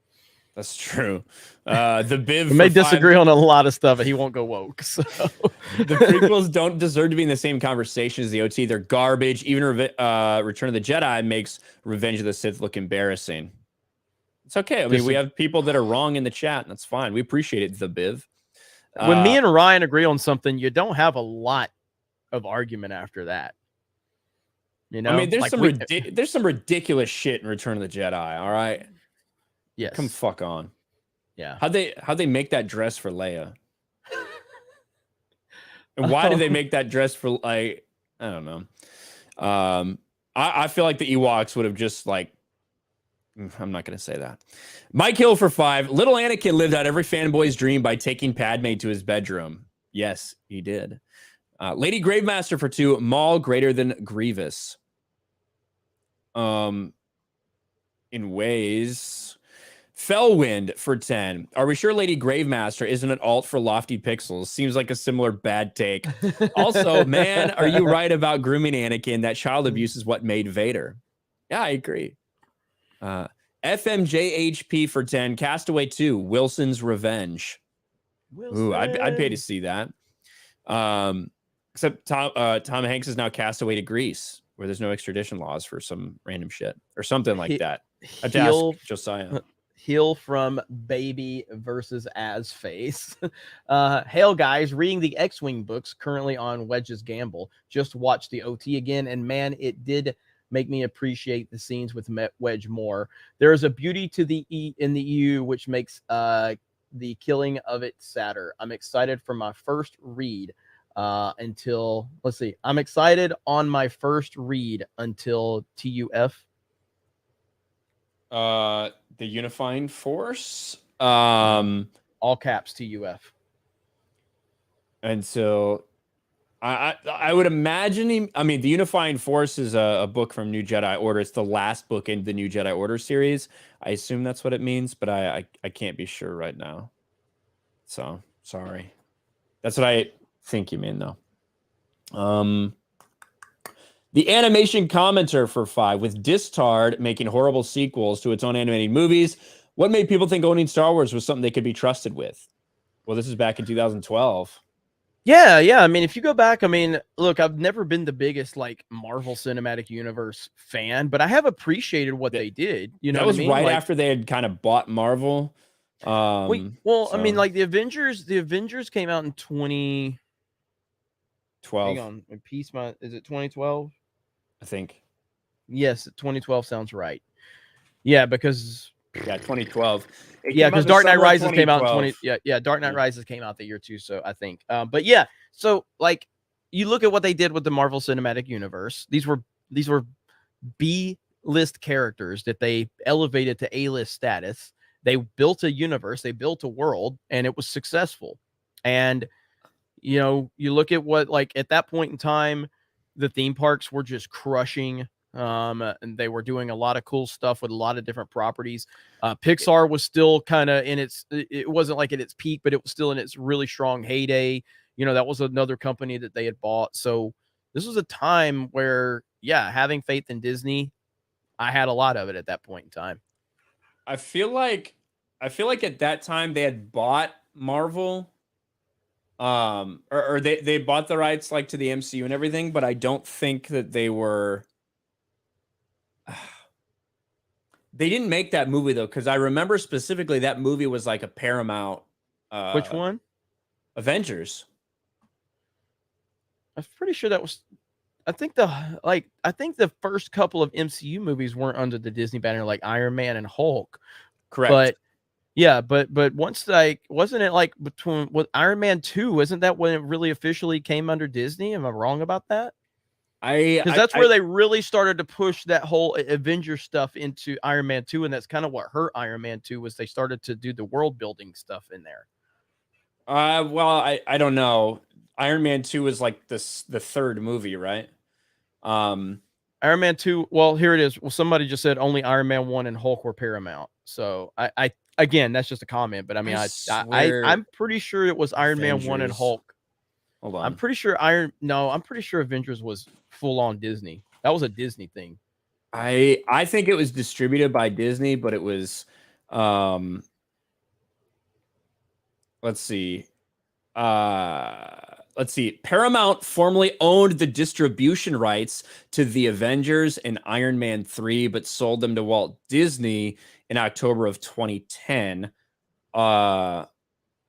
B: That's true. The Biv
C: we may disagree on a lot of stuff, but he won't go woke. So
B: the prequels don't deserve to be in the same conversation as the OT. They're garbage. Even Return of the Jedi makes Revenge of the Sith look embarrassing. It's okay. I mean, we have people that are wrong in the chat, and that's fine. We appreciate it, the Biv.
C: When me and Ryan agree on something, you don't have a lot of argument after that. You know,
B: I mean, there's some ridiculous shit in Return of the Jedi. All right,
C: Yes.
B: Come fuck on.
C: Yeah.
B: How'd they make that dress for Leia? And why did they make that dress for, like, I don't know. I feel like the Ewoks would have just, like, I'm not going to say that. Mike Hill for 5. Little Anakin lived out every fanboy's dream by taking Padme to his bedroom. Yes, he did. Lady Gravemaster for 2. Maul greater than Grievous. In ways. Fellwind for 10. Are we sure Lady Gravemaster isn't an alt for Lofty Pixels? Seems like a similar bad take. Also, man, are you right about grooming Anakin? That child abuse is what made Vader. Yeah, I agree. FMJHP for 10. Castaway 2. Wilson's Revenge.
C: Wilson.
B: Ooh, I'd pay to see that. Except Tom Hanks is now cast away to Greece, where there's no extradition laws for some random shit or something like that. I'd ask Josiah.
C: Heal from Baby versus As Face. Hail guys, reading the X-Wing books currently on Wedge's Gamble. Just watched the OT again, and man, it did make me appreciate the scenes with Wedge more. There is a beauty to in the EU which makes the killing of it sadder. I'm excited for my first read until I'm excited on my first read until TUF.
B: The Unifying Force.
C: All caps TUF.
B: And so I would imagine the Unifying Force is a book from New Jedi Order. It's the last book in the New Jedi Order series. I assume that's what it means, but I can't be sure right now. So sorry. That's what I think you mean, though. The animation commenter for 5, with Distard making horrible sequels to its own animated movies. What made people think owning Star Wars was something they could be trusted with? Well, this is back in 2012.
C: Yeah. I mean, if you go back, look, I've never been the biggest like Marvel Cinematic Universe fan, but I have appreciated what they did. You know,
B: that was right
C: like,
B: after they had kind of bought Marvel.
C: Like the Avengers came out in
B: 2012.
C: Hang on, is it 2012?
B: I think.
C: Yes, 2012 sounds right. Yeah, because
B: 2012.
C: Because Dark Knight Rises came out in 20. Yeah, Dark Knight Rises came out the year too. So I think. But yeah, so like you look at what they did with the Marvel Cinematic Universe. These were B-list characters that they elevated to A-list status. They built a universe, they built a world, and it was successful. And you know, you look at what, like, at that point in time, the theme parks were just crushing. And they were doing a lot of cool stuff with a lot of different properties. Pixar was still kind of in it wasn't like at its peak, but it was still in its really strong heyday. You know, that was another company that they had bought. So this was a time where, having faith in Disney, I had a lot of it at that point in time.
B: I feel like at that time they had bought Marvel. Or they bought the rights like to the MCU and everything, but I don't think that they were. They didn't make that movie though, because I remember specifically that movie was like a Paramount.
C: Which one?
B: Avengers.
C: I'm pretty sure that was. I think the first couple of MCU movies weren't under the Disney banner, like Iron Man and Hulk.
B: Correct.
C: But yeah, but once, like, wasn't it like with Iron Man 2? Isn't that when it really officially came under Disney? Am I wrong about that? Because that's where they really started to push that whole Avengers stuff into Iron Man 2, and that's kind of what hurt Iron Man 2 was they started to do the world building stuff in there.
B: Well, I don't know. Iron Man 2 is like the third movie, right?
C: Iron Man 2. Well, here it is. Well, somebody just said only Iron Man 1 and Hulk were Paramount. So I again, that's just a comment, but I mean, I'm pretty sure it was Iron Man 1 and Hulk.
B: Hold on.
C: I'm pretty sure Avengers was full on Disney. That was a Disney thing.
B: I think it was distributed by Disney, but it was let's see. Paramount formerly owned the distribution rights to the Avengers and Iron Man 3, but sold them to Walt Disney in October of 2010.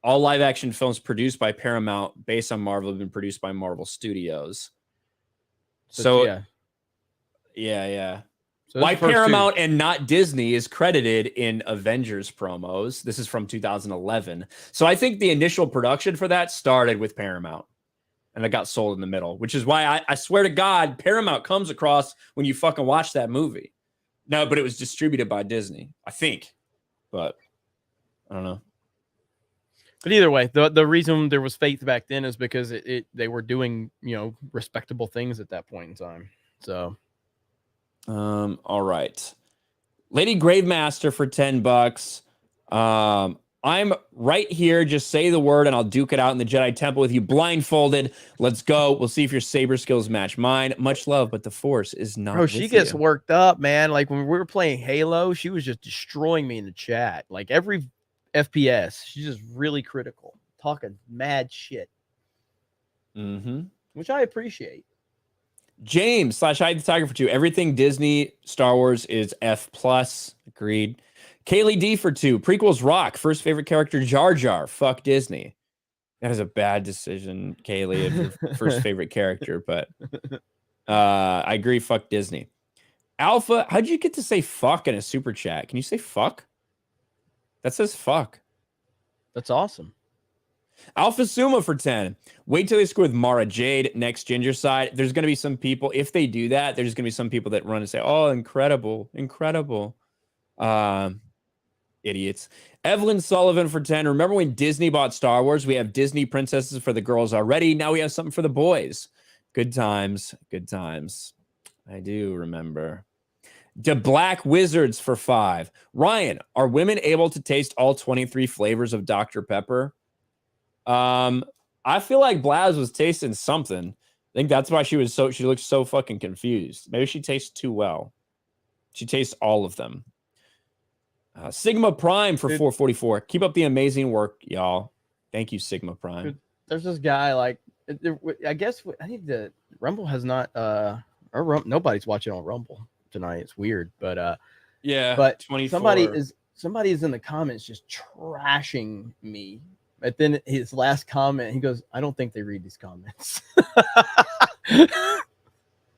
B: All live action films produced by Paramount based on Marvel have been produced by Marvel Studios. So yeah.
C: So
B: why Paramount and not Disney is credited in Avengers promos. This is from 2011. So I think the initial production for that started with Paramount. And it got sold in the middle, which is why I swear to God, Paramount comes across when you fucking watch that movie. No, but it was distributed by Disney, I think. But I don't know.
C: But either way, the reason there was faith back then is because they were doing, respectable things at that point in time. So,
B: all right. Lady Gravemaster for $10. I'm right here. Just say the word and I'll duke it out in the Jedi Temple with you blindfolded. Let's go. We'll see if your saber skills match mine. Much love, but the Force is not.
C: Bro, she gets worked up, man. Like when we were playing Halo, she was just destroying me in the chat. Like every FPS, she's just really critical, talking mad shit. Which I appreciate.
B: James / Hide the Tiger for 2. Everything Disney Star Wars is F+. Agreed. Kaylee D for 2. Prequels rock. First favorite character Jar Jar. Fuck Disney. That is a bad decision, Kaylee, of your first favorite character, but I agree. Fuck Disney. Alpha, how'd you get to say fuck in a super chat? Can you say fuck? That says fuck.
C: That's awesome.
B: Alpha Suma for 10. Wait till they score with Mara Jade next Ginger side. There's going to be some people, if they do that, there's going to be some people that run and say, oh, incredible, incredible. Idiots. Evelyn Sullivan for 10. Remember when Disney bought Star Wars? We have Disney princesses for the girls already. Now we have something for the boys. Good times. Good times. I do remember. The Black Wizards for 5. Ryan, are women able to taste all 23 flavors of Dr. Pepper? I feel like Blaz was tasting something. I think that's why she looked so fucking confused. Maybe she tastes too well. She tastes all of them. Sigma Prime for 444. Keep up the amazing work, y'all. Thank you, Sigma Prime.
C: There's this guy, like, I guess I think the Rumble has not, nobody's watching on Rumble tonight. It's weird, but
B: yeah,
C: but
B: 24.
C: somebody is in the comments just trashing me. But then his last comment, he goes, I don't think they read these comments.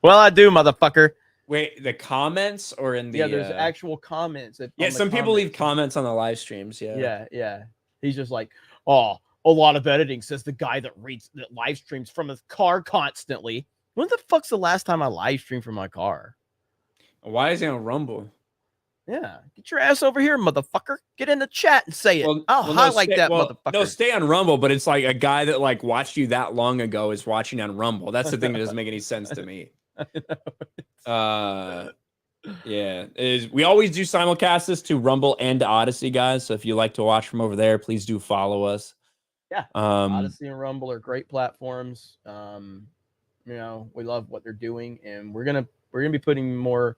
C: Well, I do, motherfucker.
B: Wait, the comments or in the...
C: Yeah, there's actual comments.
B: Yeah, some people leave comments on the live streams, yeah.
C: Yeah. He's just like, oh, a lot of editing, says the guy that live streams from his car constantly. When the fuck's the last time I live streamed from my car?
B: Why is he on Rumble?
C: Yeah, get your ass over here, motherfucker. Get in the chat and say it. I'll highlight motherfucker.
B: No, stay on Rumble, but it's like a guy that like watched you that long ago is watching on Rumble. That's the thing that doesn't make any sense to me. Yeah, we always do simulcast this to Rumble and to Odyssey, guys. So if you like to watch from over there, please do follow us.
C: Yeah, Odyssey and Rumble are great platforms. We love what they're doing, and we're gonna be putting more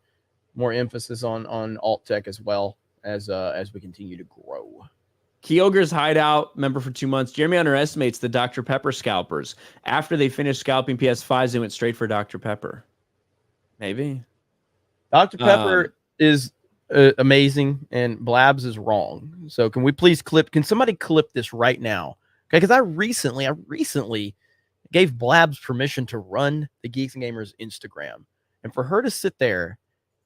C: emphasis on alt tech as well as we continue to grow.
B: Kyogre's Hideout member for 2 months. Jeremy underestimates the Dr. Pepper scalpers. After they finished scalping PS5s, they went straight for Dr. Pepper. Maybe.
C: Dr. Pepper is amazing, and Blabs is wrong. So can we please can somebody clip this right now? Okay, because I recently gave Blabs permission to run the Geeks and Gamers Instagram. And for her to sit there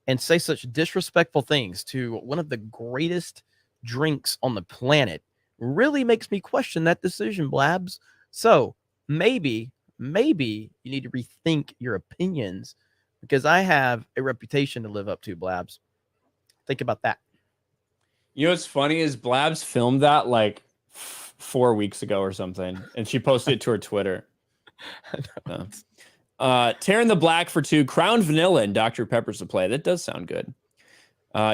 C: and say such disrespectful things to one of the greatest drinks on the planet really makes me question that decision, Blabs. So maybe you need to rethink your opinions, because I have a reputation to live up to, Blabs. Think about that.
B: You know what's funny is Blabs filmed that like 4 weeks ago or something, and she posted it to her Twitter. Tearing the Black for 2. Crown Vanilla and Dr. Pepper's to play. That does sound good.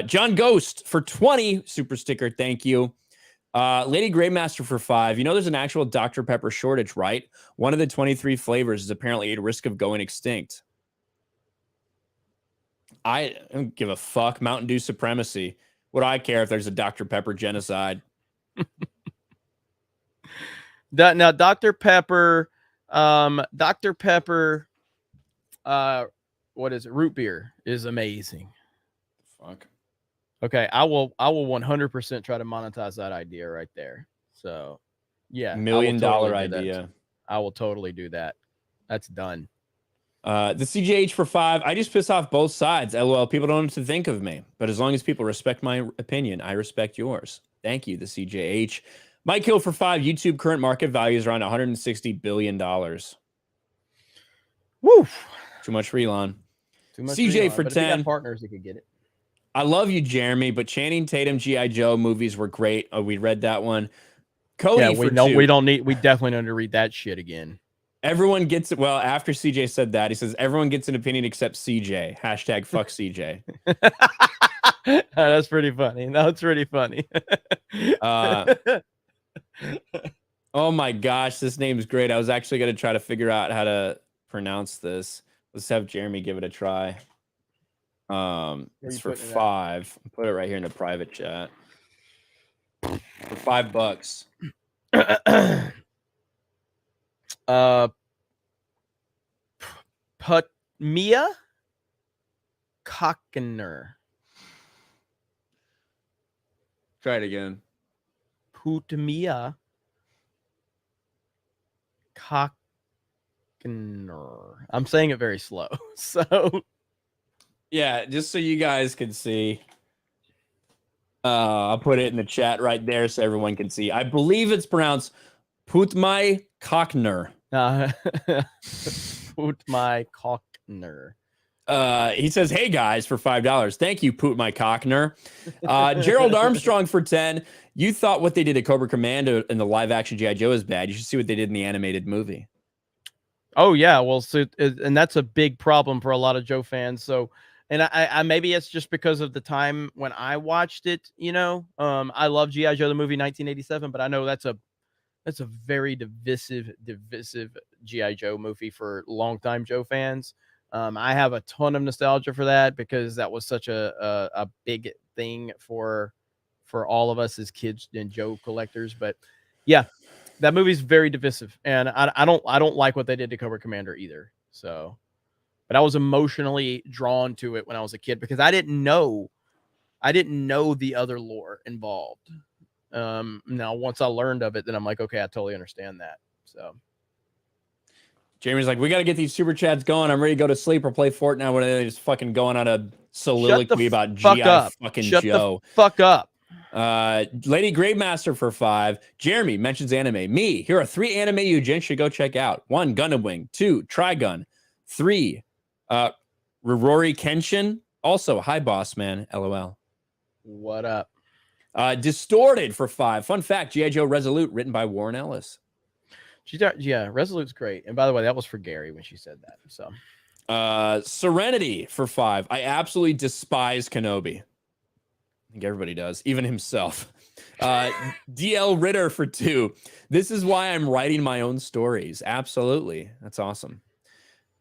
B: John Ghost for 20. Super sticker. Thank you. Lady Greymaster for 5. You know there's an actual Dr. Pepper shortage, right? One of the 23 flavors is apparently at risk of going extinct. I don't give a fuck. Mountain Dew supremacy. What do I care if there's a Dr. Pepper genocide?
C: Now, Dr. Pepper, what is it? Root beer is amazing.
B: Fuck.
C: Okay, I will 100% try to monetize that idea right there. So, yeah,
B: $1 million idea.
C: I will totally do that. That's done.
B: The CJH for 5. I just piss off both sides. LOL. People don't know what to think of me. But as long as people respect my opinion, I respect yours. Thank you, the CJH. Mike Hill for 5. YouTube current market value is around $160 billion.
C: Woo!
B: Too much for Elon.
C: Too much
B: CJ
C: Elon,
B: for
C: but if he
B: 10.
C: got partners, he could get it.
B: I love you, Jeremy, but Channing Tatum G.I. Joe movies were great. Oh, we read that one. Cody
C: Yeah,
B: for 2.
C: we definitely don't need to read that shit again.
B: Everyone gets it. Well, after CJ said that, he says everyone gets an opinion except CJ. Hashtag fuck CJ.
C: That's pretty funny. That's pretty funny.
B: Oh my gosh, this name's great. I was actually going to try to figure out how to pronounce this. Let's have Jeremy give it a try. It's for 5. Put it right here in the private chat. For $5.
C: Putmia Kockner.
B: Try it again.
C: Putmia Kockner. I'm saying it very slow. So
B: yeah, just so you guys can see. I'll put it in the chat right there so everyone can see. I believe it's pronounced Putmai Kockner.
C: Putmai Kockner.
B: He says, hey guys, for $5. Thank you, Putmai Kockner. Gerald Armstrong for 10. You thought what they did at Cobra Commando in the live action G.I. Joe is bad. You should see what they did in the animated movie.
C: Oh yeah, well, so and that's a big problem for a lot of Joe fans. So, and I maybe it's just because of the time when I watched it. You know, I love G.I. Joe the movie 1987, but I know that's a very divisive G.I. Joe movie for longtime Joe fans. I have a ton of nostalgia for that because that was such a big thing for all of us as kids and Joe collectors. But yeah, that movie's very divisive, and I don't like what they did to Cobra Commander either. So, but I was emotionally drawn to it when I was a kid because I didn't know the other lore involved. Now once I learned of it, then I'm like, okay, I totally understand that. So
B: Jamie's like, we got to get these super chats going. I'm ready to go to sleep or play Fortnite when they're just fucking going on a soliloquy about G.I. fucking
C: Shut
B: Joe.
C: The fuck up.
B: Lady Gravemaster for 5. Jeremy mentions anime. Me, here are 3 anime you gents should go check out. 1, Gundam Wing. 2, Trigun. 3, Rurouni Kenshin. Also, hi boss man, LOL.
C: What up?
B: Distorted for 5. Fun fact, G.I. Joe Resolute, written by Warren Ellis.
C: Yeah, Resolute's great. And by the way, that was for Gary when she said that. So,
B: Serenity for 5. I absolutely despise Kenobi. I think everybody does, even himself. DL Ritter for 2. This is why I'm writing my own stories. Absolutely. That's awesome.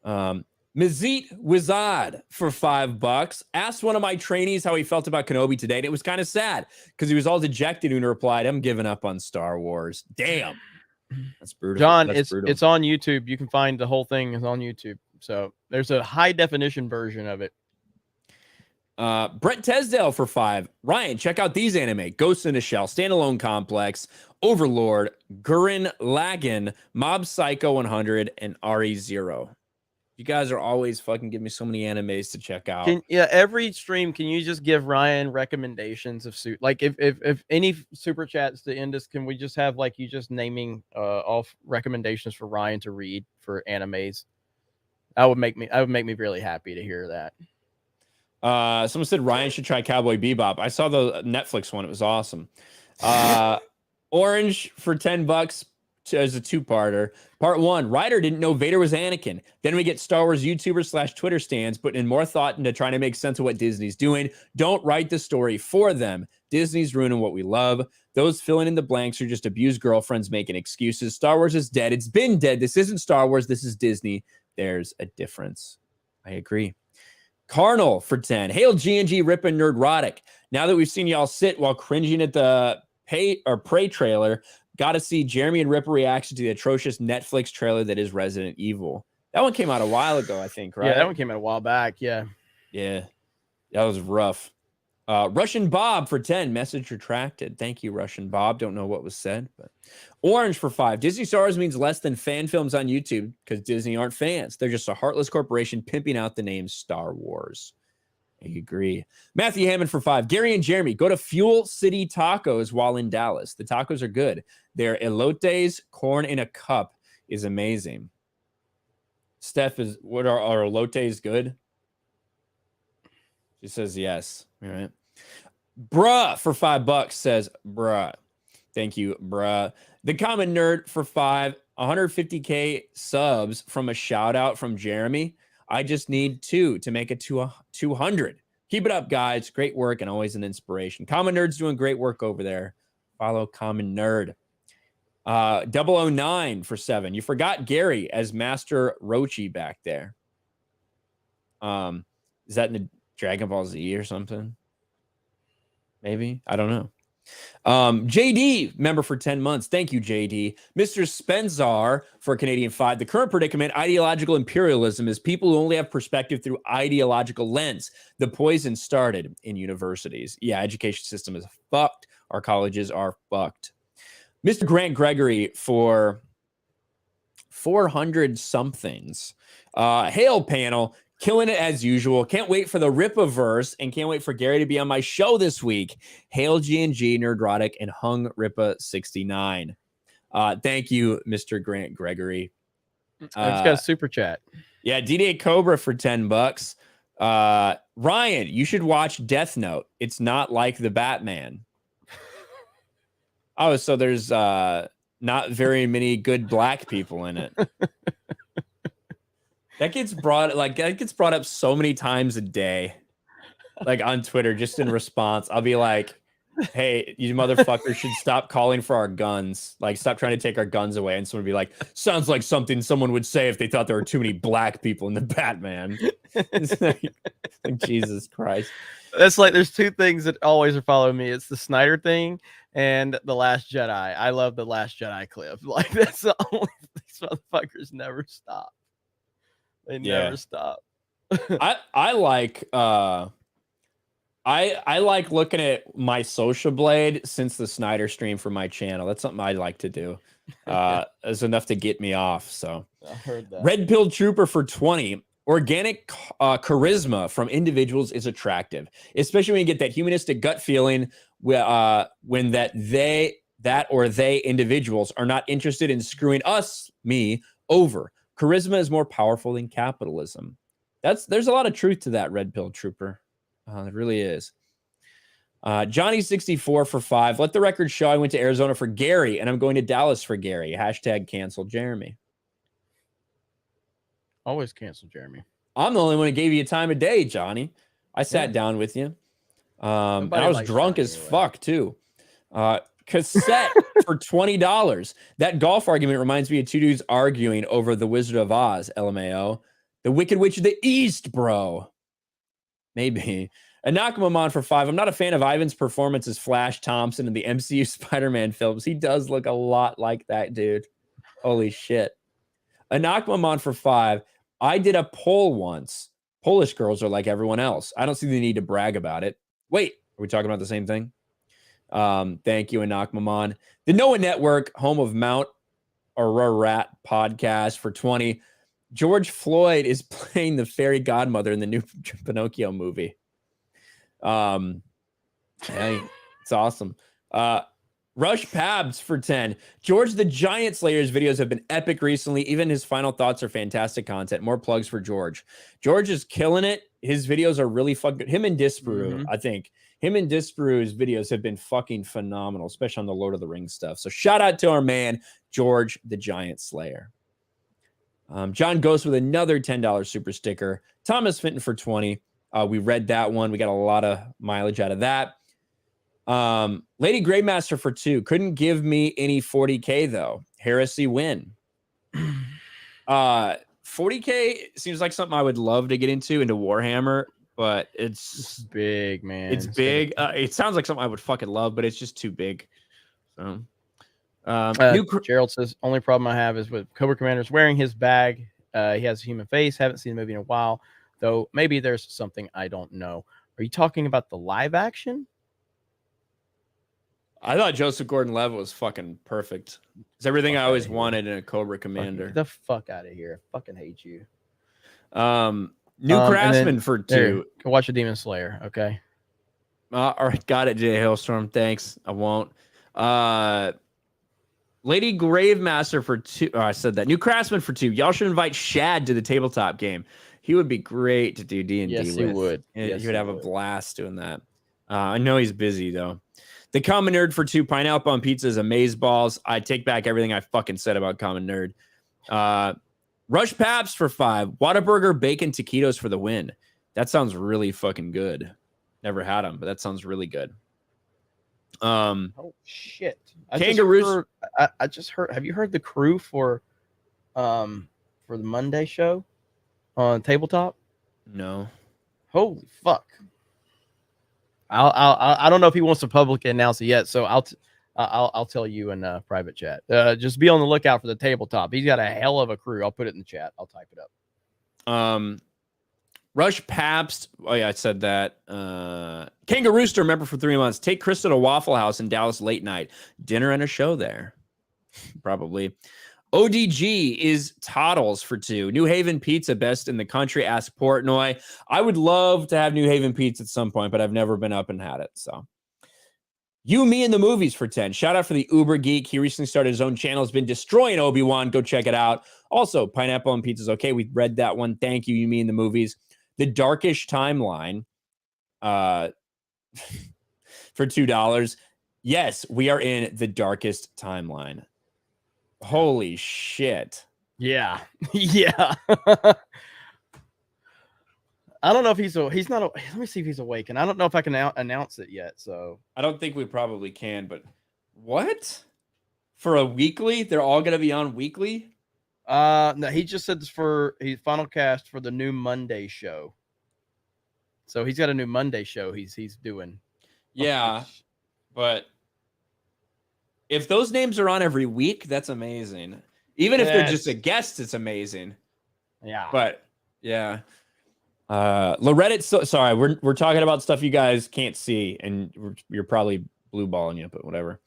B: Mazit Wizard for $5. Asked one of my trainees how he felt about Kenobi today, and it was kind of sad because he was all dejected and replied, I'm giving up on Star Wars. Damn. That's brutal.
C: John,
B: That's brutal.
C: it's on YouTube. You can find the whole thing is on YouTube. So there's a high definition version of it.
B: Brett Tesdale for 5. Ryan, check out these anime: Ghost in a Shell, Standalone Complex, Overlord, Gurren Lagann, Mob Psycho 100, and RE0. You guys are always fucking giving me so many animes to check out.
C: Every stream, can you just give Ryan recommendations of like if any super chats to end us, can we just have like you just naming off recommendations for Ryan to read for animes? That would make me really happy to hear that.
B: Someone said Ryan should try Cowboy Bebop. I saw the Netflix one. It was awesome. Orange for $10 as a 2-parter. Part 1, Ryder didn't know Vader was Anakin. Then we get Star Wars YouTubers / Twitter stands putting in more thought into trying to make sense of what Disney's doing. Don't write the story for them. Disney's ruining what we love. Those filling in the blanks are just abused girlfriends making excuses. Star Wars is dead. It's been dead. This isn't Star Wars. This is Disney. There's a difference. I agree. Carnal for 10. Hail G&G Rippin' Nerdrotic. Now that we've seen y'all sit while cringing at the Prey trailer, got to see Jeremy and Ripper reaction to the atrocious Netflix trailer that is Resident Evil. That one came out a while ago, I think, right?
C: Yeah, that one came out a while back. Yeah.
B: Yeah. That was rough. Russian Bob for 10. Message retracted. Thank you, Russian Bob. Don't know what was said, but Orange for 5. Disney Stars means less than fan films on YouTube because Disney aren't fans. They're just a heartless corporation pimping out the name Star Wars. I agree. Matthew Hammond for 5. Gary and Jeremy, go to Fuel City Tacos while in Dallas. The tacos are good. Their elotes, corn in a cup, is amazing. Steph, what are our elotes good? She says yes. All right. Bruh for $5 says, bruh. Thank you, bruh. The Common Nerd for 5. 150K subs from a shout out from Jeremy. I just need 2 to make it to 200. Keep it up, guys. Great work and always an inspiration. Common Nerd's doing great work over there. Follow Common Nerd. 009 for 7. You forgot Gary as Master Rochi back there. Is that in the Dragon Ball Z or something? Maybe. I don't know. JD, member for 10 months. Thank you, JD. Mr. Spenzar for Canadian 5. The current predicament, ideological imperialism, is people who only have perspective through ideological lens. The poison started in universities. Yeah, education system is fucked. Our colleges are fucked. Mr. Grant Gregory for 400 somethings. Hail panel. Killing it as usual. Can't wait for the Rippaverse and can't wait for Gary to be on my show this week. Hail G&G, Nerdrotic, and Hung Rippa 69. Thank you, Mr. Grant Gregory.
C: I just got a super chat.
B: Yeah, D-Day Cobra for $10. Ryan, you should watch Death Note. It's not like the Batman. Oh, so there's not very many good black people in it. That gets brought up so many times a day, like on Twitter, just in response. I'll be like, "Hey, you motherfuckers should stop calling for our guns. Like, stop trying to take our guns away." And someone would be like, "Sounds like something someone would say if they thought there were too many black people in the Batman." It's like, Jesus Christ.
C: That's like there's two things that always are following me. It's the Snyder thing and the Last Jedi. I love the Last Jedi clip. Like that's the only these motherfuckers never stop. They never stop.
B: I like looking at my social blade since the Snyder stream for my channel. That's something I like to do. It's enough to get me off. So
C: I heard that.
B: Red Pill Trooper for 20. Organic charisma from individuals is attractive, especially when you get that humanistic gut feeling when they individuals are not interested in screwing me over. Charisma is more powerful than capitalism. There's a lot of truth to that, Red Pill Trooper. It really is. Johnny 64 for 5. Let the record show I went to Arizona for Gary, and I'm going to Dallas for Gary. Hashtag cancel Jeremy.
C: Always cancel Jeremy.
B: I'm the only one who gave you time of day, Johnny. I sat down with you. And I was drunk as fuck, too. Cassette for $20. That golf argument reminds me of two dudes arguing over The Wizard of Oz, LMAO. The Wicked Witch of the East, bro. Maybe. Anakamamon for 5. I'm not a fan of Ivan's performance as Flash Thompson in the MCU Spider-Man films. He does look a lot like that dude. Holy shit. Anakamamon for 5. I did a poll once. Polish girls are like everyone else. I don't see the need to brag about it. Wait, are we talking about the same thing? Thank you, Anakmamon. The Noah Network, home of Mount Ararat podcast for 20. George Floyd is playing the fairy godmother in the new Pinocchio movie. Hey, it's awesome. Rush Pabs for 10. George the Giant Slayer's videos have been epic recently. Even his final thoughts are fantastic content. More plugs for George. George is killing it. His videos are really fucking. Him and Disparu, I think. Him and Disparu's videos have been fucking phenomenal, especially on the Lord of the Rings stuff. So shout out to our man, George the Giant Slayer. John Ghost with another $10 super sticker. Thomas Fenton for 20. We read that one. We got a lot of mileage out of that. Lady Greymaster for 2. Couldn't give me any 40K though. Heresy win. 40K seems like something I would love to get into Warhammer, but it's
C: big, man.
B: It's big. It sounds like something I would fucking love, but it's just too big. So
C: Gerald says only problem I have is with Cobra Commander's wearing his bag. He has a human face. Haven't seen the movie in a while, though maybe there's something I don't know. Are you talking about the live action?
B: I thought Joseph Gordon-Levitt was fucking perfect. It's everything I always wanted in a Cobra Commander.
C: Get the fuck out of here! I fucking hate you.
B: New Craftsman for 2.
C: Go watch a Demon Slayer. Okay.
B: All right, got it, Jay Hailstorm. Thanks. I won't. Lady Gravemaster for 2. Oh, I said that. New Craftsman for 2. Y'all should invite Shad to the tabletop game. He would be great to do D&D with.
C: Yes, he would.
B: He would have a blast doing that. I know he's busy, though. The Common Nerd for 2. Pineapple on pizza is amazeballs. I take back everything I fucking said about Common Nerd. Rush Paps for 5. Whataburger Bacon Taquitos for the win. That sounds really fucking good. Never had them, but that sounds really good.
C: Oh shit!
B: Kangaroos.
C: I just heard. Have you heard the crew for the Monday show on tabletop?
B: No.
C: Holy fuck! I don't know if he wants to publicly announce it yet, so I'll tell you in private chat. Just be on the lookout for the tabletop. He's got a hell of a crew. I'll put it in the chat. I'll type it up.
B: Rush Pabst. Oh yeah, I said that. Kangarooster member for 3 months. Take Krista to Waffle House in Dallas late night. Dinner and a show there. Probably. ODG is Toddles for 2. New Haven Pizza best in the country. Ask Portnoy. I would love to have New Haven Pizza at some point, but I've never been up and had it. So You, Me, and the Movies for 10. Shout out for the Uber Geek. He recently started his own channel. Has been destroying Obi-Wan. Go check it out. Also, Pineapple on Pizza's okay. We read that one. Thank you, You, Me, and the Movies. The Darkish Timeline for $2. Yes, we are in the darkest timeline. Holy shit.
C: Yeah. Yeah. I don't know if he's not. Let me see if he's awake. And I don't know if I can announce it yet. So
B: I don't think we probably can, but what? For a weekly? They're all going to be on weekly?
C: No, he just said this for his final cast for the new Monday show. So he's got a new Monday show he's doing.
B: Yeah, but if those names are on every week, that's amazing. Even if they're just a guest, it's amazing.
C: Yeah.
B: But yeah. Loretta, sorry, we're talking about stuff you guys can't see, and you're probably blue balling you, but whatever.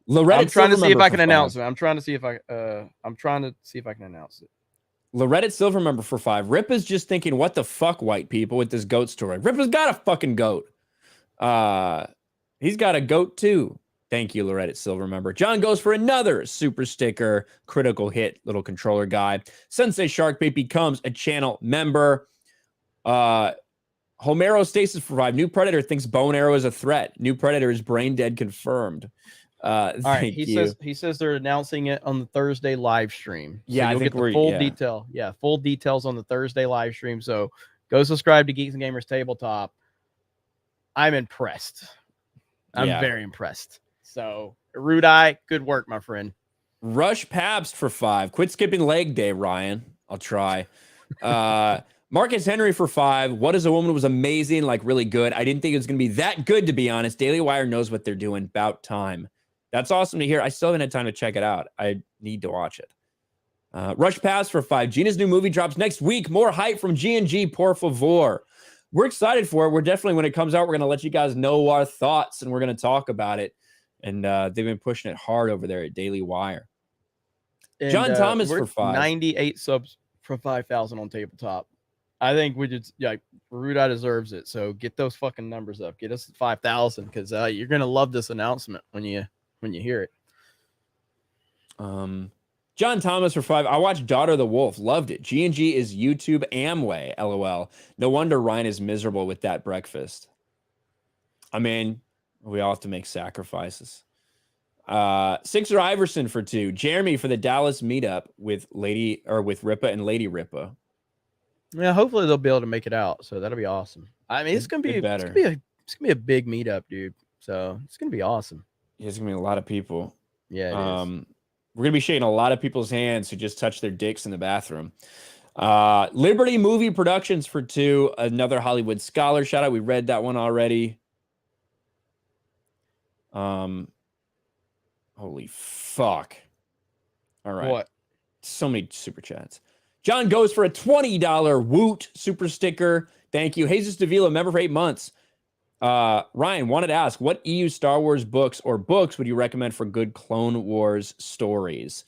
B: Loretta,
C: I'm trying to see if I can announce it. I'm trying to see if I can announce it.
B: Loretta Silver member for 5. Rip is just thinking, what the fuck, white people, with this goat story. Rip has got a fucking goat. He's got a goat too. Thank you, Loretta Silver member. John goes for another super sticker. Critical hit, little controller guy. Sensei Sharkbait becomes a channel member. Homero Stasis for 5. New Predator thinks Bone Arrow is a threat. New Predator is brain dead confirmed.
C: All right, he says they're announcing it on the Thursday live stream. So
B: yeah,
C: you'll get the full detail. Yeah, full details on the Thursday live stream. So go subscribe to Geeks and Gamers Tabletop. I'm impressed. I'm very impressed. So Rude Eye, good work, my friend.
B: Rush Pabst for 5. Quit skipping leg day, Ryan. I'll try. Marcus Henry for 5. What is a Woman was amazing, like really good. I didn't think it was going to be that good, to be honest. Daily Wire knows what they're doing. About time. That's awesome to hear. I still haven't had time to check it out. I need to watch it. Rush Pass for 5. Gina's new movie drops next week. More hype from G&G, por favor. We're excited for it. We're definitely, when it comes out, we're going to let you guys know our thoughts, and we're going to talk about it. And they've been pushing it hard over there at Daily Wire.
C: And,
B: John Thomas for 5.
C: 98 subs for 5,000 on Tabletop. I think we just, Ruda deserves it. So get those fucking numbers up. Get us 5,000, because you're gonna love this announcement when you hear it.
B: John Thomas for 5. I watched Daughter of the Wolf. Loved it. G&G is YouTube Amway. LOL. No wonder Ryan is miserable with that breakfast. I mean, we all have to make sacrifices. Sixer Iverson for 2. Jeremy for the Dallas meetup with Ripa and Lady Ripa.
C: Yeah, hopefully they'll be able to make it out. So that'll be awesome. I mean, it's gonna be a big meetup, dude. So it's gonna be awesome.
B: Yeah, it's gonna be a lot of people.
C: Yeah.
B: We're gonna be shaking a lot of people's hands who just touched their dicks in the bathroom. Liberty Movie Productions for 2. Another Hollywood scholar. Shout out. We read that one already. Holy fuck. All right.
C: What?
B: So many super chats. John goes for a $20 Woot super sticker. Thank you. Jesus Davila, member for 8 months. Ryan wanted to ask, what EU Star Wars books or books would you recommend for good Clone Wars stories?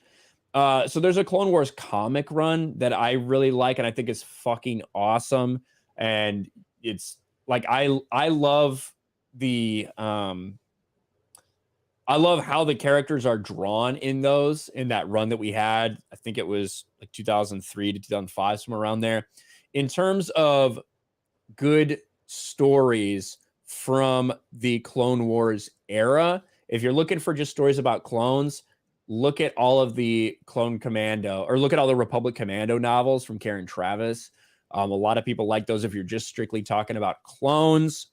B: So there's a Clone Wars comic run that I really like, and I think is fucking awesome. And it's like I love the I love how the characters are drawn in that run that we had. I think it was like 2003 to 2005, somewhere around there. In terms of good stories from the Clone Wars era, if you're looking for just stories about clones, look at all of the Clone Commando, or look at all the Republic Commando novels from Karen Travis. A lot of people like those if you're just strictly talking about clones.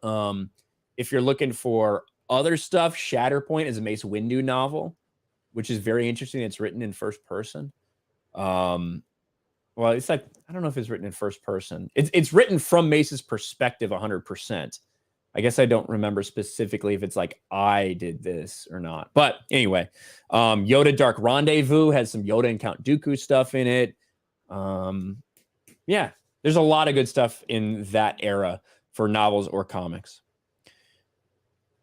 B: If you're looking for other stuff, Shatterpoint is a Mace Windu novel, which is very interesting. It's written in first person. Well, it's like, I don't know if it's written in first person. It's written from Mace's perspective 100%. I guess I don't remember specifically if it's like I did this or not. But anyway, Yoda Dark Rendezvous has some Yoda and Count Dooku stuff in it. Yeah, there's a lot of good stuff in that era for novels or comics.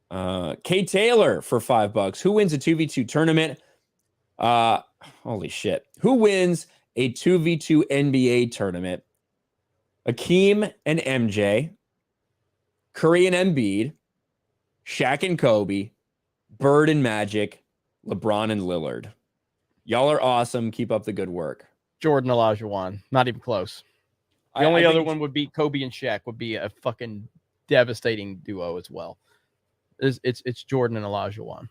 B: Kay Taylor for $5. Who wins a 2v2 tournament? Holy shit. Who wins a 2v2 NBA tournament? Akeem and MJ, Curry and Embiid, Shaq and Kobe, Bird and Magic, LeBron and Lillard. Y'all are awesome. Keep up the good work.
C: Jordan Olajuwon. Not even close. The only other one would be Kobe and Shaq, would be a fucking devastating duo as well. It's Jordan and Olajuwon.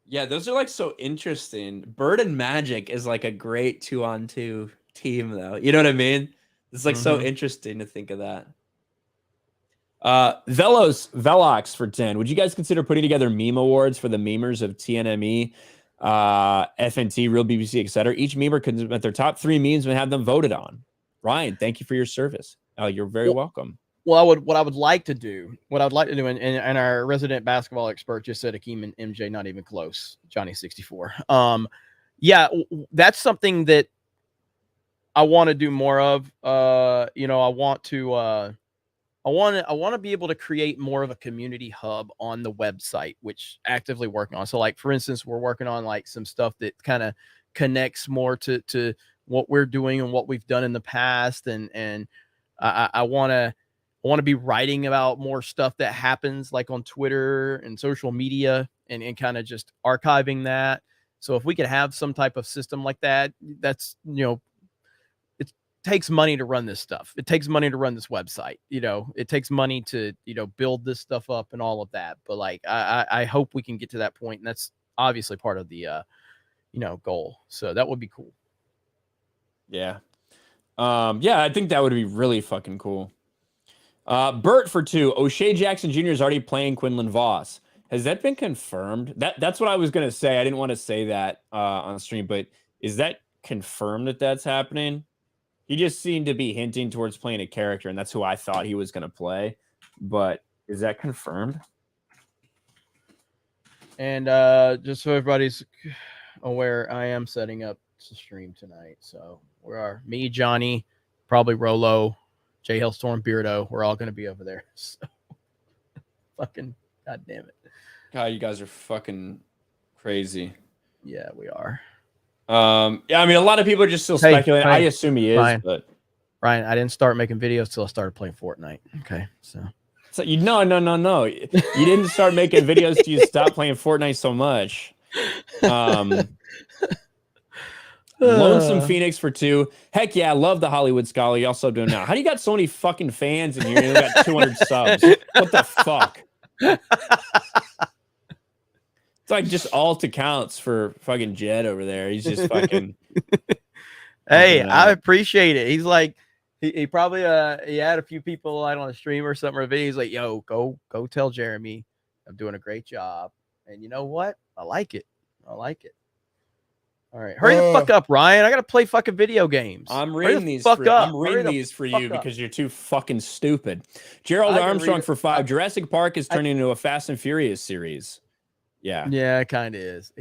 B: Yeah, those are like so interesting. Bird and Magic is like a great 2-on-2 team, though. You know what I mean? It's like so interesting to think of that. Velox for 10. Would you guys consider putting together meme awards for the memers of TNME, FNT, Real BBC, etc.? Each memer could submit their top 3 memes and have them voted on. Ryan, thank you for your service. You're very welcome.
C: Well, what I would like to do, and our resident basketball expert just said Akeem and MJ not even close. Johnny 64. Yeah, that's something that I want to do more of. I want to be able to create more of a community hub on the website, which actively working on. So, like for instance, we're working on like some stuff that kind of connects more to what we're doing and what we've done in the past, and I want to be writing about more stuff that happens like on Twitter and social media, and kind of just archiving that. So if we could have some type of system like that, that's, it takes money to run this stuff. It takes money to run this website. It takes money to, build this stuff up and all of that. But like, I hope we can get to that point, and that's obviously part of the, goal. So that would be cool.
B: Yeah. I think that would be really fucking cool. Bert for 2. O'Shea Jackson Jr. is already playing Quinlan Voss. Has that been confirmed? That's what I was going to say. I didn't want to say that on stream, but is that confirmed that that's happening? He just seemed to be hinting towards playing a character, and that's who I thought he was going to play. But is that confirmed?
C: And just so everybody's aware, I am setting up to stream tonight. So we are me, Johnny, probably Rolo, J Hellstorm, Beardo. We're all going to be over there. So fucking goddamn it.
B: God, you guys are fucking crazy.
C: Yeah, we are.
B: I mean, a lot of people are just still speculating. I assume he is,
C: but Ryan, I didn't start making videos till I started playing Fortnite. Okay, so
B: no. You didn't start making videos till you stopped playing Fortnite so much. Lonesome Phoenix for 2. Heck yeah, I love the Hollywood Scholar. Y'all so doing now. How do you got so many fucking fans in here? You got 200 subs. What the fuck? It's like just alt accounts for fucking Jed over there. He's just fucking.
C: Hey, I appreciate it. He's like, he probably he had a few people like on a stream or something or a video. He's like, yo, go tell Jeremy I'm doing a great job. And you know what? I like it. All right, hurry the fuck up, Ryan. I gotta play fucking video games.
B: I'm reading these for you because you're too fucking stupid. Gerald Armstrong for 5. Jurassic Park is turning into a Fast and Furious series. Yeah,
C: it kind of is.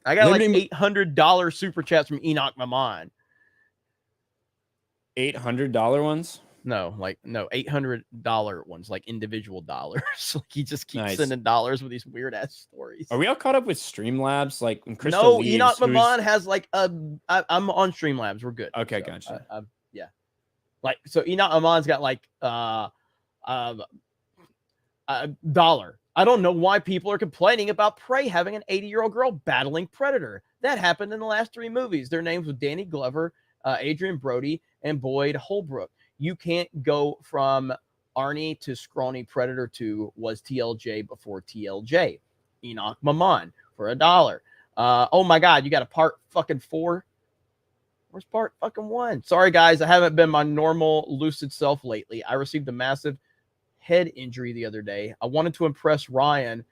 C: I got like $800 super chats from Enoch Maman.
B: $800 ones?
C: No, $800 ones, like individual dollars. Like he just keeps
B: Nice.
C: sending dollars with these weird ass stories.
B: Are we all caught up with Streamlabs? Like when Crystal
C: No,
B: leaves,
C: Enoch
B: who's-
C: Maman has like I'm on Streamlabs. We're good.
B: Okay,
C: So,
B: gotcha.
C: yeah. Like so, Enoch Maman's got like $1. I don't know why people are complaining about Prey having an 80-year-old girl battling Predator. That happened in the last 3 movies. Their names were Danny Glover, Adrian Brody, and Boyd Holbrook. You can't go from Arnie to scrawny Predator to was TLJ before TLJ. Enoch Maman for $1. Oh my God, you got a part fucking 4? Where's part fucking 1? Sorry guys, I haven't been my normal lucid self lately. I received a massive head injury the other day. I wanted to impress Ryan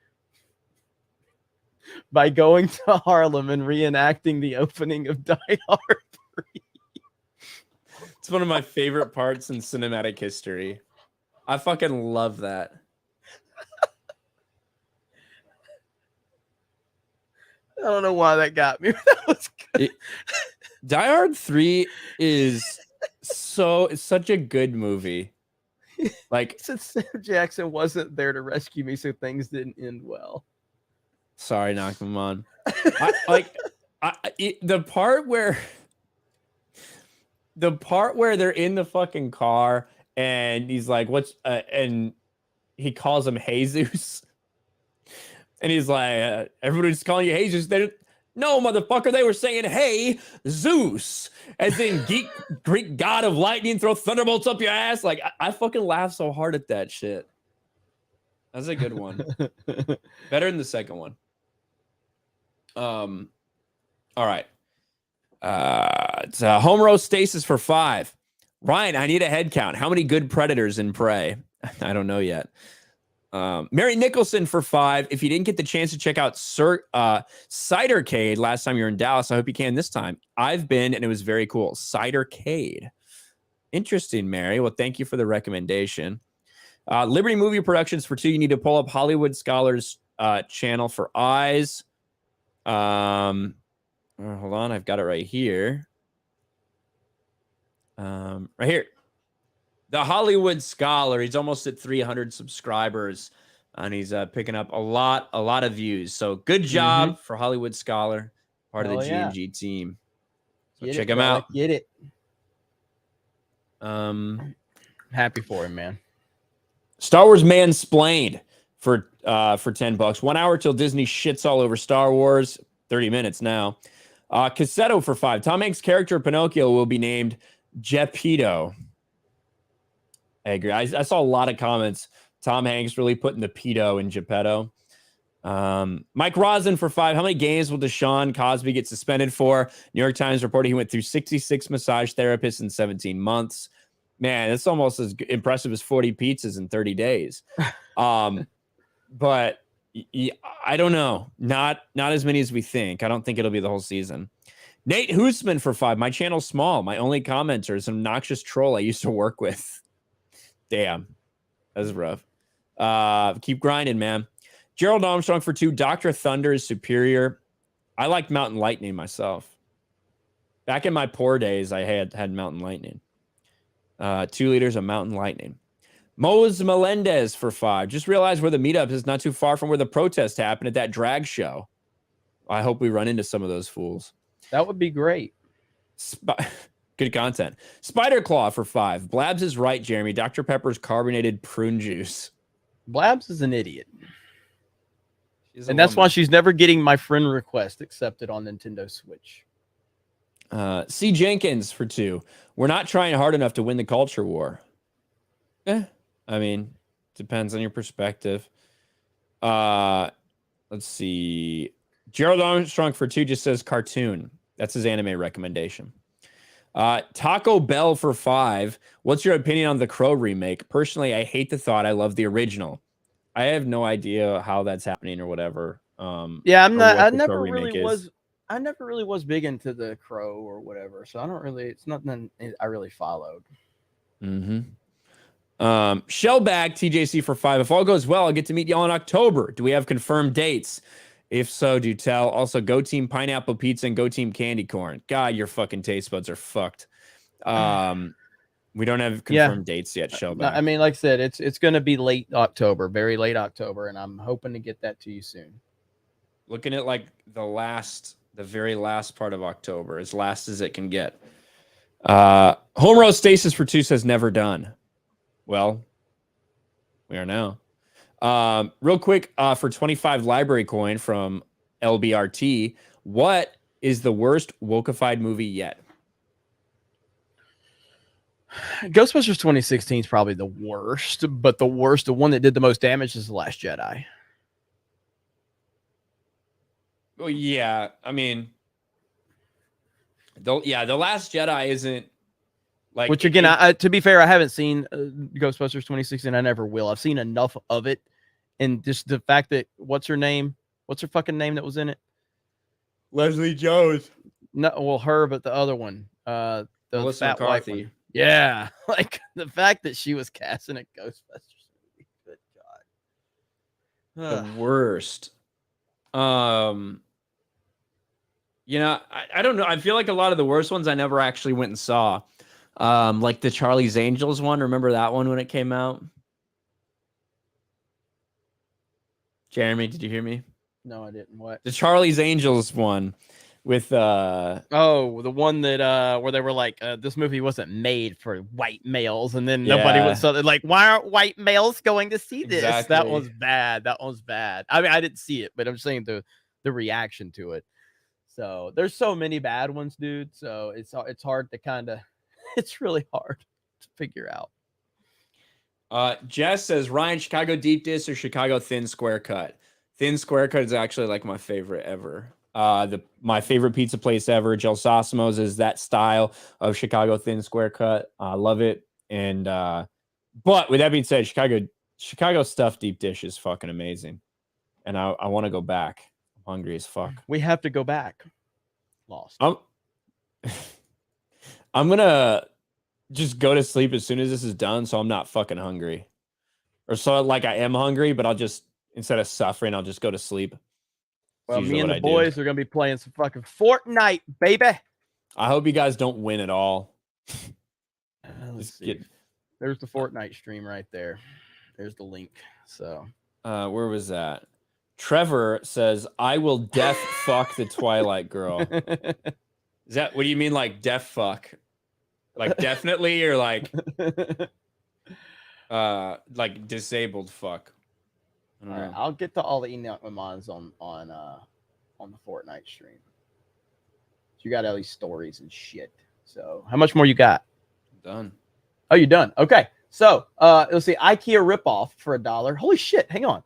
C: by going to Harlem and reenacting the opening of Die Hard 3.
B: It's one of my favorite parts in cinematic history. I fucking love that.
C: I don't know why that got me. That was good.
B: Die Hard 3 is it's such a good movie. Like,
C: since Sam Jackson wasn't there to rescue me, so things didn't end well.
B: Sorry, knock them on. The part where they're in the fucking car and he's like, "What's?" And he calls him Jesus, and he's like, "Everybody's calling you Jesus." No, motherfucker, they were saying, "Hey, Zeus," as in Greek god of lightning, throw thunderbolts up your ass. Like, I fucking laugh so hard at that shit. That's a good one. Better than the second one. All right. It's home row stasis for 5. Ryan, I need a head count. How many good Predators in Prey? I don't know yet. Mary Nicholson for 5. If you didn't get the chance to check out Cidercade last time you were in Dallas, I hope you can this time. I've been, and it was very cool. Cidercade. Interesting, Mary. Well, thank you for the recommendation. Liberty Movie Productions for 2. You need to pull up Hollywood Scholars channel for eyes. Hold on. I've got it right here. Right here. The Hollywood Scholar. He's almost at 300 subscribers, and he's picking up a lot of views. So good job for Hollywood Scholar, part of the G&G team. So check him out.
C: Get it. Happy for him, man.
B: Star Wars Mansplained for $10. 1 hour till Disney shits all over Star Wars. 30 minutes now. Cassetto for 5. Tom Hanks' character Pinocchio will be named Geppetto. I agree. I saw a lot of comments. Tom Hanks really putting the pedo in Geppetto. Mike Rosen for 5. How many games will Deshaun Cosby get suspended for? New York Times reported he went through 66 massage therapists in 17 months. Man, that's almost as impressive as 40 pizzas in 30 days. But I don't know. Not as many as we think. I don't think it'll be the whole season. Nate Hoosman for 5. My channel's small. My only commenter is an obnoxious troll I used to work with. Damn. That's rough. Keep grinding, man. Gerald Armstrong for 2. Dr. Thunder is superior. I liked Mountain Lightning myself. Back in my poor days, I had Mountain Lightning. 2 liters of Mountain Lightning. Mose Melendez for 5. Just realized where the meetup is not too far from where the protest happened at that drag show. I hope we run into some of those fools.
C: That would be great.
B: Good content. Spider Claw for 5. Blabs is right, Jeremy. Dr. Pepper's carbonated prune juice.
C: Blabs is an idiot. And that's why she's never getting my friend request accepted on Nintendo Switch.
B: C. Jenkins for 2. We're not trying hard enough to win the culture war. I mean, depends on your perspective. Let's see. Gerald Armstrong for 2 just says cartoon. That's his anime recommendation. Taco Bell for 5. What's your opinion on the Crow remake? Personally, I hate the thought. I love the original. I have no idea how that's happening or whatever.
C: Yeah, I'm not. I never really was big into the Crow or whatever. So I don't really. It's nothing I really followed.
B: Shellbag TJC for 5. If all goes well, I'll get to meet y'all in October. Do we have confirmed dates? If so, do tell. Also, Go Team Pineapple Pizza and Go Team Candy Corn. God, your fucking taste buds are fucked. We don't have confirmed dates yet, Shellback.
C: I mean, like I said, it's going to be late October, very late October, and I'm hoping to get that to you soon.
B: Looking at like the very last part of October, as last as it can get. Home row stasis for 2 says never done. Well, we are now. Real quick, for 25 library coin from LBRT, what is the worst wokeified movie yet?
C: Ghostbusters 2016 is probably the worst, but the one that did the most damage is The Last Jedi.
B: Well, yeah, I mean, The Last Jedi isn't like.
C: Which again, to be fair, I haven't seen Ghostbusters 2016. I never will. I've seen enough of it, and just the fact that what's her fucking name that was in it?
B: Leslie Jones.
C: No, well, her, but the other one, the
B: Melissa
C: fat white
B: McCarthy.
C: one. Yeah, like the fact that she was casting a Ghostbusters movie. Good God.
B: The worst. I don't know. I feel like a lot of the worst ones I never actually went and saw. Like the Charlie's Angels one. Remember that one when it came out? Jeremy, did you hear me?
C: No, I didn't. What?
B: The Charlie's Angels one with
C: the one that where they were like this movie wasn't made for white males, and then nobody was like, why aren't white males going to see this?
B: Exactly.
C: That was bad. I mean, I didn't see it, but I'm saying the reaction to it. So there's so many bad ones, dude. So it's hard to it's really hard to figure out.
B: Jess says Ryan, Chicago deep dish or Chicago thin square cut? Thin square cut is actually like my favorite ever. My favorite pizza place ever, Gel Sosimo's, is that style of Chicago thin square cut. I love it. And but with that being said, Chicago stuffed deep dish is fucking amazing. And I want to go back. I'm hungry as fuck.
C: We have to go back. Lost.
B: I'm gonna just go to sleep as soon as this is done, so I'm not fucking hungry. Or so like I am hungry, but I'll just, instead of suffering, I'll just go to sleep.
C: Well, me and the boys are gonna be playing some fucking Fortnite, baby.
B: I hope you guys don't win at all.
C: Let's see. There's the Fortnite stream right there. There's the link. So
B: where was that? Trevor says, I will def fuck the Twilight girl. Is that, what do you mean, like def fuck? Like definitely, or like disabled fuck? I don't know.
C: I'll get to all the Enochmons on the Fortnite stream. So you got all these stories and shit. So how much more you got?
B: Done.
C: Oh, you're done. Okay. So let's see. IKEA ripoff for $1. Holy shit. Hang on.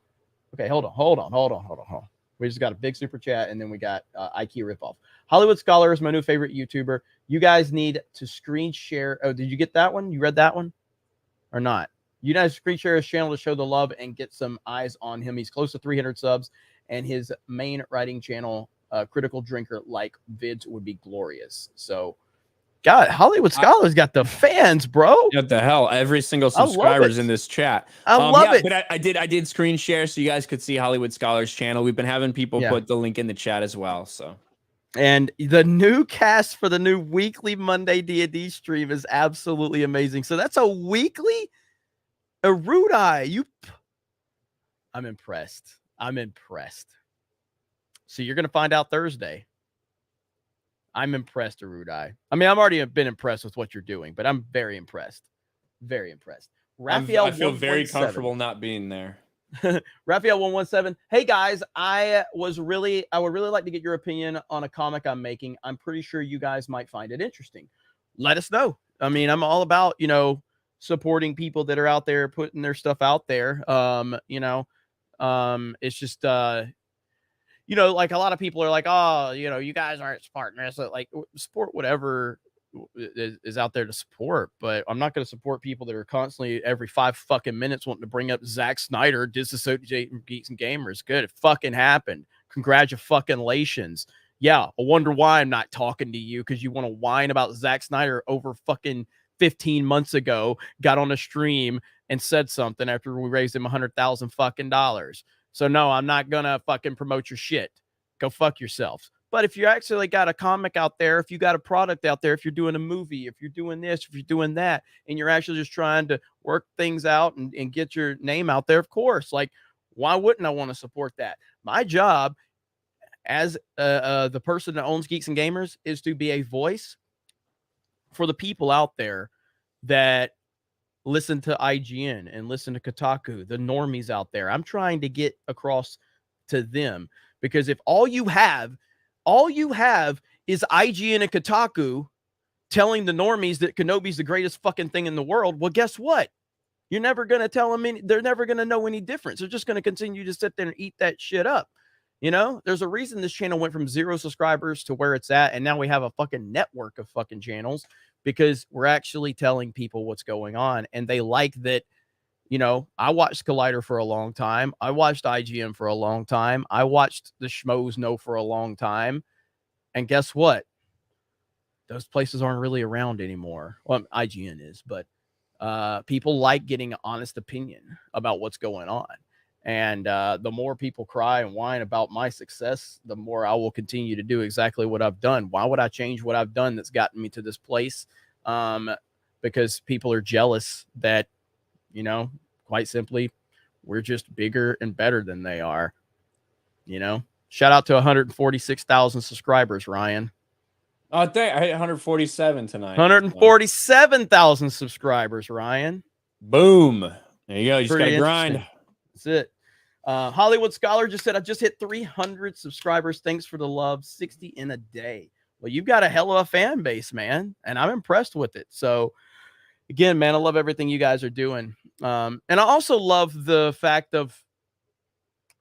C: Okay, hold on. We just got a big super chat, and then we got IKEA ripoff. Hollywood Scholar is my new favorite YouTuber. You guys need to screen share. Oh, did you get that one? You read that one or not? You guys screen share his channel to show the love and get some eyes on him. He's close to 300 subs, and his main writing channel, Critical Drinker, like vids would be glorious. So, God, Hollywood Scholar's got the fans, bro.
B: What the hell? Every single subscriber's in this chat.
C: I love it.
B: But I did screen share so you guys could see Hollywood Scholar's channel. We've been having people put the link in the chat as well. So,
C: and the new cast for the new weekly Monday D&D stream is absolutely amazing. So that's a weekly Erudai. I'm impressed. So you're gonna find out Thursday. I'm impressed, Erudai. I mean, I've already been impressed with what you're doing, but I'm very impressed. Very impressed. Raphael,
B: I feel very comfortable not being there.
C: Raphael 117. Hey guys, I would really like to get your opinion on a comic I'm making. I'm pretty sure you guys might find it interesting. Let us know. I mean, I'm all about, supporting people that are out there putting their stuff out there. It's just like a lot of people are like, oh, you guys aren't supporting this. Like, support whatever is out there to support, but I'm not going to support people that are constantly every 5 fucking minutes wanting to bring up Zack Snyder disassociating Geeks and Gamers. Good, it fucking happened. Congratulations. Yeah, I wonder why I'm not talking to you, because you want to whine about Zack Snyder over fucking 15 months ago, got on a stream and said something after we raised him $100,000 fucking dollars. So no, I'm not gonna fucking promote your shit. Go fuck yourselves. But if you actually got a comic out there, if you got a product out there, if you're doing a movie, if you're doing this, if you're doing that, and you're actually just trying to work things out and get your name out there, of course, like, why wouldn't I want to support that? My job as the person that owns Geeks and Gamers is to be a voice for the people out there that listen to IGN and listen to Kotaku, the normies out there. I'm trying to get across to them, because if all you have is IGN and Kotaku telling the normies that Kenobi's the greatest fucking thing in the world, well, guess what? You're never going to tell them they're never going to know any difference. They're just going to continue to sit there and eat that shit up. You know, there's a reason this channel went from 0 subscribers to where it's at, and now we have a fucking network of fucking channels, because we're actually telling people what's going on, and they like that. You know, I watched Collider for a long time. I watched IGN for a long time. I watched the Schmoes Know for a long time. And guess what? Those places aren't really around anymore. Well, IGN is, but people like getting an honest opinion about what's going on. And the more people cry and whine about my success, the more I will continue to do exactly what I've done. Why would I change what I've done that's gotten me to this place? Because people are jealous that, you know, quite simply, we're just bigger and better than they are. You know, shout out to 146,000 subscribers, Ryan.
B: Oh, I hit 147 tonight.
C: 147,000 subscribers, Ryan.
B: Boom. There you go. You just got to grind.
C: That's it. Hollywood Scholar just said, I just hit 300 subscribers. Thanks for the love. 60 in a day. Well, you've got a hell of a fan base, man. And I'm impressed with it. So, again, man, I love everything you guys are doing. And I also love the fact of,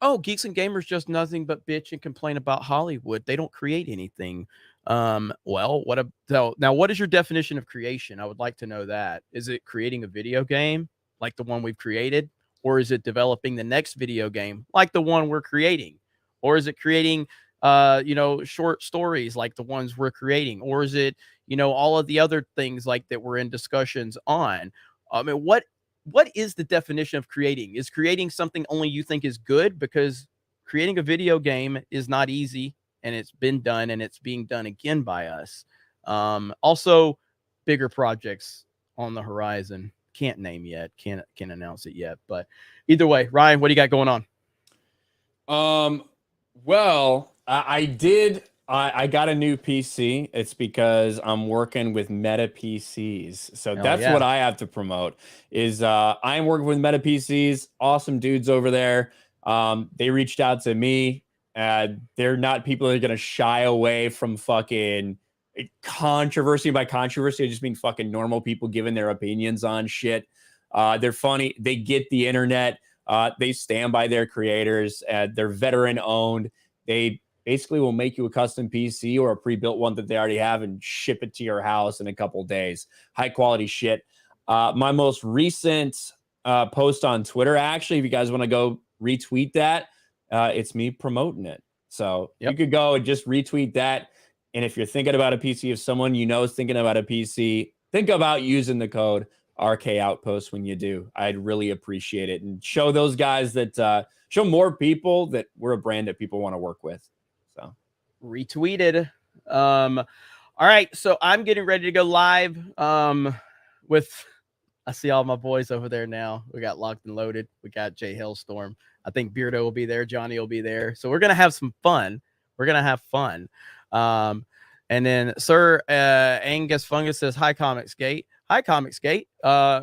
C: oh, Geeks and Gamers just nothing but bitch and complain about Hollywood. They don't create anything. Well, now what is your definition of creation? I would like to know that. Is it creating a video game like the one we've created? Or is it developing the next video game like the one we're creating? Or is it creating, you know, short stories like the ones we're creating? Or is it, you know, all of the other things like that we're in discussions on? I mean, what is the definition of creating? Is creating something only you think is good? Because creating a video game is not easy, and it's been done, and it's being done again by us. Also, bigger projects on the horizon. Can't name yet. Can't announce it yet. But either way, Ryan, what do you got going on?
B: Well, I got a new PC. It's because I'm working with Meta PCs. So that's what I have to promote is I'm working with Meta PCs. Awesome dudes over there. They reached out to me. They're not people that are going to shy away from fucking controversy. By controversy, I just mean fucking normal people giving their opinions on shit. They're funny. They get the internet. They stand by their creators. They're veteran owned. They basically will make you a custom PC or a pre-built one that they already have and ship it to your house in a couple of days. High quality shit. My most recent post on Twitter, actually, if you guys want to go retweet that, it's me promoting it. So you could go and just retweet that. And if you're thinking about a PC, if someone you know is thinking about a PC, think about using the code RK Outpost when you do. I'd really appreciate it. And show those guys that, show more people that we're a brand that people want to work with. So
C: retweeted. All right. So I'm getting ready to go live with, I see all my boys over there now. We got Locked and Loaded. We got Jay Hellstorm. I think Beardo will be there. Johnny will be there. So we're going to have some fun. We're going to have fun. And then Sir Angus Fungus says, hi, Comicsgate. Hi, Comicsgate.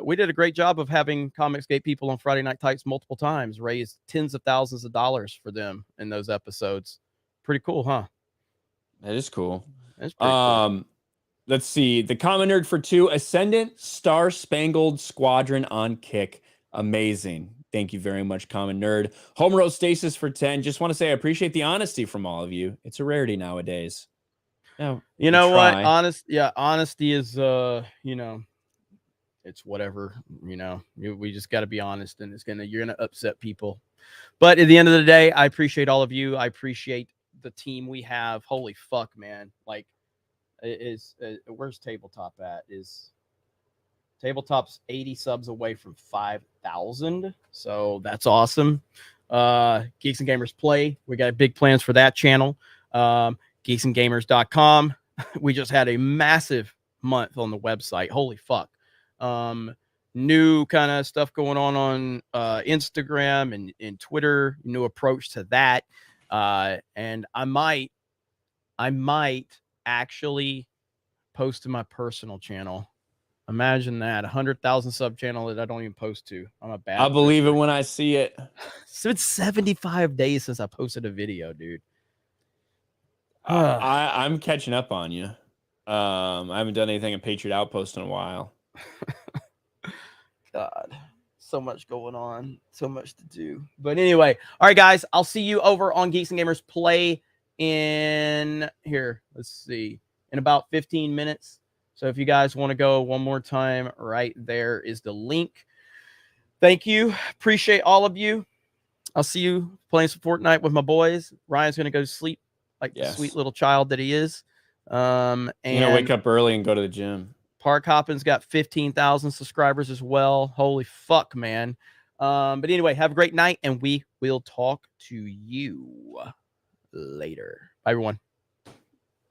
C: We did a great job of having Comicsgate people on Friday Night Types multiple times, raised tens of thousands of dollars for them in those episodes. Pretty cool, huh?
B: That is cool.
C: That's pretty cool.
B: Let's see. The Common Nerd for 2, Ascendant Star Spangled Squadron on Kick. Amazing. Thank you very much, Common Nerd. Homerostasis for 10. Just want to say I appreciate the honesty from all of you. It's a rarity nowadays. No,
C: you know what? Honesty is you know, it's whatever, you know. We just got to be honest, and you're gonna upset people. But at the end of the day, I appreciate all of you. I appreciate the team we have. Holy fuck, man. Like, where's Tabletop at? Tabletop's 80 subs away from 5,000. So that's awesome. Geeks and Gamers Play. We got big plans for that channel. geeksandgamers.com. We just had a massive month on the website. Holy fuck. New kind of stuff going on Instagram and Twitter, new approach to that. And I might actually post to my personal channel. Imagine that, 100,000 sub channel that I don't even post to. I'm a bad.
B: I believe it when I see it.
C: So it's 75 days since I posted a video, dude.
B: I'm catching up on you. I haven't done anything in Patriot Outpost in a while.
C: God, so much going on, so much to do. But anyway, all right, guys, I'll see you over on Geeks and Gamers Play in here. Let's see, in about 15 minutes. So if you guys want to go one more time, right there is the link. Thank you. Appreciate all of you. I'll see you playing some Fortnite with my boys. Ryan's going to go to sleep like the sweet little child that he is. And
B: you know, wake up early and go to the gym.
C: Park Hoppin's got 15,000 subscribers as well. Holy fuck, man. But anyway, have a great night, and we will talk to you later. Bye, everyone.